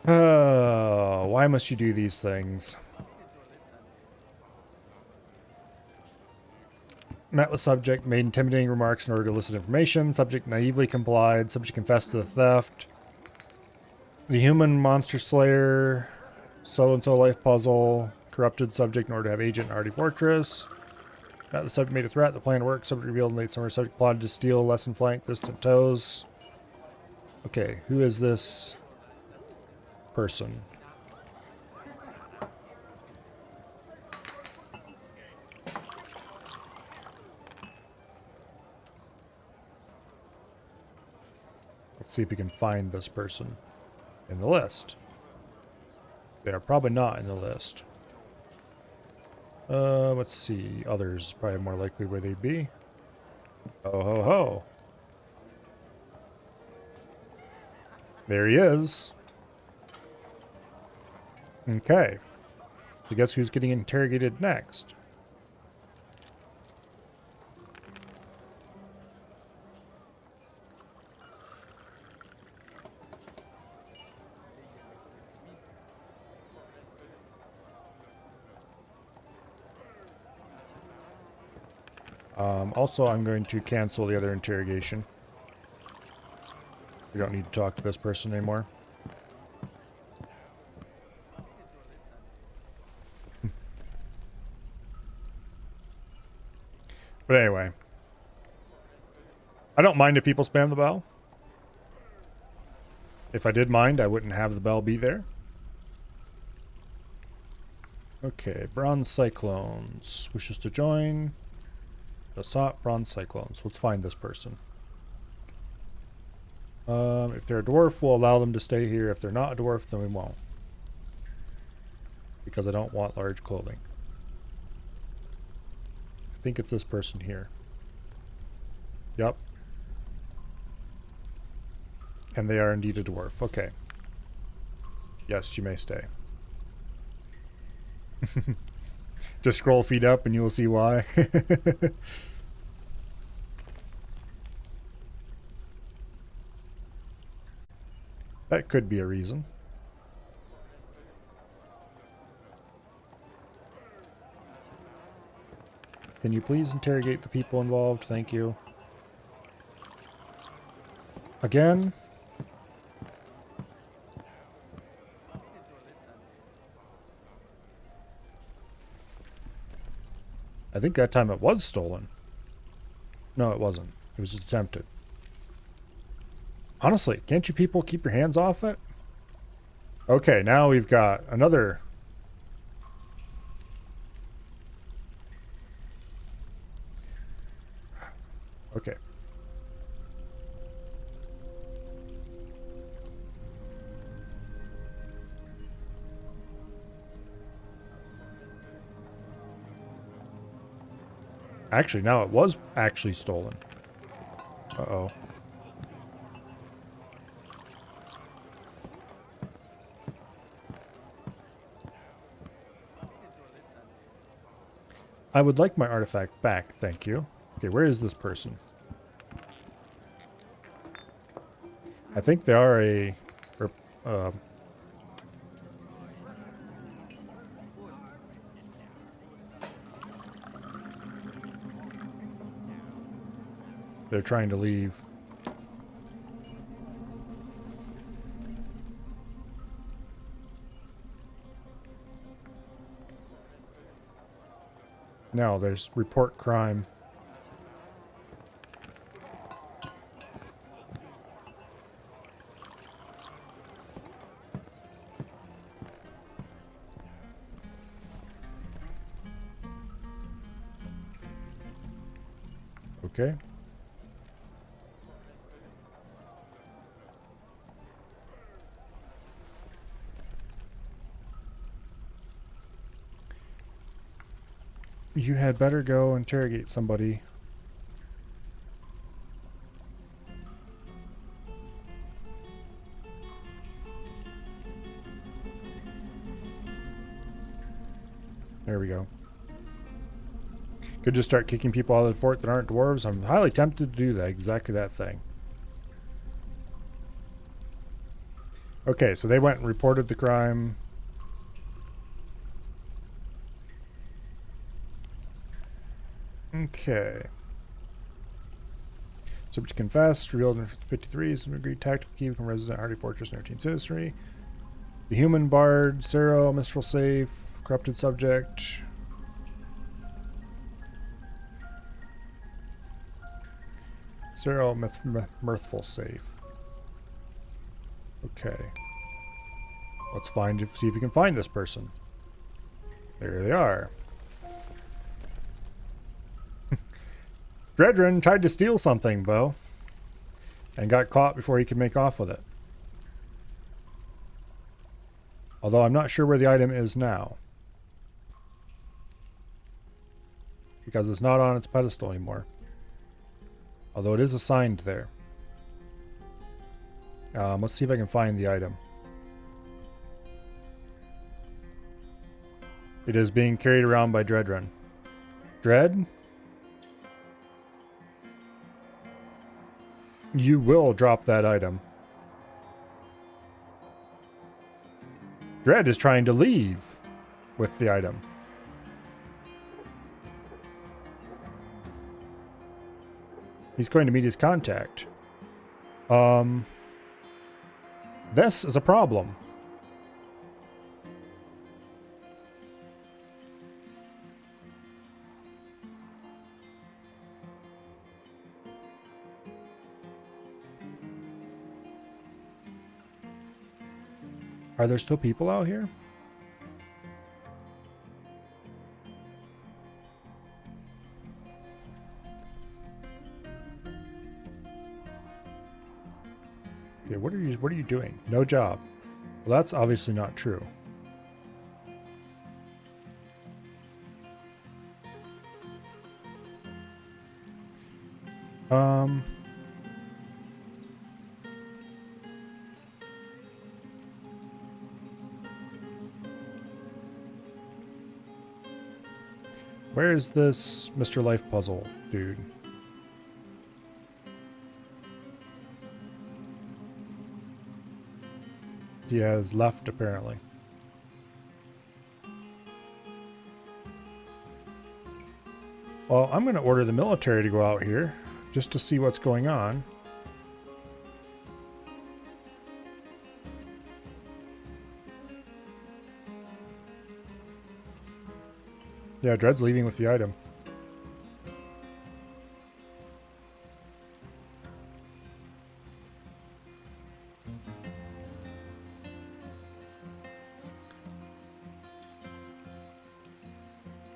Why must you do these things? Met with subject, made intimidating remarks in order to elicit information. Subject naively complied. Subject confessed to the theft. The human monster slayer. So-and-so life puzzle. Corrupted subject in order to have agent in Arty Fortress. The subject made a threat. The plan worked. Subject revealed in late summer. Subject plotted to steal lesson flank distant toes. Okay, who is this person? Let's see if we can find this person in the list. They are probably not in the list. Let's see. Others probably more likely where they'd be. Oh ho ho. There he is. Okay. So guess who's getting interrogated next? Also, I'm going to cancel the other interrogation. We don't need to talk to this person anymore. But anyway. I don't mind if people spam the bell. If I did mind, I wouldn't have the bell be there. Okay, Bronze Cyclones. Wishes to join. Dassault Bronze Cyclones. Let's find this person. If they're a dwarf, we'll allow them to stay here. If they're not a dwarf, then we won't. Because I don't want large clothing. I think it's this person here. Yep. And they are indeed a dwarf. Okay. Yes, you may stay. Just scroll feed up and you will see why. That could be a reason. Can you please interrogate the people involved? Thank you. Again? I think that time it was stolen. No, it wasn't. It was just attempted. Honestly, can't you people keep your hands off it? Okay, now we've got another... Okay. Actually, now it was actually stolen. Uh-oh. I would like my artifact back, thank you. Okay, where is this person? I think they are a... they're trying to leave. No, there's report crime. Okay. You had better go interrogate somebody. There we go. Could just start kicking people out of the fort that aren't dwarves. I'm highly tempted to do that, exactly that thing. Okay, so they went and reported the crime. Okay. Subject confessed, revealed in 53, some agreed tactical key from resident Hardy Fortress 13th century. The human bard, Cero, Mistral safe, corrupted subject. Cero, mirthful safe. Okay. Let's see if we can find this person. There they are. Dredrin tried to steal something, Bo, and got caught before he could make off with it. Although I'm not sure where the item is now, because it's not on its pedestal anymore. Although it is assigned there. Let's see if I can find the item. It is being carried around by Dredrin. Dred? You will drop that item. Dred is trying to leave with the item. He's going to meet his contact. This is a problem. Are there still people out here? Okay, what are you doing? No job. Well, that's obviously not true. Where is this Mr. Life Puzzle dude? He has left, apparently. Well, I'm going to order the military to go out here just to see what's going on. Yeah, Dred's leaving with the item.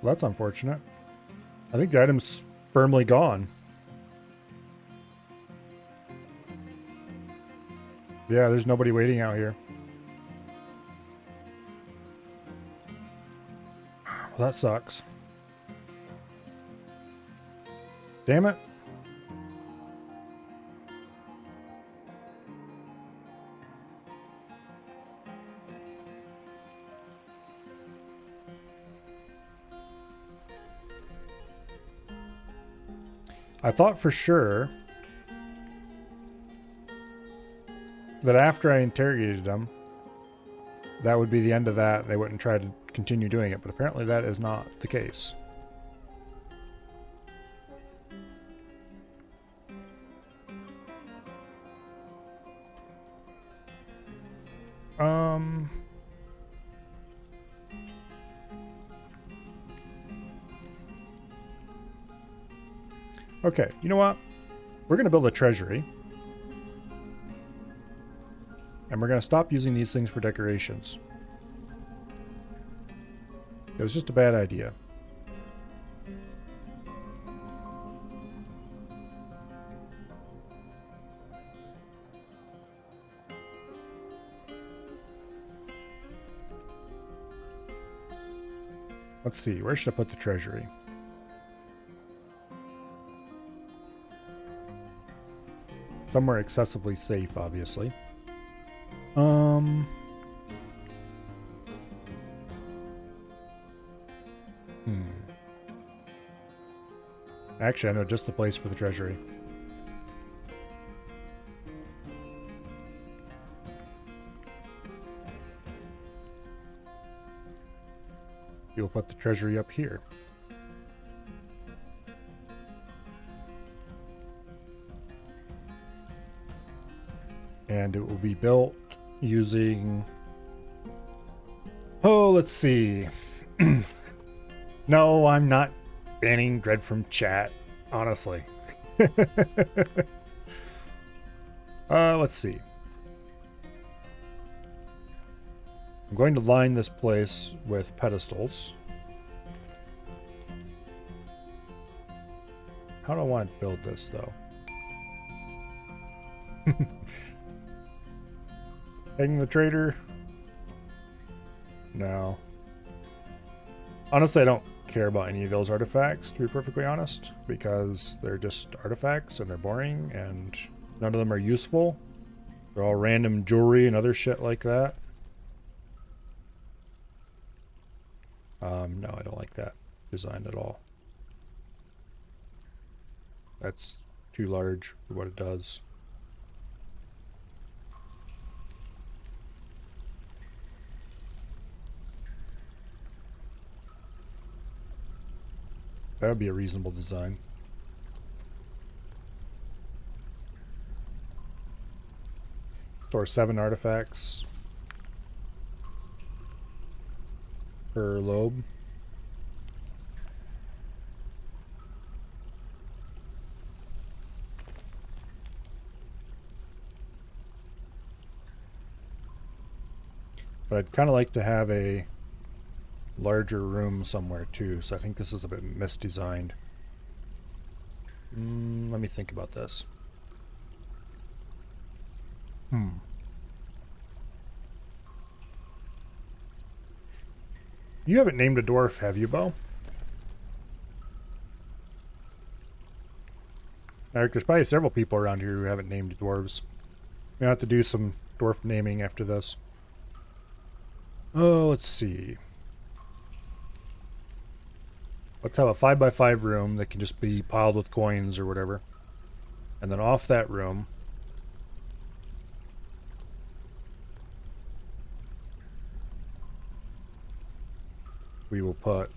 Well, that's unfortunate. I think the item's firmly gone. Yeah, there's nobody waiting out here. Well, that sucks. Damn it. I thought for sure that after I interrogated them, that would be the end of that. They wouldn't try to continue doing it, but apparently that is not the case. Okay, you know what? We're going to build a treasury. And we're going to stop using these things for decorations. It was just a bad idea. Let's see, where should I put the treasury? Somewhere excessively safe, obviously. Actually, I know just the place for the treasury. We'll put the treasury up here. And it will be built using... Oh, let's see. No, I'm not banning Dread from chat, honestly. Let's see. I'm going to line this place with pedestals. How do I want to build this, though? Hang the trader? No. Honestly, I don't care about any of those artifacts, to be perfectly honest, because they're just artifacts and they're boring and none of them are useful. They're all random jewelry and other shit like that. No, I don't like that design at all. That's too large for what it does. That would be a reasonable design. Store 7 artifacts per lobe. But I'd kind of like to have a larger room somewhere too, so I think this is a bit misdesigned. Let me think about this. You haven't named a dwarf, have you, Bo? Eric, there's probably several people around here who haven't named dwarves. We'll have to do some dwarf naming after this. Oh, let's see. Let's have a 5x5 room that can just be piled with coins or whatever. And then off that room, we will put...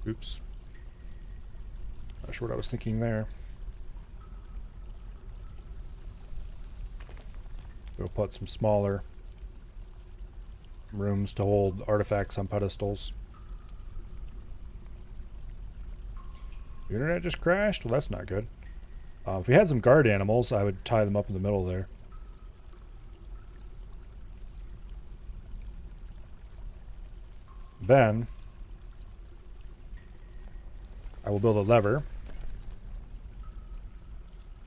Oops. Not sure what I was thinking there. We'll put some smaller rooms to hold artifacts on pedestals. The internet just crashed? Well, that's not good. If we had some guard animals, I would tie them up in the middle there. Then, I will build a lever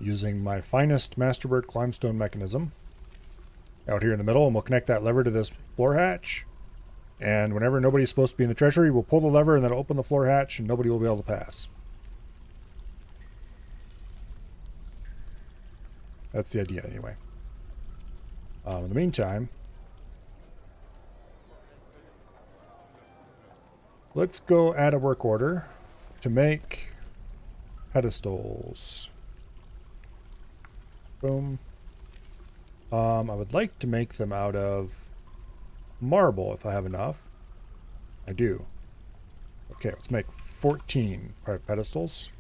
using my finest masterwork limestone mechanism out here in the middle, and we'll connect that lever to this floor hatch. And whenever nobody's supposed to be in the treasury, we'll pull the lever and then open the floor hatch and nobody will be able to pass. That's the idea anyway. In the meantime, let's go add a work order to make pedestals. Boom. I would like to make them out of marble if I have enough. I do. Okay, let's make 14 pedestals.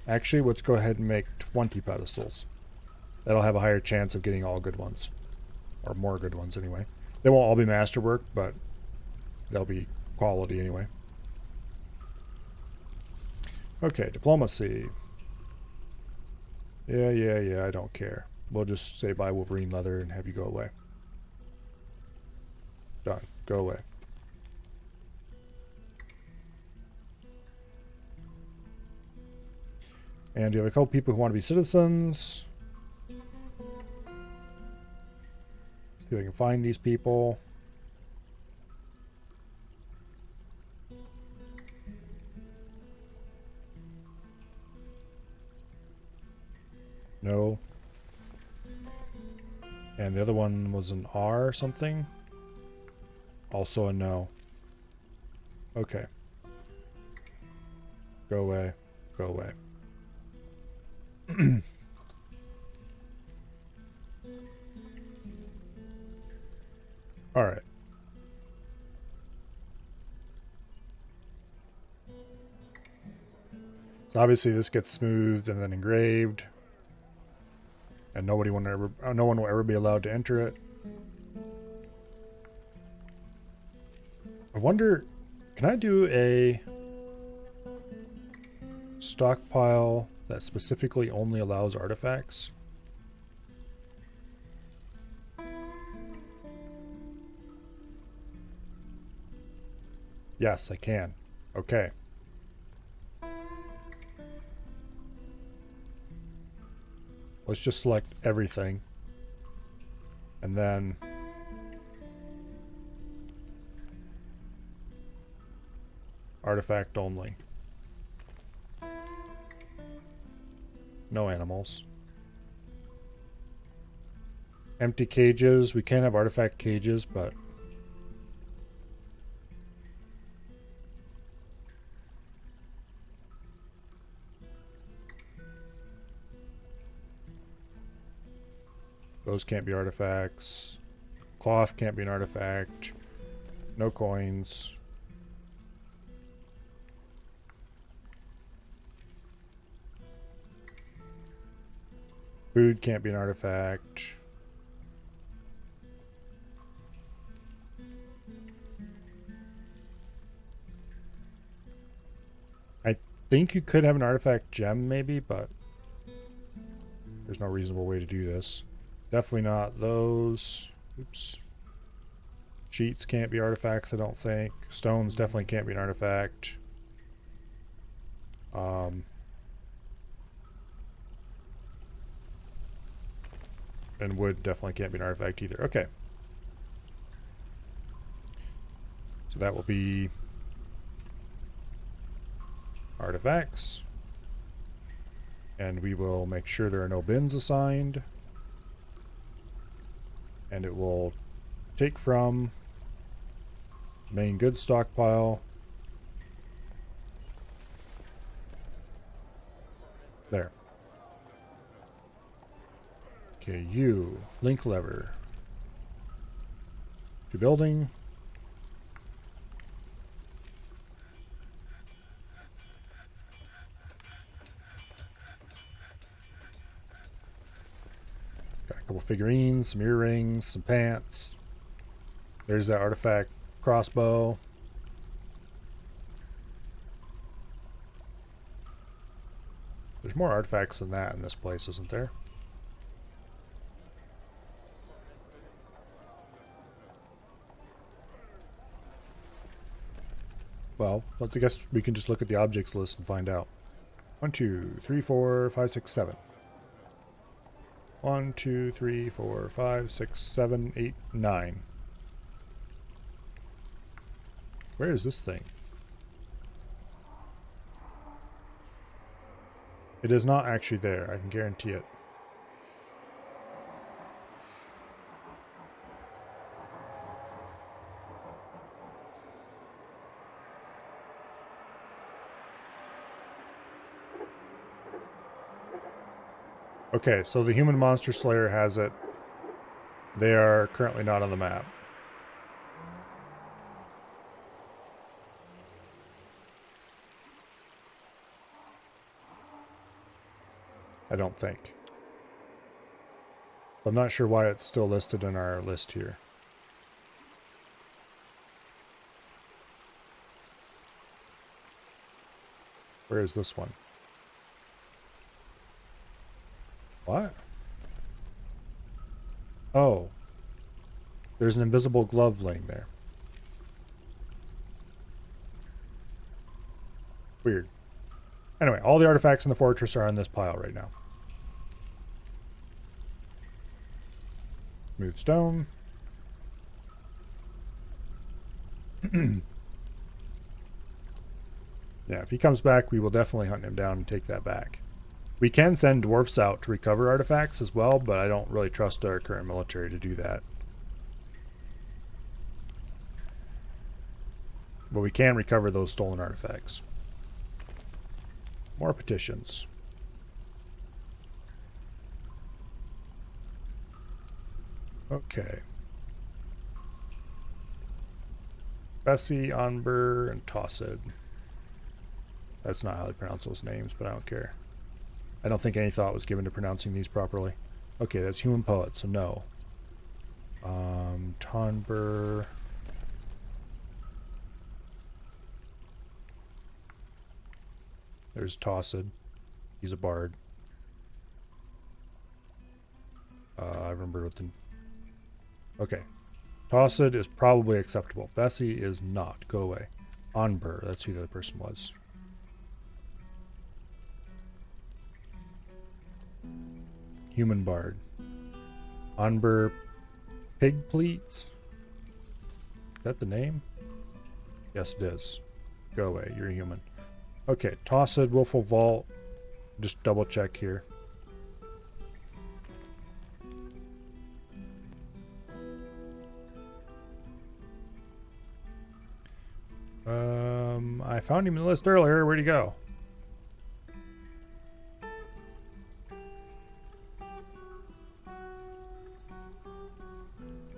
Actually, let's go ahead and make 20 pedestals. That'll have a higher chance of getting all good ones. Or more good ones anyway. They won't all be masterwork, but they'll be quality anyway. Okay, diplomacy. Yeah, I don't care. We'll just say buy Wolverine leather and have you go away. Done. Go away. And you have a couple people who want to be citizens. See if I can find these people. No. And the other one was an R or something. Also a no. Okay. Go away. Go away. Alright. Obviously, this gets smoothed and then engraved, and no one will ever be allowed to enter it. I wonder, can I do a stockpile that specifically only allows artifacts? Yes, I can. Okay. Let's just select everything. And then artifact only. No animals. Empty cages. We can have artifact cages, but those can't be artifacts. Cloth can't be an artifact. No coins. Food can't be an artifact. I think you could have an artifact gem maybe, but there's no reasonable way to do this. Definitely not those. Oops. Sheets can't be artifacts, I don't think. Stones definitely can't be an artifact. And wood definitely can't be an artifact either. Okay. So that will be artifacts. And we will make sure there are no bins assigned. And it will take from main goods stockpile. There. Okay, you. Link lever. To building. Got a couple figurines, some earrings, some pants. There's that artifact crossbow. There's more artifacts than that in this place, isn't there? Well, I guess we can just look at the objects list and find out. 1, 2, 3, 4, 5, 6, 7. 1, 2, 3, 4, 5, 6, 7, 8, 9. Where is this thing? It is not actually there, I can guarantee it. Okay, so the Human Monster Slayer has it. They are currently not on the map. I don't think. I'm not sure why it's still listed in our list here. Where is this one? What? Oh. There's an invisible glove laying there. Weird. Anyway, all the artifacts in the fortress are on this pile right now. Smooth stone. Yeah, if he comes back, we will definitely hunt him down and take that back. We can send dwarfs out to recover artifacts as well, but I don't really trust our current military to do that. But we can recover those stolen artifacts. More petitions. Okay. Bessie, Onber, and Tossid. That's not how they pronounce those names, but I don't care. I don't think any thought was given to pronouncing these properly. Okay, that's human poet, so no. Tonber. There's Tossid. He's a bard. I remember what the... Okay. Tossid is probably acceptable. Bessie is not. Go away. Onbur, that's who the other person was. Human bard. Onbur Pigpleats? Is that the name? Yes, it is. Go away, you're human. Okay, Tossid, Willful Vault. Just double check here. I found him in the list earlier. Where'd he go?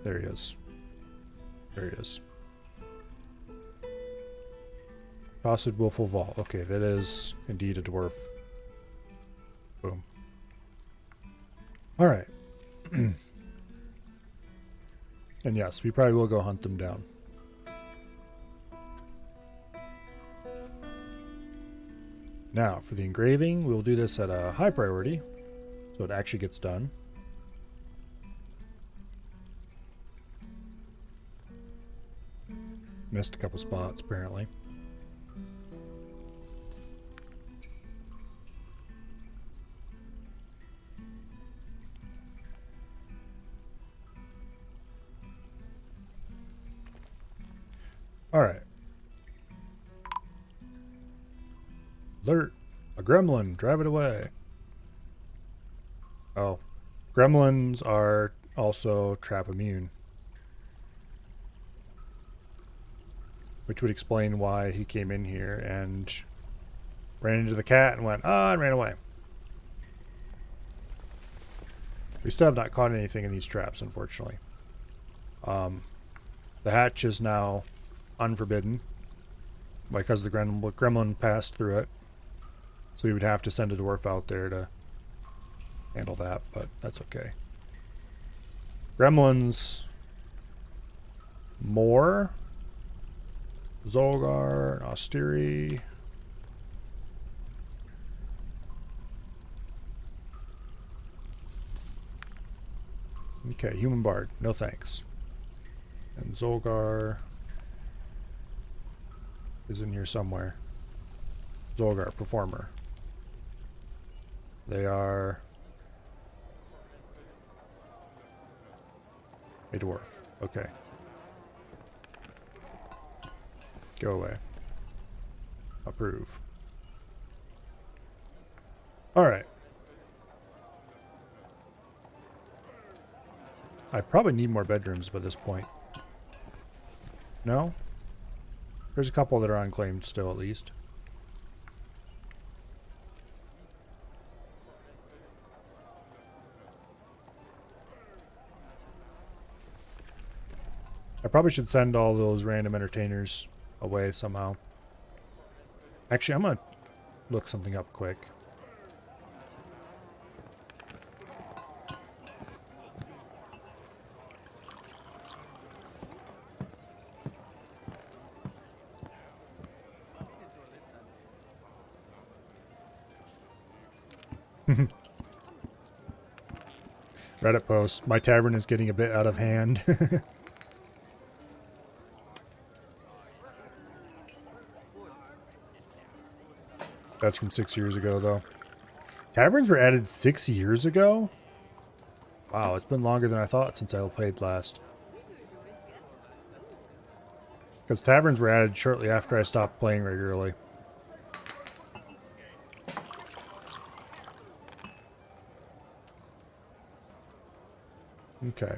There he is. There he is. Tossid Willful Vault. Okay, that is indeed a dwarf. Boom. Alright. And yes, we probably will go hunt them down. Now, for the engraving, we'll do this at a high priority, so it actually gets done. Missed a couple spots, apparently. Alright. Alert! A gremlin! Drive it away! Oh. Gremlins are also trap immune. Which would explain why he came in here and ran into the cat and went, ah, and ran away. We still have not caught anything in these traps, unfortunately. The hatch is now unforbidden because the gremlin passed through it. So we would have to send a dwarf out there to handle that, but that's okay. Gremlins. More. Zolgar, Austeri. Okay, human bard. No thanks. And Zolgar is in here somewhere. Zolgar, performer. They are a dwarf. Okay. Go away. Approve. Alright. I probably need more bedrooms by this point. No? There's a couple that are unclaimed still, at least. I probably should send all those random entertainers away somehow. Actually, I'm gonna look something up quick. Reddit post. My tavern is getting a bit out of hand. That's from 6 years ago, though. Taverns were added 6 years ago? Wow, it's been longer than I thought since I played last. Because taverns were added shortly after I stopped playing regularly. Okay.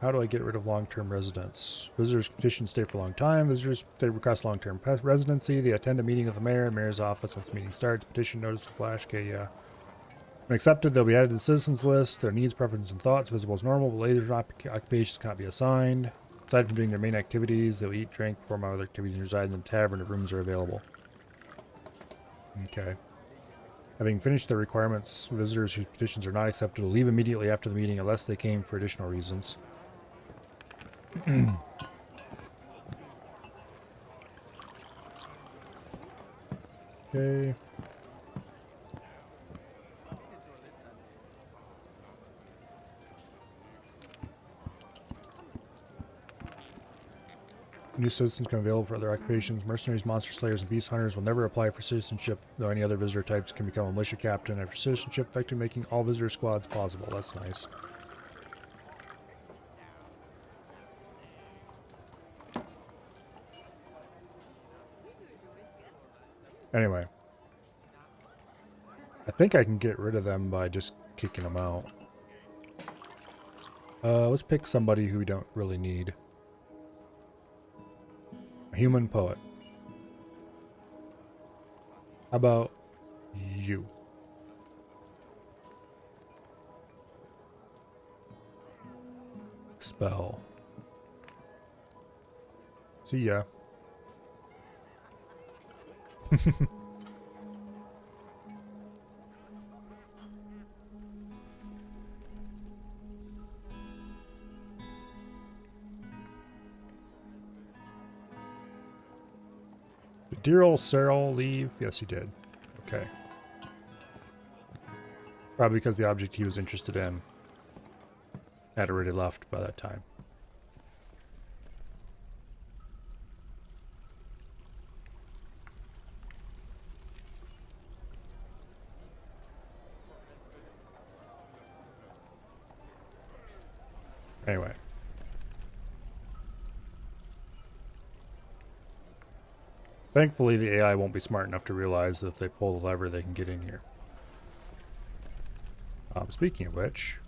How do I get rid of long-term residents? Visitors petition stay for a long time. Visitors they request long-term residency. They attend a meeting with the mayor. Mayor's office once the meeting starts. Petition notice to flash. Okay, yeah. When accepted, they'll be added to the citizens list. Their needs, preferences, and thoughts visible as normal, but later occupations cannot be assigned. Aside from doing their main activities, they'll eat, drink, perform other activities, and reside in the tavern if rooms are available. Okay. Having finished their requirements, visitors whose petitions are not accepted will leave immediately after the meeting unless they came for additional reasons. Okay. New citizens become available for other occupations. Mercenaries, monster slayers, and beast hunters will never apply for citizenship, though any other visitor types can become a militia captain after citizenship, effectively making all visitor squads plausible. That's nice. Anyway. I think I can get rid of them by just kicking them out. Let's pick somebody who we don't really need. A human poet. How about you? Expel. See ya. Did dear old Cyril leave? Yes, he did. Okay. Probably because the object he was interested in had already left by that time. Anyway. Thankfully, the AI won't be smart enough to realize that if they pull the lever, they can get in here. Speaking of which,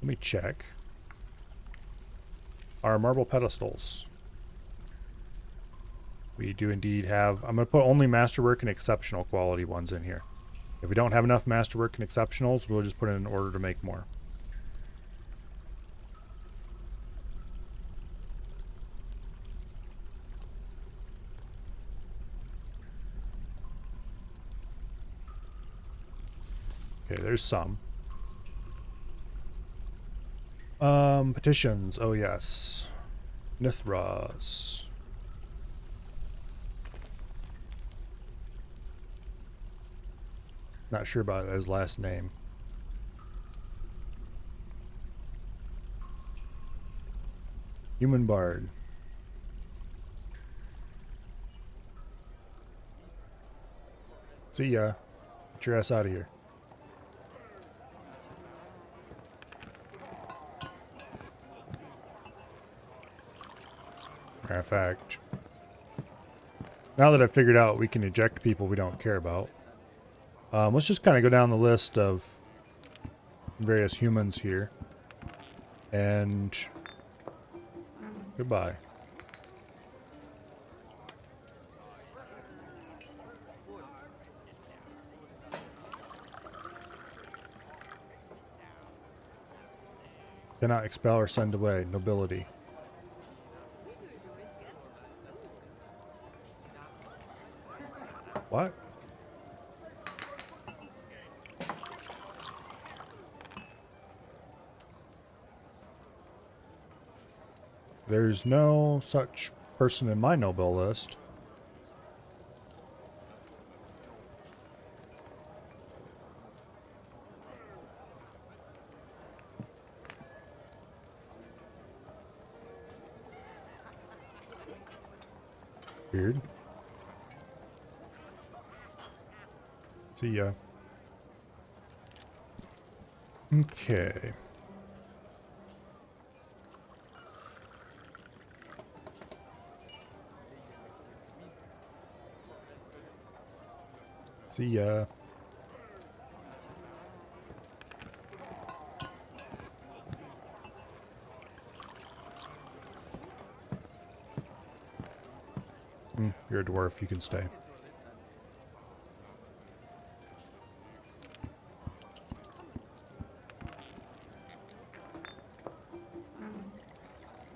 let me check our marble pedestals. We do indeed have... I'm going to put only masterwork and exceptional quality ones in here. If we don't have enough masterwork and exceptionals, we'll just put in an order to make more. Okay, there's some. Petitions. Oh, yes. Nithras. Not sure about his last name. Human Bard. See ya. Get your ass out of here. Matter of fact, now that I've figured out we can eject people we don't care about, let's just kind of go down the list of various humans here. And goodbye. Cannot expel or send away. Nobility. What? There's no such person in my noble list. Weird. See ya. Okay. See ya. You're a dwarf, you can stay.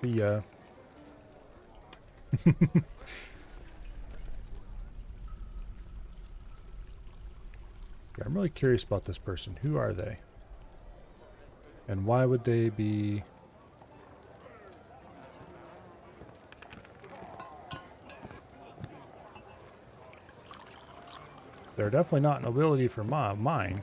See ya. Yeah, I'm really curious about this person. Who are they? And why would they be... They're definitely not nobility for mine.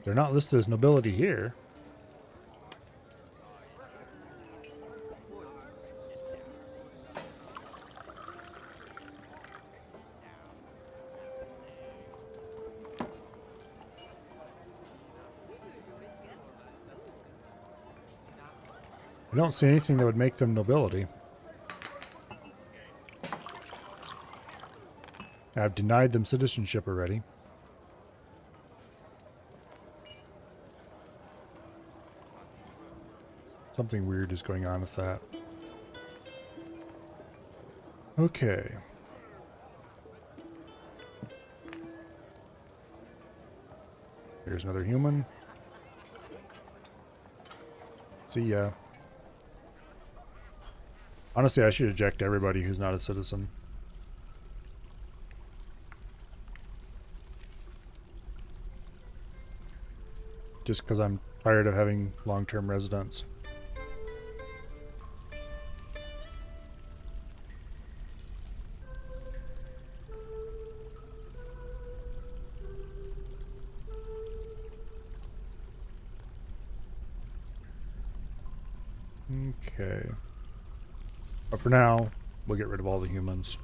They're not listed as nobility here. I don't see anything that would make them nobility. I've denied them citizenship already. Something weird is going on with that. Okay. Here's another human. See ya. Honestly, I should eject everybody who's not a citizen. Just because I'm tired of having long-term residents. Okay. But for now, we'll get rid of all the humans.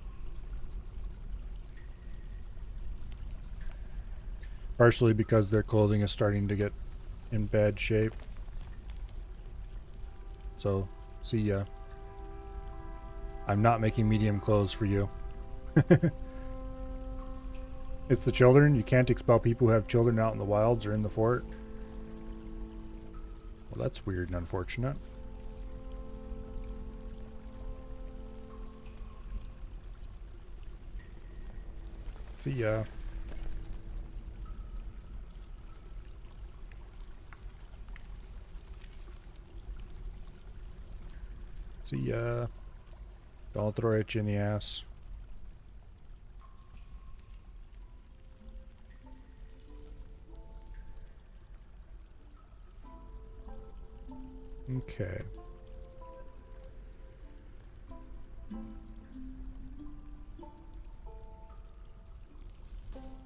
Partially because their clothing is starting to get in bad shape. So, see ya. I'm not making medium clothes for you. It's the children. You can't expel people who have children out in the wilds or in the fort. Well, that's weird and unfortunate. See ya. See ya. Don't throw it you in the ass. Okay.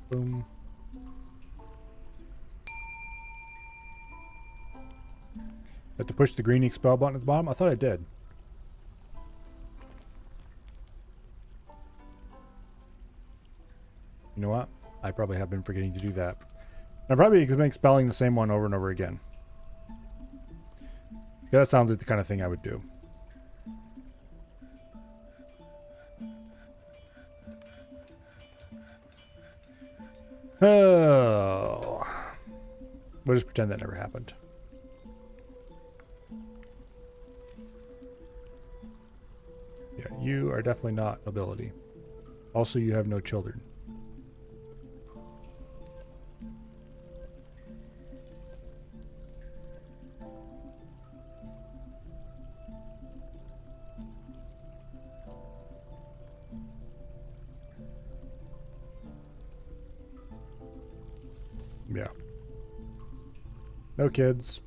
Boom. Have to push the green expel button at the bottom? I thought I did. You know what? I probably have been forgetting to do that. I'm probably expelling the same one over and over again. Yeah, that sounds like the kind of thing I would do. Oh. We'll just pretend that never happened. Yeah, you are definitely not nobility. Also, you have no children. Yeah. No kids.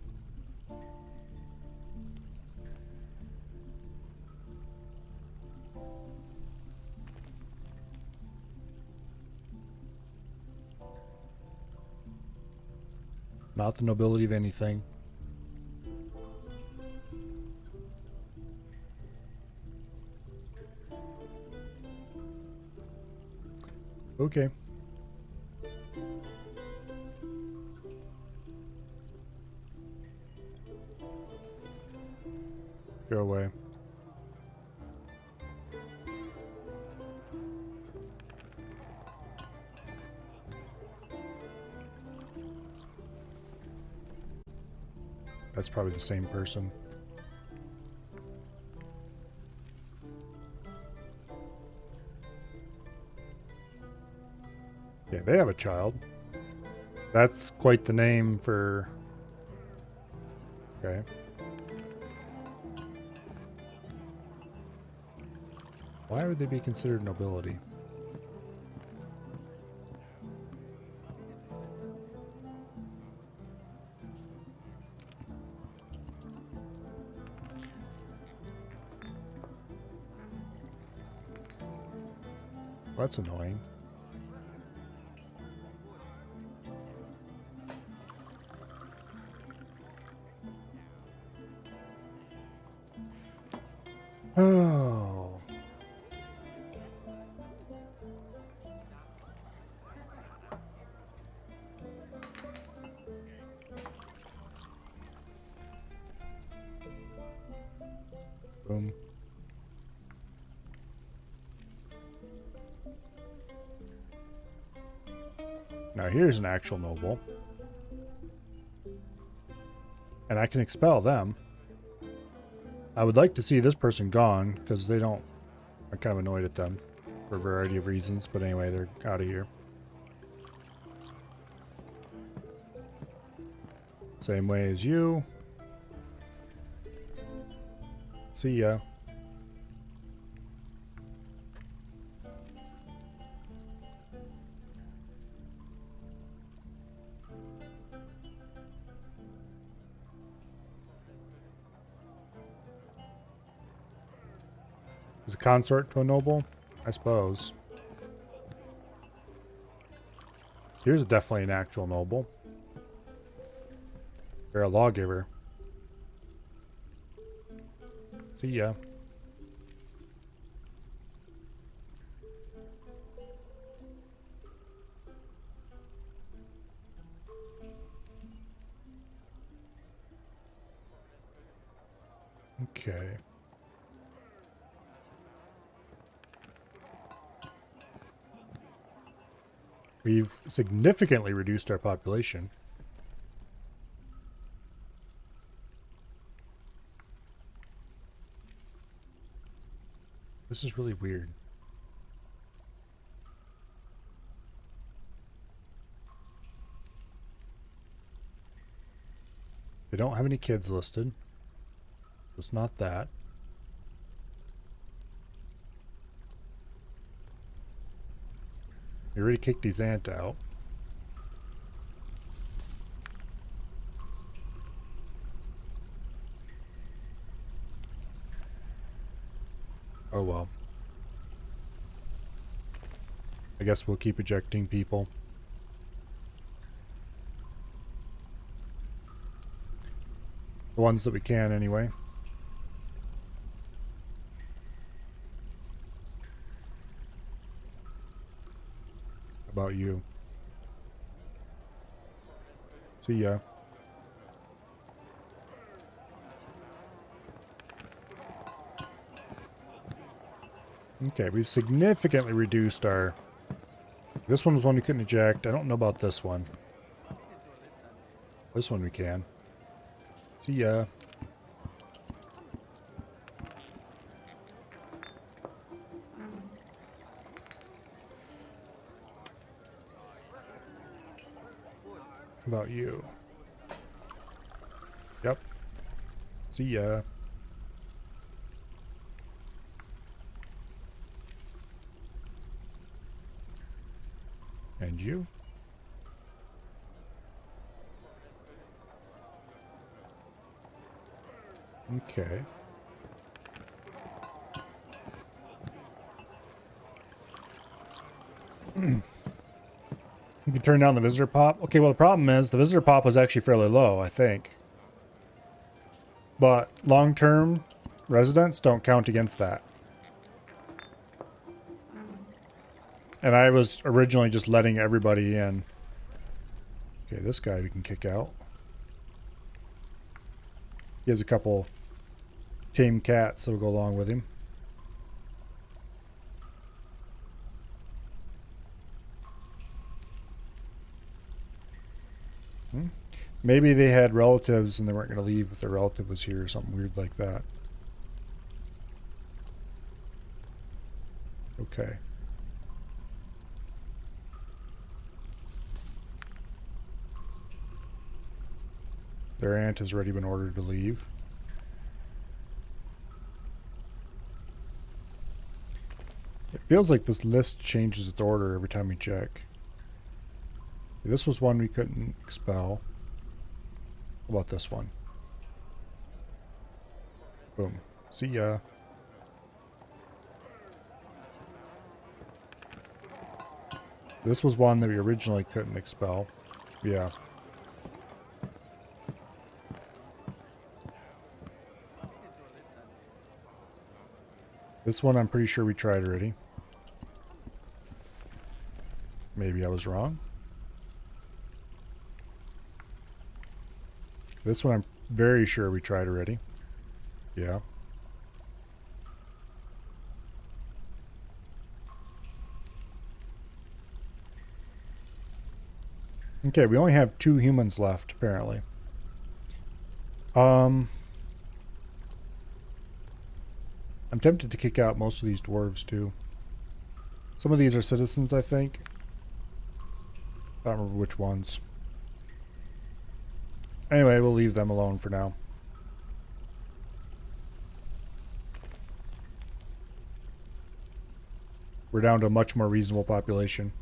Not the nobility of anything. Okay. Go away. That's probably the same person. Okay, they have a child. That's quite the name for... Okay. Why would they be considered nobility? Well, that's annoying. Oh. Boom. Now here's an actual noble. And I can expel them. I would like to see this person gone, because they don't... I'm kind of annoyed at them for a variety of reasons, but anyway, they're out of here. Same way as you. See ya. Is a consort to a noble? I suppose. Here's definitely an actual noble. They're a lawgiver. See ya. Okay. We've significantly reduced our population. This is really weird. They don't have any kids listed. It's not that. We already kicked his aunt out. Oh well. I guess we'll keep ejecting people. The ones that we can, anyway. About you. See ya. Okay, we've significantly reduced our... This one was one we couldn't eject. I don't know about this one. This one we can. See ya. How about you? Yep. See ya. And you? Okay. You can turn down the visitor pop. Okay, well the problem is the visitor pop was actually fairly low, I think. But long-term residents don't count against that. And I was originally just letting everybody in. Okay, this guy we can kick out. He has a couple tame cats that'll go along with him. Maybe they had relatives and they weren't going to leave if their relative was here or something weird like that. Okay. Their aunt has already been ordered to leave. It feels like this list changes its order every time we check. This was one we couldn't expel. How about this one? Boom. See ya. This was one that we originally couldn't expel. Yeah. This one I'm pretty sure we tried already. Maybe I was wrong. This one I'm very sure we tried already. Yeah. Okay, we only have 2 humans left, apparently. I'm tempted to kick out most of these dwarves, too. Some of these are citizens, I think. I don't remember which ones. Anyway, we'll leave them alone for now. We're down to a much more reasonable population.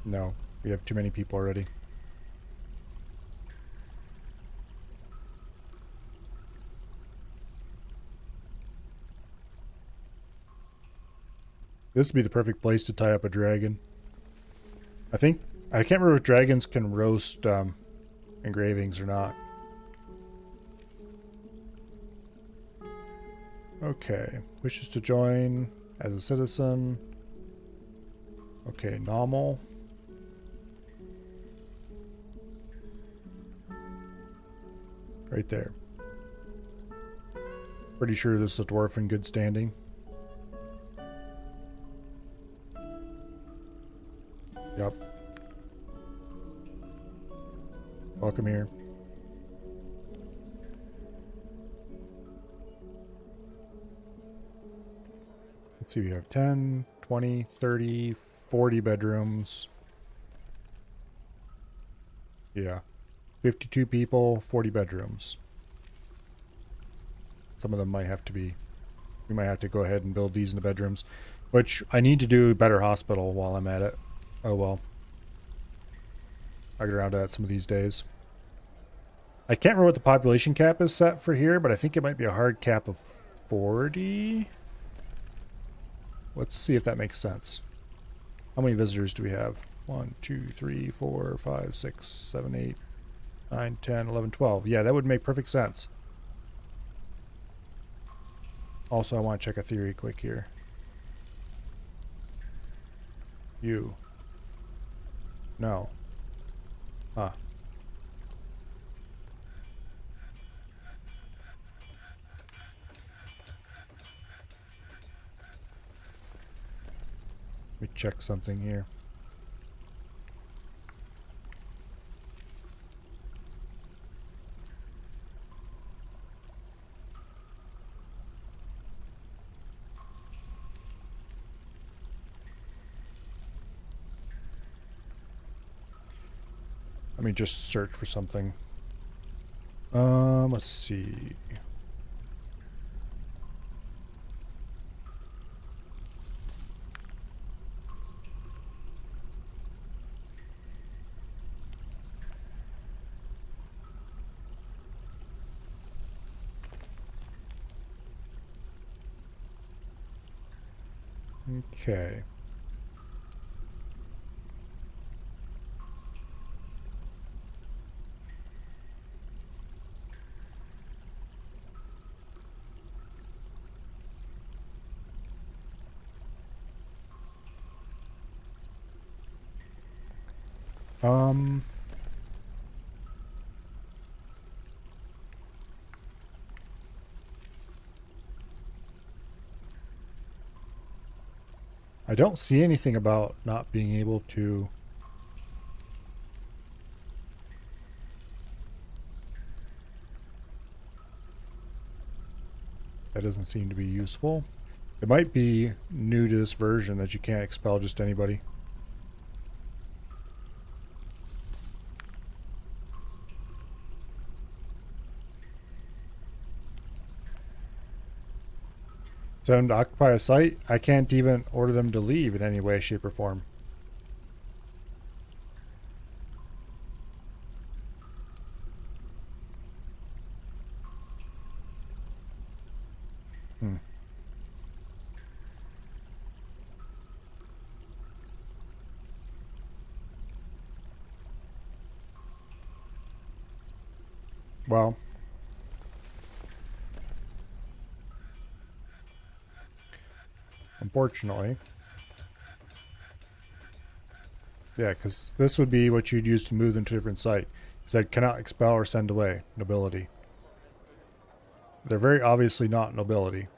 No, we have too many people already. This would be the perfect place to tie up a dragon. I can't remember if dragons can roast engravings or not. Okay, wishes to join as a citizen. Okay, normal. Right there. Pretty sure this is a dwarf in good standing. Yep. Welcome here. Let's see, we have 10, 20, 30, 40 bedrooms. Yeah. 52 people, 40 bedrooms. Some of them might have to be... We might have to go ahead and build these in the bedrooms. Which, I need to do a better hospital while I'm at it. Oh well. I'll get around to that some of these days. I can't remember what the population cap is set for here, but I think it might be a hard cap of 40. Let's see if that makes sense. How many visitors do we have? 1, 2, 3, 4, 5, 6, 7, 8, 9, 10, 11, 12. Yeah, that would make perfect sense. Also, I want to check a theory quick here. You. No. Huh. Let me check something here. Let me just search for something. Let's see. Okay. I don't see anything about not being able to... That doesn't seem to be useful. It might be new to this version that you can't expel just anybody. Tell them to occupy a site. I can't even order them to leave in any way, shape, or form. Well, unfortunately, yeah, because this would be what you'd use to move them to a different site. It said cannot expel or send away nobility. They're very obviously not nobility.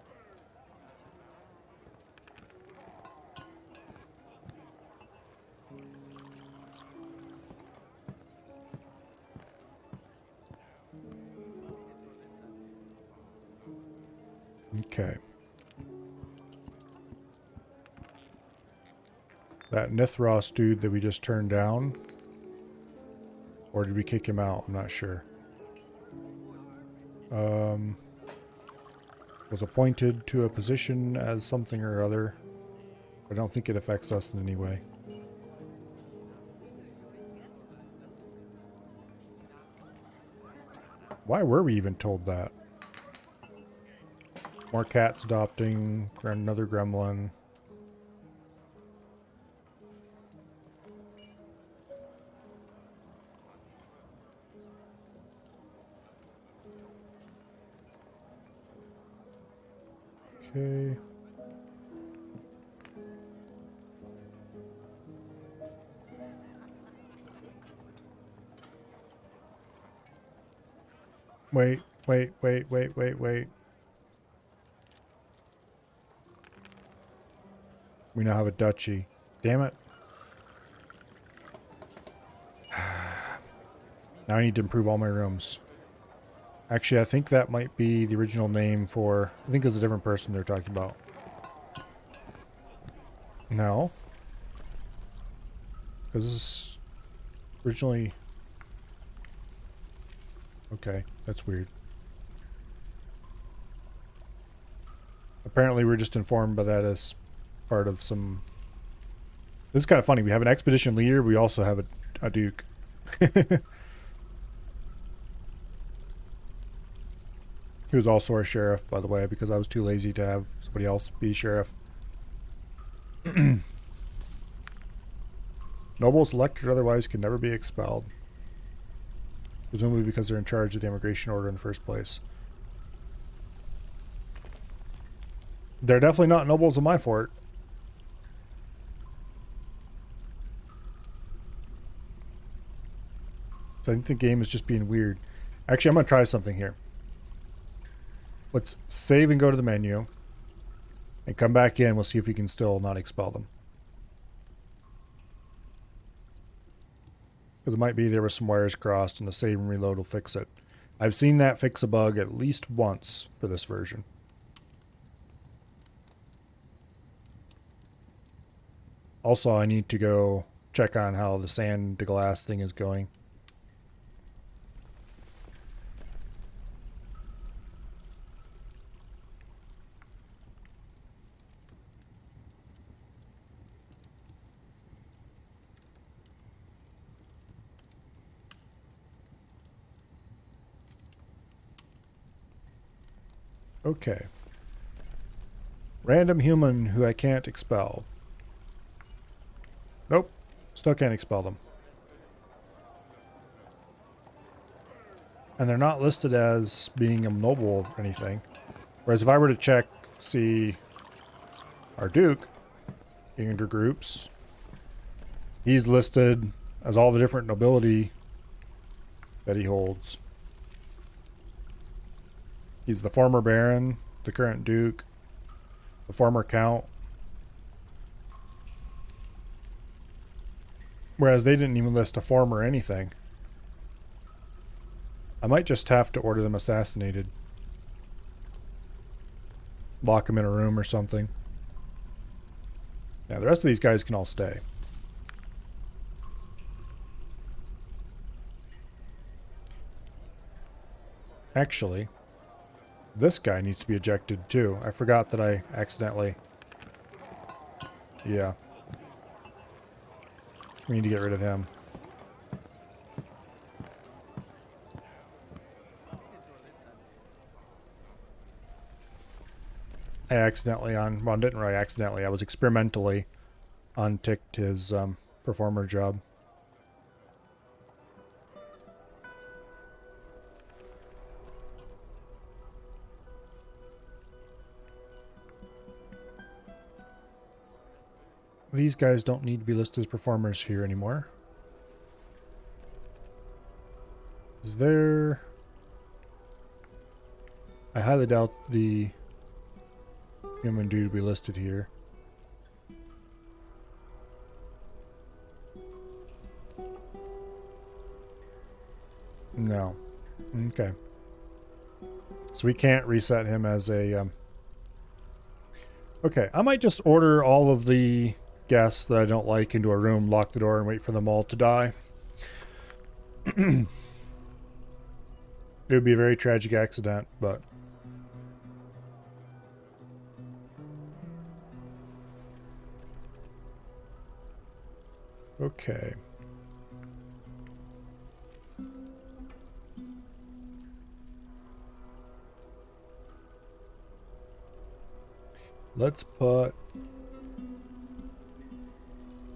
Okay. That Nithros dude that we just turned down. Or did we kick him out? I'm not sure. Was appointed to a position as something or other. I don't think it affects us in any way. Why were we even told that? More cats adopting, another gremlin. Okay. Wait. We now have a duchy. Damn it. Now I need to improve all my rooms. Actually, I think that might be the original name for... I think it's a different person they're talking about. No. Because this is originally... Okay, that's weird. Apparently we're just informed by that as part of some... This is kind of funny. We have an expedition leader. We also have a duke. He was also our sheriff, by the way, because I was too lazy to have somebody else be sheriff. Nobles elected otherwise can never be expelled. Presumably because they're in charge of the immigration order in the first place. They're definitely not nobles in my fort. So I think the game is just being weird. Actually, I'm going to try something here. Let's save and go to the menu. And come back in. We'll see if we can still not expel them. Because it might be there were some wires crossed and the save and reload will fix it. I've seen that fix a bug at least once for this version. Also, I need to go check on how the sand to glass thing is going. Okay. Random human who I can't expel. Nope. Still can't expel them. And they're not listed as being a noble or anything. Whereas if I were to check, see our Duke being under groups, he's listed as all the different nobility that he holds. He's the former Baron, the current Duke, the former Count. Whereas they didn't even list a former anything. I might just have to order them assassinated. Lock them in a room or something. Yeah, the rest of these guys can all stay. Actually, This guy needs to be ejected too. I forgot that I accidentally... Yeah. We need to get rid of him. I accidentally well, didn't really accidentally. I was experimentally unticked his performer job. These guys don't need to be listed as performers here anymore. Is there... I highly doubt the human dude will be listed here. No. Okay. So we can't reset him as a... Okay, I might just order all of the guests that I don't like into a room, lock the door, and wait for them all to die. It would be a very tragic accident, but... Okay. Let's put...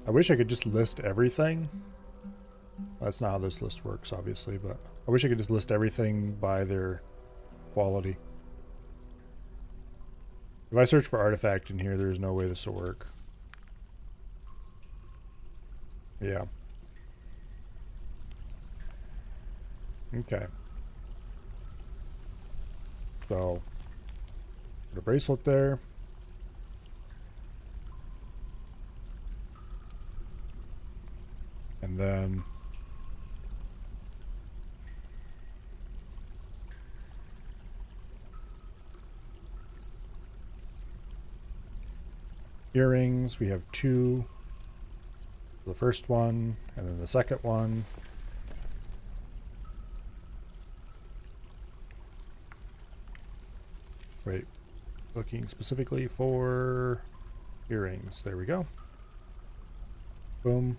I wish I could just list everything. That's not how this list works, obviously, but I wish I could just list everything by their quality. If I search for artifact in here, there's no way this will work. Yeah. Okay. So, put a bracelet there. And then earrings, we have 2. The first one, and then the second one. Wait, looking specifically for earrings. There we go. Boom.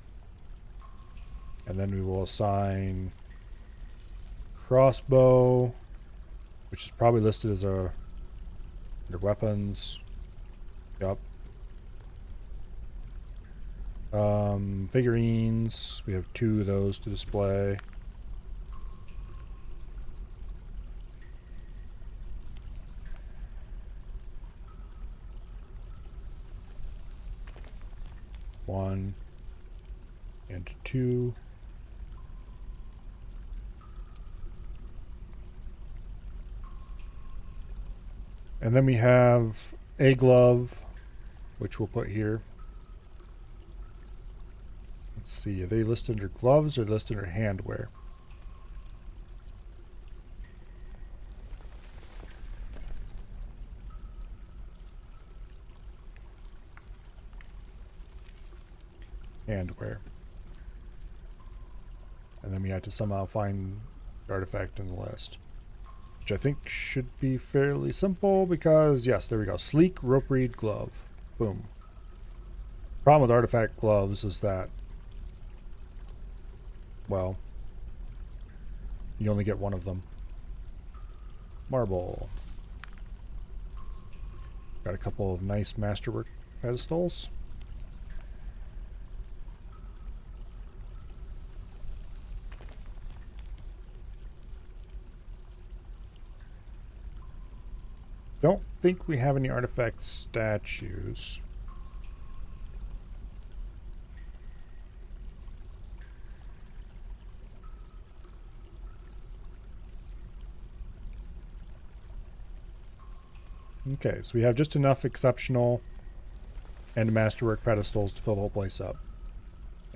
And then we will assign crossbow, which is probably listed as a under weapons. Yup. Figurines. We have 2 of those to display. One and 2. And then we have a glove, which we'll put here. Let's see, are they listed under gloves or listed under handwear? Handwear. And then we have to somehow find the artifact in the list, which I think should be fairly simple because, yes, there we go. Sleek rope reed glove. Boom. Problem with artifact gloves is that, well, you only get one of them. Marble. Got a couple of nice masterwork pedestals. Don't think we have any artifact statues. Okay, so we have just enough exceptional and masterwork pedestals to fill the whole place up.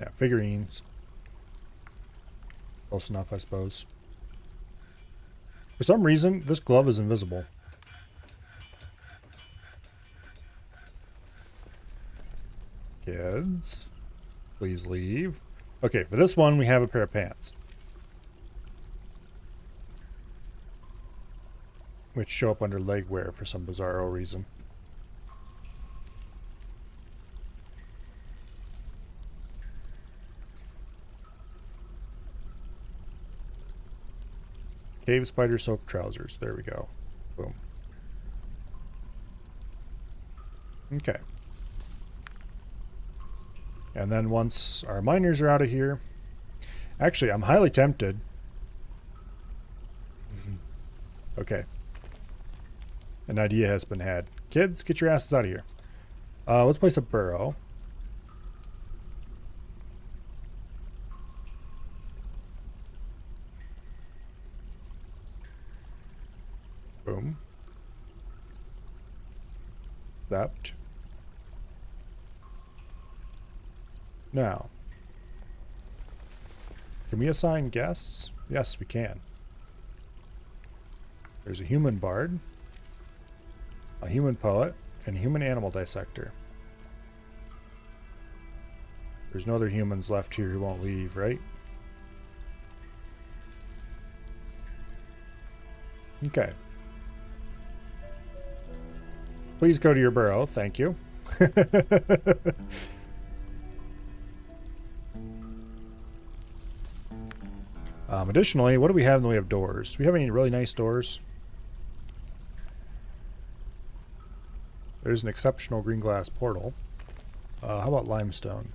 Yeah, figurines. Close enough, I suppose. For some reason, this glove is invisible. Kids, please leave. Okay, for this one, we have a pair of pants. which show up under legwear for some bizarro reason. Cave spider soaked trousers. There we go. Boom. Okay. And then once our miners are out of here, actually, I'm highly tempted. Okay. An idea has been had. Kids, get your asses out of here. Let's place a burrow. Boom. Zapped. Now, can we assign guests? Yes, we can. There's a human bard, a human poet, and a human animal dissector. There's no other humans left here who won't leave, right? Okay. Please go to your burrow, thank you. Additionally, what do we have in the way of doors? Do we have any really nice doors? There's an exceptional green glass portal. How about limestone?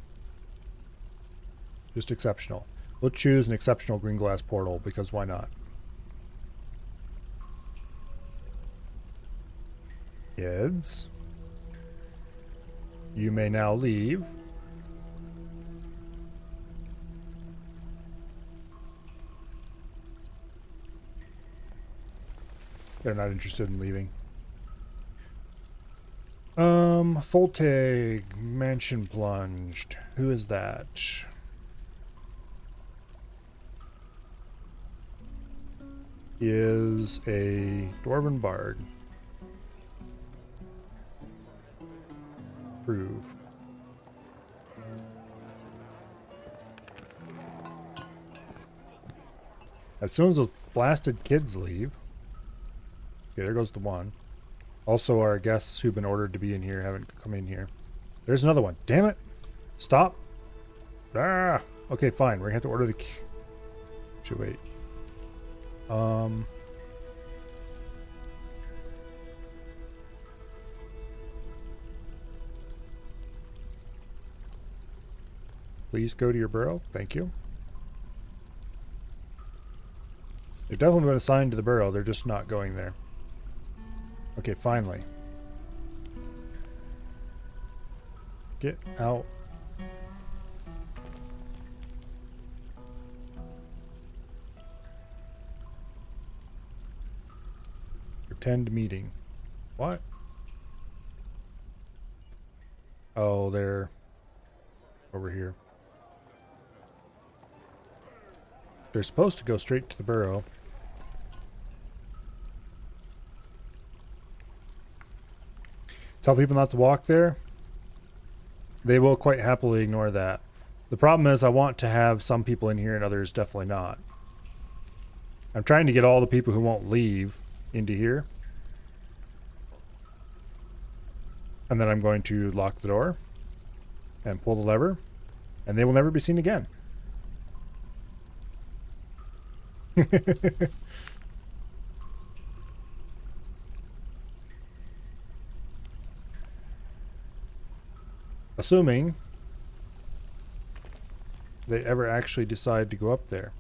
Just exceptional. We'll choose an exceptional green glass portal because why not? Kids, you may now leave. They're not interested in leaving. Tholtag, mansion plunged. Who is that? He is a dwarven bard. Prove. As soon as those blasted kids leave. Okay, there goes the one. Also, our guests who've been ordered to be in here haven't come in here. There's another one. Damn it! Stop! Ah! Okay, fine. We're gonna have to order the key. Should wait. Please go to your burrow. Thank you. They've definitely been assigned to the burrow. They're just not going there. Okay, finally. Get out. Pretend meeting. What? Oh, they're over here. They're supposed to go straight to the burrow. Tell people not to walk there. They will quite happily ignore that. The problem is I want to have some people in here and others definitely not. I'm trying to get all the people who won't leave into here. And then I'm going to lock the door and pull the lever, and they will never be seen again. Assuming they ever actually decide to go up there.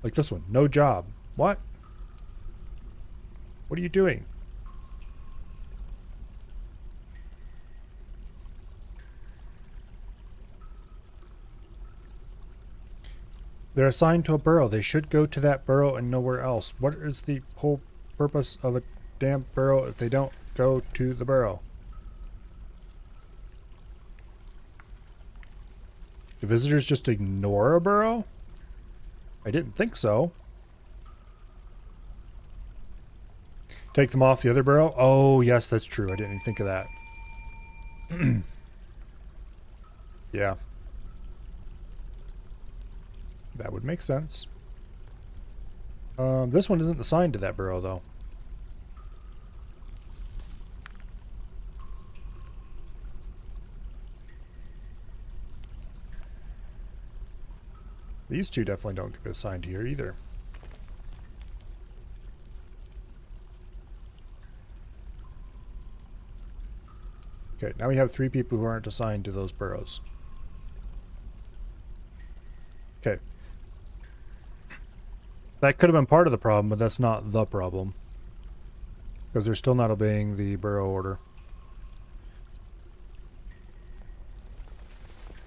Like this one, no job. What? What are you doing? They're assigned to a burrow. They should go to that burrow and nowhere else. What is the whole purpose of a damn burrow if they don't go to the burrow? Do visitors just ignore a burrow? I didn't think so. Take them off the other burrow? Oh, yes, that's true. I didn't even think of that. Yeah. That would make sense. This one isn't assigned to that burrow, though. These two definitely don't get assigned here either. Okay, now we have 3 people who aren't assigned to those burrows. Okay. That could have been part of the problem, but that's not the problem. Because they're still not obeying the burrow order.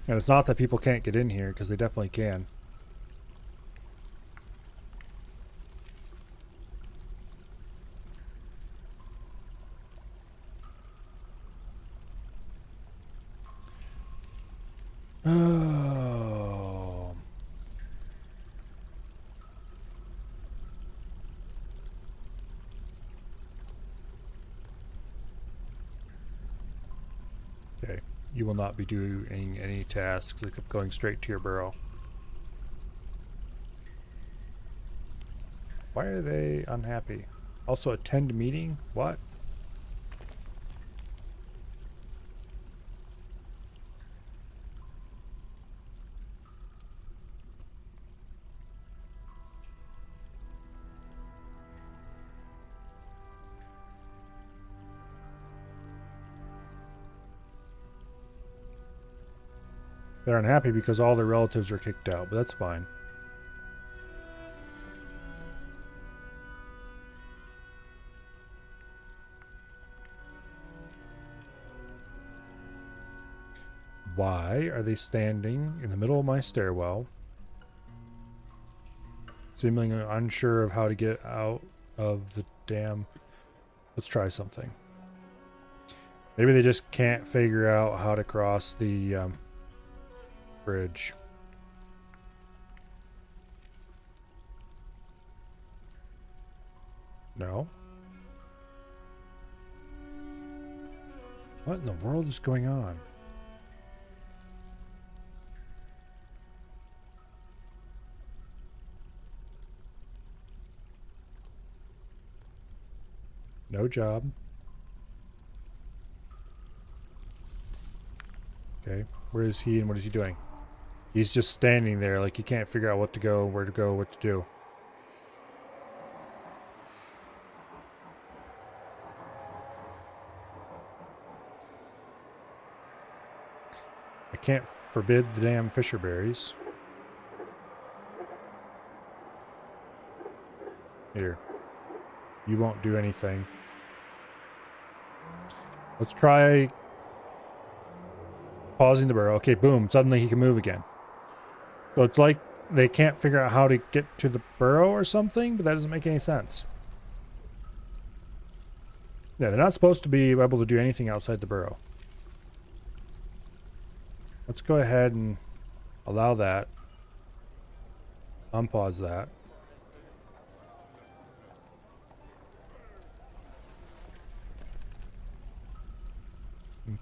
And it's not that people can't get in here, because they definitely can. Oh. Okay, you will not be doing any tasks except going straight to your burrow. Why are they unhappy? Also attend meeting? What? They're unhappy because all their relatives are kicked out, but that's fine. Why are they standing in the middle of my stairwell, seemingly unsure of how to get out of the damn... Let's try something. Maybe they just can't figure out how to cross the bridge. No? What in the world is going on? No job. Okay, where is he and what is he doing? He's just standing there like he can't figure out what to go, where to go, what to do. I can't forbid the damn fisher berries. Here. You won't do anything. Let's try pausing the burrow. Okay, boom. Suddenly he can move again. So it's like they can't figure out how to get to the burrow or something, but that doesn't make any sense. Yeah, they're not supposed to be able to do anything outside the burrow. Let's go ahead and allow that. Unpause that.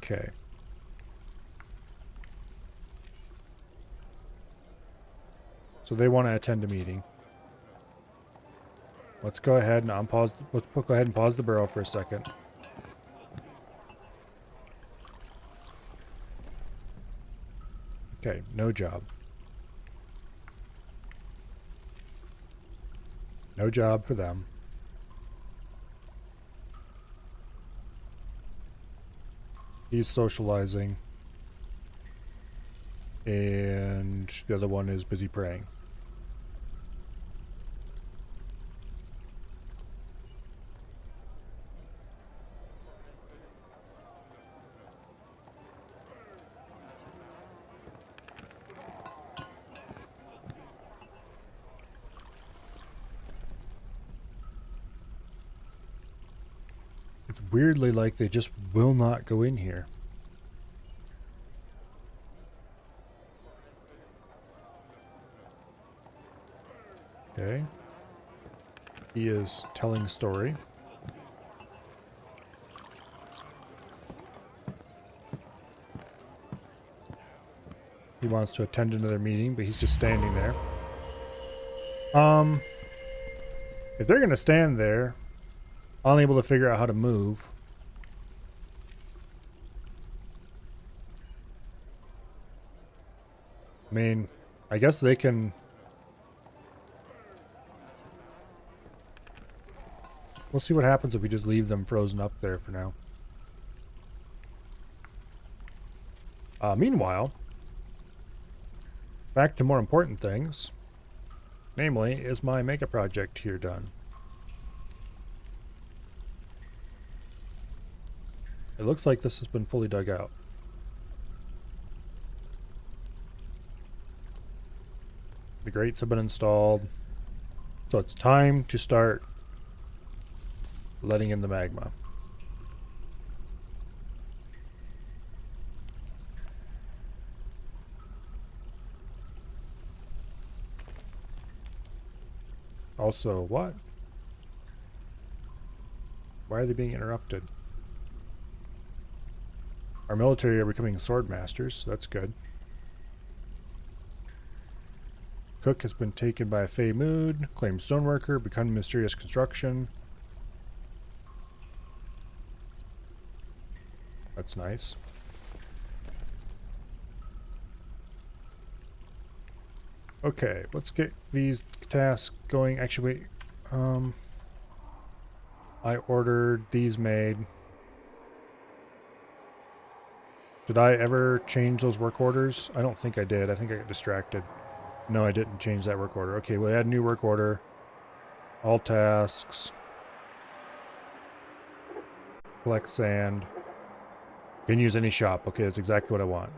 Okay. So they want to attend a meeting. Let's go ahead and unpause. Let's go ahead and pause the burrow for a second. Okay, no job. No job for them. He's socializing. And the other one is busy praying. It's weirdly like they just will not go in here. Okay. He is telling a story. He wants to attend another meeting, but he's just standing there. If they're going to stand there, unable to figure out how to move. I mean, I guess they can... We'll see what happens if we just leave them frozen up there for now. Meanwhile, back to more important things. Namely, is my mega project here done? It looks like this has been fully dug out. The grates have been installed. So it's time to start letting in the magma. Also, what? Why are they being interrupted? Our military are becoming sword masters, so that's good. Cook has been taken by a Fey mood. Claimed stoneworker. Become mysterious construction. That's nice. Okay, let's get these tasks going. Actually, wait. I ordered these made. Did I ever change those work orders? I don't think I did. I think I got distracted. No, I didn't change that work order. Okay, we'll add a new work order. All tasks. Collect sand. Can use any shop. Okay, that's exactly what I want.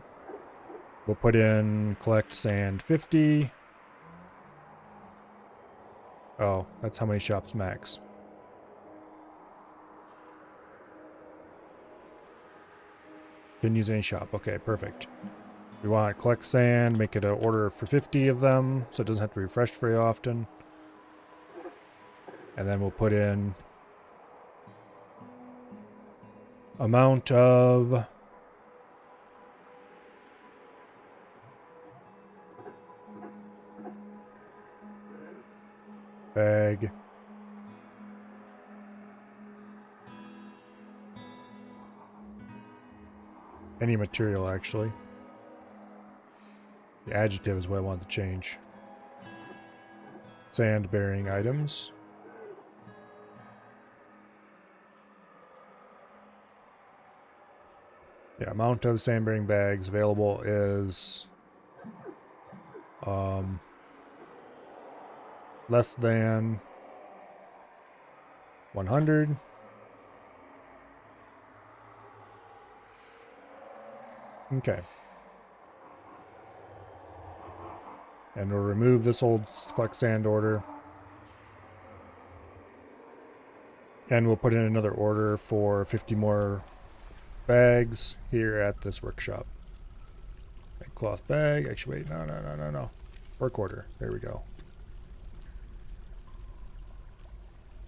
We'll put in collect sand 50. Oh, that's how many shops max. Can use any shop. Okay, perfect. We want to collect sand, make it an order for 50 of them, so it doesn't have to be refreshed very often. And then we'll put in amount of bag. Any material, actually. The adjective is what I want to change. Sand bearing items. Yeah, amount of sand bearing bags available is less than 100. Okay. And we'll remove this old collect sand order. And we'll put in another order for 50 more bags here at this workshop. Okay, cloth bag. Actually, wait. No. Work order. There we go.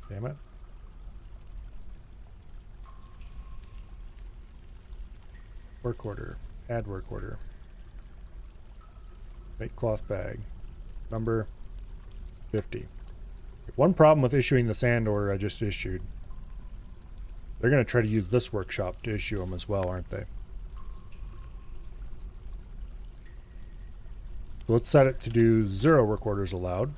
Damn it. Work order. Add work order. Make cloth bag. Number 50. One problem with issuing the sand order I just issued. They're going to try to use this workshop to issue them as well, aren't they? So let's set it to do 0 work orders allowed.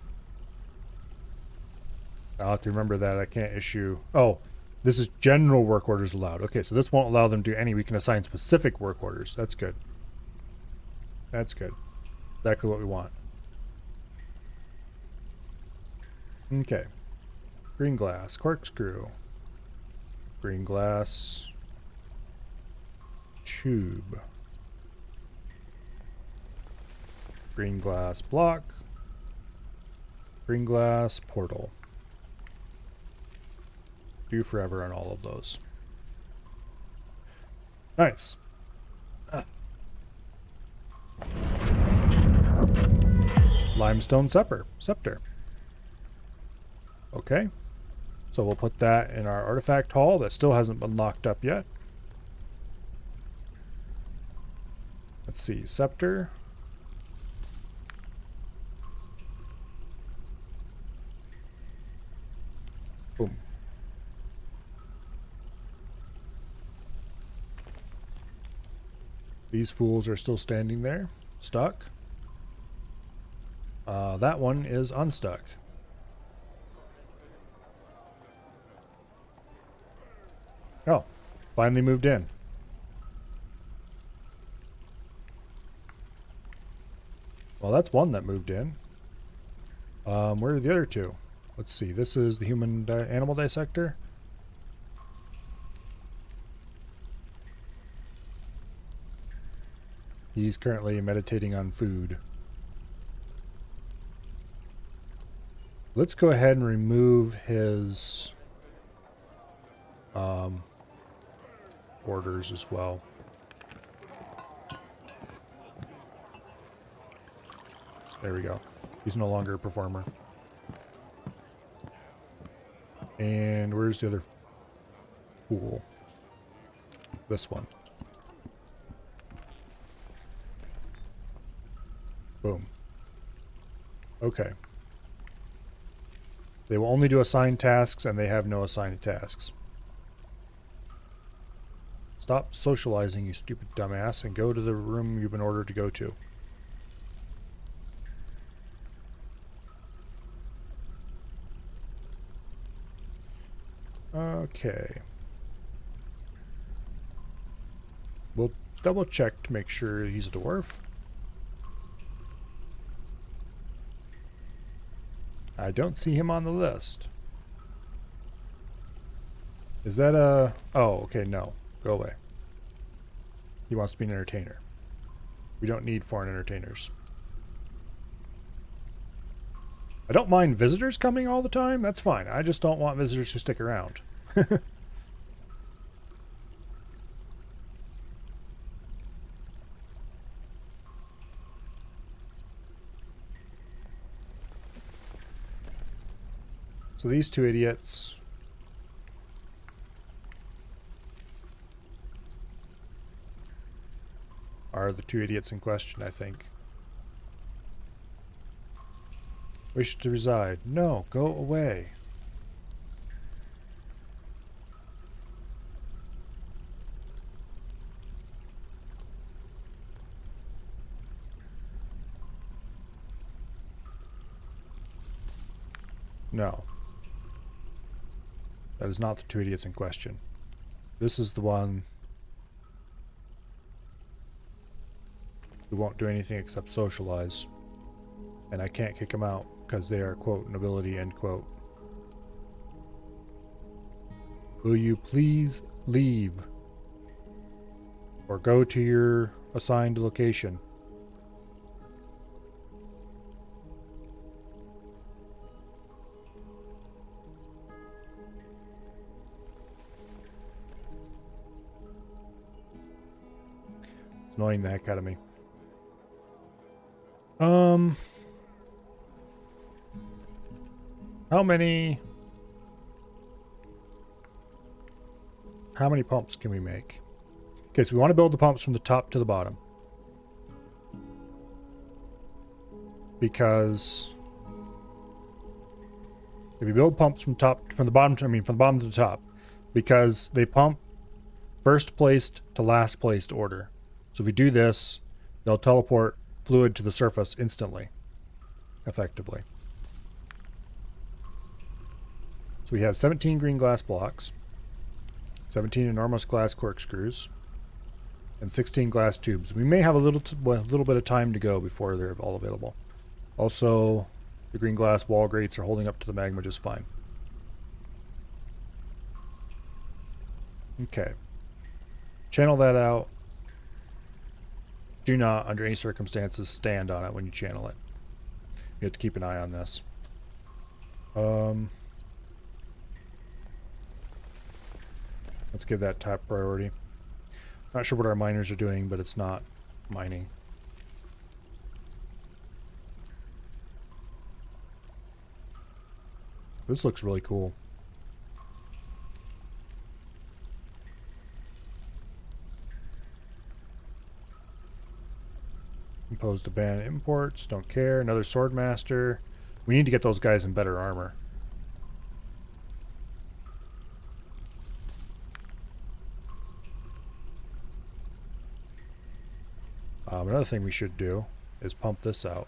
I'll have to remember that I can't issue... Oh, this is general work orders allowed. Okay, so this won't allow them to do any. We can assign specific work orders. That's good. That's good. Exactly what we want. Okay. Green glass. Corkscrew. Green glass. Tube. Green glass block. Green glass portal. Do forever on all of those. Nice. Limestone scepter. Okay. So we'll put that in our artifact hall that still hasn't been locked up yet. Let's see, scepter. These fools are still standing there, stuck. That one is unstuck. Oh, finally moved in. Well, that's one that moved in. Where are the other two? Let's see. This is the human animal dissector. He's currently meditating on food. Let's go ahead and remove his orders as well. There we go. He's no longer a performer. And where's the other fool? This one. Boom. Okay. They will only do assigned tasks, and they have no assigned tasks. Stop socializing, you stupid dumbass, and go to the room you've been ordered to go to. Okay. We'll double check to make sure he's a dwarf. I don't see him on the list. Is that a... Oh, okay, no. Go away. He wants to be an entertainer. We don't need foreign entertainers. I don't mind visitors coming all the time. That's fine. I just don't want visitors to stick around. So these two idiots are the two idiots in question, I think. Wish to reside. No, go away. No. That is not the two idiots in question. This is the one who won't do anything except socialize. And I can't kick them out because they are, quote, nobility, end quote. Will you please leave? Or go to your assigned location? It's annoying the heck out of me. How many pumps can we make? Okay, so we want to build the pumps from the top to the bottom. Because if you build pumps from the bottom to the top, because they pump first placed to last placed order. So if we do this, they'll teleport fluid to the surface instantly, effectively. So we have 17 green glass blocks, 17 enormous glass corkscrews, and 16 glass tubes. We may have a little bit of time to go before they're all available. Also, the green glass wall grates are holding up to the magma just fine. Okay. Channel that out. Do not, under any circumstances, stand on it when you channel it. You have to keep an eye on this. Let's give that top priority. Not sure what our miners are doing, but it's not mining. This looks really cool. Imposed to ban imports, don't care. Another swordmaster. We need to get those guys in better armor. Another thing we should do is pump this out.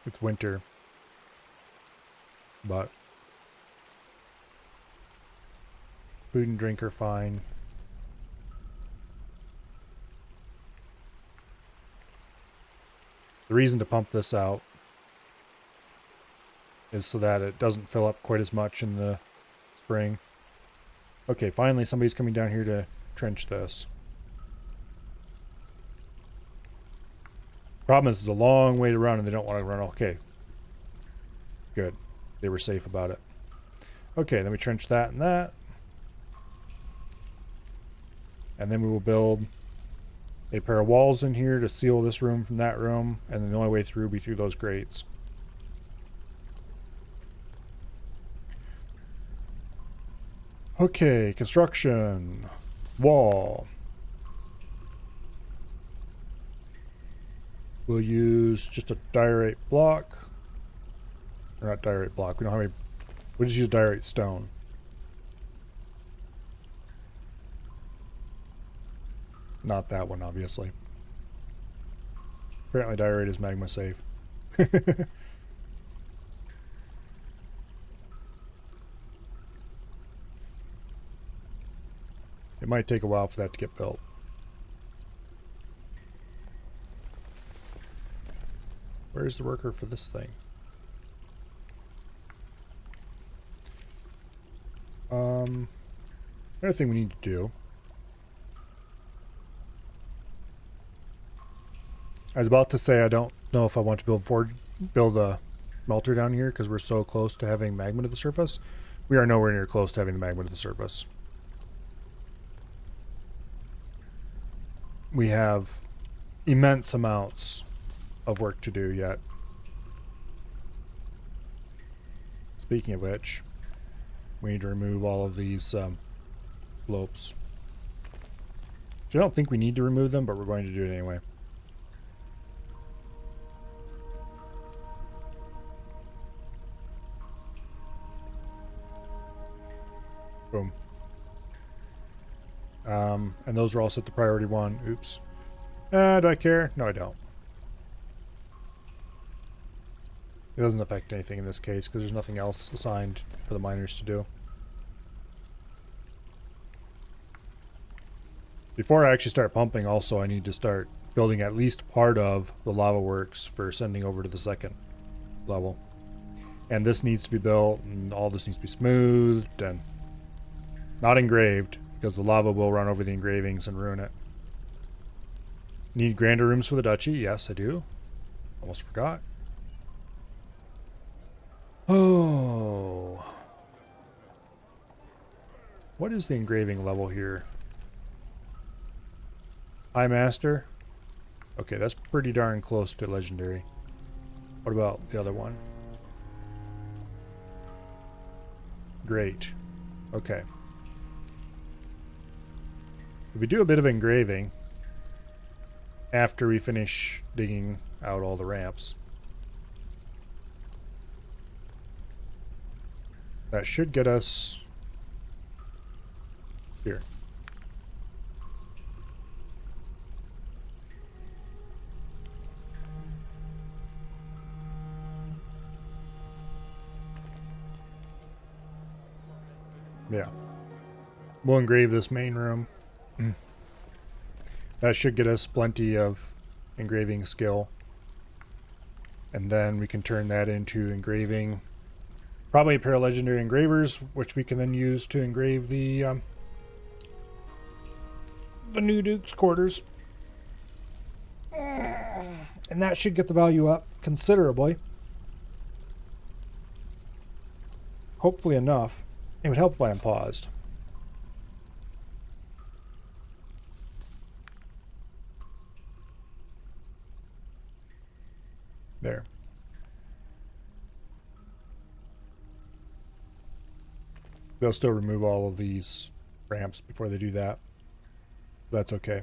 It's winter, but food and drink are fine. The reason to pump this out is so that it doesn't fill up quite as much in the spring. Okay, finally somebody's coming down here to trench this. Problem is, it's a long way to run and they don't want to run. Okay. Good. They were safe about it. Okay, then we trench that and that. And then we will build a pair of walls in here to seal this room from that room. And then the only way through will be through those grates. Okay, construction. Wall. We'll use just a diorite block. Or not diorite block. We don't have any. We'll just use diorite stone. Not that one, obviously. Apparently diorite is magma safe. It might take a while for that to get built. Where's the worker for this thing? Another thing we need to do. I was about to say I don't know if I want to build a smelter down here because we're so close to having magma to the surface. We are nowhere near close to having the magma to the surface. We have immense amounts of work to do yet. Speaking of which, we need to remove all of these slopes. Which I don't think we need to remove them, but we're going to do it anyway. Boom. And those are all set to priority 1. Oops. Do I care? No, I don't. It doesn't affect anything in this case because there's nothing else assigned for the miners to do. Before I actually start pumping, also, I need to start building at least part of the lava works for sending over to the second level. And this needs to be built, and all this needs to be smoothed and not engraved, because the lava will run over the engravings and ruin it. Need grander rooms for the duchy? Yes, I do. Almost forgot. Oh. What is the engraving level here? High Master? Okay, that's pretty darn close to legendary. What about the other one? Great. Okay. If we do a bit of engraving after we finish digging out all the ramps, that should get us here. Yeah. We'll engrave this main room. That should get us plenty of engraving skill. And then we can turn that into engraving. Probably a pair of legendary engravers, which we can then use to engrave the new Duke's quarters. And that should get the value up considerably. Hopefully enough. It would help if I unpaused. There. They'll still remove all of these ramps before they do that. That's okay.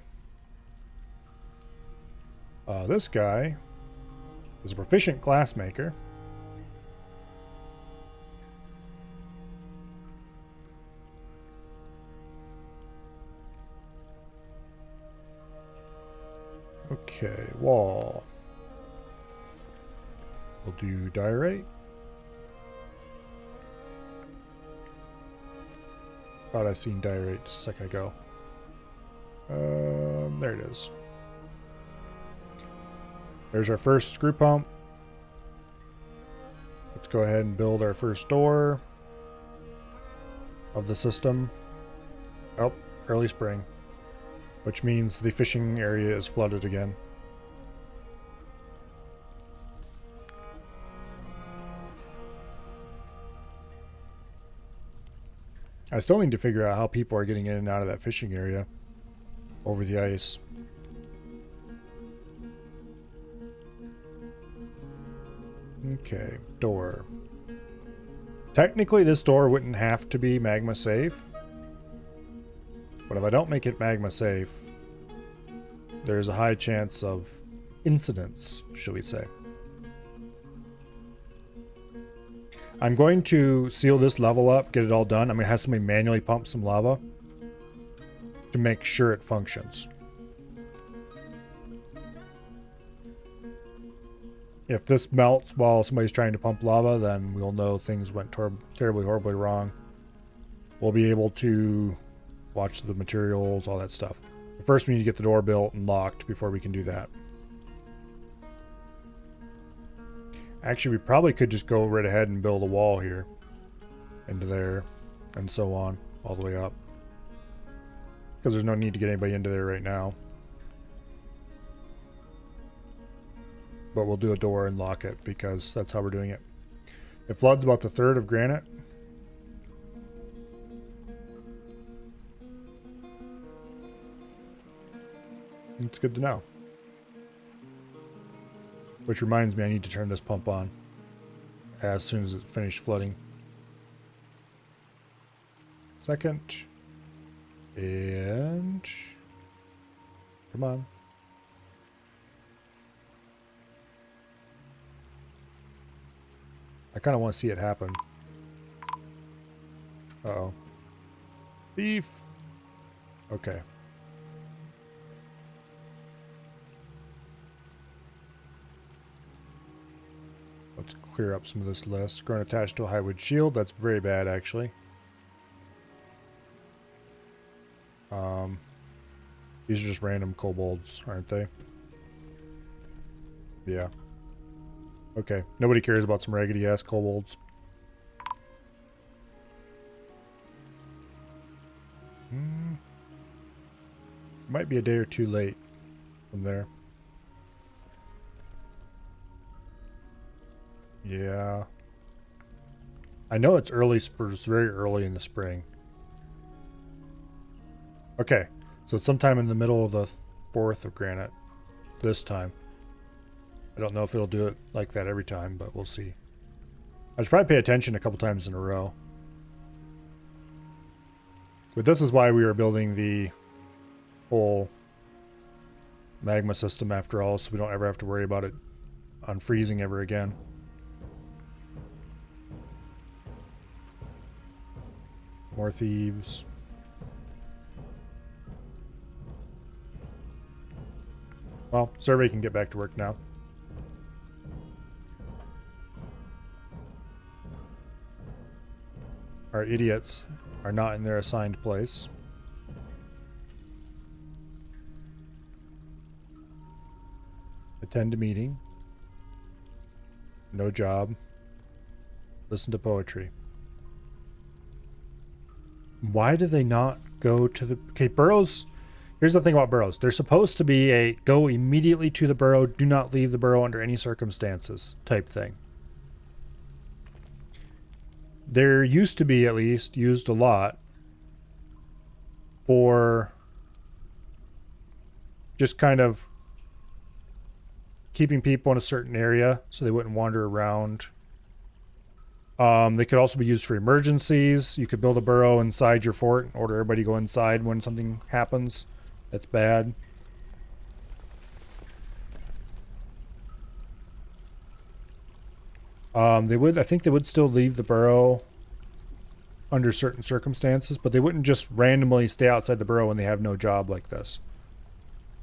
This guy is a proficient glassmaker. Okay, wall. We'll do diorite. Thought I seen diorite just a second ago. There it is. There's our first screw pump. Let's go ahead and build our first door of the system. Oh, early spring, which means the fishing area is flooded again. I still need to figure out how people are getting in and out of that fishing area over the ice. Okay, door. Technically, this door wouldn't have to be magma safe. But if I don't make it magma safe, there's a high chance of incidents, shall we say. I'm going to seal this level up, get it all done. I'm going to have somebody manually pump some lava to make sure it functions. If this melts while somebody's trying to pump lava, then we'll know things went terribly, horribly wrong. We'll be able to watch the materials, all that stuff. But first, we need to get the door built and locked before we can do that. Actually, we probably could just go right ahead and build a wall here into there and so on all the way up, because there's no need to get anybody into there right now. But we'll do a door and lock it because that's how we're doing it. It floods about the third of granite. It's good to know. Which reminds me, I need to turn this pump on as soon as it's finished flooding. Second. And... come on. I kind of want to see it happen. Uh-oh. Thief! Okay. Let's clear up some of this list. Grown attached to a highwood shield. That's very bad, actually. These are just random kobolds, aren't they? Yeah. Okay. Nobody cares about some raggedy-ass kobolds. Might be a day or two late from there. Yeah. I know it's early, it's very early in the spring. Okay, so it's sometime in the middle of the 4th of granite this time. I don't know if it'll do it like that every time, but we'll see. I should probably pay attention a couple times in a row. But this is why we are building the whole magma system after all, so we don't ever have to worry about it unfreezing ever again. More thieves. Well, survey can get back to work now. Our idiots are not in their assigned place. Attend a meeting. No job. Listen to poetry. Why do they not go to the... Okay, burrows... Here's the thing about burrows. They're supposed to be a go immediately to the burrow, do not leave the burrow under any circumstances type thing. There used to be, at least, used a lot for just kind of keeping people in a certain area so they wouldn't wander around. They could also be used for emergencies. You could build a burrow inside your fort and order everybody to go inside when something happens. That's bad. I think they would still leave the burrow under certain circumstances, but they wouldn't just randomly stay outside the burrow when they have no job like this.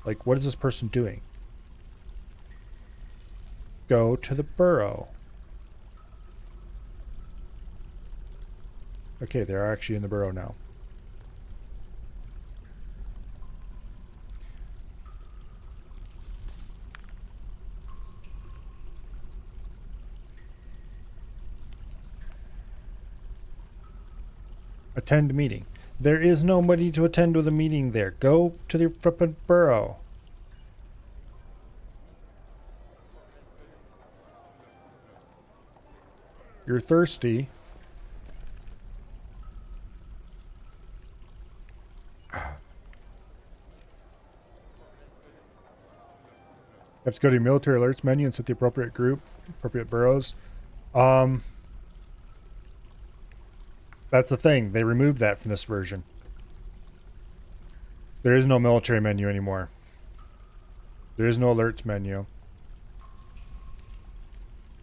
Like, what is this person doing? go to the burrow. Okay, they're actually in the burrow now. Attend meeting. There is nobody to attend to the meeting there. Go to the flippin' burrow. You're thirsty. You have to go to your military alerts menu and set the appropriate group, appropriate burrows. That's the thing. They removed that from this version. There is no military menu anymore. There is no alerts menu.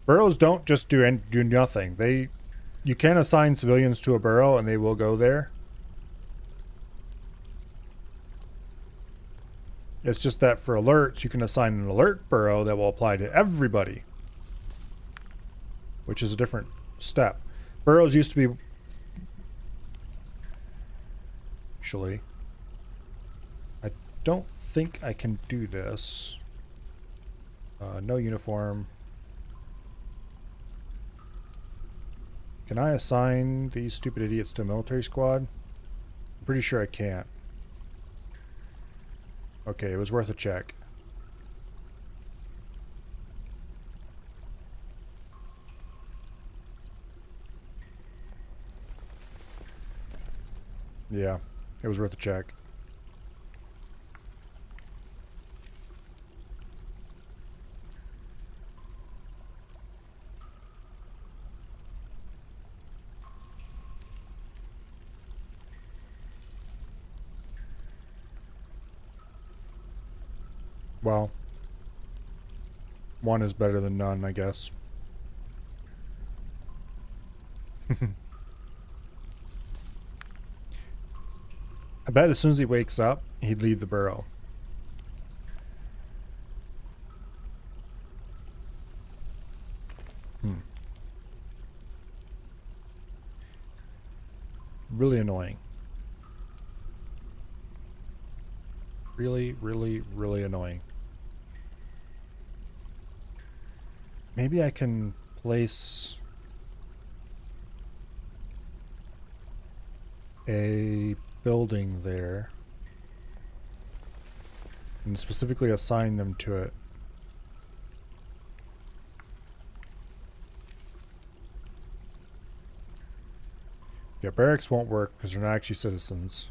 Burrows don't just do nothing. You can assign civilians to a burrow and they will go there. It's just that for alerts, you can assign an alert burrow that will apply to everybody, which is a different step. Burrows used to be... Actually, I don't think I can do this. No uniform. Can I assign these stupid idiots to a military squad? I'm pretty sure I can't. Okay, it was worth a check. Yeah, it was worth a check. Well, one is better than none, I guess. I bet as soon as he wakes up, he'd leave the burrow. Really annoying. Really, really, really annoying. Maybe I can place a building there and specifically assign them to it. Yeah, barracks won't work because they're not actually citizens.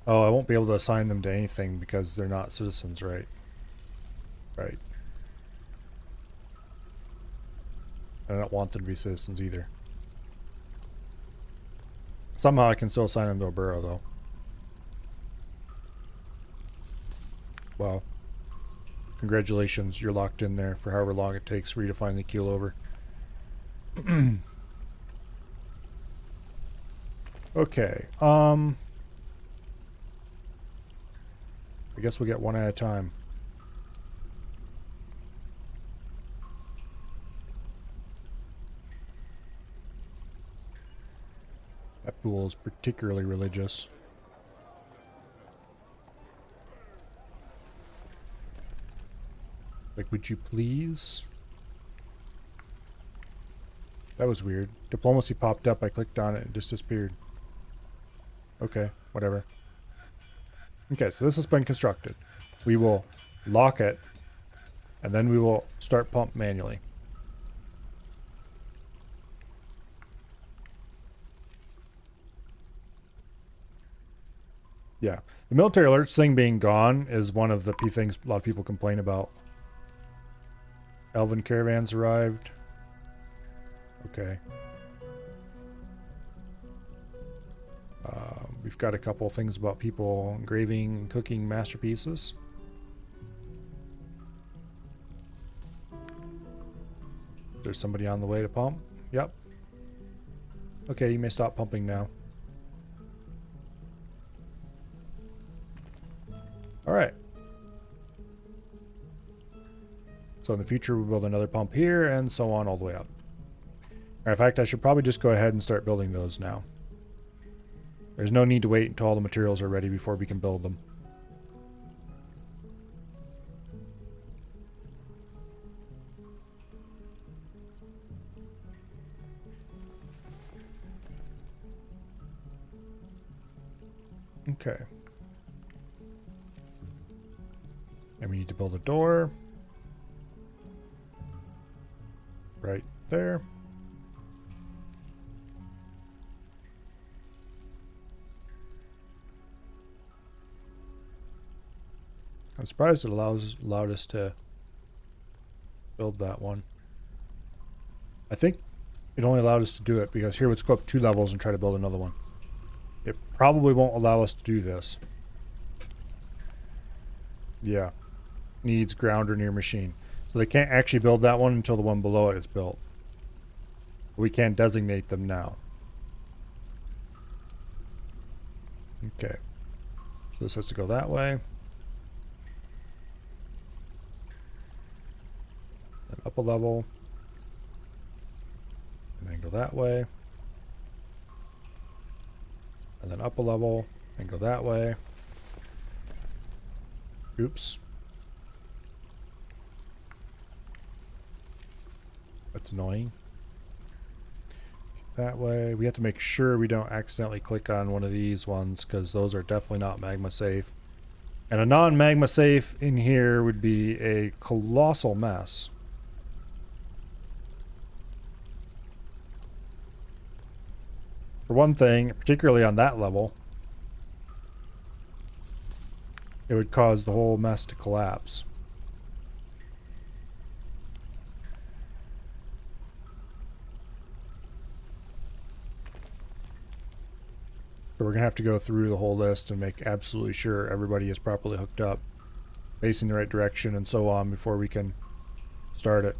Oh, I won't be able to assign them to anything because they're not citizens, right? Right. I don't want them to be citizens either. Somehow I can still assign them to a burrow, though. Wow. Congratulations, you're locked in there for however long it takes for you to finally keel over. Okay, I guess we'll get one at a time. That fool is particularly religious. Like, would you please? That was weird. Diplomacy popped up, I clicked on it and just disappeared. Okay, whatever. Okay, so this has been constructed. We will lock it, and then we will start pump manually. Yeah, the military alerts thing being gone is one of the things a lot of people complain about. Elven caravans arrived. Okay. We've got a couple things about people engraving and cooking masterpieces. There's somebody on the way to pump. Yep. Okay, you may stop pumping now. Alright. So in the future, we'll build another pump here and so on all the way up. In fact, I should probably just go ahead and start building those now. There's no need to wait until all the materials are ready before we can build them. Okay. And we need to build a door. Right there. I'm surprised it allowed us to build that one. I think it only allowed us to do it because here let's go up 2 levels and try to build another one. It probably won't allow us to do this. Yeah. Needs ground or near machine. So they can't actually build that one until the one below it is built. We can't designate them now. Okay. So this has to go that way. And up a level. And then go that way. And then up a level and go that way. Oops. That's annoying. That way. We have to make sure we don't accidentally click on one of these ones because those are definitely not magma safe. And a non-magma safe in here would be a colossal mess. For one thing, particularly on that level, it would cause the whole mess to collapse. So we're going to have to go through the whole list and make absolutely sure everybody is properly hooked up, facing the right direction and so on before we can start it.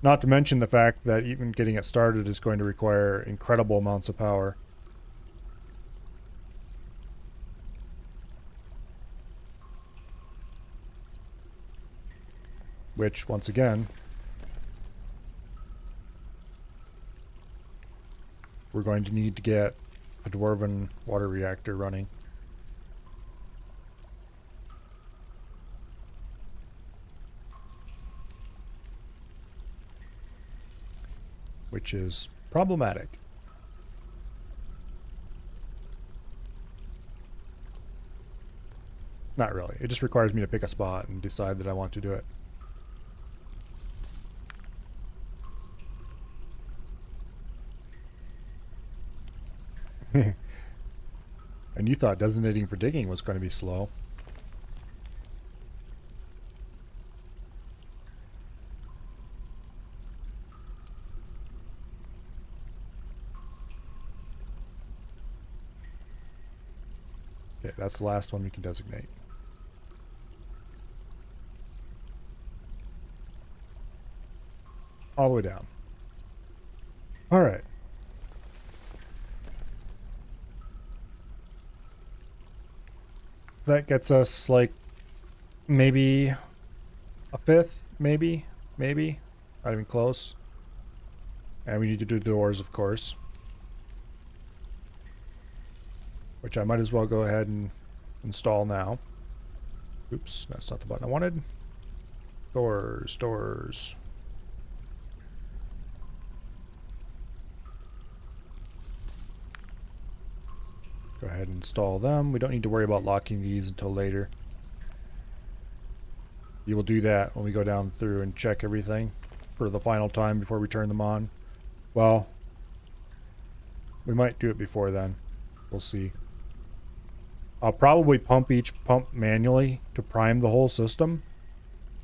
Not to mention the fact that even getting it started is going to require incredible amounts of power. Which, once again, we're going to need to get a dwarven water reactor running. Which is problematic. Not really. It just requires me to pick a spot and decide that I want to do it. And you thought designating for digging was going to be slow. Okay, that's the last one we can designate. All the way down. All right. That gets us like maybe a fifth, maybe, not even close. And we need to do doors, of course, which I might as well go ahead and install now. Oops, that's not the button I wanted. Doors. Go ahead and install them. We don't need to worry about locking these until later. You will do that when we go down through and check everything for the final time before we turn them on. Well, we might do it before then. We'll see. I'll probably pump each pump manually to prime the whole system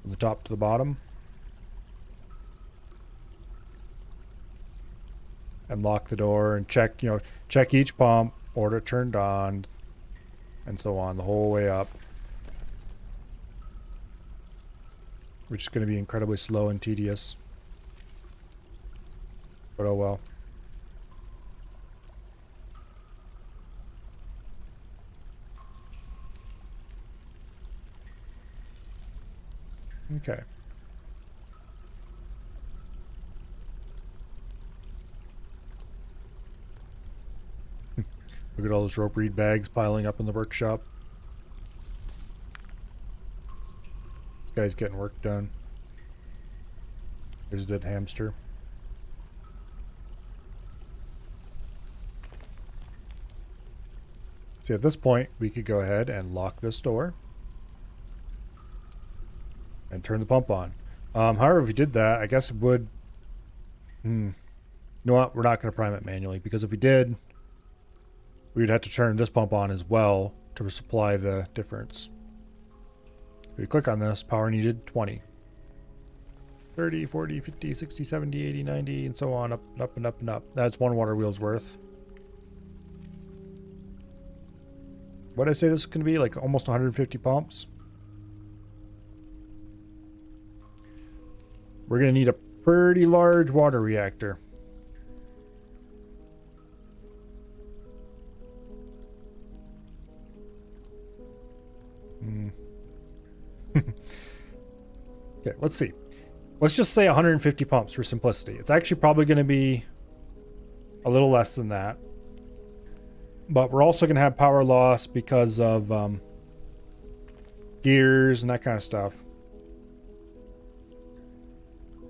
from the top to the bottom. And lock the door and check, check each pump. Order turned on, and so on, the whole way up. Which is going to be incredibly slow and tedious. But oh well. Okay. Look at all those rope reed bags piling up in the workshop. This guy's getting work done. There's a dead hamster. See, at this point, we could go ahead and lock this door and turn the pump on. However, if we did that, I guess it would... You know what? We're not going to prime it manually, because if we did, we would have to turn this pump on as well to supply the difference. If we click on this, power needed 20. 30, 40, 50, 60, 70, 80, 90, and so on, up and up and up and up. That's one water wheel's worth. What did I say this is going to be? Like almost 150 pumps? We're going to need a pretty large water reactor. Okay, let's see. Let's just say 150 pumps for simplicity. It's actually probably going to be a little less than that. But we're also going to have power loss because of gears and that kind of stuff.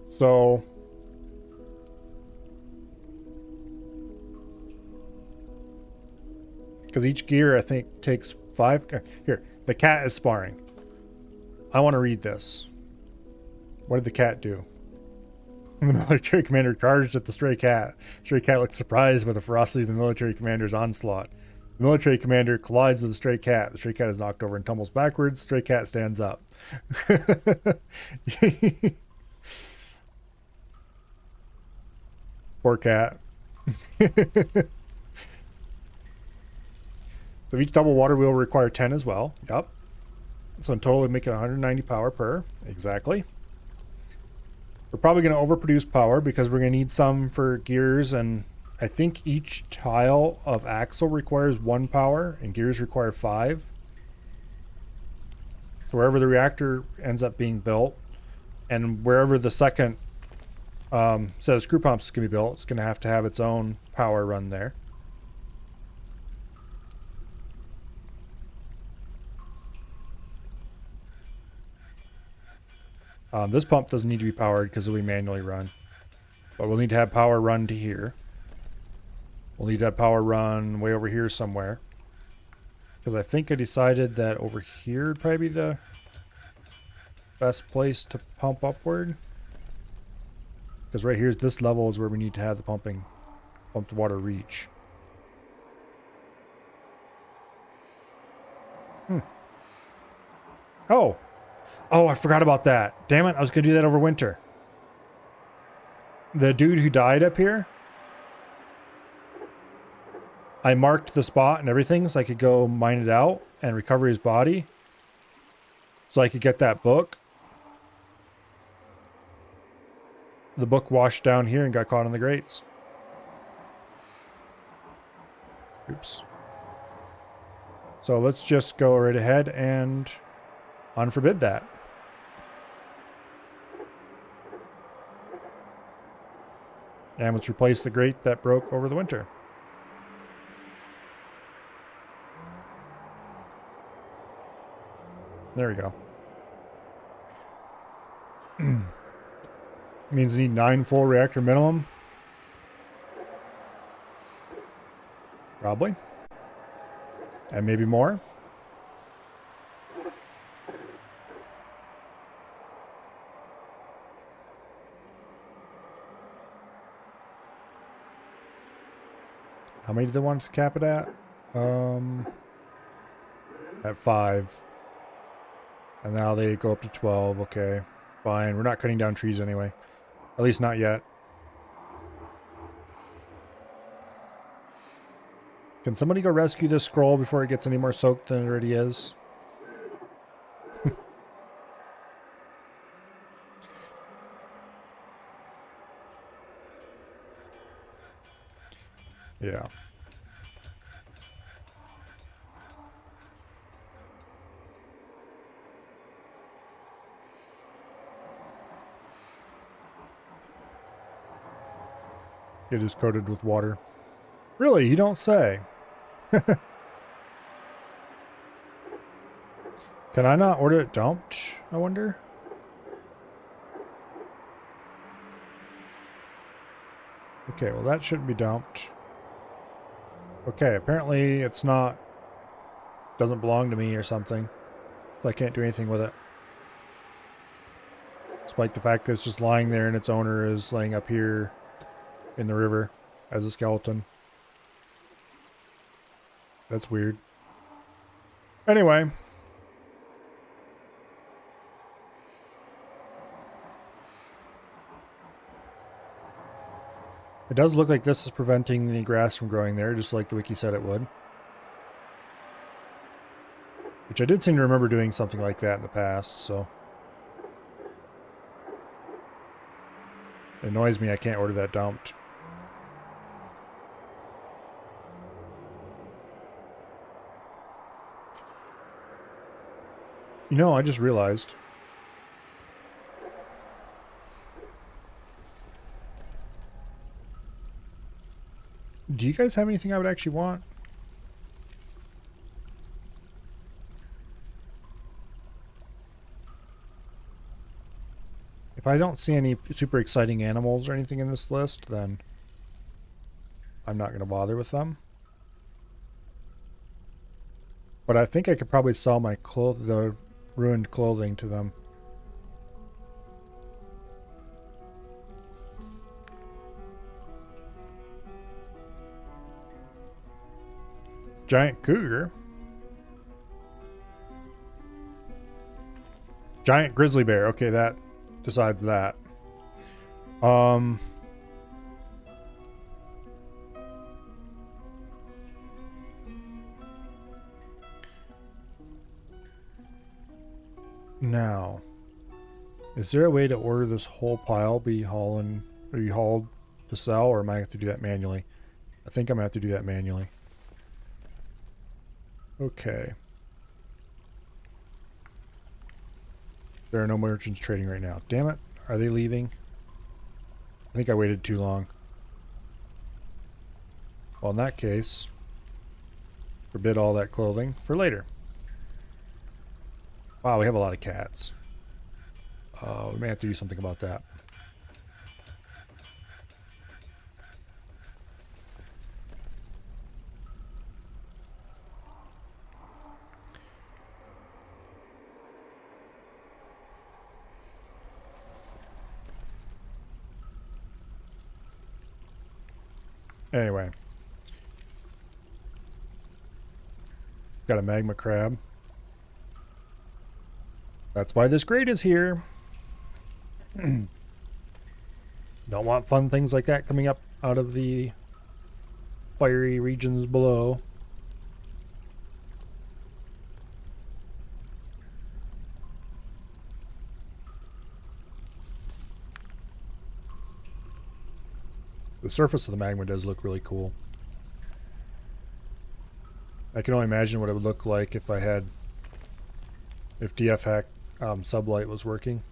So because each gear I think takes 5. Here, the cat is sparring. I want to read this. What did the cat do? The military commander charged at the stray cat. Stray cat looks surprised by the ferocity of the military commander's onslaught. The military commander collides with the stray cat. The stray cat is knocked over and tumbles backwards. Stray cat stands up. Poor cat. So each double water wheel will require 10 as well. Yep. So in total, we make it 190 power per. Exactly. We're probably going to overproduce power because we're going to need some for gears, and I think each tile of axle requires 1 power and gears require 5. So wherever the reactor ends up being built and wherever the second set of screw pumps is going to be built, it's going to have its own power run there. This pump doesn't need to be powered because it'll be manually run. But we'll need to have power run to here. We'll need to have power run way over here somewhere. Because I think I decided that over here would probably be the best place to pump upward. Because right here's this level is where we need to have the pumped water reach. Oh, I forgot about that. Damn it, I was going to do that over winter. The dude who died up here, I marked the spot and everything so I could go mine it out and recover his body. So I could get that book. The book washed down here and got caught in the grates. Oops. So let's just go right ahead and unforbid that. And let's replace the grate that broke over the winter. There we go. Means we need 9 full reactor minimum. Probably. And maybe more. How many do they want to cap it at? At 5. And now they go up to 12. Okay, fine. We're not cutting down trees anyway. At least not yet. Can somebody go rescue this scroll before it gets any more soaked than it already is? Yeah. It is coated with water. Really? You don't say. Can I not order it dumped, I wonder? Okay, well that shouldn't be dumped. Okay, apparently it's not, doesn't belong to me or something. So I can't do anything with it. Despite the fact that it's just lying there and its owner is laying up here in the river as a skeleton. That's weird. Anyway. It does look like this is preventing any grass from growing there, just like the wiki said it would. Which I did seem to remember doing something like that in the past, so. It annoys me I can't order that dumped. You know, I just realized. Do you guys have anything I would actually want? If I don't see any super exciting animals or anything in this list, then I'm not going to bother with them. But I think I could probably sell my the ruined clothing to them. Giant cougar. Giant grizzly bear. Okay, that decides that. Now, is there a way to order this whole pile be hauled to sell, or am I going to have to do that manually? I think I'm going to have to do that manually. Okay. There are no merchants trading right now. Damn it. Are they leaving? I think I waited too long. Well, in that case, forbid all that clothing for later. Wow, we have a lot of cats. We may have to do something about that. Anyway. Got a magma crab. That's why this grate is here. Don't want fun things like that coming up out of the fiery regions below. The surface of the magma does look really cool. I can only imagine what it would look like if DF Hack Sublight was working.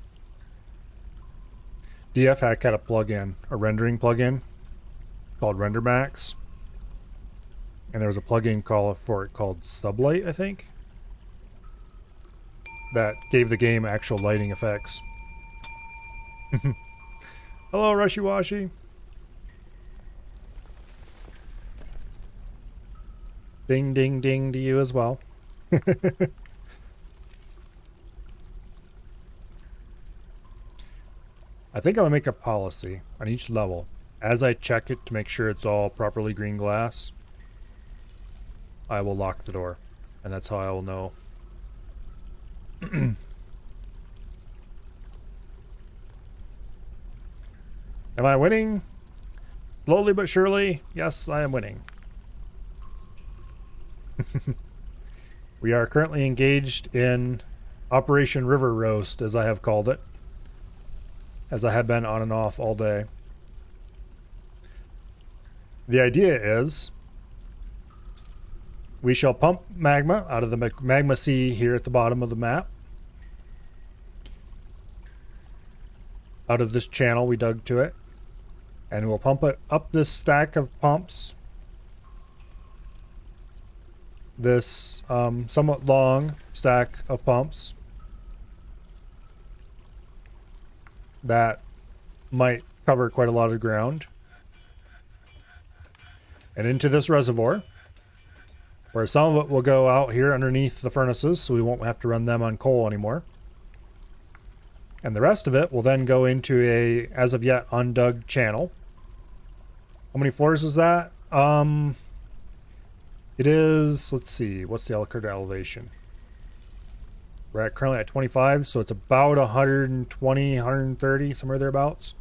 DF Hack had a plugin, a rendering plugin called RenderMax, and there was a plugin for it called Sublight, I think, that gave the game actual lighting effects. Hello, Rushy Washy. Ding, ding, ding to you as well. I think I'm going to make a policy on each level. As I check it to make sure it's all properly green glass, I will lock the door. And that's how I will know. Am I winning? Slowly but surely, yes, I am winning. We are currently engaged in Operation River Roast, as I have called it, as I have been on and off all day. The idea is we shall pump magma out of the magma sea here at the bottom of the map, out of this channel we dug to it, and we'll pump it up this stack of pumps this somewhat long stack of pumps that might cover quite a lot of ground, and into this reservoir, where some of it will go out here underneath the furnaces, so we won't have to run them on coal anymore. And the rest of it will then go into a, as of yet, undug channel. How many floors is that? It is, let's see, what's the current elevation? We're currently at 25, so it's about 120, 130, somewhere thereabouts.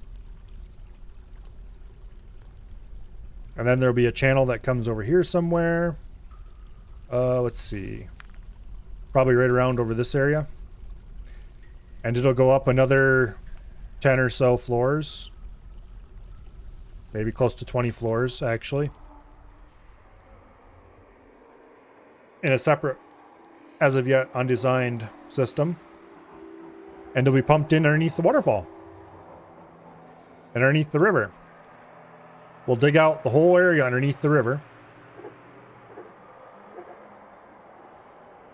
And then there'll be a channel that comes over here somewhere. Let's see. Probably right around over this area. And it'll go up another 10 or so floors. Maybe close to 20 floors, actually. In a separate, as of yet, undesigned system. And it'll be pumped in underneath the waterfall. And underneath the river. We'll dig out the whole area underneath the river.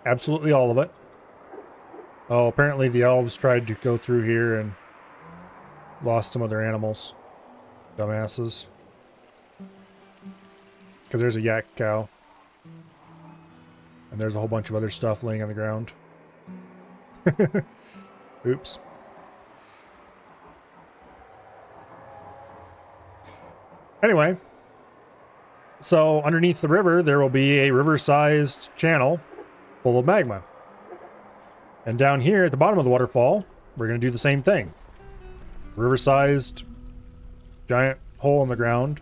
Absolutely all of it. Oh, apparently the elves tried to go through here and lost some of their animals. Dumbasses. Because there's a yak cow. And there's a whole bunch of other stuff laying on the ground. Oops. Anyway. So underneath the river, there will be a river-sized channel full of magma. And down here at the bottom of the waterfall, we're going to do the same thing. River-sized giant hole in the ground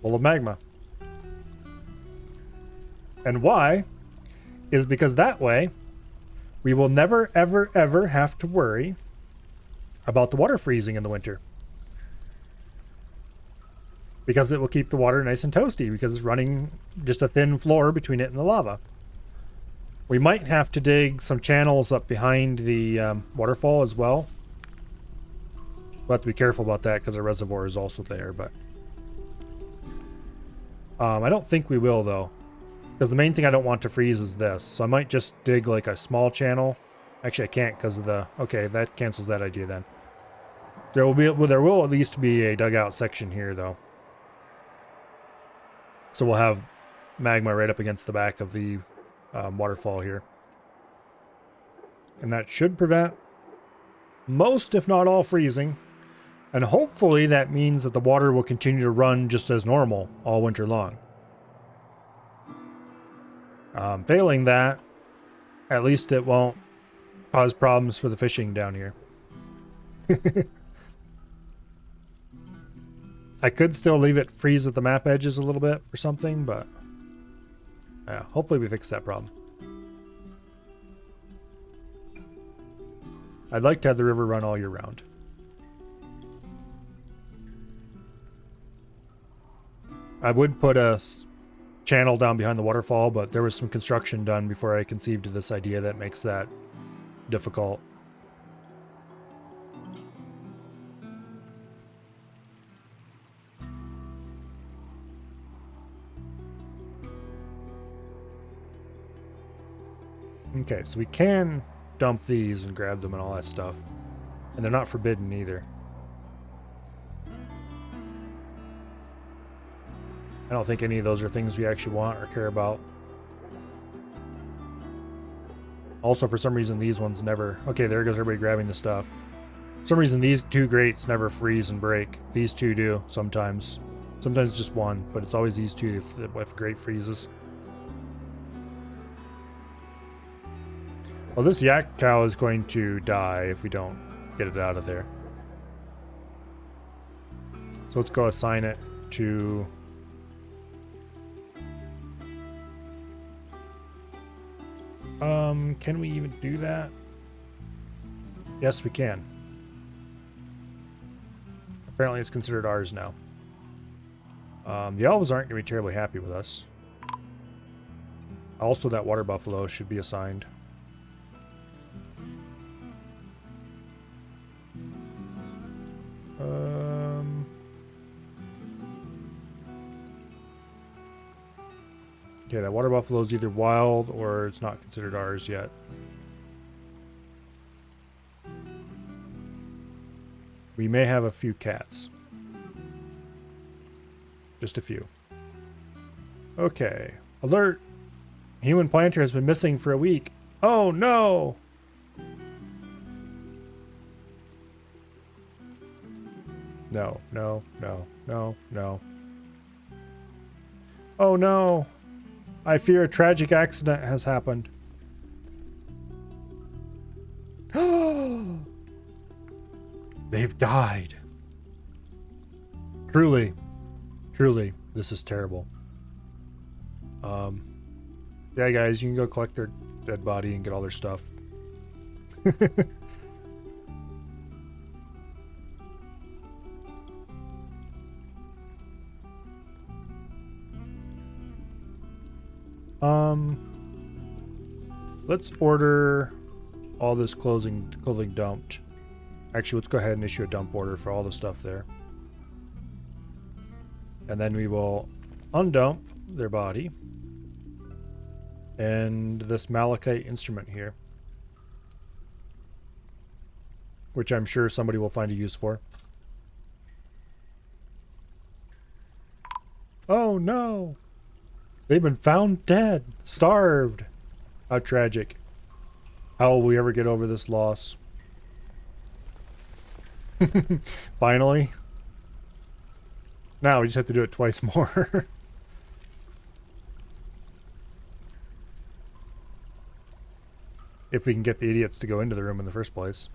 full of magma. And why? Is because that way we will never, ever, ever have to worry about the water freezing in the winter. Because it will keep the water nice and toasty because it's running just a thin floor between it and the lava. We might have to dig some channels up behind the waterfall as well. We'll have to be careful about that because the reservoir is also there, but I don't think we will though. Because the main thing I don't want to freeze is this. So I might just dig like a small channel. Actually, I can't because of the... Okay, that cancels that idea then. There will at least be a dugout section here though. So we'll have magma right up against the back of the waterfall here. And that should prevent most, if not all, freezing. And hopefully that means that the water will continue to run just as normal all winter long. Failing that, at least it won't cause problems for the fishing down here. I could still leave it freeze at the map edges a little bit or something, but yeah, hopefully we fix that problem. I'd like to have the river run all year round. I would put a channel down behind the waterfall, but there was some construction done before I conceived of this idea that makes that difficult. Okay, so we can dump these and grab them and all that stuff. And they're not forbidden either. I don't think any of those are things we actually want or care about. Also, for some reason, these ones never... Okay, there goes everybody grabbing the stuff. For some reason, these two grates never freeze and break. These two do, sometimes. Sometimes just one, but it's always these two if a grate freezes. Well, this yak cow is going to die if we don't get it out of there. So let's go assign it to... Can we even do that? Yes, we can. Apparently it's considered ours now. The elves aren't going to be terribly happy with us. Also, that water buffalo should be assigned. Okay, that water buffalo is either wild or it's not considered ours yet. We may have a few cats. Just a few. Okay. Alert! Human planter has been missing for a week. Oh no! No, no, no, no, no. Oh no! I fear a tragic accident has happened. They've died. Truly. Truly, this is terrible. Yeah, guys, you can go collect their dead body and get all their stuff. Let's order all this clothing dumped. Actually, let's go ahead and issue a dump order for all the stuff there. And then we will undump their body. And this malachite instrument here. Which I'm sure somebody will find a use for. Oh no! They've been found dead. Starved. How tragic. How will we ever get over this loss? Finally. Now we just have to do it twice more. If we can get the idiots to go into the room in the first place.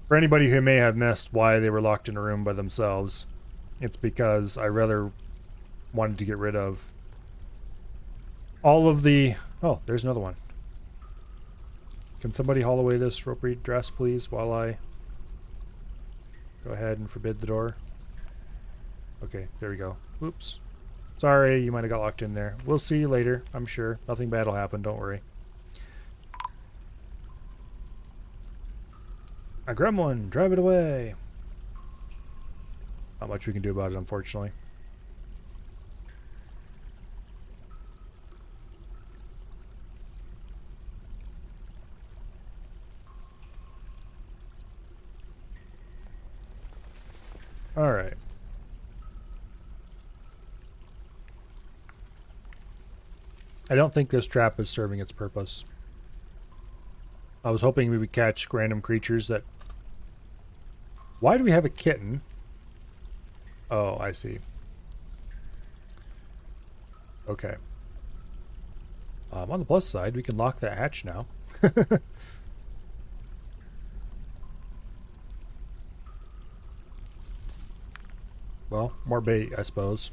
For anybody who may have missed why they were locked in a room by themselves, it's because I rather wanted to get rid of all of the... Oh, there's another one. Can somebody haul away this ropery dress, please, while I go ahead and forbid the door? Okay, there we go. Oops. Sorry, you might have got locked in there. We'll see you later, I'm sure. Nothing bad will happen, don't worry. A gremlin, drive it away. Not much we can do about it, unfortunately. All right. I don't think this trap is serving its purpose. I was hoping we would catch random creatures that... Why do we have a kitten? Oh, I see. Okay. On the plus side, we can lock that hatch now. Well, more bait, I suppose.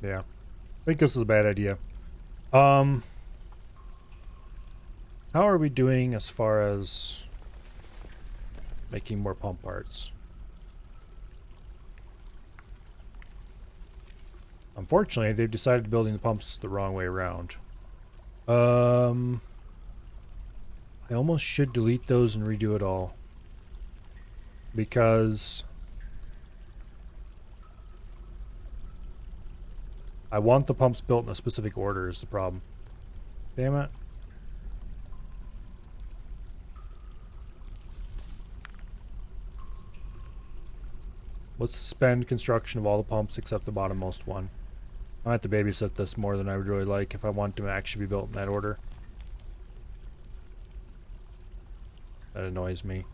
Yeah. I think this is a bad idea. How are we doing as far as making more pump parts? Unfortunately, they've decided building the pumps the wrong way around. I almost should delete those and redo it all. Because I want the pumps built in a specific order is the problem. Damn it. Let's suspend construction of all the pumps except the bottommost one. I have to babysit this more than I would really like if I want them to actually be built in that order. That annoys me.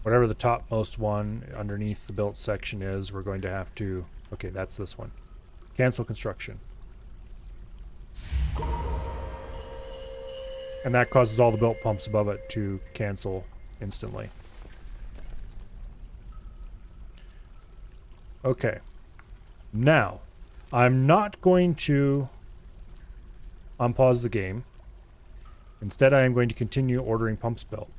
Whatever the topmost one underneath the built section is, we're going to have to... Okay, that's this one. Cancel construction. And that causes all the built pumps above it to cancel instantly. Okay. Now, I'm not going to unpause the game. Instead, I am going to continue ordering pumps built.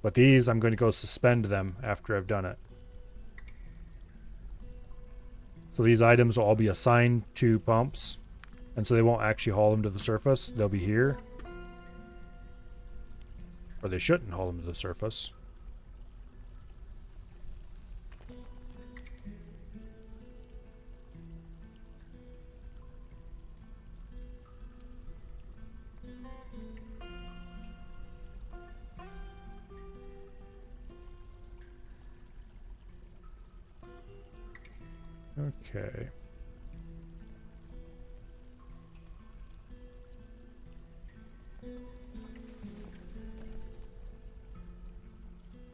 But these, I'm going to go suspend them after I've done it. So these items will all be assigned to pumps. And so they won't actually haul them to the surface. They'll be here. Or they shouldn't haul them to the surface. Okay.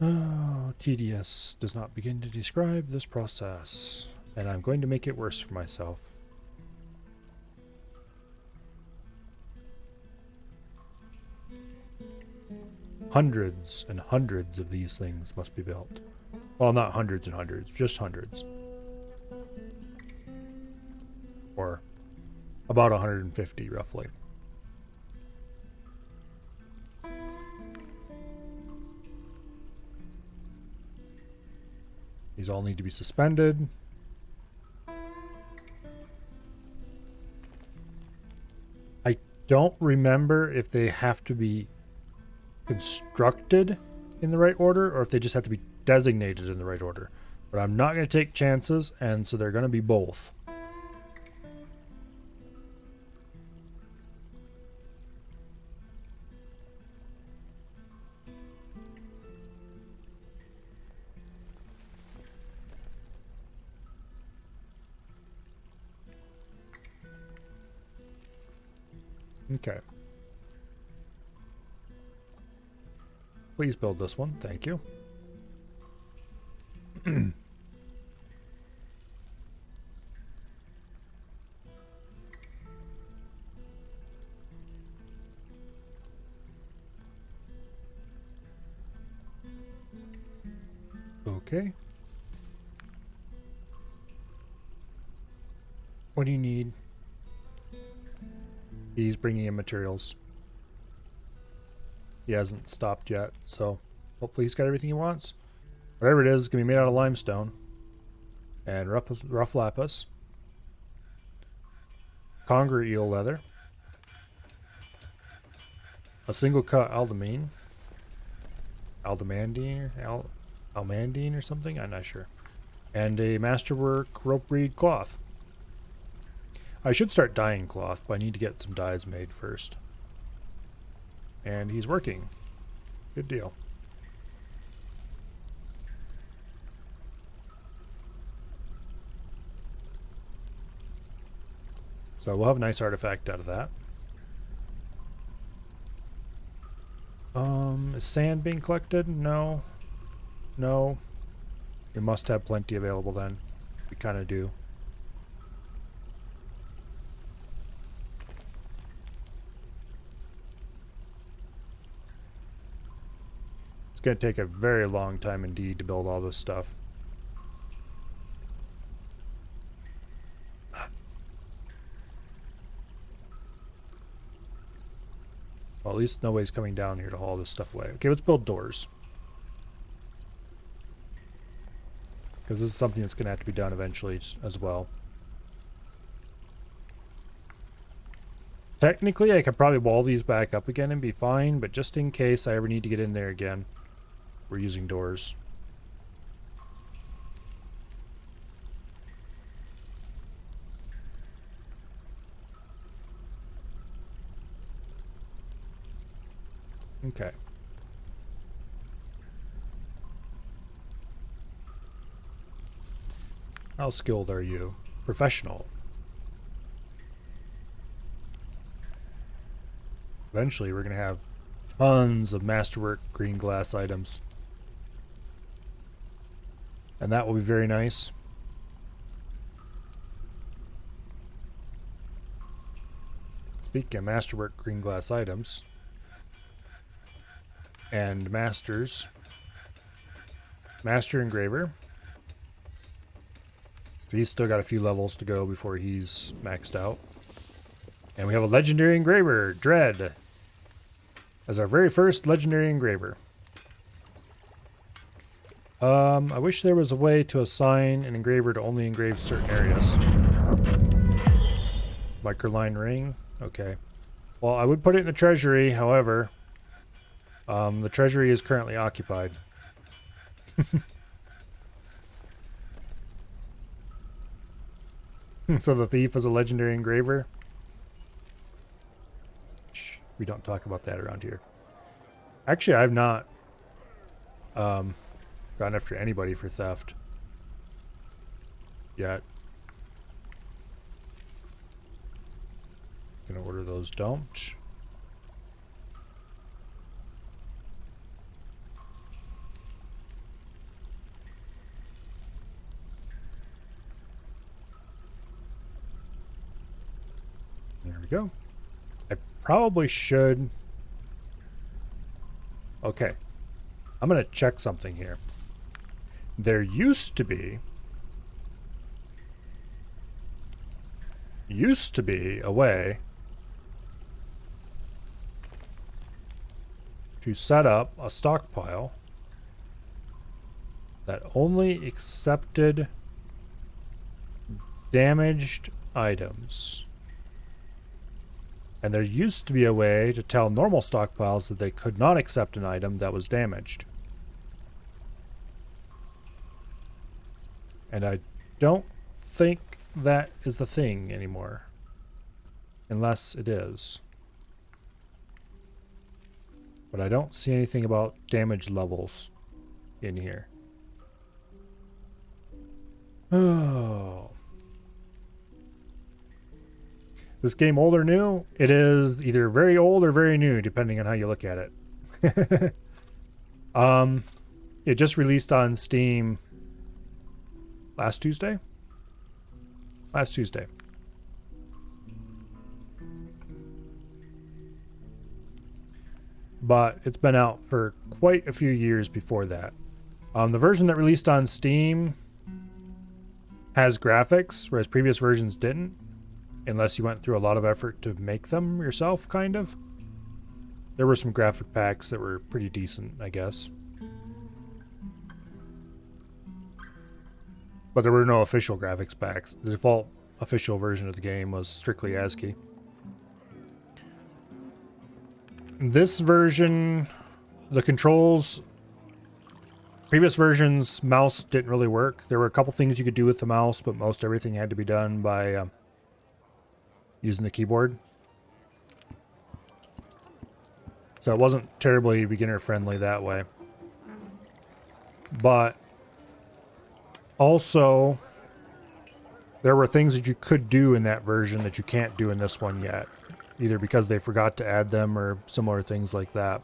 Oh, tedious does not begin to describe this process. And I'm going to make it worse for myself. Hundreds and hundreds of these things must be built. Well, not hundreds and hundreds, just hundreds. Or about 150 roughly. These all need to be suspended. I don't remember if they have to be constructed in the right order or if they just have to be designated in the right order. But I'm not going to take chances, and so they're going to be both. Okay. Please build this one. Thank you. Okay. What do you need? He's bringing in materials. He hasn't stopped yet, so hopefully he's got everything he wants. Whatever it is, it's going to be made out of limestone and rough lapis, conger eel leather, a single cut aldamine, almandine or something, I'm not sure, and a masterwork rope reed cloth. I should start dyeing cloth, but I need to get some dyes made first. And he's working. Good deal. So we'll have a nice artifact out of that. Is sand being collected? No. No. We must have plenty available then. We kind of do. It's going to take a very long time indeed to build all this stuff. Well, at least nobody's coming down here to haul this stuff away. Okay, let's build doors. Because this is something that's going to have to be done eventually as well. Technically, I could probably wall these back up again and be fine, but just in case I ever need to get in there again, we're using doors. Okay. How skilled are you? Professional. Eventually, we're going to have tons of masterwork green glass items. And that will be very nice. Speaking of masterwork green glass items, and masters. Master engraver. So he's still got a few levels to go before he's maxed out. And we have a legendary engraver, Dread, as our very first legendary engraver. I wish there was a way to assign an engraver to only engrave certain areas. Microline ring, okay. Well, I would put it in the treasury, however, the treasury is currently occupied. So the thief is a legendary engraver? Shh, we don't talk about that around here. Actually, I've not gone after anybody for theft yet. Gonna order those dumped. There we go. I probably should. Okay. I'm gonna check something here. There used to be a way to set up a stockpile that only accepted damaged items. And there used to be a way to tell normal stockpiles that they could not accept an item that was damaged. And I don't think that is the thing anymore. Unless it is. But I don't see anything about damage levels in here. Oh. This game old or new? It is either very old or very new, depending on how you look at it. It just released on Steam last Tuesday? Last Tuesday. But it's been out for quite a few years before that. The version that released on Steam has graphics, whereas previous versions didn't. Unless you went through a lot of effort to make them yourself, kind of. There were some graphic packs that were pretty decent, I guess. But there were no official graphics packs. The default official version of the game was strictly ASCII. This version, the controls, previous versions, mouse didn't really work. There were a couple things you could do with the mouse, but most everything had to be done by using the keyboard. So it wasn't terribly beginner friendly that way. But also, there were things that you could do in that version that you can't do in this one yet. Either because they forgot to add them or similar things like that.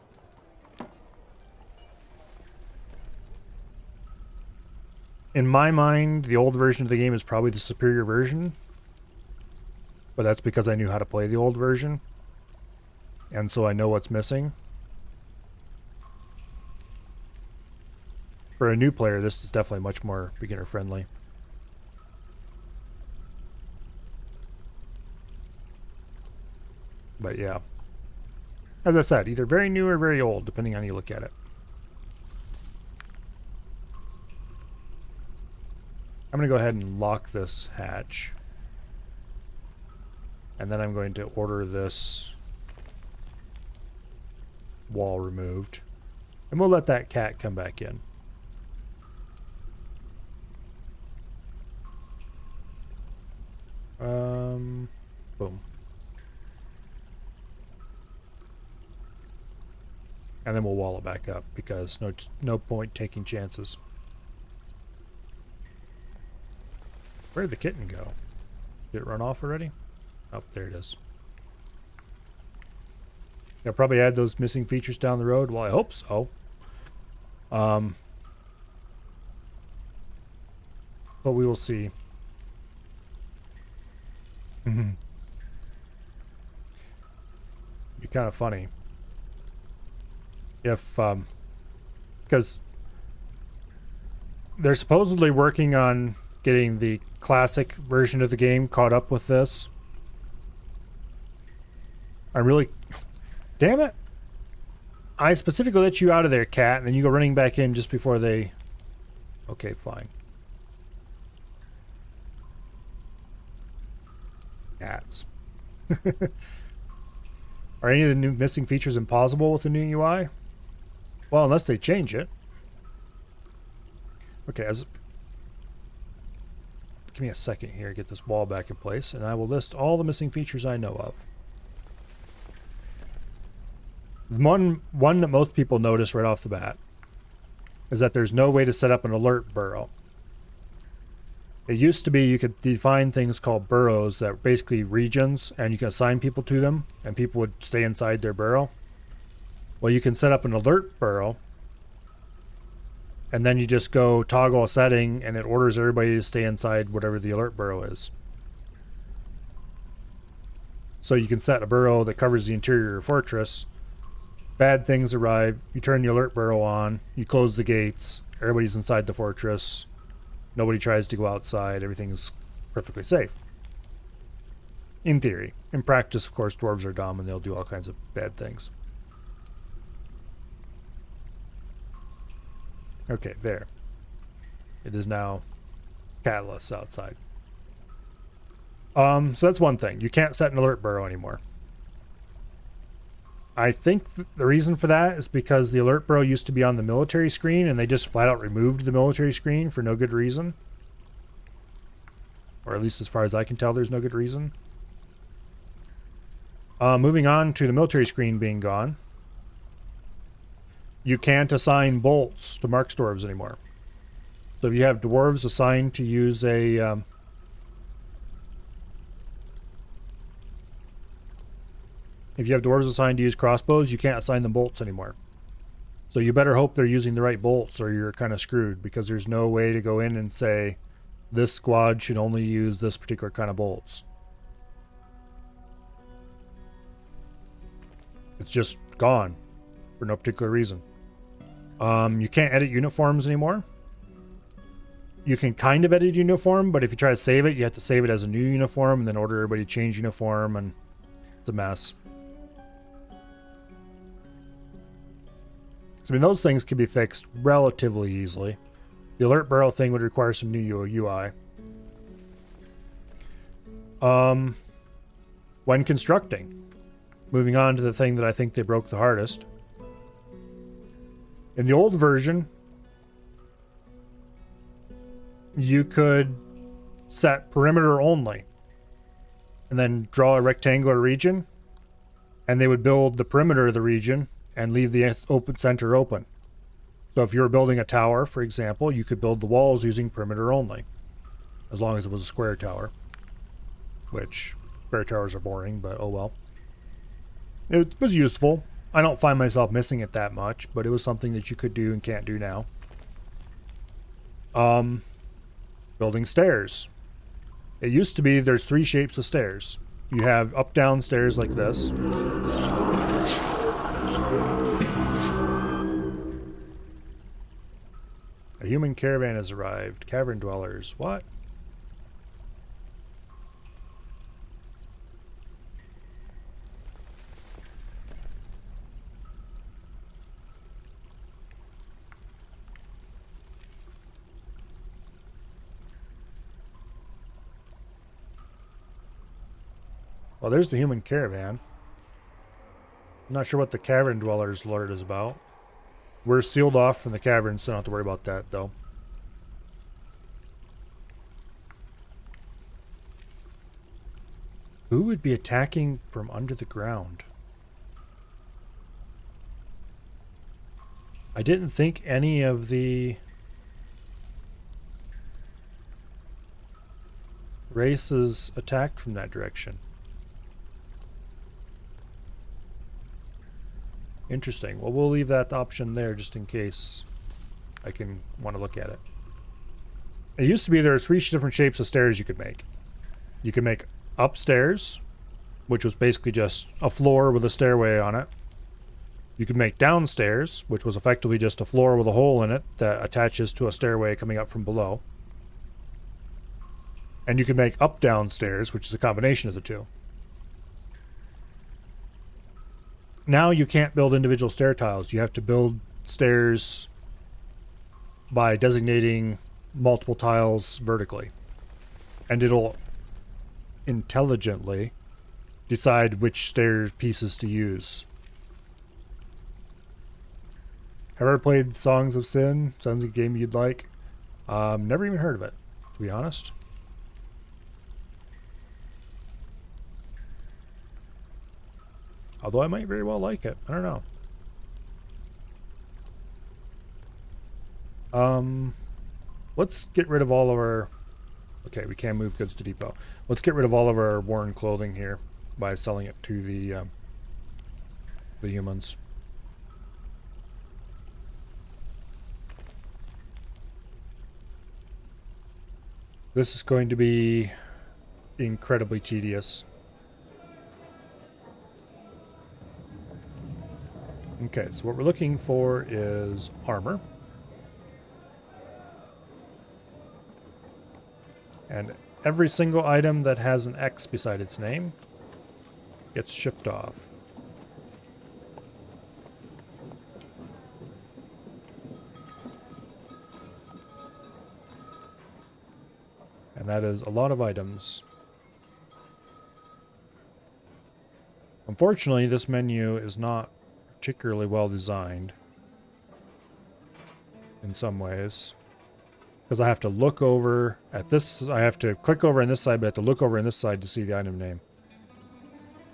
In my mind, the old version of the game is probably the superior version. But that's because I knew how to play the old version. And so I know what's missing. For a new player, this is definitely much more beginner friendly. But yeah. As I said, either very new or very old, depending on how you look at it. I'm going to go ahead and lock this hatch. And then I'm going to order this wall removed. And we'll let that cat come back in. Boom. And then we'll wall it back up because no point taking chances. Where'd the kitten go? Did it run off already? Oh, there it is. They'll probably add those missing features down the road. Well, I hope so. But we will see. Be kind of funny if because they're supposedly working on getting the classic version of the game caught up with this. I really, damn it! I specifically let you out of there, cat, and then you go running back in just before they. Okay, fine. Cats. Are any of the new missing features impossible with the new UI? Well, unless they change it. Okay, give me a second here, get this wall back in place, and I will list all the missing features I know of. One that most people notice right off the bat is that there's no way to set up an alert burrow. It used to be you could define things called burrows that were basically regions, and you can assign people to them, and people would stay inside their burrow. Well, you can set up an alert burrow, and then you just go toggle a setting, and it orders everybody to stay inside whatever the alert burrow is. So you can set a burrow that covers the interior of your fortress. Bad things arrive, you turn the alert burrow on, you close the gates, everybody's inside the fortress. Nobody tries to go outside. Everything's perfectly safe. In theory. In practice, of course, dwarves are dumb and they'll do all kinds of bad things. Okay, there. It is now catless outside. So that's one thing. You can't set an alert burrow anymore. I think the reason for that is because the alert burrow used to be on the military screen and they just flat out removed the military screen for no good reason. Or at least as far as I can tell, there's no good reason. Moving on to the military screen being gone. You can't assign bolts to Marks dwarves anymore. So if you have dwarves assigned to use a... if you have dwarves assigned to use crossbows, you can't assign them bolts anymore. So you better hope they're using the right bolts or you're kind of screwed, because there's no way to go in and say, this squad should only use this particular kind of bolts. It's just gone for no particular reason. You can't edit uniforms anymore. You can kind of edit uniform, but if you try to save it, you have to save it as a new uniform and then order everybody to change uniform, and it's a mess. So, I mean, those things can be fixed relatively easily. The alert burrow thing would require some new UI. When constructing, moving on to the thing that I think they broke the hardest. In the old version, you could set perimeter only and then draw a rectangular region, and they would build the perimeter of the region and leave the open center open. So if you were building a tower, for example, you could build the walls using perimeter only, as long as it was a square tower, which square towers are boring, but oh well. It was useful. I don't find myself missing it that much, but it was something that you could do and can't do now. Building stairs. It used to be there's 3 shapes of stairs. You have up-down stairs like this. A human caravan has arrived. Cavern dwellers. What? Well, there's the human caravan. I'm not sure what the cavern dwellers alert is about. We're sealed off from the caverns, so I don't have to worry about that, though. Who would be attacking from under the ground? I didn't think any of the races attacked from that direction. Interesting. Well, we'll leave that option there just in case I can want to look at it. It used to be there were 3 different shapes of stairs you could make. You could make upstairs, which was basically just a floor with a stairway on it. You can make downstairs, which was effectively just a floor with a hole in it that attaches to a stairway coming up from below. And you can make up downstairs, which is a combination of the two. Now you can't build individual stair tiles. You have to build stairs by designating multiple tiles vertically. And it'll intelligently decide which stair pieces to use. Have you ever played Songs of Sin? Sounds like a game you'd like. Never even heard of it, to be honest. Although I might very well like it. I don't know. Let's get rid of all of our... Okay, we can move goods to depot. Let's get rid of all of our worn clothing here by selling it to the humans. This is going to be incredibly tedious. Okay, so what we're looking for is armor. And every single item that has an X beside its name gets shipped off. And that is a lot of items. Unfortunately, this menu is not particularly well designed in some ways. Because I have to look over at this, I have to click over on this side, but I have to look over on this side to see the item name.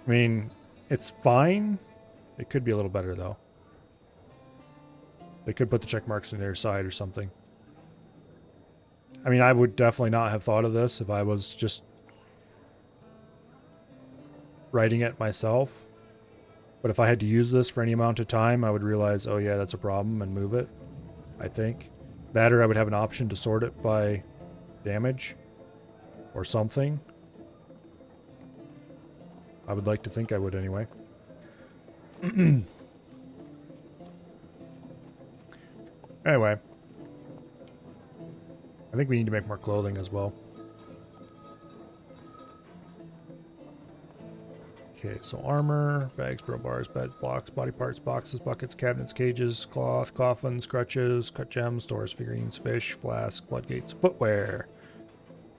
I mean, it's fine. It could be a little better, though. They could put the check marks on their side or something. I mean, I would definitely not have thought of this if I was just writing it myself. But if I had to use this for any amount of time, I would realize, oh yeah, that's a problem, and move it, I think. That, or I would have an option to sort it by damage or something. I would like to think I would anyway. Anyway. I think we need to make more clothing as well. Okay, so armor, bags, barrel bars, beds, blocks, body parts, boxes, buckets, cabinets, cages, cloth, coffins, crutches, cut gems, stores, figurines, fish, flasks, floodgates, footwear.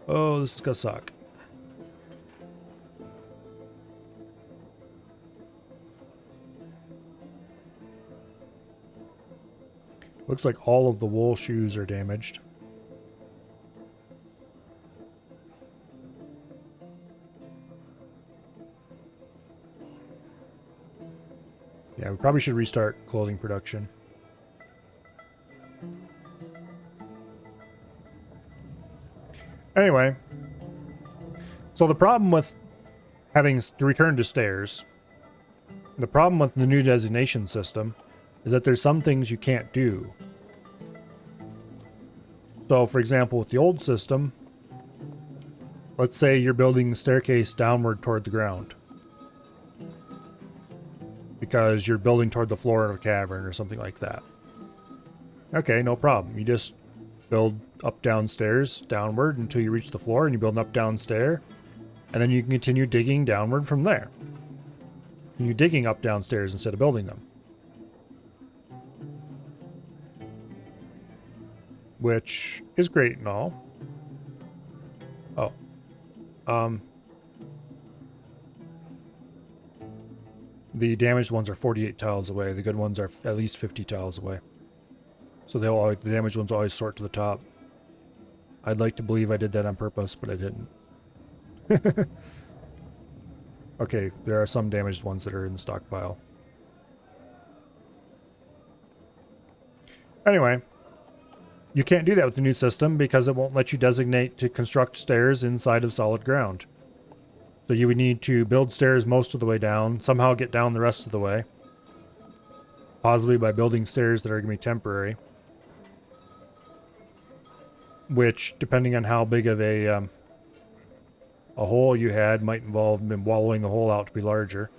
Oh, this is gonna suck. Looks like all of the wool shoes are damaged. Yeah, we probably should restart clothing production. Anyway, so the problem with having to return to stairs, the problem with the new designation system is that there's some things you can't do. So, for example, with the old system, let's say you're building the staircase downward toward the ground, because you're building toward the floor of a cavern or something like that. Okay, no problem. You just build up downstairs, downward until you reach the floor, and you build an up down stair, and then you can continue digging downward from there. And you're digging up downstairs instead of building them. Which is great and all. Oh. The damaged ones are 48 tiles away. The good ones are at least 50 tiles away. So the damaged ones always sort to the top. I'd like to believe I did that on purpose, but I didn't. Okay, there are some damaged ones that are in the stockpile. Anyway, you can't do that with the new system because it won't let you designate to construct stairs inside of solid ground. So you would need to build stairs most of the way down, somehow get down the rest of the way. Possibly by building stairs that are going to be temporary. Which, depending on how big of a hole you had, might involve wallowing the hole out to be larger.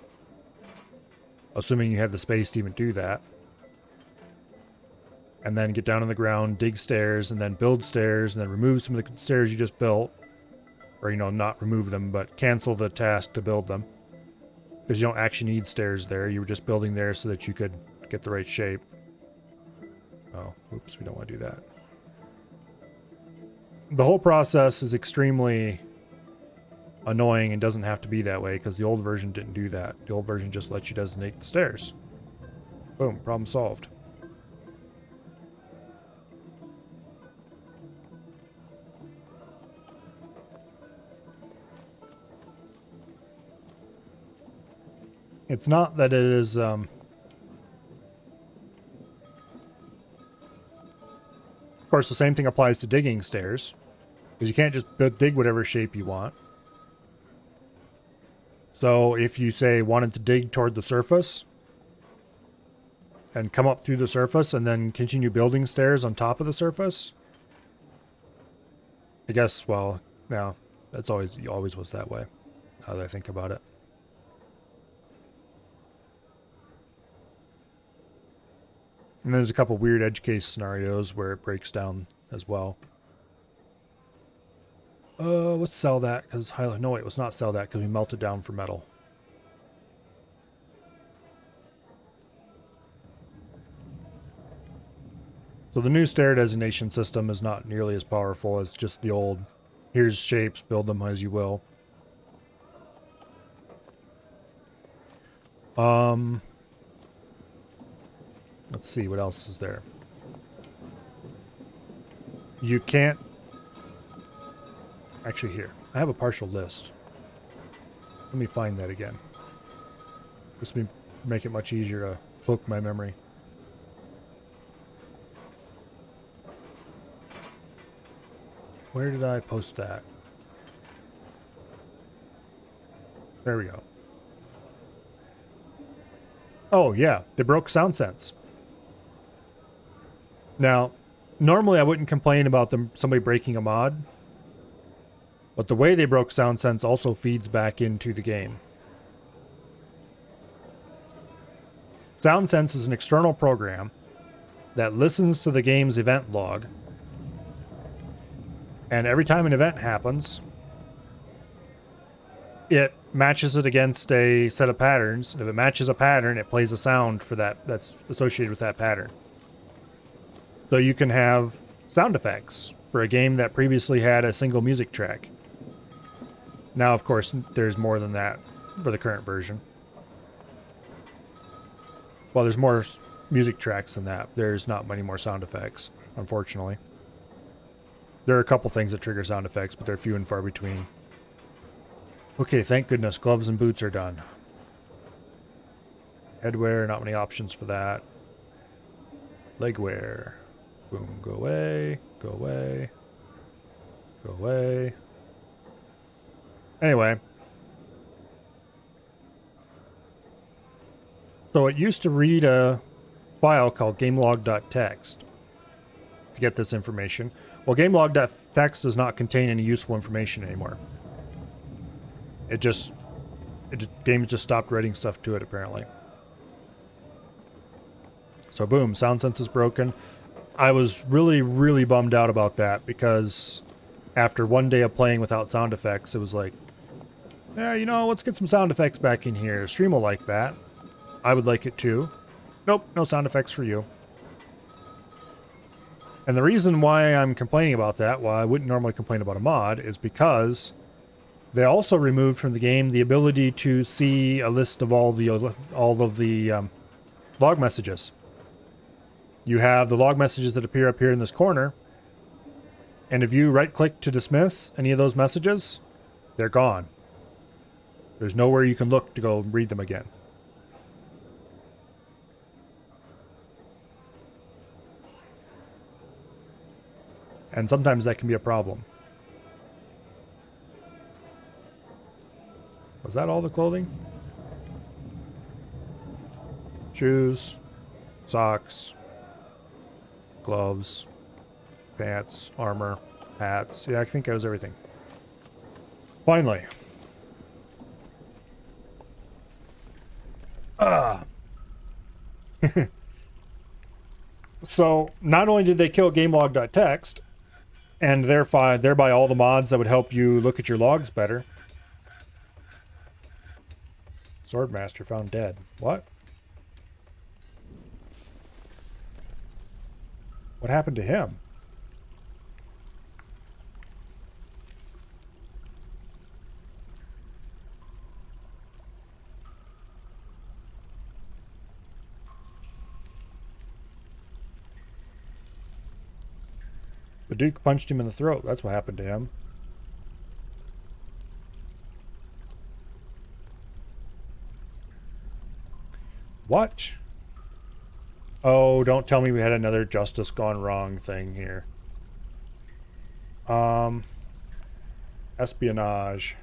assuming you have the space to even do that. And then get down on the ground, dig stairs, and then build stairs, and then remove some of the stairs you just built. Or, you know, not remove them, but cancel the task to build them. Because you don't actually need stairs there. You were just building there so that you could get the right shape. Oh, oops, we don't want to do that. The whole process is extremely annoying and doesn't have to be that way because the old version didn't do that. The old version just lets you designate the stairs. Boom, problem solved. It's not that it is, of course, the same thing applies to digging stairs, because you can't just dig whatever shape you want. So if you, say, wanted to dig toward the surface, and come up through the surface, and then continue building stairs on top of the surface, I guess, well, yeah, that's always was that way, now that I think about it. And there's a couple weird edge case scenarios where it breaks down as well. Let's sell that because no wait, let's not sell that because we melted down for metal. So the new stair designation system is not nearly as powerful as just the old, here's shapes, build them as you will. Let's see, what else is there? You can't... Actually, here. I have a partial list. Let me find that again. This will make it much easier to poke my memory. Where did I post that? There we go. Oh, yeah. They broke SoundSense. Now, normally I wouldn't complain about somebody breaking a mod, but the way they broke SoundSense also feeds back into the game. SoundSense is an external program that listens to the game's event log, and every time an event happens, it matches it against a set of patterns. If it matches a pattern, it plays a sound for that's associated with that pattern. So you can have sound effects for a game that previously had a single music track. Now, of course, there's more than that for the current version. Well, there's more music tracks than that. There's not many more sound effects, unfortunately. There are a couple things that trigger sound effects, but they're few and far between. Okay, thank goodness. Gloves and boots are done. Headwear, not many options for that. Legwear. Boom, go away, go away, go away. Anyway. So it used to read a file called gamelog.txt to get this information. Well, gamelog.txt does not contain any useful information anymore. Games just stopped writing stuff to it, apparently. So boom, SoundSense is broken. I was really, really bummed out about that because after one day of playing without sound effects, it was like, yeah, you know, let's get some sound effects back in here. Stream will like that. I would like it too. Nope, no sound effects for you. And the reason why I'm complaining about that, why I wouldn't normally complain about a mod, is because they also removed from the game the ability to see a list of all of the log messages. You have the log messages that appear up here in this corner, and if you right-click to dismiss any of those messages, they're gone. There's nowhere you can look to go read them again. And sometimes that can be a problem. Was that all the clothing? Shoes, socks, gloves, pants, armor, hats. Yeah, I think that was everything. Finally. So not only did they kill gamelog.txt and thereby all the mods that would help you look at your logs better. Swordmaster found dead. What? What happened to him? The Duke punched him in the throat. That's what happened to him. What? Oh, don't tell me we had another justice gone wrong thing here. Espionage.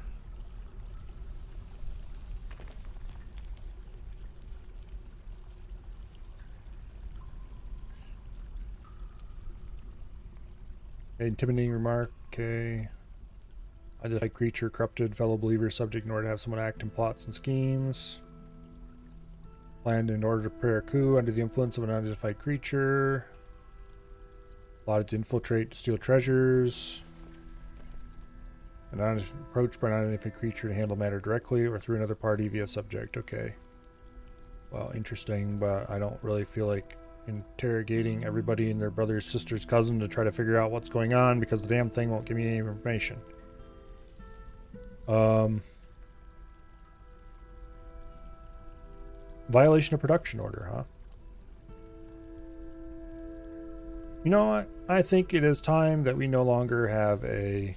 Intimidating remark. Okay. Identified creature, corrupted fellow believer, subject in order to have someone act in plots and schemes. Planned in order to prepare a coup under the influence of an unidentified creature. Plotted to infiltrate, to steal treasures. An approached by an unidentified creature to handle matter directly or through another party via subject. Okay. Well, interesting, but I don't really feel like interrogating everybody and their brother's sister's cousin to try to figure out what's going on because the damn thing won't give me any information. Violation of production order, huh? You know what? I think it is time that we no longer have a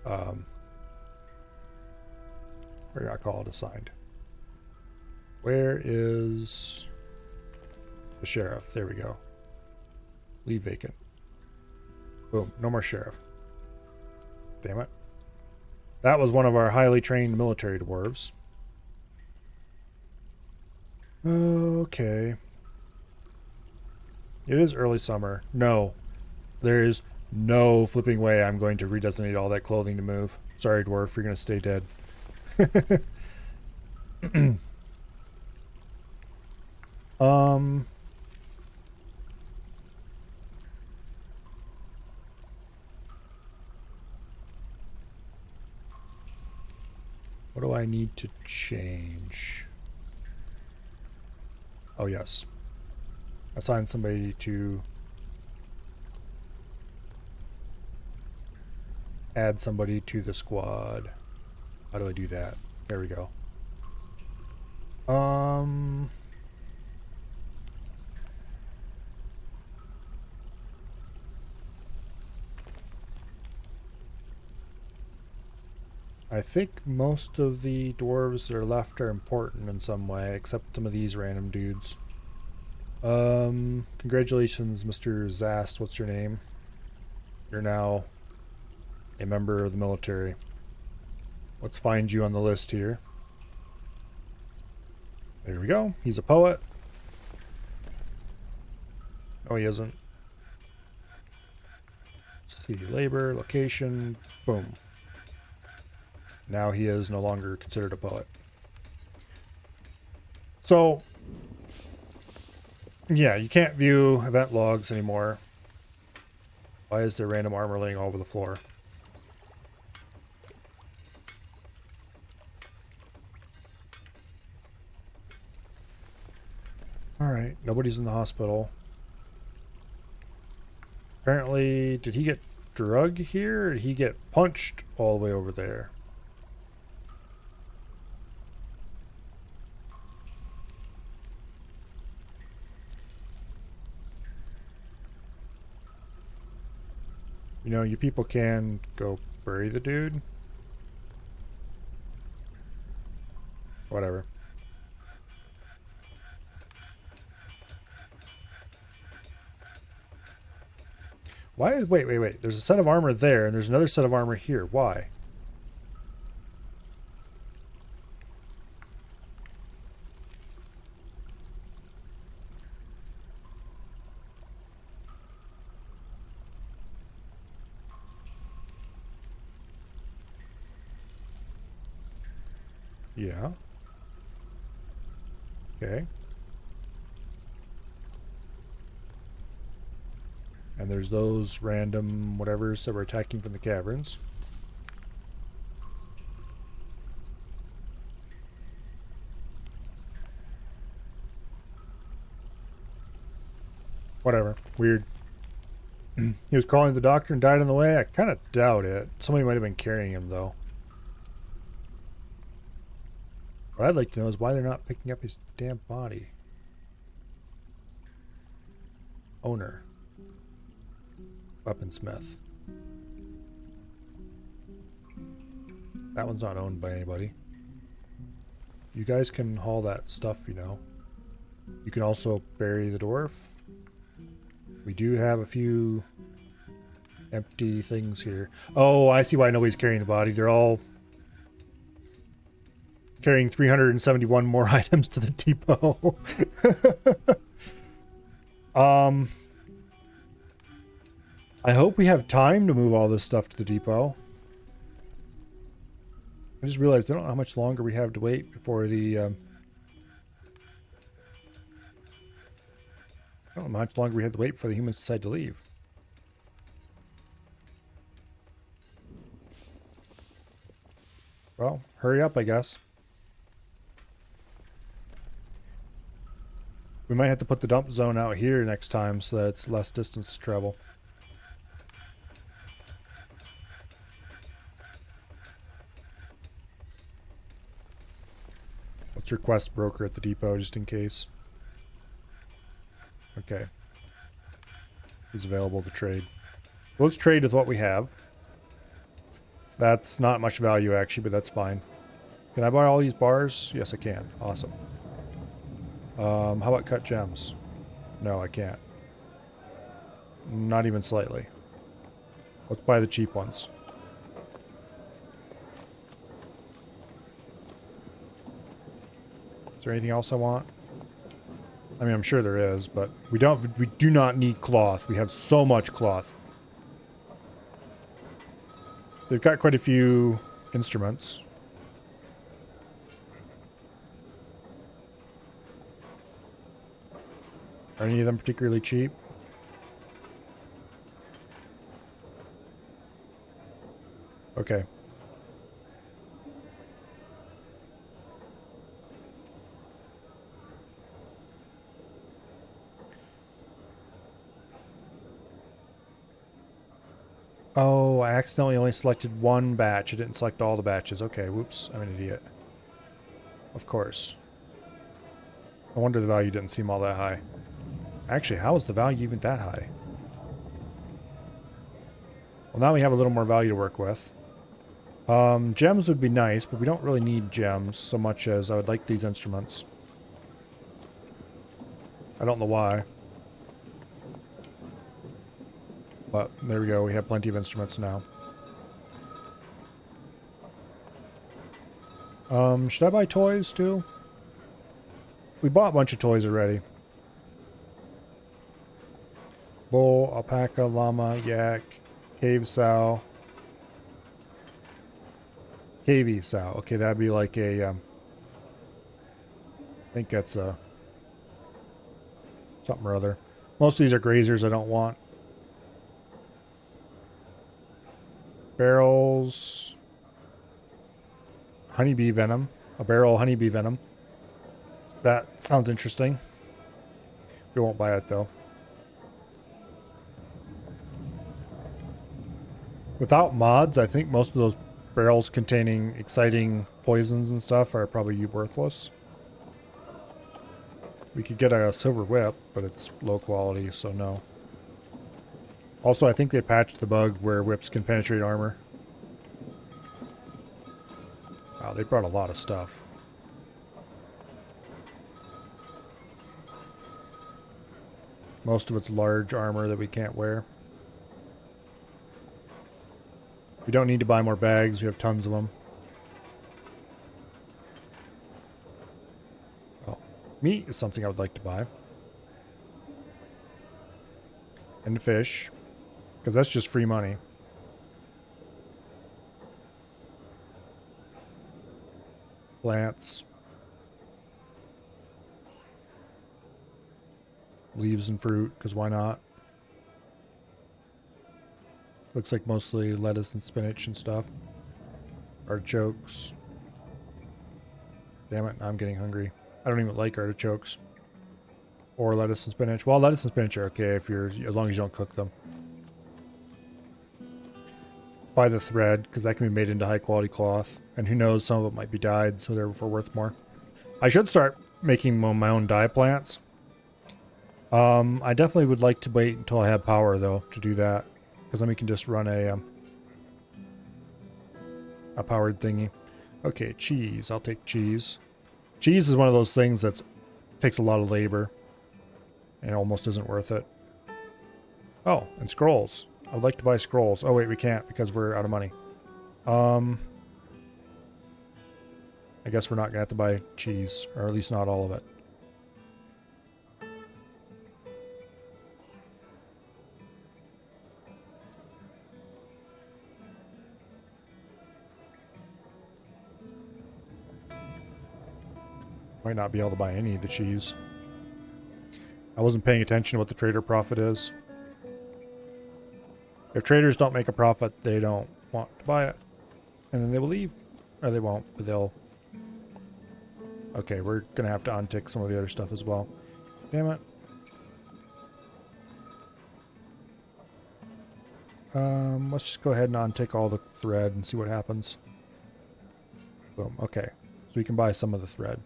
what do I call it assigned? Where is the sheriff? There we go. Leave vacant. Boom. No more sheriff. Damn it. That was one of our highly trained military dwarves. Okay. It is early summer. No. There is no flipping way I'm going to redesignate all that clothing to move. Sorry, dwarf. You're going to stay dead. What do I need to change? Oh, yes. Assign somebody to add somebody to the squad. How do I do that? There we go. I think most of the dwarves that are left are important in some way, except some of these random dudes. Congratulations, Mr. Zast. What's your name? You're now a member of the military. Let's find you on the list here. There we go. He's a poet. No, he isn't. Let's see. Labor, location, boom. Now he is no longer considered a poet. So, yeah, you can't view event logs anymore. Why is there random armor laying all over the floor? Alright, nobody's in the hospital. Apparently, did he get drugged here, or did he get punched all the way over there? You know, you people can go bury the dude. Whatever. Why is... Wait. There's a set of armor there, and there's another set of armor here. Why? Yeah. Okay. And there's those random whatevers that were attacking from the caverns. Whatever. Weird. He was calling the doctor and died on the way? I kind of doubt it. Somebody might have been carrying him, though. What I'd like to know is why they're not picking up his damn body. Owner. Weaponsmith. That one's not owned by anybody. You guys can haul that stuff, you know. You can also bury the dwarf. We do have a few empty things here. Oh, I see why nobody's carrying the body. They're all carrying 371 more items to the depot. I hope we have time to move all this stuff to the depot. I just realized I don't know how much longer we have to wait before the... I don't know how much longer we have to wait before the humans decide to leave. Well, hurry up, I guess. We might have to put the dump zone out here next time so that it's less distance to travel. Let's request broker at the depot just in case. Okay. He's available to trade. Let's trade with what we have. That's not much value actually, but that's fine. Can I buy all these bars? Yes, I can. Awesome. How about cut gems? No, I can't. Not even slightly. Let's buy the cheap ones. Is there anything else I want? I mean, I'm sure there is, but we do not need cloth. We have so much cloth. They've got quite a few instruments. Are any of them particularly cheap? Okay. Oh, I accidentally only selected one batch. I didn't select all the batches. Okay, whoops. I'm an idiot. Of course. No wonder the value didn't seem all that high. Actually, how is the value even that high? Well, now we have a little more value to work with. Gems would be nice, but we don't really need gems so much as I would like these instruments. I don't know why. But there we go, we have plenty of instruments now. Should I buy toys too? We bought a bunch of toys already. Bull, alpaca, llama, yak, cave sow. Cavey sow. Okay, that'd be like a, I think that's a something or other. Most of these are grazers I don't want. Barrels. Honeybee venom. A barrel honeybee venom. That sounds interesting. We won't buy it though. Without mods, I think most of those barrels containing exciting poisons and stuff are probably worthless. We could get a silver whip, but it's low quality, so no. Also, I think they patched the bug where whips can penetrate armor. Wow, they brought a lot of stuff. Most of it's large armor that we can't wear. We don't need to buy more bags, we have tons of them. Oh, meat is something I would like to buy. And fish. Because that's just free money. Plants. leaves and fruit, because why not? Looks like mostly lettuce and spinach and stuff. Artichokes. Damn it, I'm getting hungry. I don't even like artichokes. Or lettuce and spinach. Well, lettuce and spinach are okay if you're, as long as you don't cook them. Buy the thread, because that can be made into high quality cloth. And who knows, some of it might be dyed, so therefore worth more. I should start making my own dye plants. I definitely would like to wait until I have power, though, to do that. Because then we can just run a powered thingy. Okay, cheese. I'll take cheese. Cheese is one of those things that takes a lot of labor. And almost isn't worth it. Oh, and scrolls. I would like to buy scrolls. Oh, wait, we can't because we're out of money. I guess we're not going to have to buy cheese. Or at least not all of it. Might not be able to buy any of the cheese. I wasn't paying attention to what the trader profit is. If traders don't make a profit, they don't want to buy it. And then they will leave. Or they won't, but they'll... Okay, we're going to have to untick some of the other stuff as well. Damn it. Let's just go ahead and untick all the thread and see what happens. Boom, okay. So we can buy some of the thread.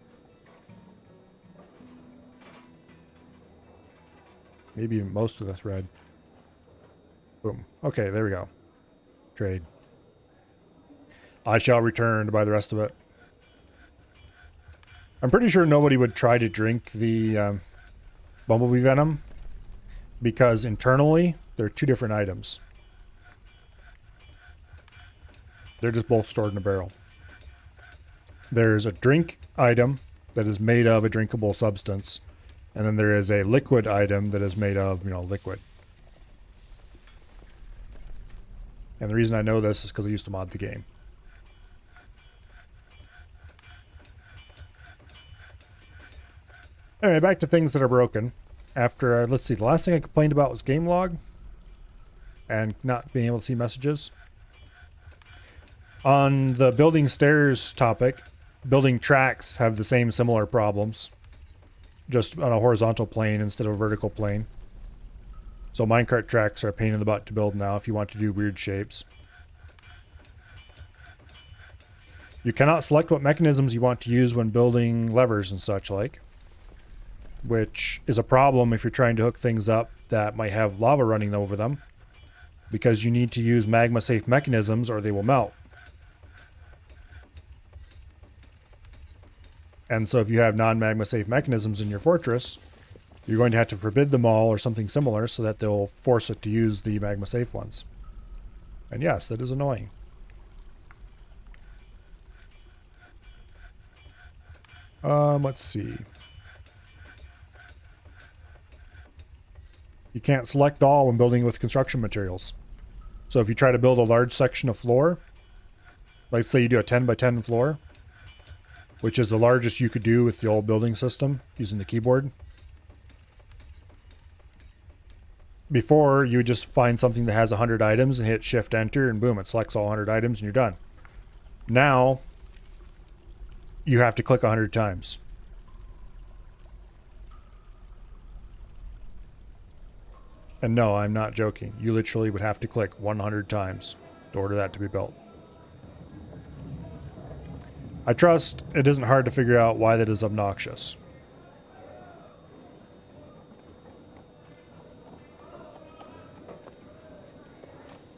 Maybe even most of the thread. Boom. Okay, there we go. Trade. I shall return to buy the rest of it. I'm pretty sure nobody would try to drink the bumblebee venom because internally they're two different items. They're just both stored in a barrel. There's a drink item that is made of a drinkable substance, and then there is a liquid item that is made of, liquid. And the reason I know this is because I used to mod the game. Anyway, back to things that are broken. After, let's see, the last thing I complained about was game log. And not being able to see messages. On the building stairs topic, building tracks have the same similar problems. Just on a horizontal plane instead of a vertical plane. So minecart tracks are a pain in the butt to build now if you want to do weird shapes. You cannot select what mechanisms you want to use when building levers and such like. Which is a problem if you're trying to hook things up that might have lava running over them. Because you need to use magma safe mechanisms or they will melt. And so if you have non-magma safe mechanisms in your fortress, you're going to have to forbid them all or something similar so that they'll force it to use the magma safe ones. And yes, that is annoying. Let's see. You can't select all when building with construction materials. So if you try to build a large section of floor, like say you do a 10 by 10 floor, which is the largest you could do with the old building system using the keyboard. Before, you would just find something that has 100 items and hit shift enter and boom, it selects all 100 items and you're done. Now, you have to click 100 times. And no, I'm not joking. You literally would have to click 100 times to order that to be built. I trust it isn't hard to figure out why that is obnoxious.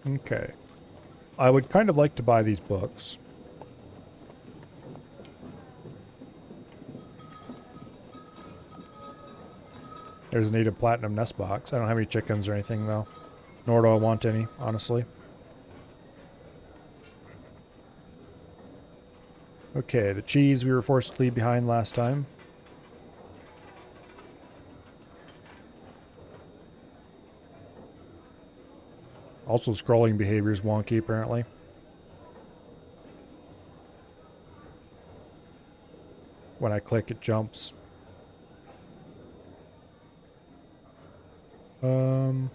Okay. I would kind of like to buy these books. There's a native platinum nest box. I don't have any chickens or anything though. Nor do I want any, honestly. Okay, the cheese we were forced to leave behind last time. Also, scrolling behavior is wonky, apparently. When I click, it jumps. Um,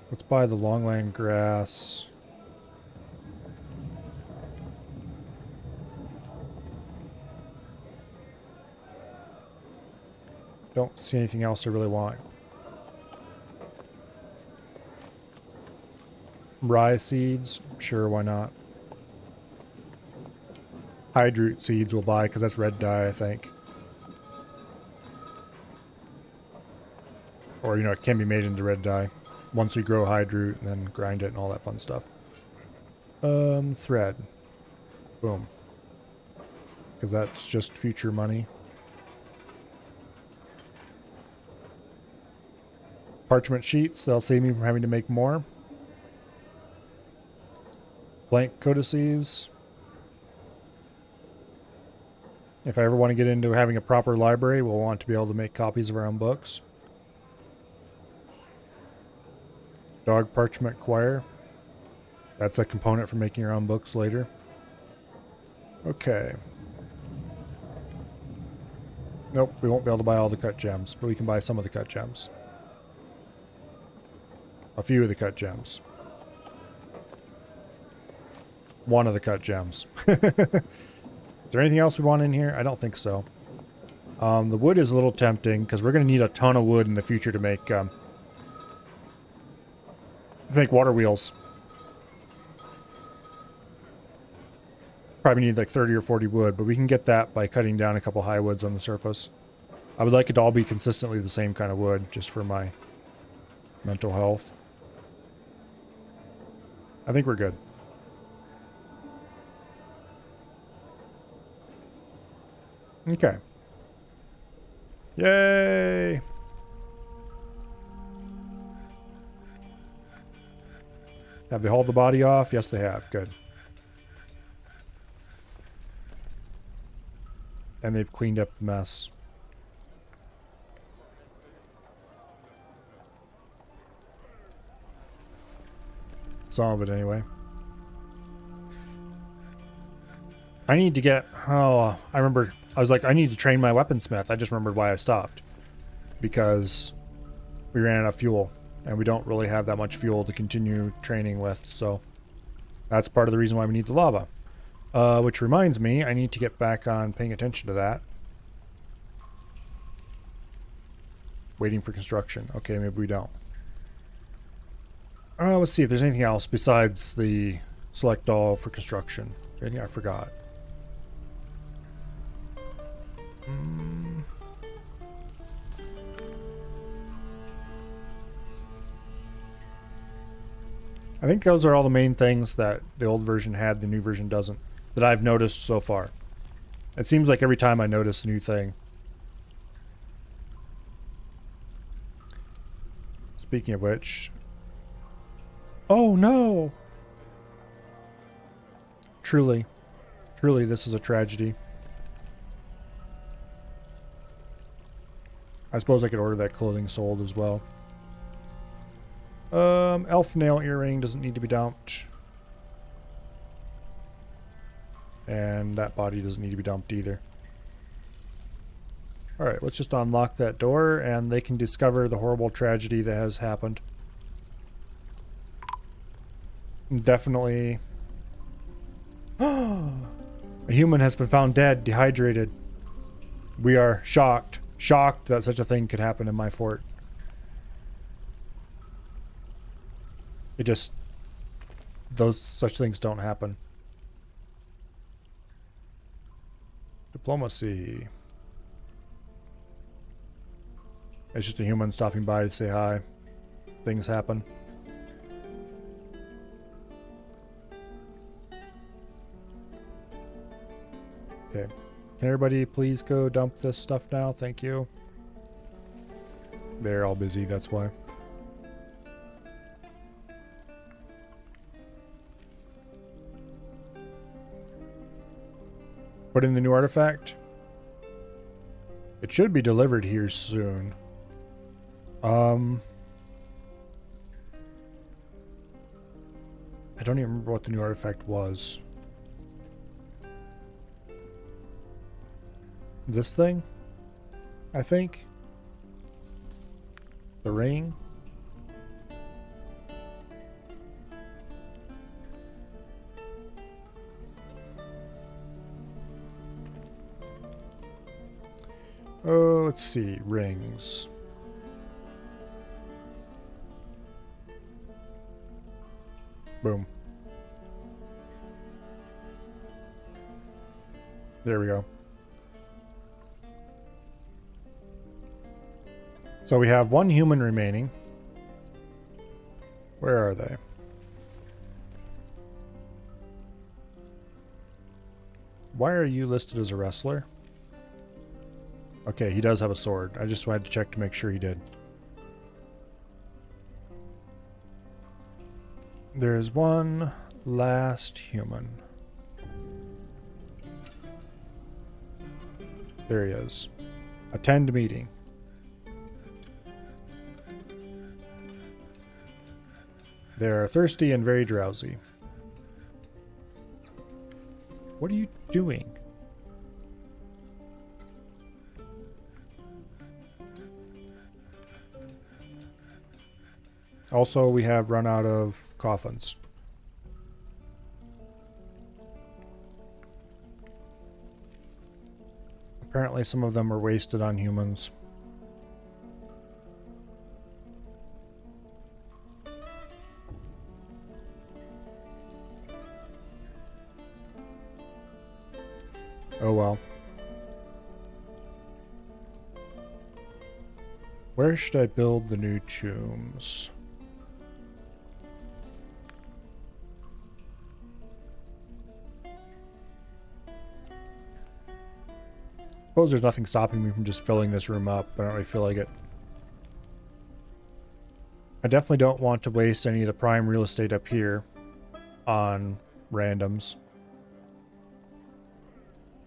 let's buy the longland grass. Don't see anything else I really want. Rye seeds, sure, why not? Hydroot seeds we'll buy because that's red dye, I think. Or, you know, it can be made into red dye once we grow hydroot and then grind it and all that fun stuff. Thread. Boom. Because that's just future money. Parchment sheets, that'll save me from having to make more. Blank codices. If I ever want to get into having a proper library, we'll want to be able to make copies of our own books. Dog parchment quire. That's a component for making your own books later. Okay. Nope, we won't be able to buy all the cut gems, but we can buy some of the cut gems. A few of the cut gems. One of the cut gems. Is there anything else we want in here? I don't think so. The wood is a little tempting because we're going to need a ton of wood in the future to make water wheels. Probably need like 30 or 40 wood, but we can get that by cutting down a couple high woods on the surface. I would like it to all be consistently the same kind of wood, just for my mental health. I think we're good. Okay. Yay! Have they hauled the body off? Yes, they have. Good. And they've cleaned up the mess. Some of it, anyway. I need to get... Oh, I remember... I was like, I need to train my weaponsmith. I just remembered why I stopped. Because we ran out of fuel. And we don't really have that much fuel to continue training with. So that's part of the reason why we need the lava. Which reminds me, I need to get back on paying attention to that. Waiting for construction. Okay, maybe we don't. Let's see if there's anything else besides the select all for construction. Anything I forgot? I think those are all the main things that the old version had, the new version doesn't, that I've noticed so far. It seems like every time I notice a new thing. Speaking of which... Oh no! Truly. Truly, this is a tragedy. I suppose I could order that clothing sold as well. Elf nail earring doesn't need to be dumped. And that body doesn't need to be dumped either. Alright, let's just unlock that door and they can discover the horrible tragedy that has happened. Definitely. A human has been found dead, dehydrated. We are shocked. Shocked that such a thing could happen in my fort. It just... such things don't happen. Diplomacy. It's just a human stopping by to say hi. Things happen. Okay. Can everybody please go dump this stuff now? Thank you. They're all busy, that's why. Put in the new artifact. It should be delivered here soon. I don't even remember what the new artifact was. This thing, I think. The ring. Oh, let's see. Rings. Boom. There we go. So we have one human remaining. Where are they? Why are you listed as a wrestler? Okay, he does have a sword. I just wanted to check to make sure he did. There's one last human. There he is. Attend meeting. They're thirsty and very drowsy. What are you doing? Also, we have run out of coffins. Apparently some of them were wasted on humans. Oh well. Where should I build the new tombs? Suppose there's nothing stopping me from just filling this room up, but I don't really feel like it. I definitely don't want to waste any of the prime real estate up here on randoms.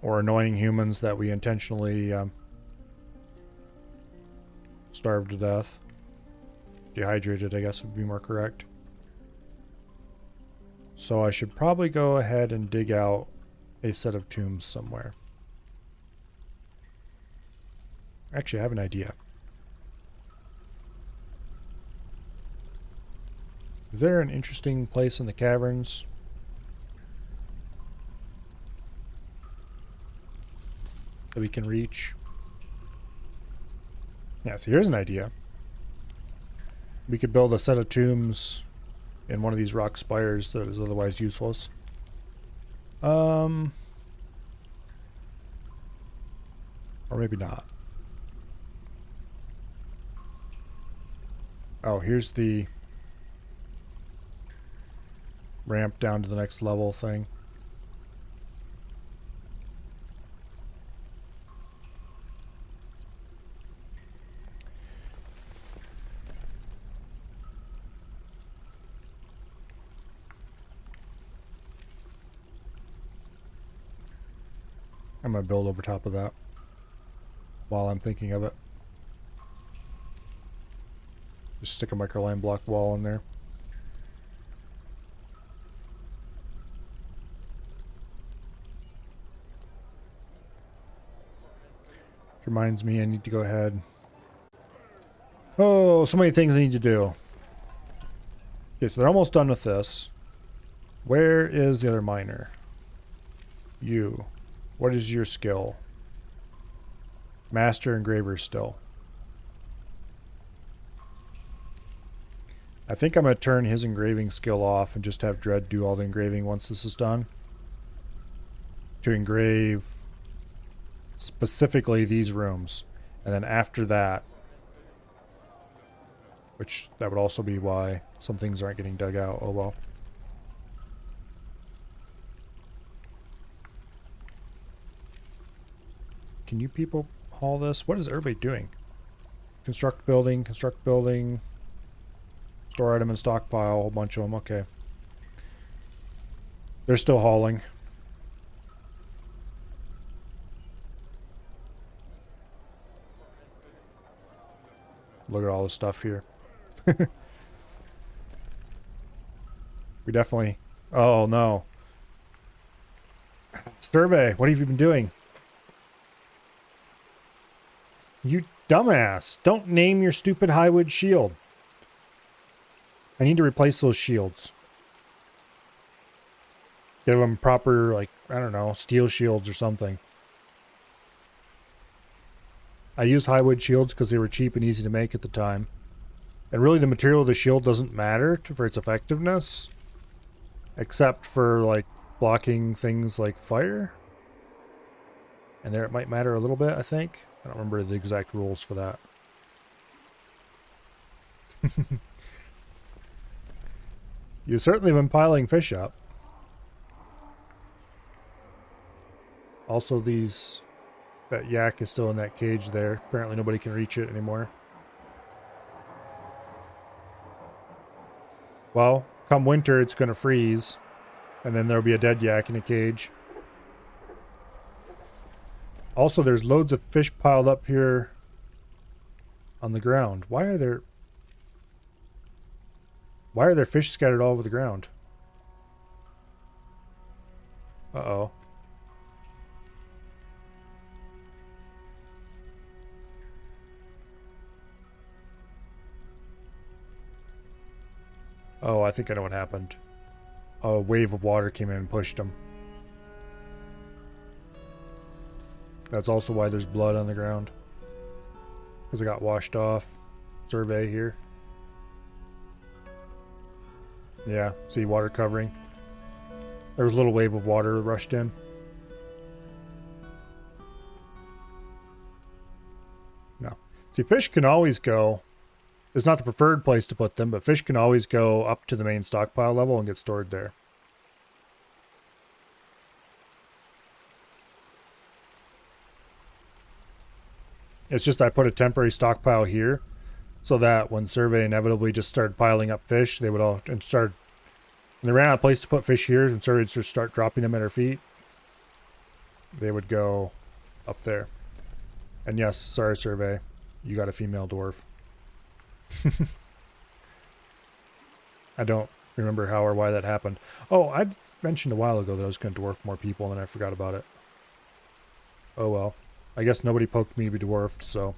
Or annoying humans that we intentionally starve to death. Dehydrated, I guess would be more correct. So I should probably go ahead and dig out a set of tombs somewhere. Actually, I have an idea. Is there an interesting place in the caverns that we can reach? Yeah, so here's an idea. We could build a set of tombs in one of these rock spires that is otherwise useless. Or maybe not. Oh, here's the ramp down to the next level thing. I'm going to build over top of that while I'm thinking of it. Just stick a microline block wall in there. Reminds me I need to go ahead. Oh, so many things I need to do. Okay, so they're almost done with this. Where is the other miner? You. What is your skill? Master engraver still. I think I'm going to turn his engraving skill off and just have Dread do all the engraving once this is done. To engrave specifically these rooms. And then after that, which that would also be why some things aren't getting dug out. Oh well. Can you people haul this? What is everybody doing? Construct building, store item and stockpile, a whole bunch of them. Okay. They're still hauling. Look at all this stuff here. We definitely... Oh, no. Survey, what have you been doing? You dumbass. Don't name your stupid Highwood shield. I need to replace those shields. Give them proper, like, I don't know, steel shields or something. I used Highwood shields because they were cheap and easy to make at the time. And really the material of the shield doesn't matter for its effectiveness. Except for, like, blocking things like fire. And there it might matter a little bit, I think. I don't remember the exact rules for that. You've certainly been piling fish up. Also, that yak is still in that cage there. Apparently nobody can reach it anymore. Well, come winter it's gonna freeze. And then there'll be a dead yak in a cage. Also, there's loads of fish piled up here on the ground. Why are there fish scattered all over the ground? Uh-oh. Oh, I think I know what happened. A wave of water came in and pushed them. That's also why there's blood on the ground. Because it got washed off. Survey here. Yeah, see water covering. There was a little wave of water that rushed in. No. See, fish can always go. It's not the preferred place to put them, but fish can always go up to the main stockpile level and get stored there. It's just I put a temporary stockpile here so that when survey inevitably just started piling up fish, they would all start. When they ran out of place to put fish here and survey would just start dropping them at our feet, they would go up there. And yes, sorry survey, you got a female dwarf. I don't remember how or why that happened. Oh, I mentioned a while ago that I was going to dwarf more people and then I forgot about it. Oh well. I guess nobody poked me to be dwarfed, so.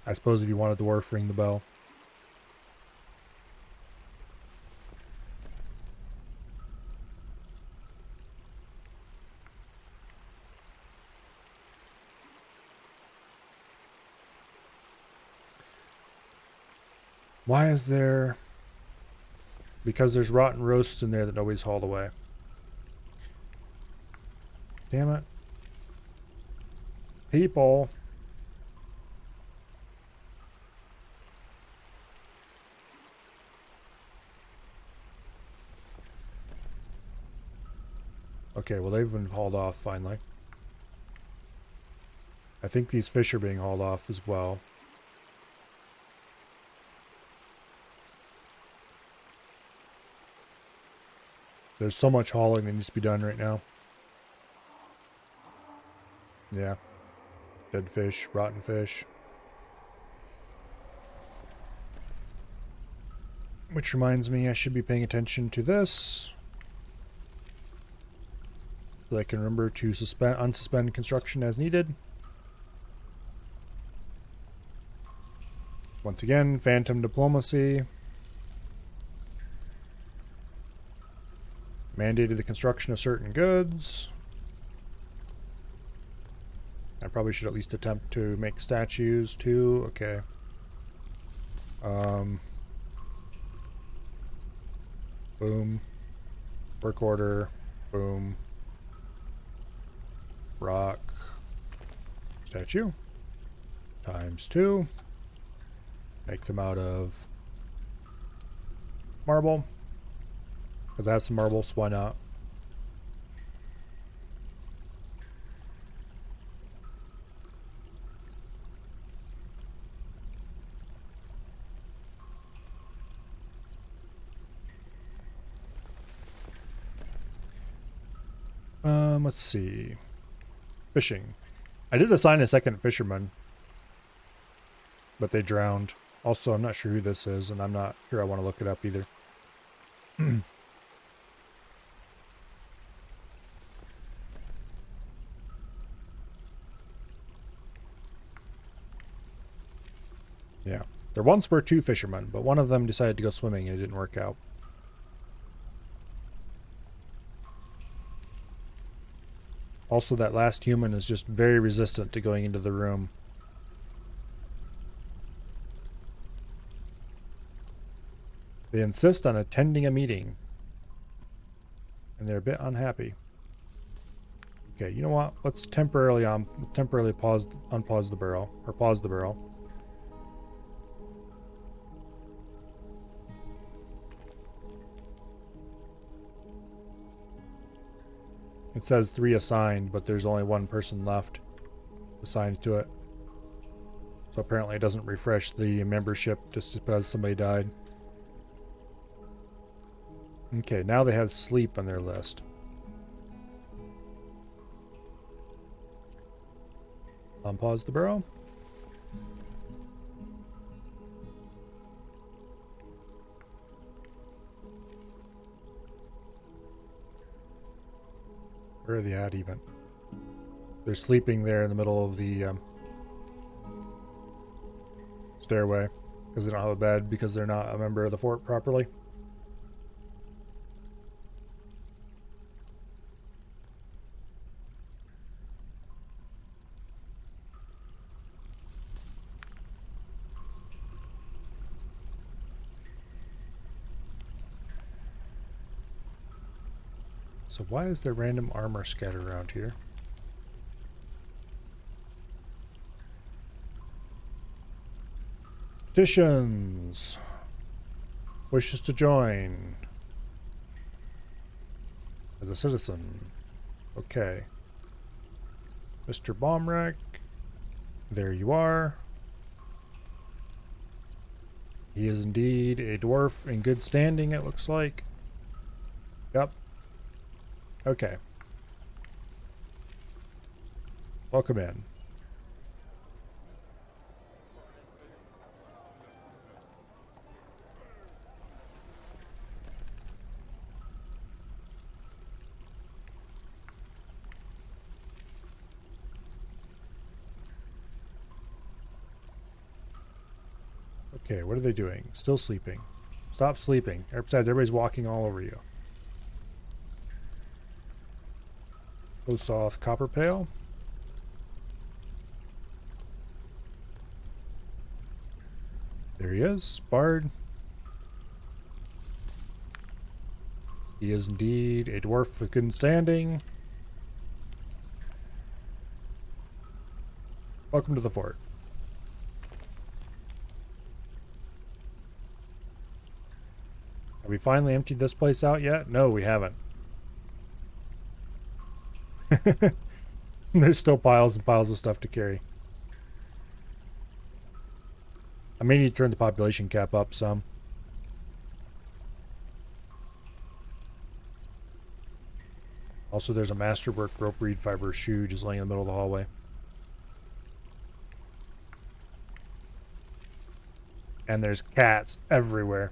I suppose if you want a dwarf, ring the bell. Why is there... Because there's rotten roasts in there that nobody's hauled away. Damn it. People. Okay, well they've been hauled off finally. I think these fish are being hauled off as well. There's so much hauling that needs to be done right now. Yeah. Dead fish, rotten fish. Which reminds me, I should be paying attention to this. So I can remember to unsuspend construction as needed. Once again, phantom diplomacy. Mandated the construction of certain goods. I probably should at least attempt to make statues too. Okay. Boom. Work order. Boom. Rock. Statue. ×2. Make them out of marble. Because I have some marble, so why not? Let's see. Fishing. I did assign a second fisherman, but they drowned. Also, I'm not sure who this is, and I'm not sure I want to look it up either. Yeah. There once were 2 fishermen, but one of them decided to go swimming and it didn't work out. Also, that last human is just very resistant to going into the room. They insist on attending a meeting. And they're a bit unhappy. Okay, you know what? Let's temporarily unpause the barrel. Or pause the barrel. It says 3 assigned, but there's only 1 person left assigned to it. So apparently it doesn't refresh the membership just because somebody died. Okay, now they have sleep on their list. Unpause the barrel. Where are they at even? They're sleeping there in the middle of the stairway because they don't have a bed because they're not a member of the fort properly. So why is there random armor scattered around here? Petitions. Wishes to join. As a citizen. Okay. Mr. Baumreck. There you are. He is indeed a dwarf in good standing, it looks like. Yep. Okay. Welcome in. Okay, what are they doing? Still sleeping. Stop sleeping. Besides, everybody's walking all over you. Osath Copper Pail. There he is, Bard. He is indeed a dwarf with good standing. Welcome to the fort. Have we finally emptied this place out yet? No, we haven't. There's still piles and piles of stuff to carry. I may need to turn the population cap up some. Also, there's a masterwork rope reed fiber shoe just laying in the middle of the hallway. And there's cats everywhere.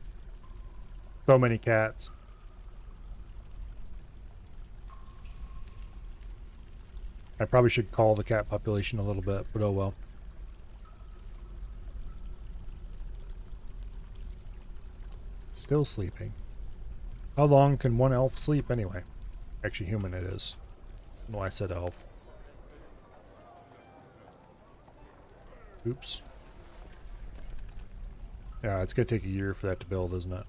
So many cats. I probably should call the cat population a little bit, but oh well. Still sleeping. How long can one elf sleep anyway? Actually, human it is. No, I said elf. Oops. Yeah, it's gonna take a year for that to build, isn't it?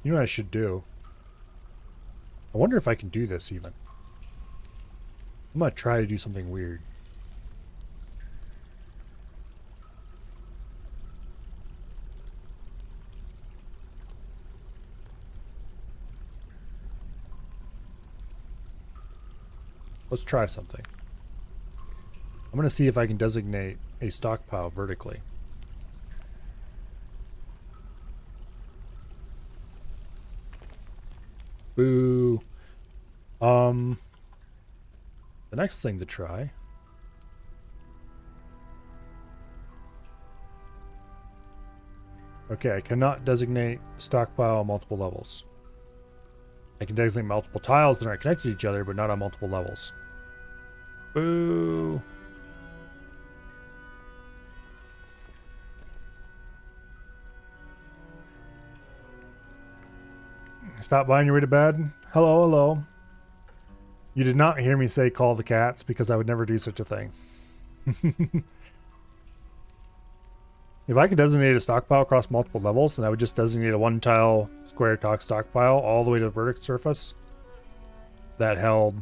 You know what I should do? I wonder if I can do this even. I'm gonna try to do something weird. Let's try something. I'm gonna see if I can designate a stockpile vertically. Boo. The next thing to try. Okay, I cannot designate stockpile on multiple levels. I can designate multiple tiles that aren't connected to each other, but not on multiple levels. Boo. Stop by on your way to bed. Hello, hello. You did not hear me say call the cats because I would never do such a thing. If I could designate a stockpile across multiple levels, then I would just designate a one-tile square talk stockpile all the way to the vertex surface that held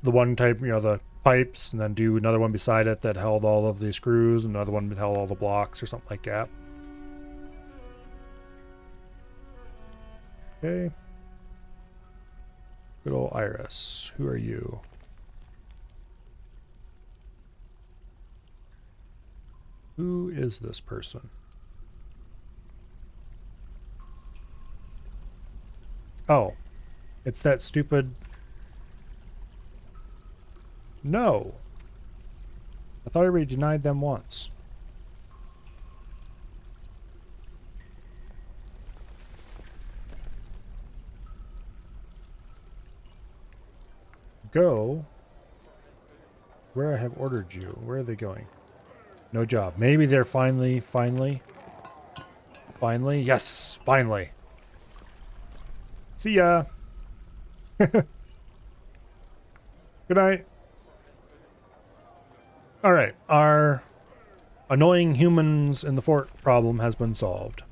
the one type, you know, the pipes, and then do another one beside it that held all of the screws, and another one that held all the blocks or something like that. Okay. Good old Iris. Who are you? Who is this person? Oh. It's that stupid... No. I thought I already denied them once. Go where I have ordered you. Where are they going? No job. Maybe they're finally, yes, finally. See ya. Good night. Alright, our annoying humans in the fort problem has been solved.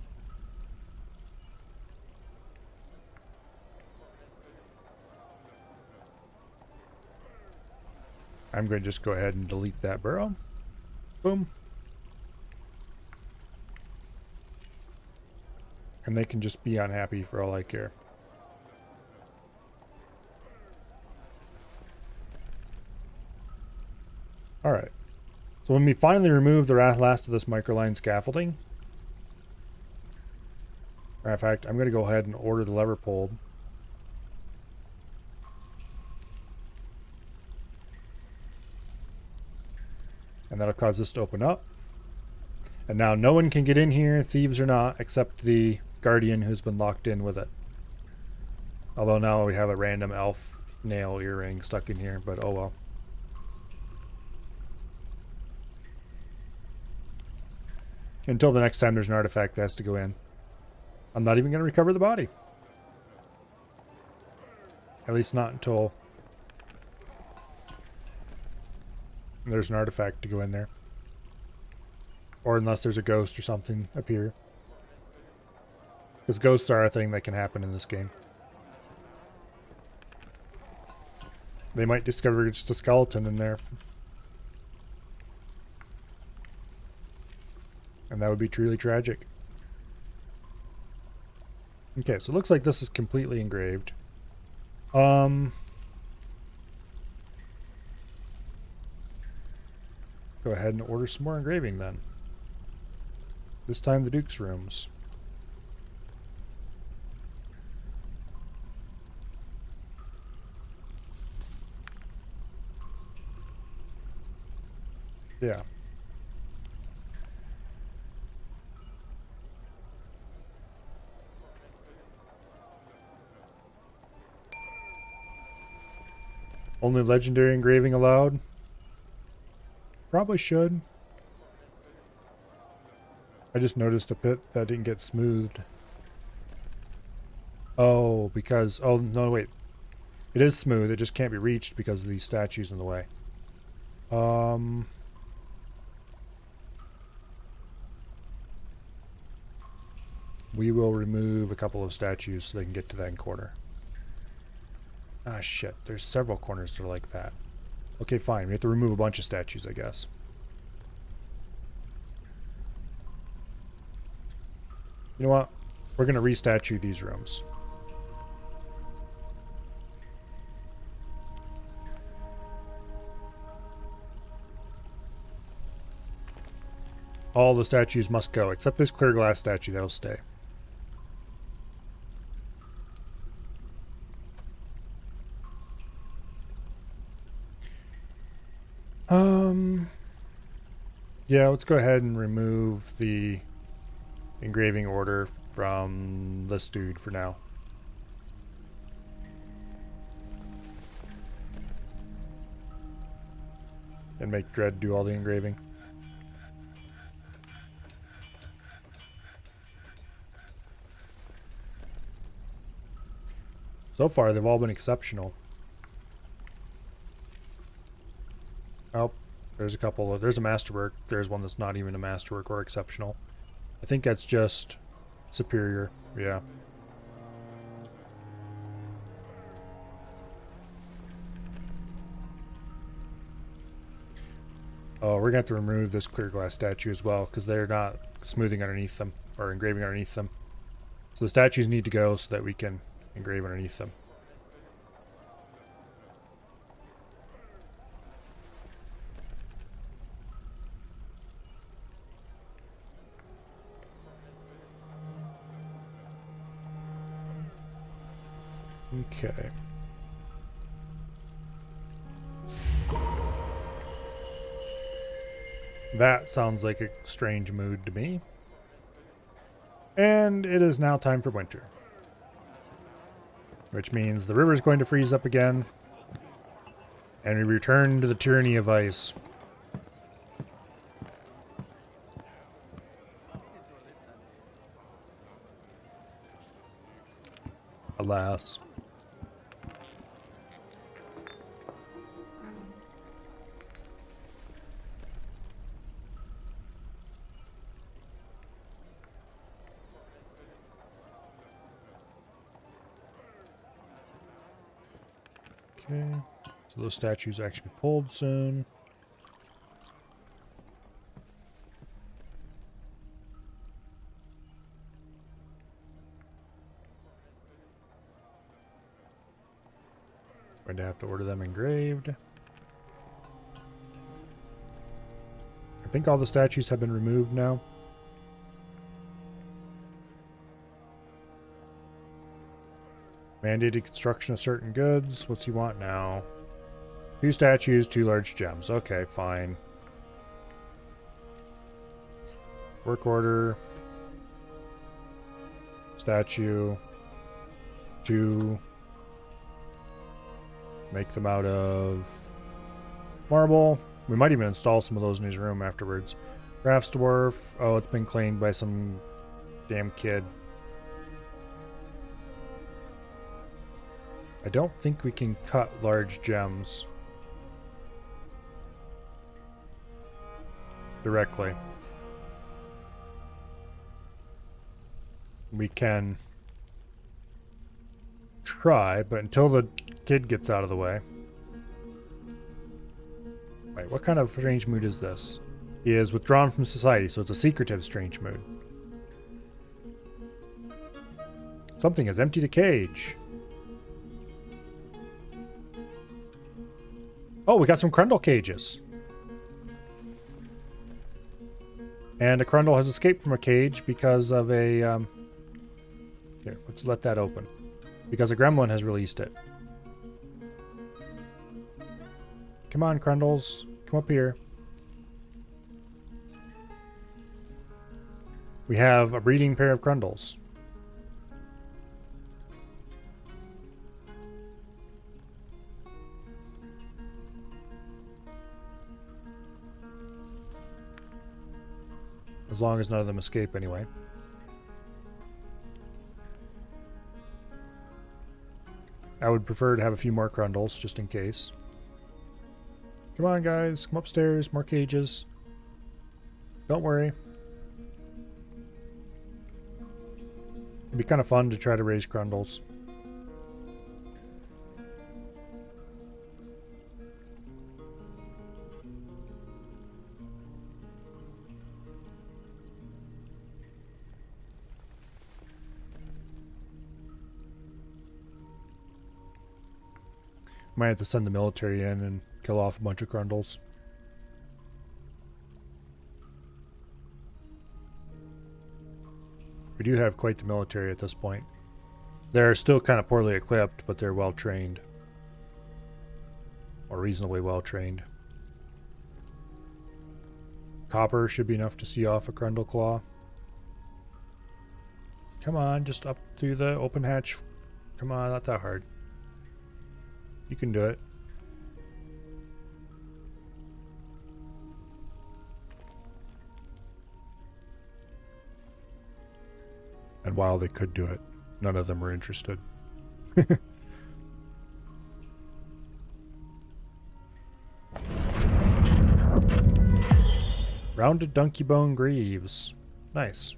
I'm going to just go ahead and delete that burrow. Boom. And they can just be unhappy for all I care. Alright. So when we finally remove the last of this microline scaffolding, matter of fact, I'm going to go ahead and order the lever pulled. And that'll cause this to open up. And now no one can get in here, thieves or not, except the guardian who's been locked in with it. Although now we have a random elf nail earring stuck in here, but oh well. Until the next time there's an artifact that has to go in. I'm not even going to recover the body. At least not until there's an artifact to go in there. Or unless there's a ghost or something appear. Because ghosts are a thing that can happen in this game. They might discover just a skeleton in there. And that would be truly tragic. Okay, so it looks like this is completely engraved. Go ahead and order some more engraving then. This time the Duke's rooms. Yeah. Only legendary engraving allowed? Probably should. I just noticed a pit that didn't get smoothed. Oh, because... Oh, no, wait. It is smooth. It just can't be reached because of these statues in the way. We will remove a couple of statues so they can get to that corner. Ah, shit. There's several corners that are like that. Okay, fine. We have to remove a bunch of statues, I guess. You know what? We're going to restatue these rooms. All the statues must go, except this clear glass statue. That'll stay. Yeah, let's go ahead and remove the engraving order from this dude for now. and make Dread do all the engraving. So far, they've all been exceptional. Oh, there's a couple. There's a masterwork. There's one that's not even a masterwork or exceptional. I think that's just superior. Yeah. Oh, we're going to have to remove this clear glass statue as well, because they're not smoothing underneath them, or engraving underneath them. So the statues need to go so that we can engrave underneath them. Okay. That sounds like a strange mood to me. And it is now time for winter. Which means the river is going to freeze up again. And we return to the tyranny of ice. Alas. Okay, so those statues will actually be pulled soon. Going to have to order them engraved. I think all the statues have been removed now. Mandated construction of certain goods. What's he want now? 2 statues, 2 large gems. Okay, fine. Work order. Statue. 2. Make them out of marble. We might even install some of those in his room afterwards. Crafts dwarf. Oh, it's been claimed by some damn kid. I don't think we can cut large gems directly. We can try, but until the kid gets out of the way. Wait, what kind of strange mood is this? He is withdrawn from society, so it's a secretive strange mood. Something has emptied a cage. Oh, we got some Crundle cages. And a Crundle has escaped from a cage because of a... Here, let's let that open. Because a gremlin has released it. Come on, Crundles. Come up here. We have a breeding pair of Crundles. As long as none of them escape anyway. I would prefer to have a few more Crundles, just in case. Come on, guys. Come upstairs. More cages. Don't worry. It'd be kind of fun to try to raise Crundles. Might have to send the military in and kill off a bunch of Crundles. We do have quite the military at this point. They're still kind of poorly equipped, but they're well trained. Or reasonably well trained. Copper should be enough to see off a Crundle Claw. Come on, just up through the open hatch. Come on, not that hard. You can do it. And while they could do it, none of them were interested. Rounded donkey bone greaves. Nice.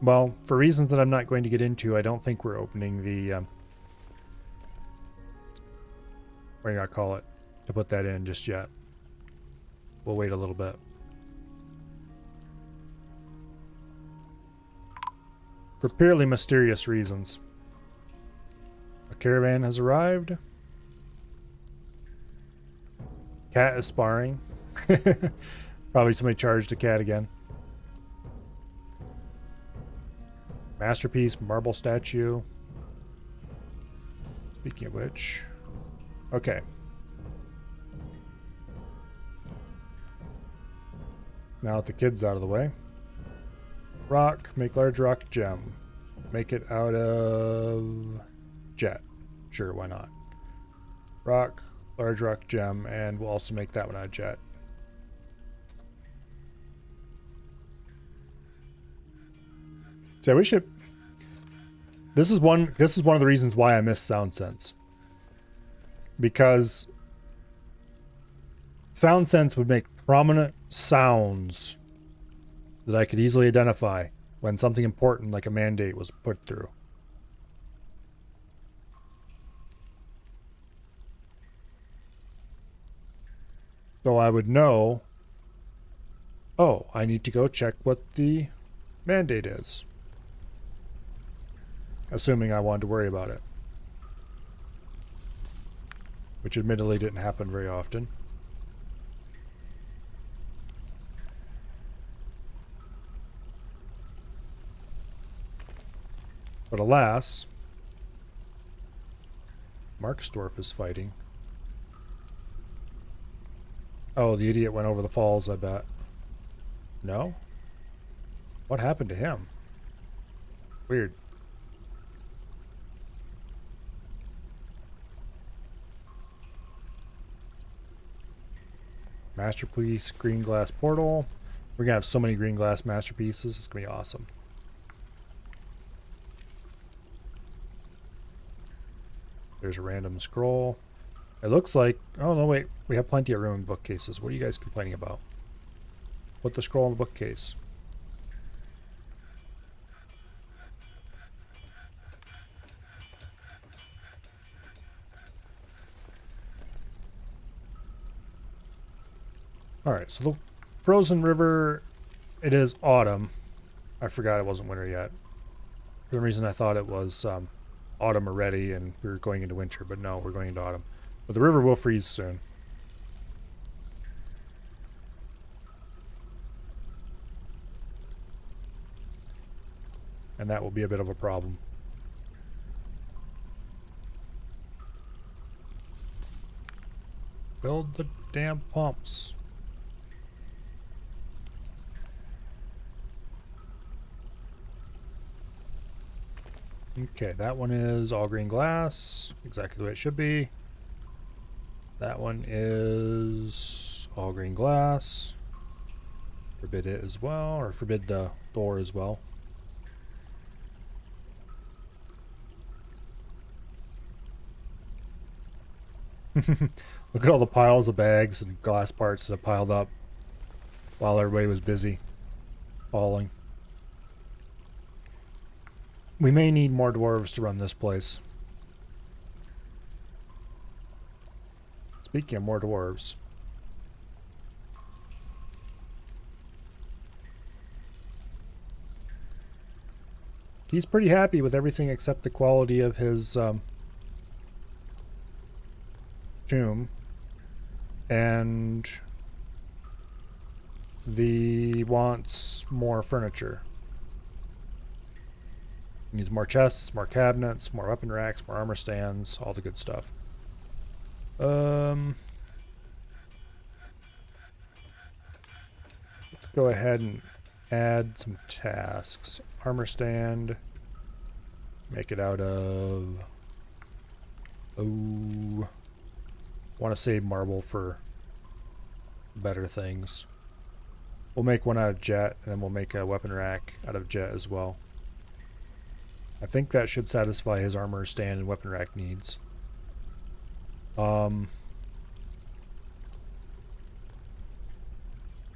Well, for reasons that I'm not going to get into, I don't think we're opening the, what do you gotta call it, to put that in just yet. We'll wait a little bit. For purely mysterious reasons. A caravan has arrived. Cat is sparring. Probably somebody charged a cat again. Masterpiece, marble statue. Speaking of which. Okay. Now that the kid's out of the way. Rock, make large rock gem. Make it out of jet. Sure, why not? Rock, large rock gem, and we'll also make that one out of jet. So we should. This is one of the reasons why I miss Sound Sense. Because Sound Sense would make prominent sounds that I could easily identify when something important like a mandate was put through. So I would know, oh, I need to go check what the mandate is. Assuming I wanted to worry about it. Which admittedly didn't happen very often. But alas, Marksdorf is fighting. Oh, the idiot went over the falls, I bet. No? What happened to him? Weird. Masterpiece, green glass portal. We're gonna have so many green glass masterpieces. It's gonna be awesome. There's a random scroll. It looks like... Oh, no, wait. We have plenty of room in bookcases. What are you guys complaining about? Put the scroll in the bookcase. Alright, so the frozen river, it is autumn. I forgot it wasn't winter yet. For some reason I thought it was autumn already and we were going into winter, but no, we're going into autumn. But the river will freeze soon. And that will be a bit of a problem. Build the damn pumps. Okay, that one is all green glass, exactly the way it should be. That one is all green glass. Forbid it as well, or forbid the door as well. Look at all the piles of bags and glass parts that have piled up while everybody was busy falling. We may need more dwarves to run this place. Speaking of more dwarves. He's pretty happy with everything except the quality of his tomb. And he wants more furniture. He needs more chests, more cabinets, more weapon racks, more armor stands, all the good stuff. Let's go ahead and add some tasks. Armor stand. Make it out of... Oh... Want to save marble for better things. We'll make one out of jet, and then we'll make a weapon rack out of jet as well. I think that should satisfy his armor stand and weapon rack needs. The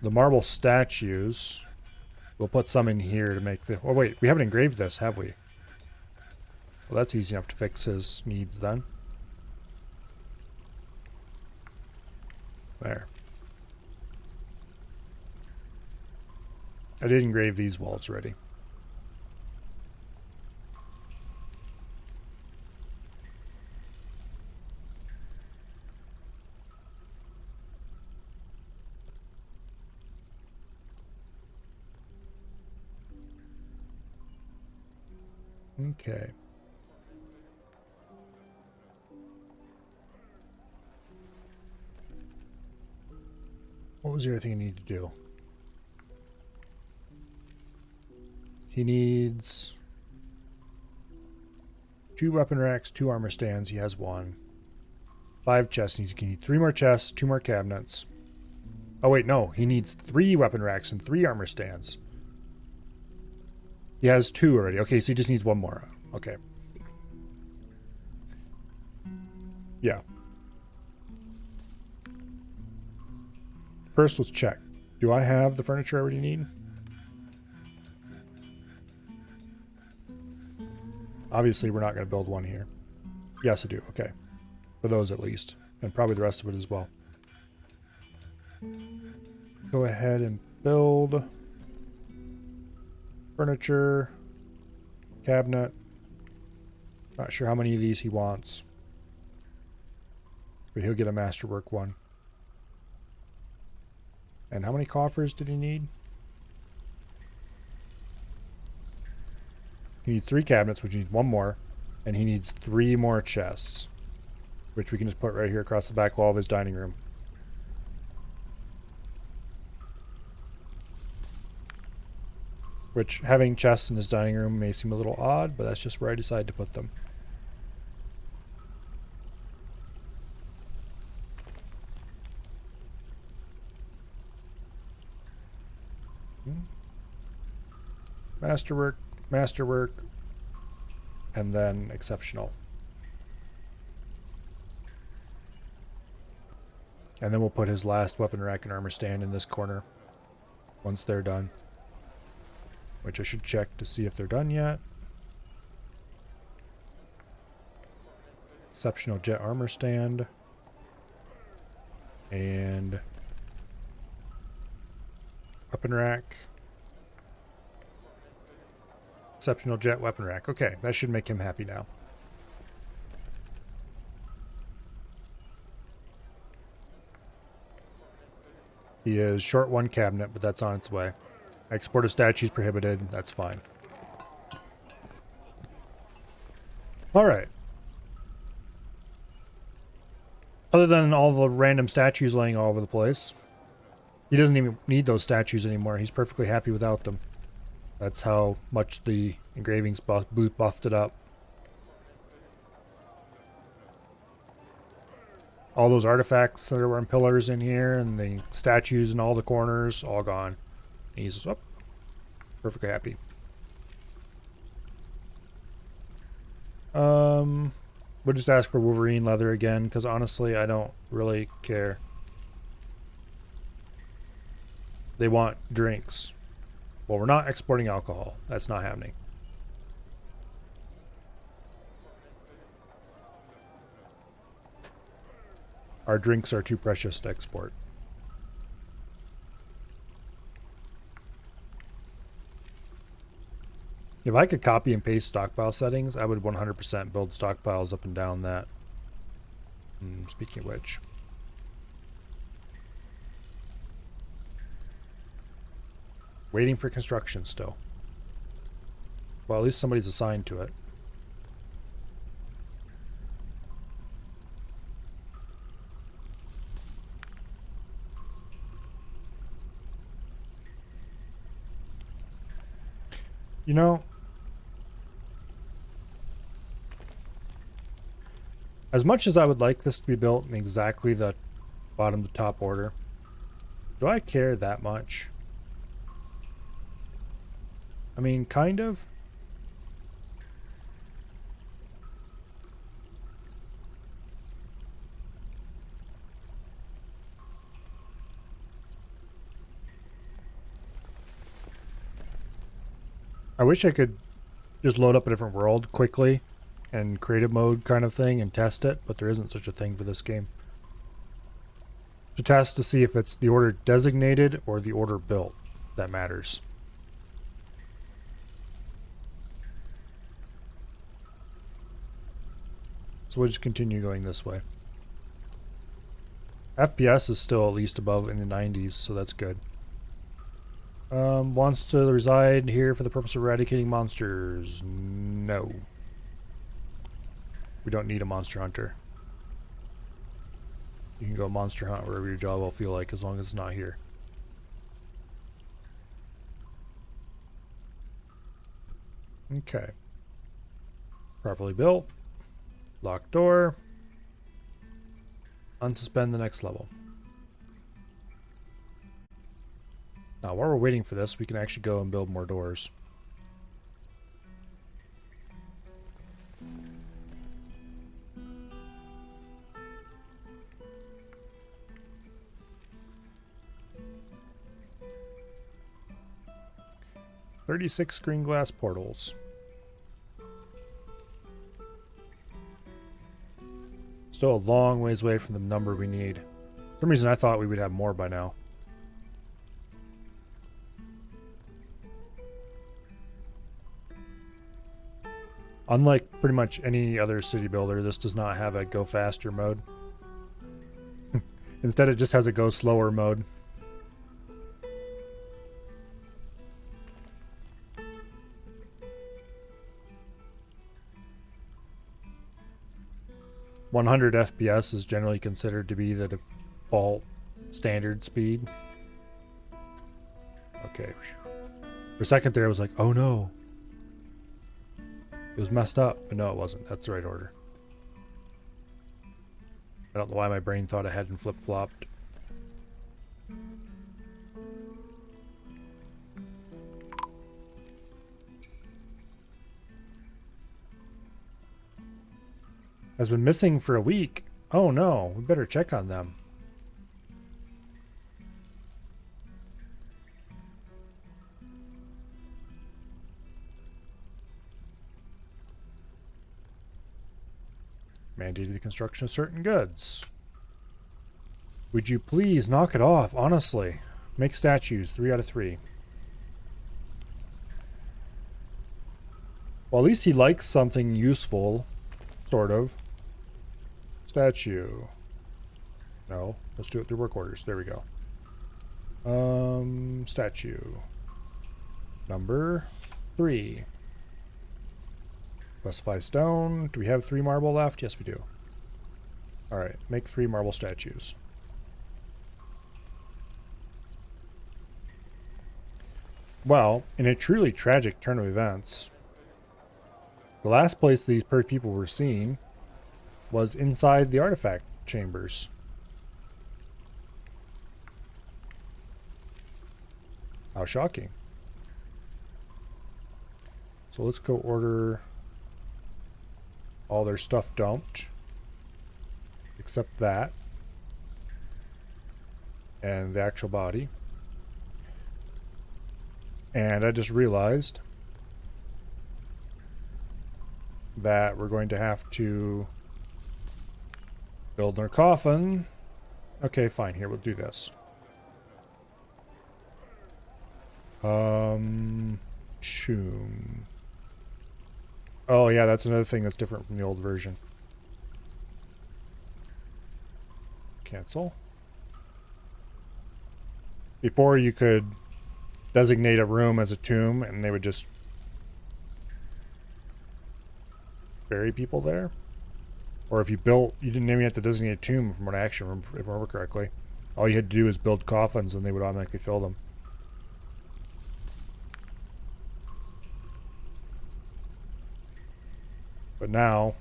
marble statues, we'll put some in here to make the... Oh wait, we haven't engraved this, have we? Well, that's easy enough to fix his needs then. There. I did engrave these walls already. Okay. What was the other thing I need to do? He needs 2 weapon racks, 2 armor stands. He has 1. 5 chests. He needs 3 more chests, 2 more cabinets. Oh wait, no. He needs 3 weapon racks and 3 armor stands. He has 2 already. Okay, so he just needs 1 more. Okay. Yeah. First, let's check. Do I have the furniture I already need? Obviously, we're not going to build one here. Yes, I do. Okay. For those at least. And probably the rest of it as well. Go ahead and build furniture, cabinet. Not sure how many of these he wants. But he'll get a masterwork one. And how many coffers did he need? He needs 3 cabinets, which needs 1 more. And he needs 3 more chests. Which we can just put right here across the back wall of his dining room. Which, having chests in his dining room may seem a little odd, but that's just where I decided to put them. Masterwork, masterwork, and then exceptional. And then we'll put his last weapon rack and armor stand in this corner once they're done. Which I should check to see if they're done yet. Exceptional jet armor stand. And weapon rack. Exceptional jet weapon rack. Okay, that should make him happy now. He is short 1 cabinet, but that's on its way. Export of statues prohibited. That's fine. Alright. Other than all the random statues laying all over the place, he doesn't even need those statues anymore. He's perfectly happy without them. That's how much the engravings booth buffed it up. All those artifacts that were in pillars in here and the statues in all the corners, all gone. He's perfectly happy. We'll just ask for Wolverine leather again, because honestly, I don't really care. They want drinks. Well, we're not exporting alcohol. That's not happening. Our drinks are too precious to export. If I could copy and paste stockpile settings, I would 100% build stockpiles up and down that. Speaking of which. Waiting for construction still. Well, at least somebody's assigned to it. You know, as much as I would like this to be built in exactly the bottom to top order, do I care that much? I mean, kind of. I wish I could just load up a different world quickly and creative mode kind of thing and test it, but there isn't such a thing for this game. To test to see if it's the order designated or the order built that matters. So we'll just continue going this way. FPS is still at least above in the 90s, so that's good. Wants to reside here for the purpose of eradicating monsters. No. We don't need a monster hunter. You can go monster hunt wherever your job will feel like, as long as it's not here. Okay. Properly built. Locked door. Unsuspend the next level. Now, while we're waiting for this, we can actually go and build more doors. "36 screen glass portals. Still a long ways away from the number we need. For some reason I thought we would have more by now. Unlike pretty much any other city builder, this does not have a go faster mode. Instead, it just has a go slower mode. "100 FPS is generally considered to be the default standard speed." Okay. For a second there, I was like, oh no. It was messed up, but no, it wasn't. That's the right order. I don't know why my brain thought I hadn't flip-flopped. Has been missing for a week. Oh no, we better check on them. Mandated the construction of certain goods. Would you please knock it off, honestly? Make statues, 3 out of 3. Well, at least he likes something useful, sort of. Statue. No, let's do it through work orders. There we go. Statue. Number 3. Specify stone. Do we have 3 marble left? Yes, we do. Alright, make 3 marble statues. Well, in a truly tragic turn of events, the last place these people were seen was inside the artifact chambers. How shocking. So let's go order all their stuff dumped. Except that. And the actual body. And I just realized that we're going to have to build our coffin. Okay, fine. Here, we'll do this. Choom. Oh, yeah, that's another thing that's different from the old version. Cancel. Before, you could designate a room as a tomb, and they would just bury people there. Or if you built, you didn't even have to designate a tomb, from what I actually remember, if I remember correctly. All you had to do is build coffins, and they would automatically fill them. But now,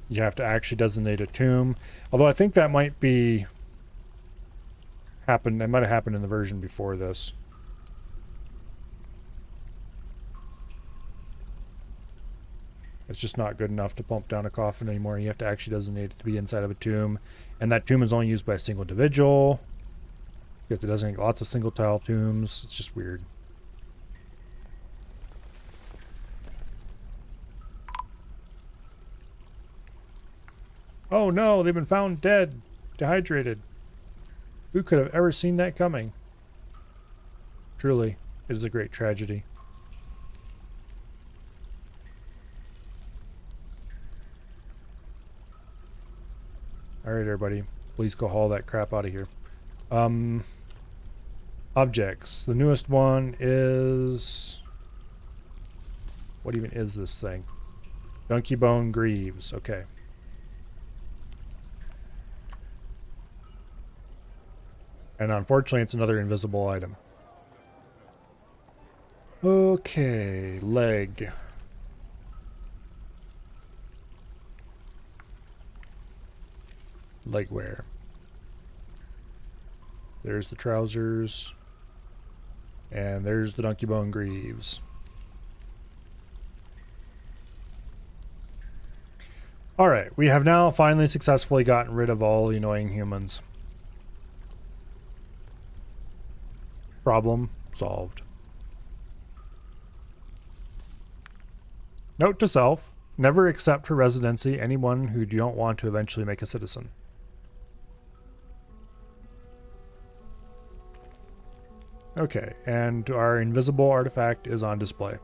you have to actually designate a tomb. Although I think that might be that might have happened in the version before this. It's just not good enough to pump down a coffin anymore. You have to actually designate it to be inside of a tomb. And that tomb is only used by a single individual. You have to designate lots of single tile tombs. It's just weird. Oh no, they've been found dead, dehydrated. Who could have ever seen that coming? Truly, it is a great tragedy. Alright, everybody. Please go haul that crap out of here. Objects. The newest one is... What even is this thing? Donkey Bone Greaves. Okay. And unfortunately, it's another invisible item. Okay, leg. Leg wear. There's the trousers. And there's the Donkey Bone Greaves. Alright, we have now finally successfully gotten rid of all the annoying humans. Problem solved. Note to self, never accept for residency anyone who you don't want to eventually make a citizen. Okay, and our invisible artifact is on display.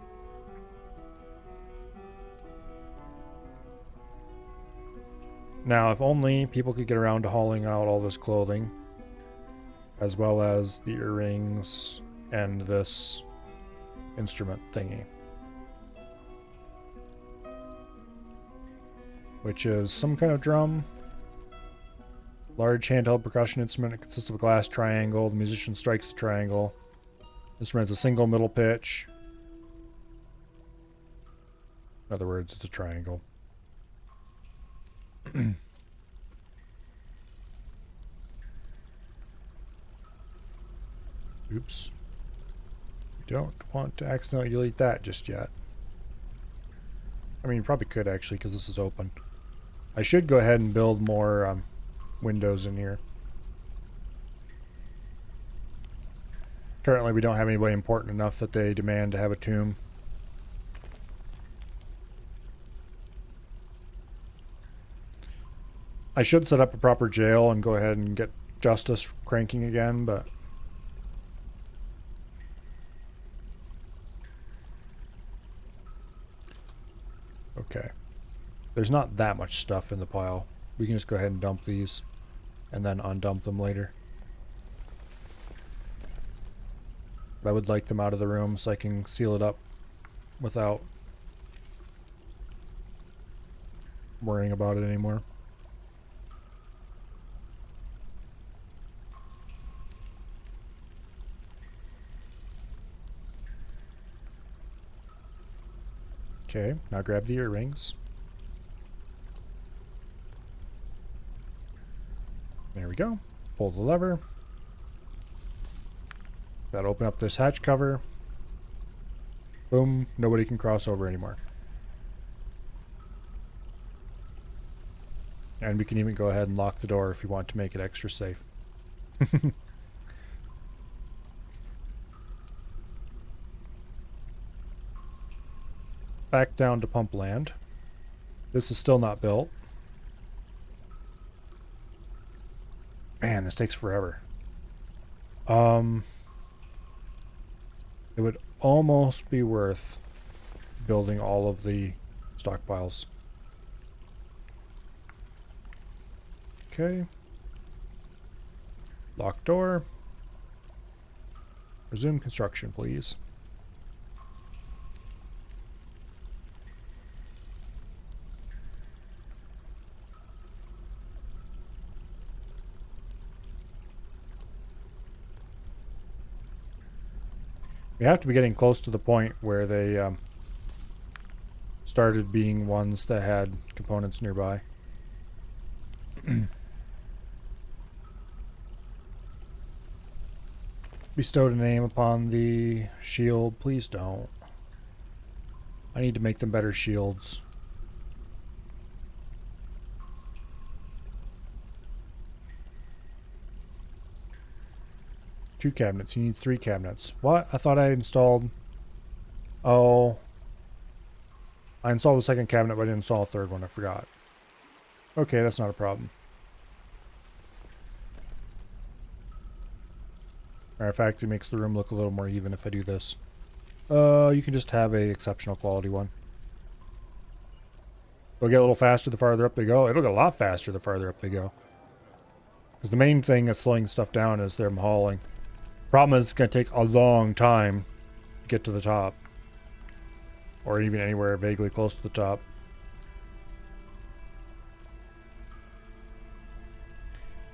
Now, if only people could get around to hauling out all this clothing, as well as the earrings and this instrument thingy. Which is some kind of drum. Large handheld percussion instrument. It consists of a glass triangle. The musician strikes the triangle. This runs a single middle pitch. In other words, it's a triangle. Oops. We don't want to accidentally delete that just yet. I mean, you probably could actually, because this is open. I should go ahead and build more windows in here. Currently, we don't have anybody important enough that they demand to have a tomb. I should set up a proper jail and go ahead and get justice cranking again, but... Okay. There's not that much stuff in the pile. We can just go ahead and dump these and then undump them later. But I would like them out of the room so I can seal it up without worrying about it anymore. Okay, now grab the earrings. There we go. Pull the lever. That'll open up this hatch cover. Boom, nobody can cross over anymore. And we can even go ahead and lock the door if you want to make it extra safe. Back down to pump land. This is still not built. Man, this takes forever. It would almost be worth building all of the stockpiles. Okay. Lock door. Resume construction, please. We have to be getting close to the point where they started being ones that had components nearby. Bestowed a name upon the shield. Please don't. I need to make them better shields. 2 cabinets. He needs 3 cabinets. What? I thought I installed... Oh. I installed the second cabinet, but I didn't install a third one. I forgot. Okay, that's not a problem. Matter of fact, it makes the room look a little more even if I do this. You can just have a exceptional quality one. It'll get a little faster the farther up they go. It'll get a lot faster the farther up they go. Because the main thing that's slowing stuff down is them hauling. Problem is, it's going to take a long time to get to the top. Or even anywhere vaguely close to the top.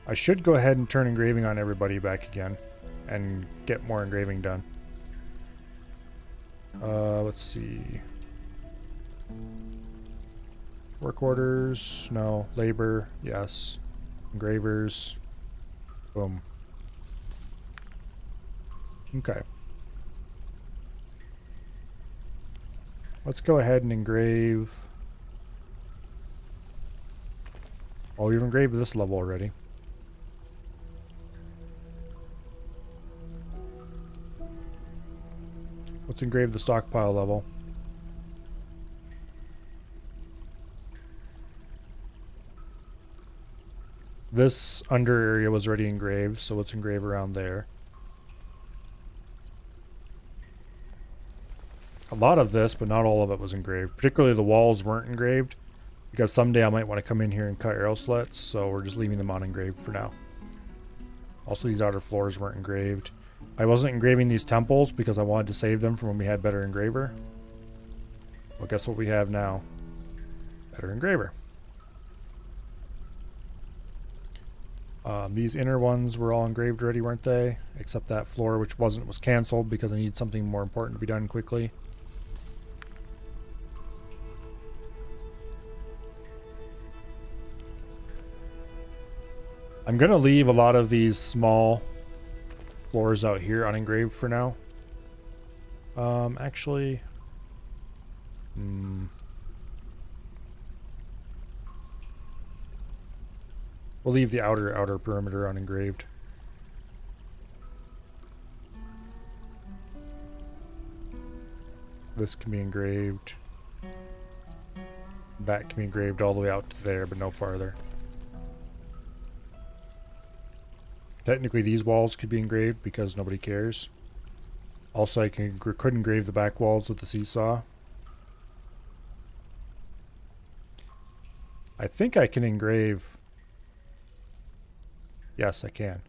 I should go ahead and turn engraving on everybody back again. And get more engraving done. Let's see. Work orders, no. Labor, yes. Engravers. Boom. Okay. Let's go ahead and engrave. Oh, we've engraved this level already. Let's engrave the stockpile level. This under area was already engraved, so let's engrave around there. A lot of this, but not all of it was engraved. Particularly the walls weren't engraved, because someday I might want to come in here and cut arrow slits, so we're just leaving them unengraved for now. Also, these outer floors weren't engraved. I wasn't engraving these temples because I wanted to save them from when we had better engraver. Well, guess what we have now? Better engraver. These inner ones were all engraved already, weren't they? Except that floor, which was canceled because I need something more important to be done quickly. I'm gonna leave a lot of these small floors out here unengraved for now. Actually... We'll leave the outer perimeter unengraved. This can be engraved. That can be engraved all the way out to there, but no farther. Technically, these walls could be engraved because nobody cares. Also, I could engrave the back walls with the seesaw. I think I can engrave... Yes, I can.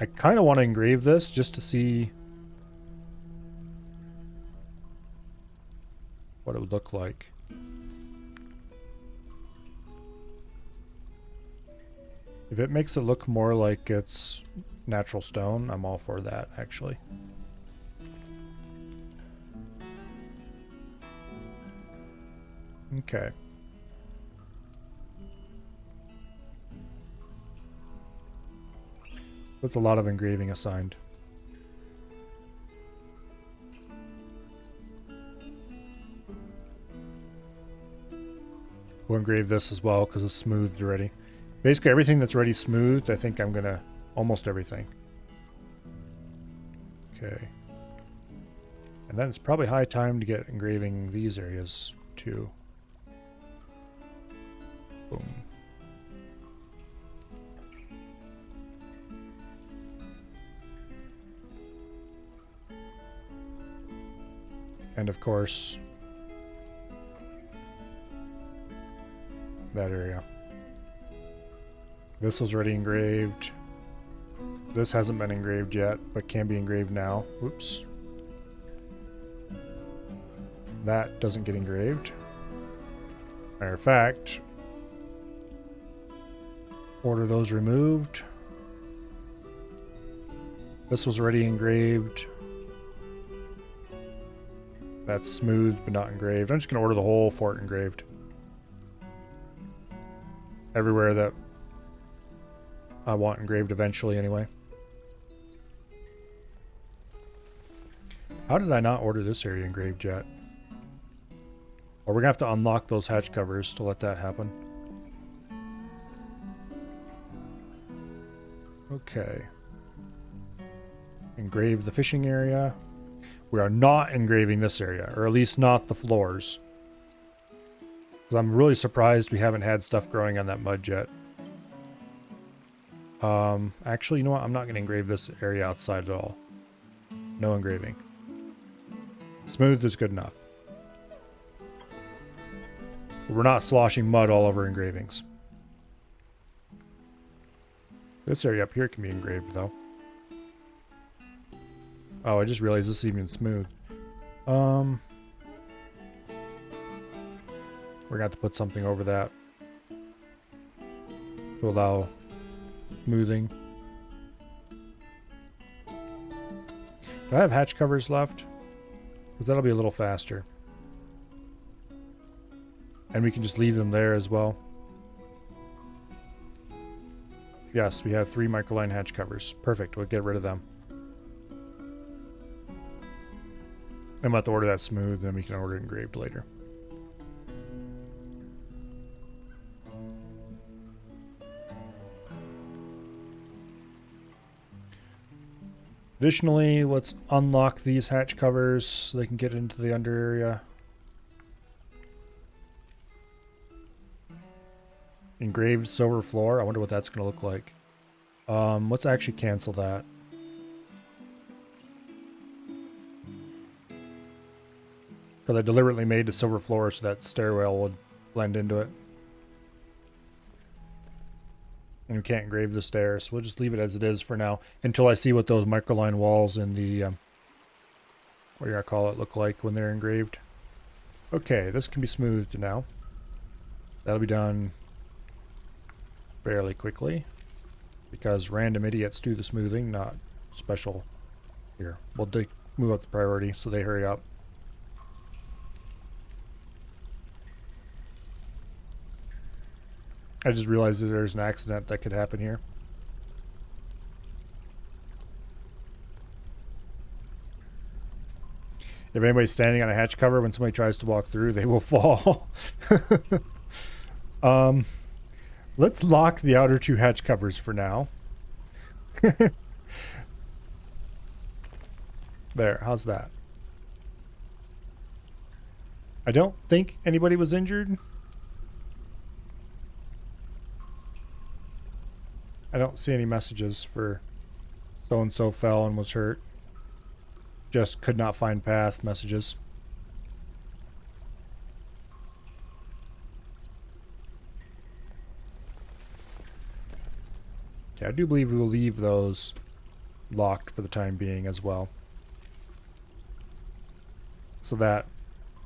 I kind of want to engrave this just to see what it would look like. If it makes it look more like it's natural stone, I'm all for that, actually. Okay. That's a lot of engraving assigned. We'll engrave this as well because it's smoothed already. Basically everything that's already smoothed, I think I'm gonna... Almost everything. Okay. And then it's probably high time to get engraving these areas too. Boom. And of course, that area. This was already engraved. This hasn't been engraved yet, but can be engraved now. Oops. That doesn't get engraved. Matter of fact, order those removed. This was already engraved. That's smooth but not engraved. I'm just going to order the whole fort engraved. Everywhere that I want engraved eventually anyway. How did I not order this area engraved yet? Or we're going to have to unlock those hatch covers to let that happen. Okay. Engrave the fishing area. We are not engraving this area, or at least not the floors. I'm really surprised we haven't had stuff growing on that mud yet. Actually, you know what? I'm not going to engrave this area outside at all. No engraving. Smooth is good enough. We're not sloshing mud all over engravings. This area up here can be engraved, though. Oh, I just realized this is even smooth. We're gonna have to put something over that to allow smoothing. Do I have hatch covers left? Because that'll be a little faster. And we can just leave them there as well. Yes, we have 3 microline hatch covers. Perfect, we'll get rid of them. I'm about to order that smooth, then we can order it engraved later. Additionally, let's unlock these hatch covers so they can get into the under area. Engraved silver floor. I wonder what that's going to look like. Let's actually cancel that. Because I deliberately made the silver floor so that stairwell would blend into it. And we can't engrave the stairs. We'll just leave it as it is for now until I see what those microline walls in the, what do you gonna call it, look like when they're engraved. Okay, this can be smoothed now. That'll be done fairly quickly because random idiots do the smoothing, not special. Here, we'll move up the priority so they hurry up. I just realized that there's an accident that could happen here. If anybody's standing on a hatch cover when somebody tries to walk through, they will fall. Let's lock the outer 2 hatch covers for now. There, how's that? I don't think anybody was injured. I don't see any messages for so-and-so fell and was hurt. Just could not find path messages. Okay, I do believe we will leave those locked for the time being as well. So that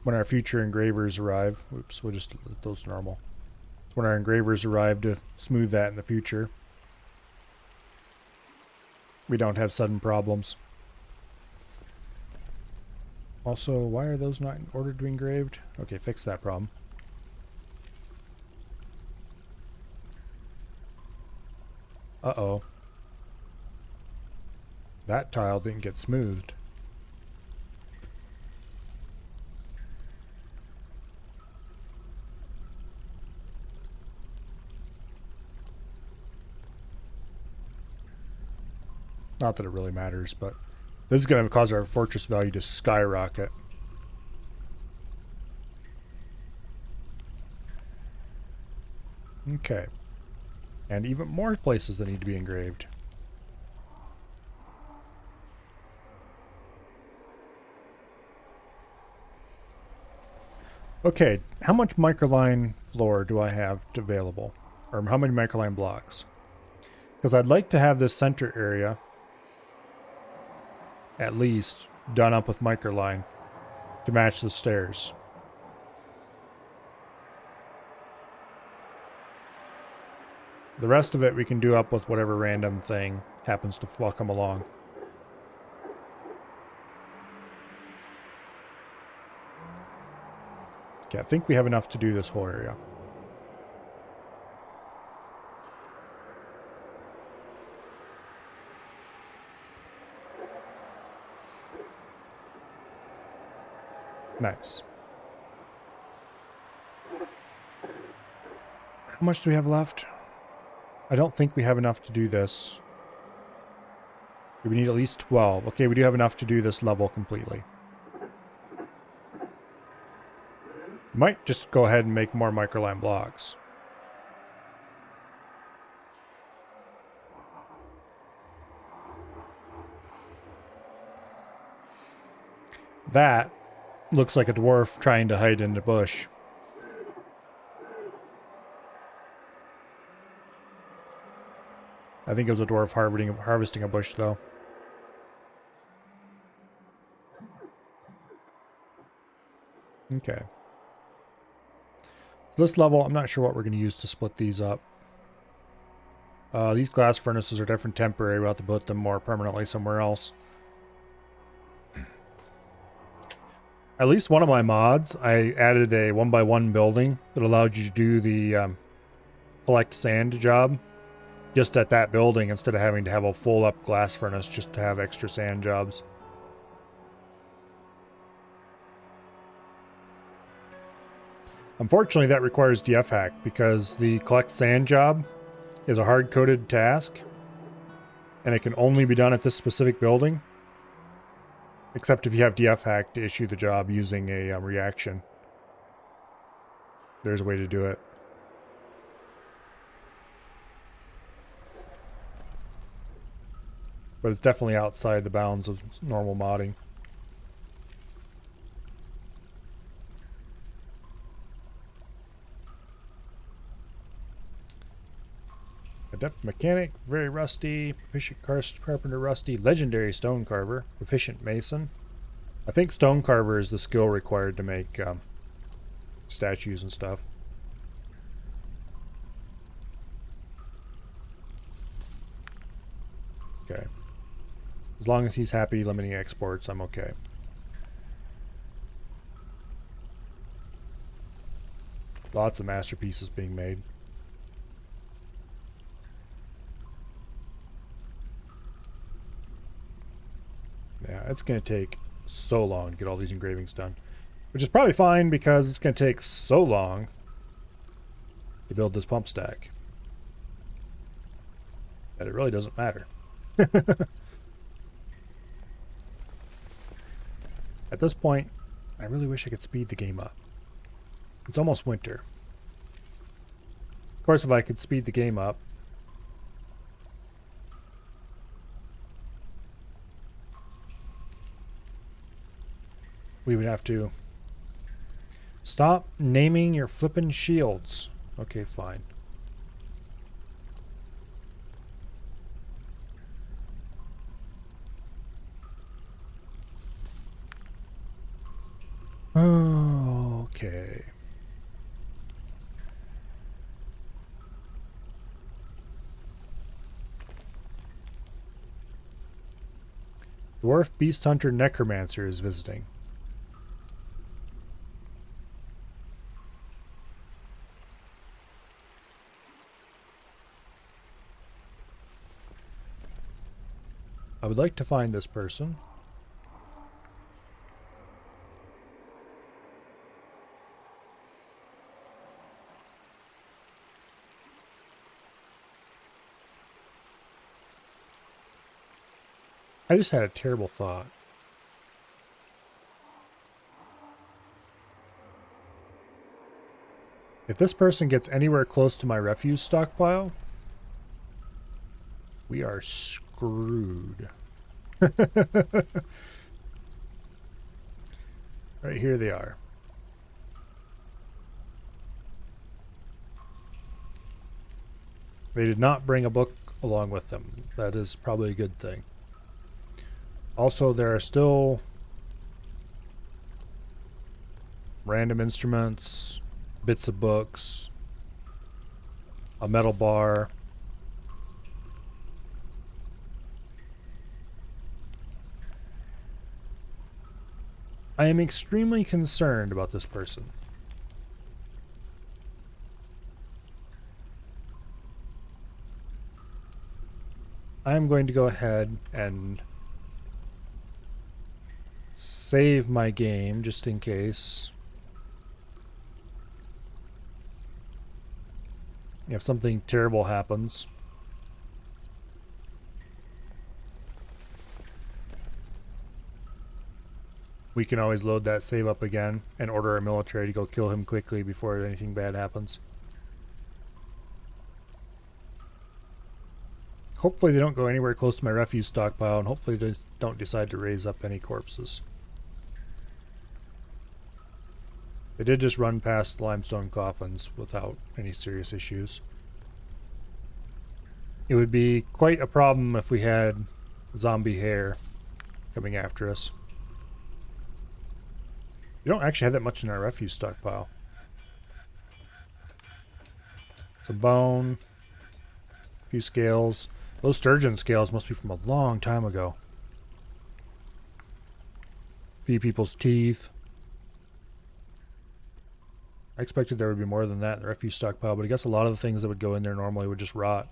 when our future engravers arrive, oops, we'll just let those normal. When our engravers arrive to smooth that in the future, we don't have sudden problems. Also, why are those not ordered to be engraved? Okay, fix that problem. Uh-oh. That tile didn't get smoothed. Not that it really matters, but this is going to cause our fortress value to skyrocket. Okay. And even more places that need to be engraved. Okay, how much microline floor do I have available? Or how many microline blocks? Because I'd like to have this center area at least done up with microline to match the stairs. The rest of it we can do up with whatever random thing happens to come along. Okay, I think we have enough to do this whole area. Nice. How much do we have left? I don't think we have enough to do this. We need at least 12. Okay, we do have enough to do this level completely. Might just go ahead and make more microlime blocks. That looks like a dwarf trying to hide in the bush. I think it was a dwarf harvesting a bush, though. Okay. This level, I'm not sure what we're going to use to split these up. These glass furnaces are different temporary. We'll have to put them more permanently somewhere else. At least one of my mods, I added a 1x1 building that allowed you to do the collect sand job just at that building instead of having to have a full up glass furnace just to have extra sand jobs. Unfortunately, that requires DF hack because the collect sand job is a hard-coded task and it can only be done at this specific building, except if you have DF hack to issue the job using a reaction. There's a way to do it. But it's definitely outside the bounds of normal modding. Adept mechanic, very rusty. Proficient carpenter, rusty. Legendary stone carver, proficient mason. I think stone carver is the skill required to make statues and stuff. Okay. As long as he's happy limiting exports, I'm okay. Lots of masterpieces being made. Yeah, it's going to take so long to get all these engravings done. Which is probably fine because it's going to take so long to build this pump stack that it really doesn't matter. At this point, I really wish I could speed the game up. It's almost winter. Of course, if I could speed the game up, we would have to stop naming your flippin' shields. Okay, fine. Oh, okay. Dwarf Beast Hunter Necromancer is visiting. I would like to find this person. I just had a terrible thought. If this person gets anywhere close to my refuse stockpile, we are screwed. Right here they are. They did not bring a book along with them. That is probably a good thing. Also, there are still random instruments, bits of books, a metal bar. I am extremely concerned about this person. I am going to go ahead and save my game just in case. If something terrible happens. we can always load that save up again and order our military to go kill him quickly before anything bad happens. Hopefully they don't go anywhere close to my refuse stockpile, and hopefully they don't decide to raise up any corpses. They did just run past limestone coffins without any serious issues. It would be quite a problem if we had zombie hair coming after us. We don't actually have that much in our refuse stockpile. Some bone, a few scales. Those sturgeon scales must be from a long time ago. A few people's teeth. I expected there would be more than that in the refuse stockpile, but I guess a lot of the things that would go in there normally would just rot.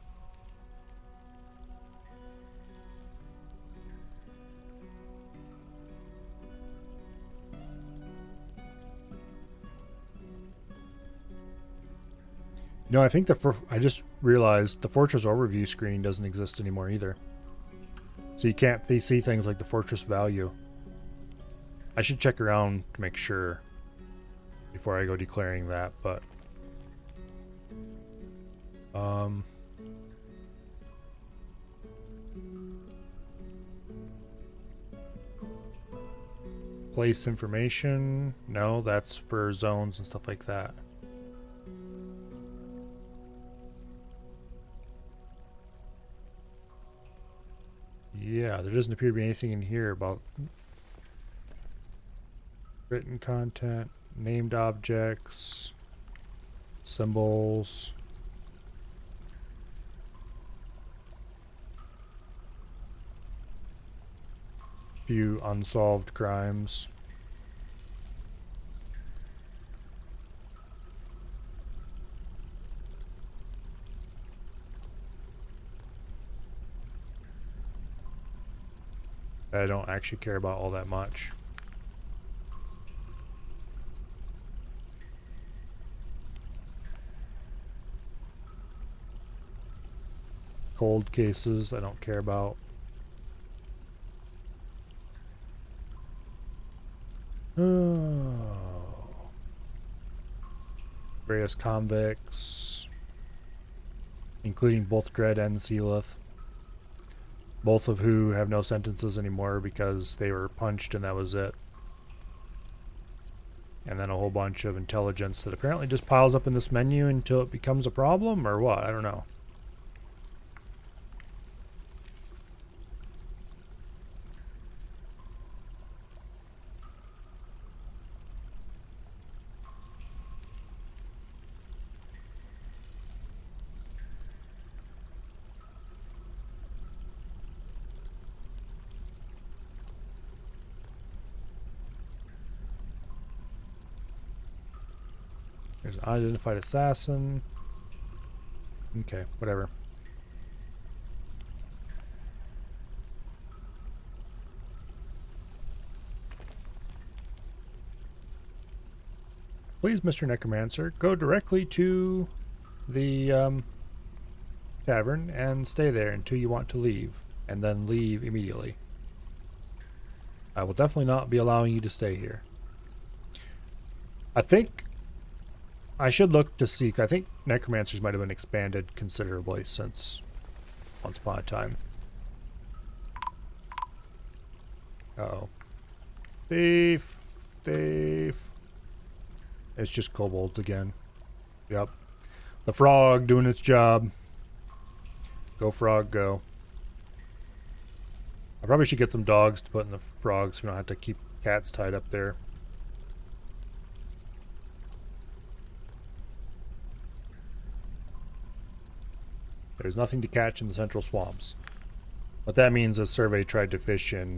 No, I think I just realized the Fortress Overview screen doesn't exist anymore either. So you can't see things like the Fortress value. I should check around to make sure before I go declaring that, but... Place information? No, that's for zones and stuff like that. Yeah, there doesn't appear to be anything in here about written content, named objects, symbols. Few unsolved crimes. I don't actually care about all that much. Cold cases, I don't care about. Oh. Various convicts, including both Dread and Sealith. Both of who have no sentences anymore because they were punched and that was it. And then a whole bunch of intelligence that apparently just piles up in this menu until it becomes a problem, or what? I don't know. There's an unidentified assassin. Okay, whatever. Please, Mr. Necromancer, go directly to the tavern and stay there until you want to leave, and then leave immediately. I will definitely not be allowing you to stay here. I think I should look to see. I think necromancers might have been expanded considerably since once upon a time. Uh-oh. Thief! Thief! It's just kobolds again. Yep. The frog doing its job. Go frog, go. I probably should get some dogs to put in the frogs so we don't have to keep cats tied up there. There's nothing to catch in the central swamps. What that means is Survey tried to fish in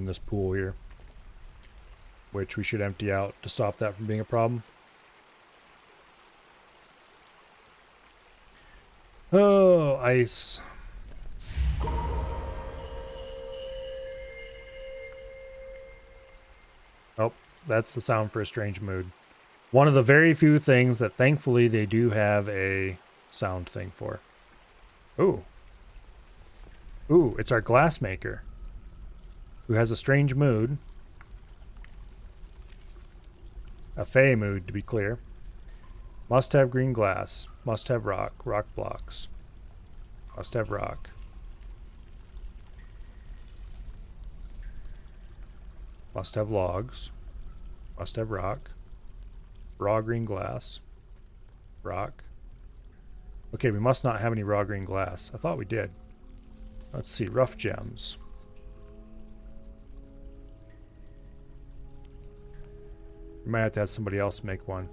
this pool here, which we should empty out to stop that from being a problem. Oh, ice. Oh, that's the sound for a strange mood. One of the very few things that thankfully they do have a sound thing for. Ooh. Ooh, it's our glassmaker, who has a strange mood. A fey mood, to be clear. Must have green glass. Must have rock. Rock blocks. Must have rock. Must have logs. Must have rock. Raw green glass. Rock. Okay, we must not have any raw green glass. I thought we did. Let's see. Rough gems. We might have to have somebody else make one.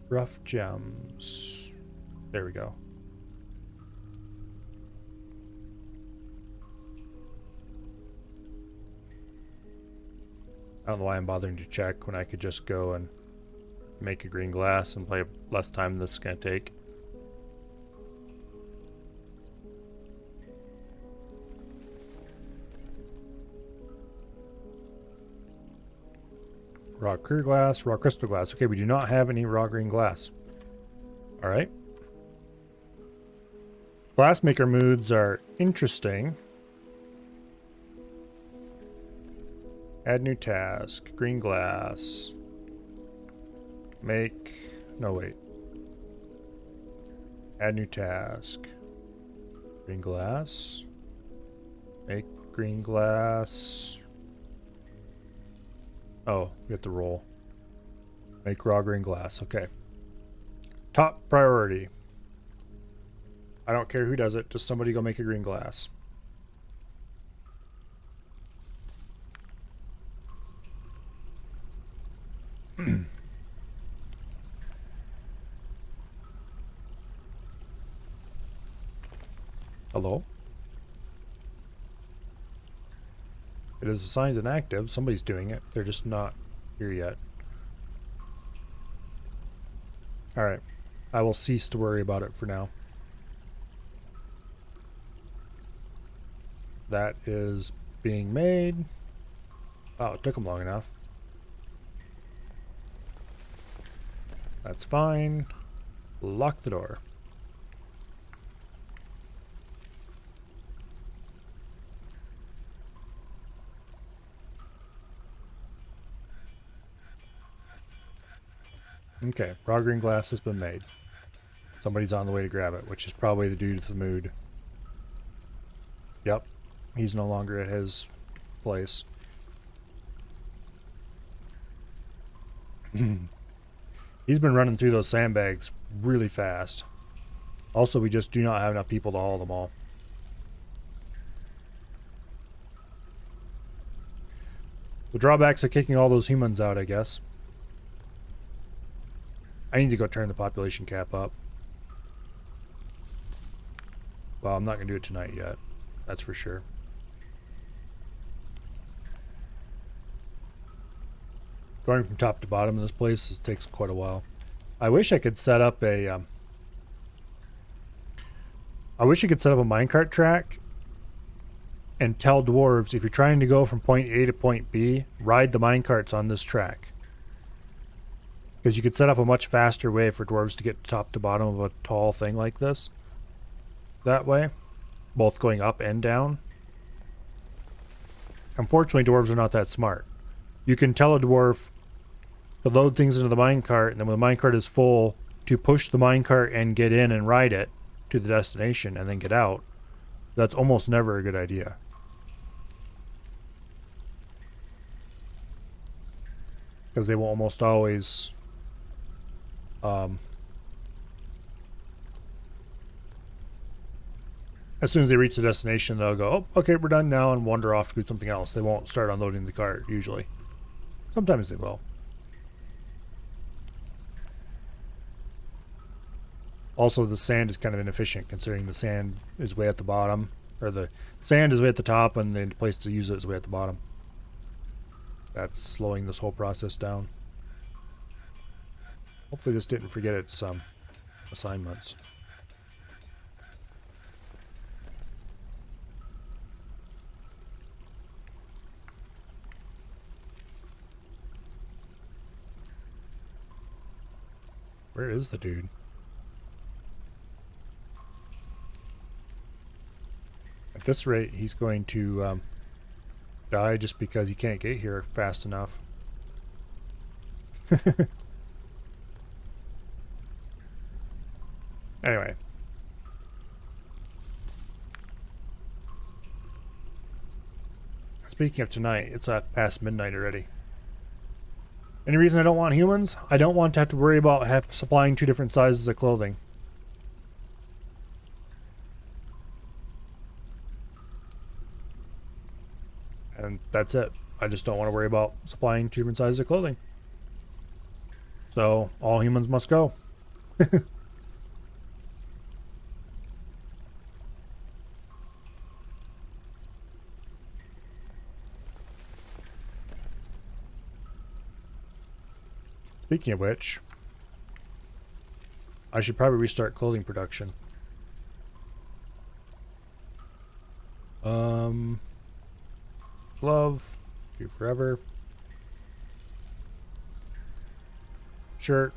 Rough gems. There we go. I don't know why I'm bothering to check when I could just go and make a green glass and play less time than this is going to take. Raw clear glass, raw crystal glass. Okay, we do not have any raw green glass. Alright. Glassmaker moods are interesting. Add new task. Green glass. Make... No, wait. Add new task. Green glass. Make green glass. Oh, we have to roll. Make raw green glass. Okay. Top priority. I don't care who does it. Just somebody go make a green glass. Hello? It is assigned and active. Somebody's doing it. They're just not here yet. Alright. I will cease to worry about it for now. That is being made. Oh, it took them long enough. That's fine. Lock the door. Okay, raw green glass has been made. Somebody's on the way to grab it, which is probably the dude with the mood. Yep, he's no longer at his place. He's been running through those sandbags really fast. Also, we just do not have enough people to haul them all. The drawbacks of kicking all those humans out, I guess. I need to go turn the population cap up. Well, I'm not going to do it tonight yet. That's for sure. Going from top to bottom in this place takes quite a while. I wish I could set up a... I wish you could set up a minecart track and tell dwarves if you're trying to go from point A to point B, ride the minecarts on this track. Because you could set up a much faster way for dwarves to get top to bottom of a tall thing like this. That way. Both going up and down. Unfortunately, dwarves are not that smart. You can tell a dwarf to load things into the minecart, and then when the minecart is full, to push the minecart and get in and ride it to the destination and then get out. That's almost never a good idea. Because they will almost always... as soon as they reach the destination, they'll go, oh, okay, we're done now, and wander off to do something else. They won't start unloading the cart, usually. Sometimes they will. Also, the sand is kind of inefficient, considering the sand is way at the bottom. Or the sand is way at the top, and the place to use it is way at the bottom. That's slowing this whole process down. Hopefully this didn't forget its assignments. Where is the dude? At this rate, he's going to die just because he can't get here fast enough. Anyway. Speaking of tonight, it's past midnight already. Any reason I don't want humans? I don't want to have to worry about supplying 2 different sizes of clothing. And that's it. I just don't want to worry about supplying 2 different sizes of clothing. So, all humans must go. Speaking of which, I should probably restart clothing production. Glove, do forever. Shirt,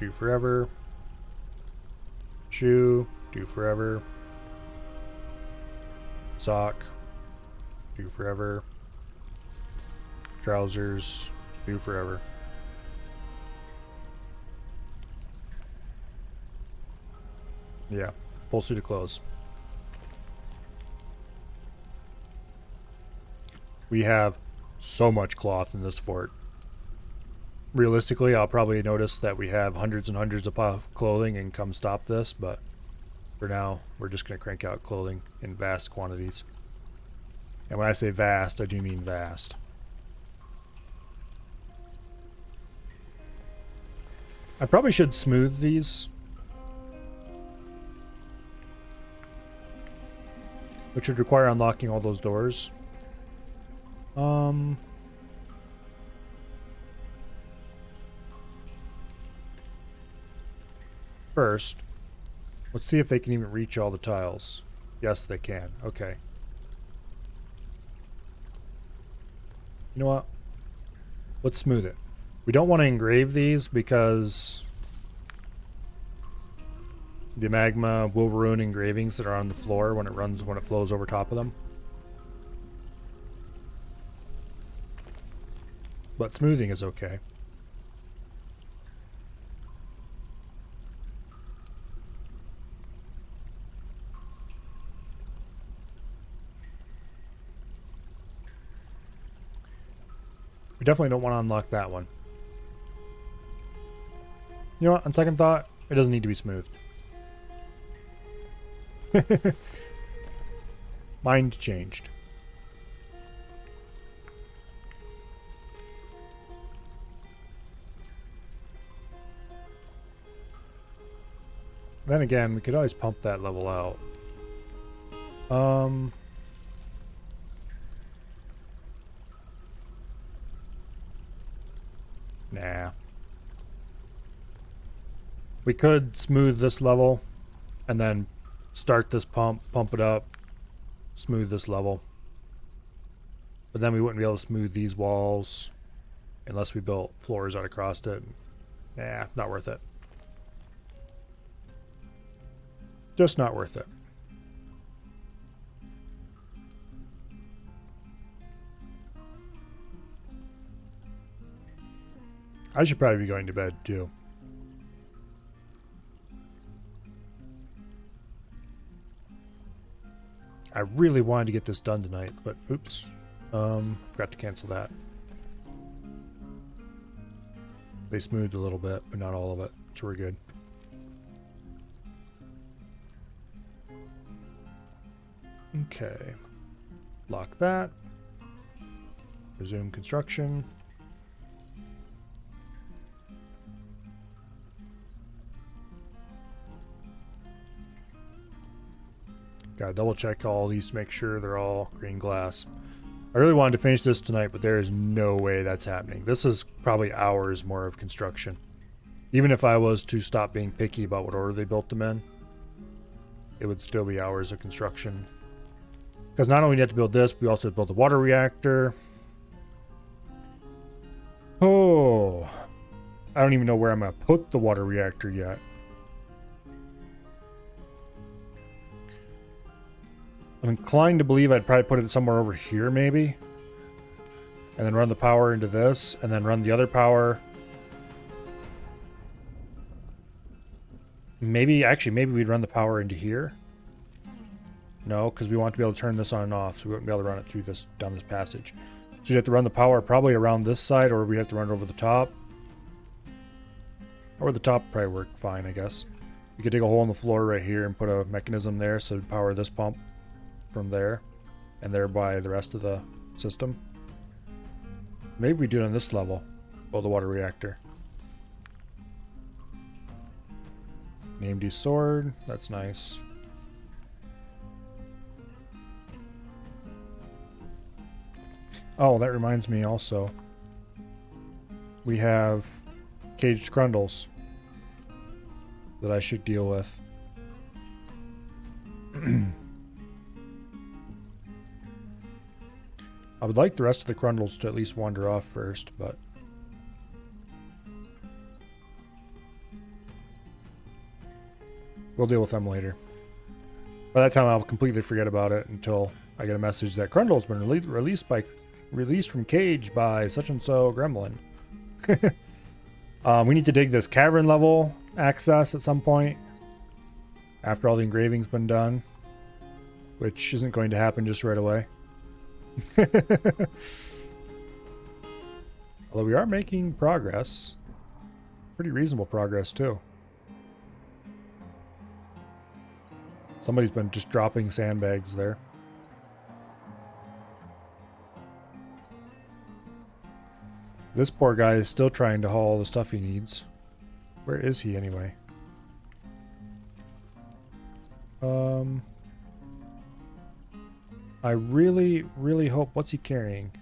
do forever. Shoe, do forever. Sock, do forever. Trousers, do forever. Yeah, full suit of clothes. We have so much cloth in this fort. Realistically, I'll probably notice that we have hundreds and hundreds of clothing and come stop this, but for now, we're just going to crank out clothing in vast quantities. And when I say vast, I do mean vast. I probably should smooth these, which would require unlocking all those doors. First, let's see if they can even reach all the tiles. Yes, they can. Okay. You know what? Let's smooth it. We don't want to engrave these because the magma will ruin engravings that are on the floor when it flows over top of them. But smoothing is okay. We definitely don't want to unlock that one. You know what? On second thought, it doesn't need to be smoothed. Mind changed. Then again, we could always pump that level out. Nah. We could smooth this level and then start this pump it up, smooth this level. But then we wouldn't be able to smooth these walls unless we built floors out across it. Nah, not worth it. Just not worth it. I should probably be going to bed too. I really wanted to get this done tonight, but oops. Forgot to cancel that. They smoothed a little bit, but not all of it, so we're good. Okay. Lock that. Resume construction. Gotta double check all these to make sure they're all green glass. I really wanted to finish this tonight, but there is no way that's happening. This is probably hours more of construction. Even if I was to stop being picky about what order they built them in, it would still be hours of construction. Because not only do you have to build this, we also have to build the water reactor. Oh, I don't even know where I'm going to put the water reactor yet. I'm inclined to believe I'd probably put it somewhere over here, maybe. And then run the power into this, and then run the other power. Maybe, actually, maybe we'd run the power into here. No, because we want to be able to turn this on and off, so we wouldn't be able to run it through this, down this passage. So you'd have to run the power probably around this side, or we'd have to run it over the top. Over the top would probably work fine, I guess. We could dig a hole in the floor right here and put a mechanism there, so it'd power this pump from there, and thereby the rest of the system. Maybe we do it on this level, below the water reactor. AMD sword, that's nice. Oh, that reminds me also. We have caged grundles that I should deal with. I would like the rest of the grundles to at least wander off first, but... we'll deal with them later. By that time, I'll completely forget about it until I get a message that Grundle's been released from cage by such and so gremlin. We need to dig this cavern level access at some point after all the engraving's been done, which isn't going to happen just right away. Although we are making progress. Pretty reasonable progress too. Somebody's been just dropping sandbags there. This poor guy is still trying to haul all the stuff he needs. Where is he anyway? I really, really hope... what's he carrying?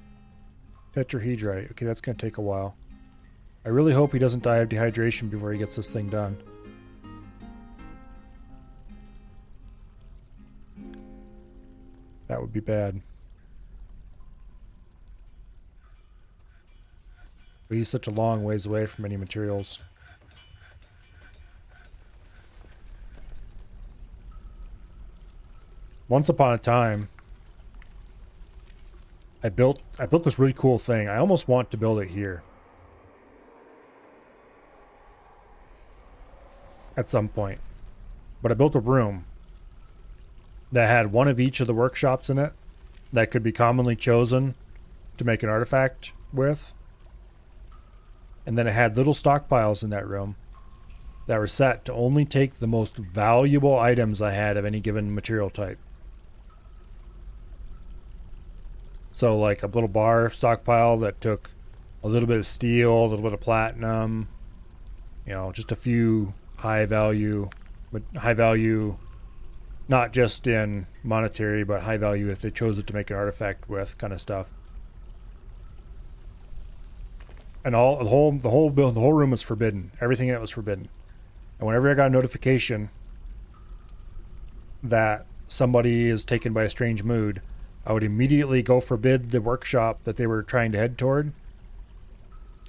Tetrahedrite. Okay, that's going to take a while. I really hope he doesn't die of dehydration before he gets this thing done. That would be bad. But he's such a long ways away from any materials. Once upon a time, I built this really cool thing. I almost want to build it here. At some point. But I built a room that had one of each of the workshops in it that could be commonly chosen to make an artifact with. And then it had little stockpiles in that room that were set to only take the most valuable items I had of any given material type. So like a little bar stockpile that took a little bit of steel, a little bit of platinum, you know, just a few high value, not just in monetary, but high value if they chose it to make an artifact with kind of stuff. And the whole room was forbidden. Everything in it was forbidden. And whenever I got a notification that somebody is taken by a strange mood, I would immediately go forbid the workshop that they were trying to head toward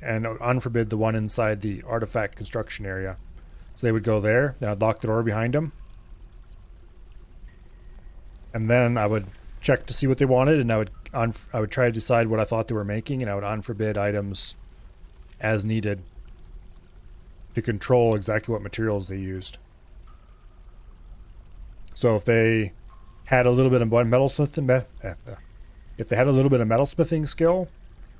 and unforbid the one inside the artifact construction area. So they would go there, then I'd lock the door behind them. And then I would check to see what they wanted, and I would try to decide what I thought they were making, and I would unforbid items as needed to control exactly what materials they used. So if they had a little bit of metalsmithing skill,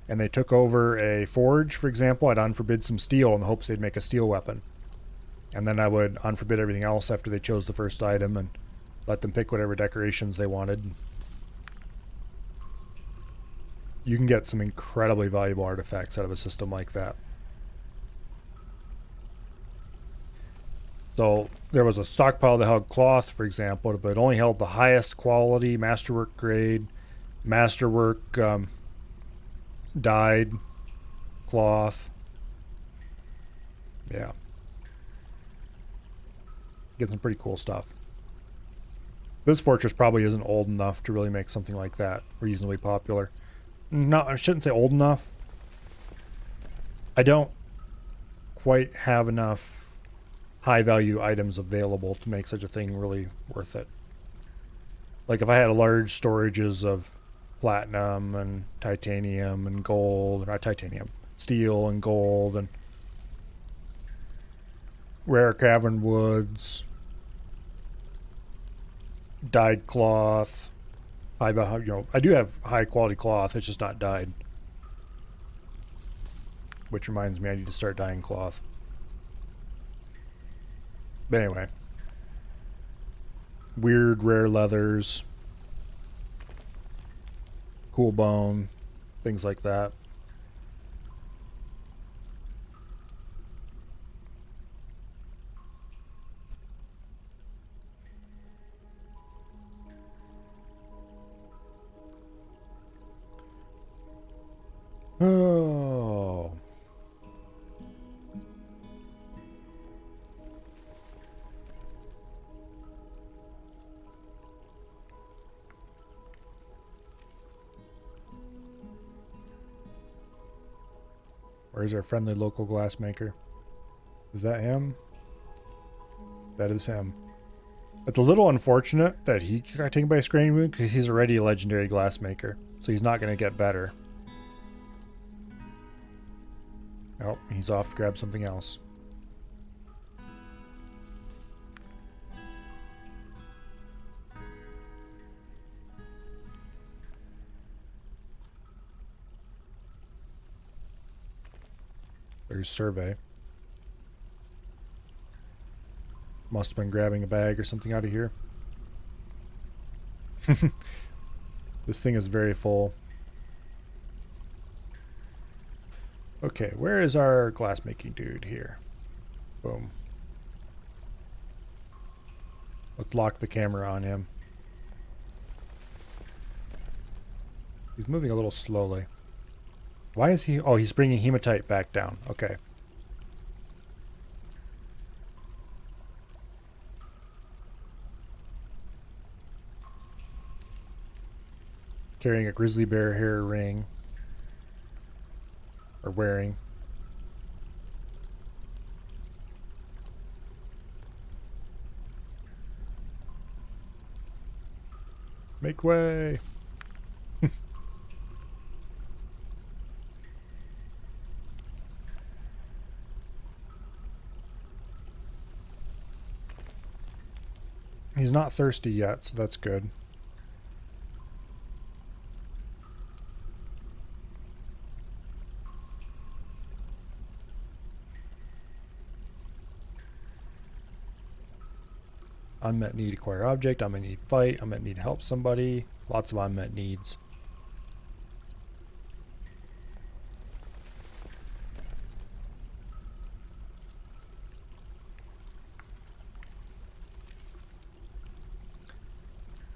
and they took over a forge, for example, I'd unforbid some steel in the hopes they'd make a steel weapon. And then I would unforbid everything else after they chose the first item and let them pick whatever decorations they wanted. You can get some incredibly valuable artifacts out of a system like that. So there was a stockpile that held cloth, for example, but it only held the highest quality, masterwork grade, masterwork dyed cloth. Yeah. Get some pretty cool stuff. This fortress probably isn't old enough to really make something like that reasonably popular. No, I shouldn't say old enough. I don't quite have enough high value items available to make such a thing really worth it. Like if I had large storages of platinum and titanium and gold, not titanium, steel and gold and rare cavern woods, dyed cloth, I do have high quality cloth. It's just not dyed. Which reminds me, I need to start dyeing cloth. But anyway, weird rare leathers, cool bone, things like that. Oh. Where's our friendly local glassmaker? Is that him? That is him. It's a little unfortunate that he got taken by a screening wound because he's already a legendary glassmaker. So he's not going to get better. Oh, he's off to grab something else. There's survey. Must have been grabbing a bag or something out of here. This thing is very full. Okay, where is our glassmaking dude here? Boom. Let's lock the camera on him. He's moving a little slowly. Why is he... Oh, he's bringing hematite back down. Okay. Carrying a grizzly bear hair ring. Or wearing. Make way! He's not thirsty yet, so that's good. Unmet need, acquire object. Unmet need, fight. Unmet need, help somebody. Lots of unmet needs.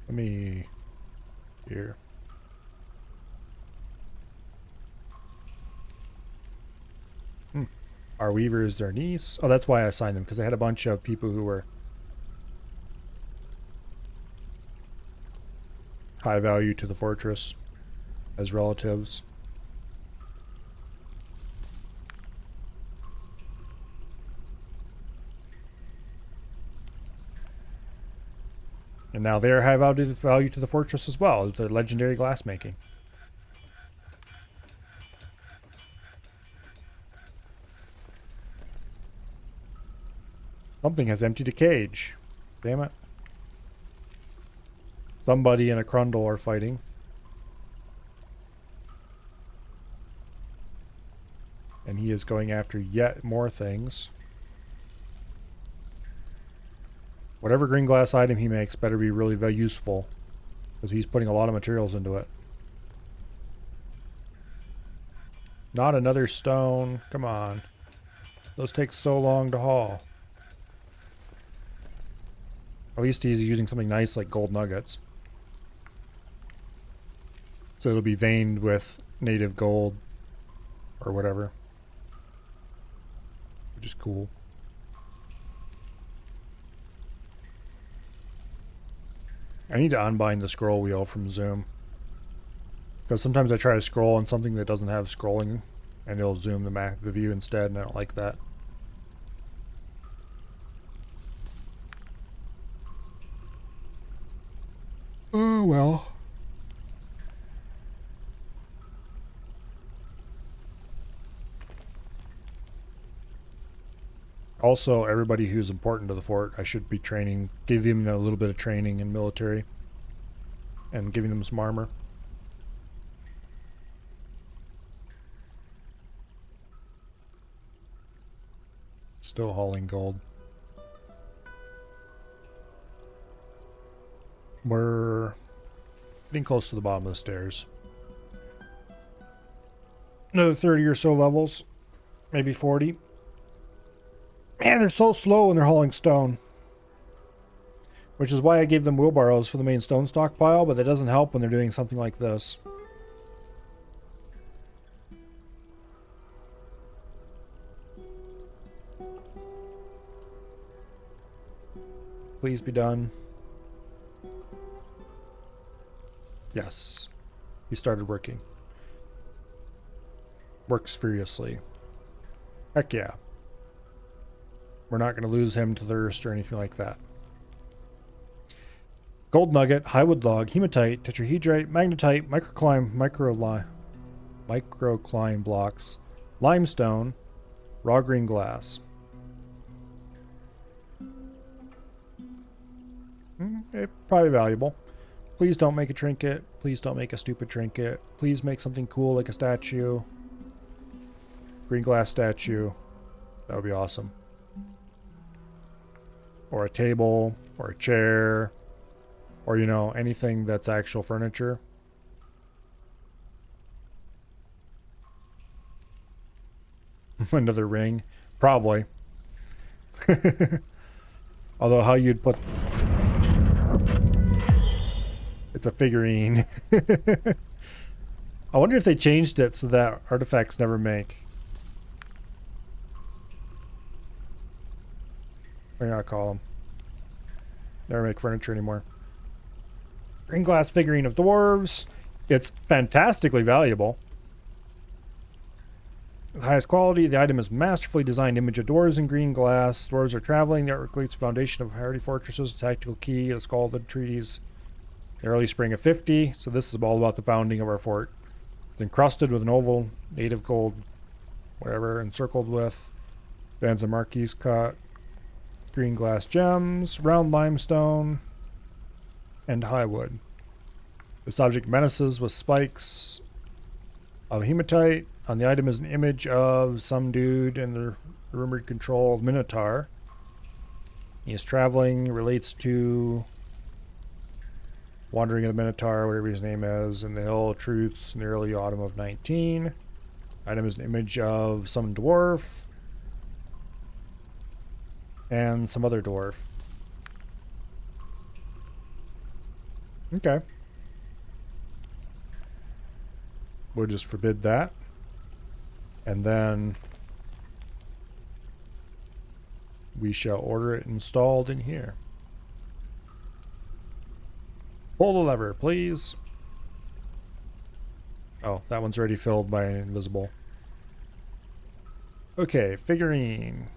Let me... Here. Our weaver is their niece. Oh, that's why I assigned them, because I had a bunch of people who were high value to the fortress as relatives. And now they are high value to the fortress as well. They're legendary glassmaking. Something has emptied a cage. Damn it. Somebody and a Crundle are fighting. And he is going after yet more things. Whatever green glass item he makes better be really very useful, because he's putting a lot of materials into it. Not another stone. Come on. Those take so long to haul. At least he's using something nice like gold nuggets. So it'll be veined with native gold or whatever. Which is cool. I need to unbind the scroll wheel from Zoom. Because sometimes I try to scroll on something that doesn't have scrolling and it'll zoom the view instead, and I don't like that. Oh well. Also, everybody who's important to the fort, I should be training, give them a little bit of training in military and giving them some armor. Still hauling gold. We're getting close to the bottom of the stairs. Another 30 or so levels, maybe 40. Man, they're so slow when they're hauling stone. Which is why I gave them wheelbarrows for the main stone stockpile, but that doesn't help when they're doing something like this. Please be done. Yes. He started working. Works furiously. Heck yeah. We're not going to lose him to thirst or anything like that. Gold nugget, highwood log, hematite, tetrahedrite, magnetite, microcline blocks, limestone, raw green glass. Probably valuable. Please don't make a trinket. Please don't make a stupid trinket. Please make something cool like a statue. Green glass statue. That would be awesome. Or a table, or a chair, or, you know, anything that's actual furniture. Another ring. Probably. Although how you'd put... It's a figurine. I wonder if they changed it so that artifacts never make. What do you not call them? Never make furniture anymore. Green glass figurine of dwarves. It's fantastically valuable. The highest quality, the item is masterfully designed image of dwarves in green glass. Dwarves are traveling. The artwork leads to the foundation of hardy fortresses, a tactical key, the scalded treaties. The early spring of 50. So this is all about the founding of our fort. It's encrusted with an oval native gold, whatever, encircled with bands of marquise cut, green glass gems, round limestone, and high wood. This object menaces with spikes of hematite. On the item is an image of some dude in the rumored control of Minotaur. He is traveling, relates to Wandering of the Minotaur, whatever his name is, in the Hill of Truths in the early autumn of 19. Item is an image of some dwarf and some other dwarf. Okay. We'll just forbid that. And then we shall order it installed in here. Pull the lever, please. Oh, that one's already filled by an invisible. Okay, figurine.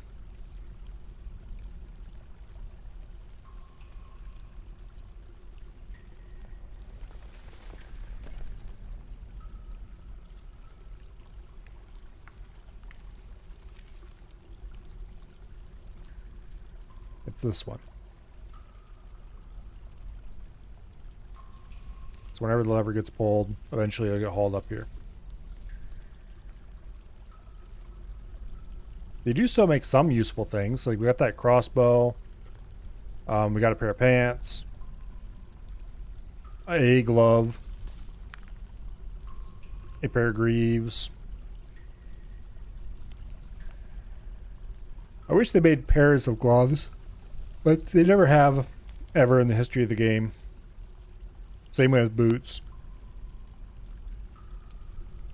It's this one. So whenever the lever gets pulled, eventually it'll get hauled up here. They do still make some useful things. Like we got that crossbow. We got a pair of pants. A glove. A pair of greaves. I wish they made pairs of gloves, but they never have ever in the history of the game. Same way with boots.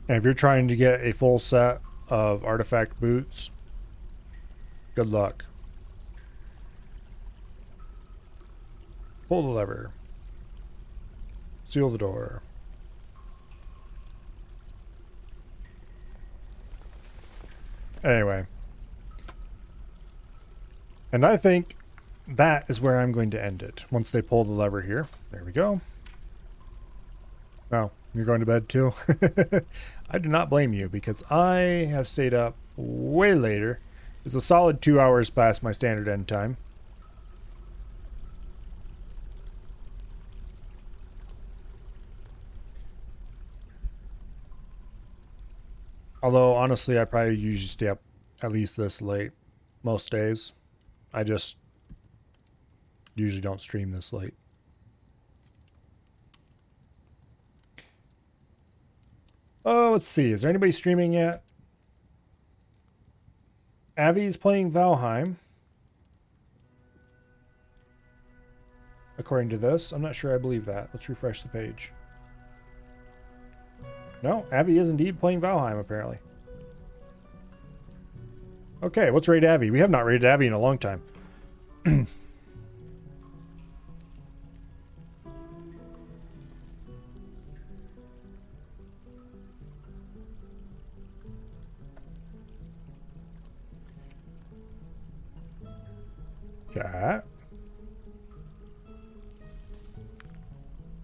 And if you're trying to get a full set of artifact boots, good luck. Pull the lever. Seal the door. Anyway. And I think that is where I'm going to end it. Once they pull the lever here. There we go. Oh, you're going to bed too? I do not blame you because I have stayed up way later. It's a solid 2 hours past my standard end time. Although, honestly, I probably usually stay up at least this late most days. I just usually don't stream this late. Oh, let's see. Is there anybody streaming yet? Avi's playing Valheim. According to this. I'm not sure I believe that. Let's refresh the page. No, Avi is indeed playing Valheim, apparently. Okay, let's raid Avi. We have not raided Avi in a long time. Chat.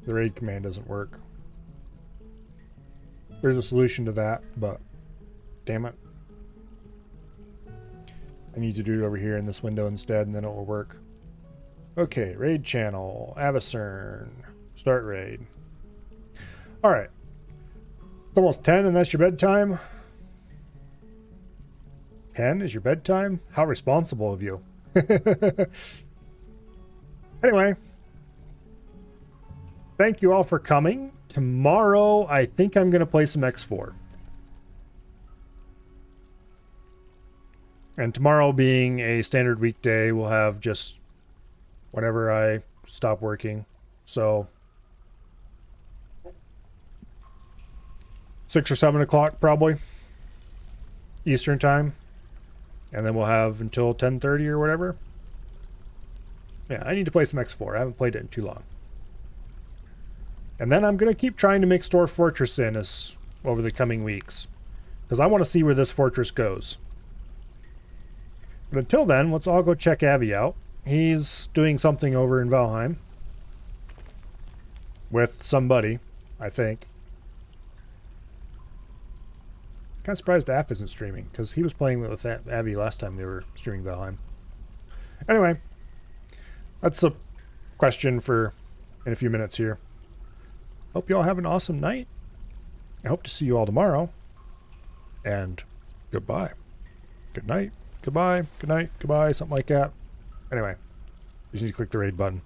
The raid command doesn't work. There's a solution to that, but damn it. I need to do it over here in this window instead, and then it will work. Okay, raid channel, Avacern, start raid. All right. It's almost 10 and that's your bedtime? 10 is your bedtime? How responsible of you. Anyway. Thank you all for coming. Tomorrow, I think I'm going to play some X4. And tomorrow being a standard weekday, we'll have just whenever I stop working. So 6 or 7 o'clock probably Eastern time. And then we'll have until 10:30 or whatever. Yeah, I need to play some X4. I haven't played it in too long. And then I'm going to keep trying to mix Dwarf Fortress in over the coming weeks. Because I want to see where this fortress goes. But until then, let's all go check Avi out. He's doing something over in Valheim. With somebody, I think. Kind of surprised Aff isn't streaming, because he was playing with Avi last time they were streaming Valheim. Anyway, that's a question for in a few minutes here. Hope you all have an awesome night. I hope to see you all tomorrow. And goodbye. Good night. Goodbye. Good night. Goodbye. Something like that. Anyway, you just need to click the raid button.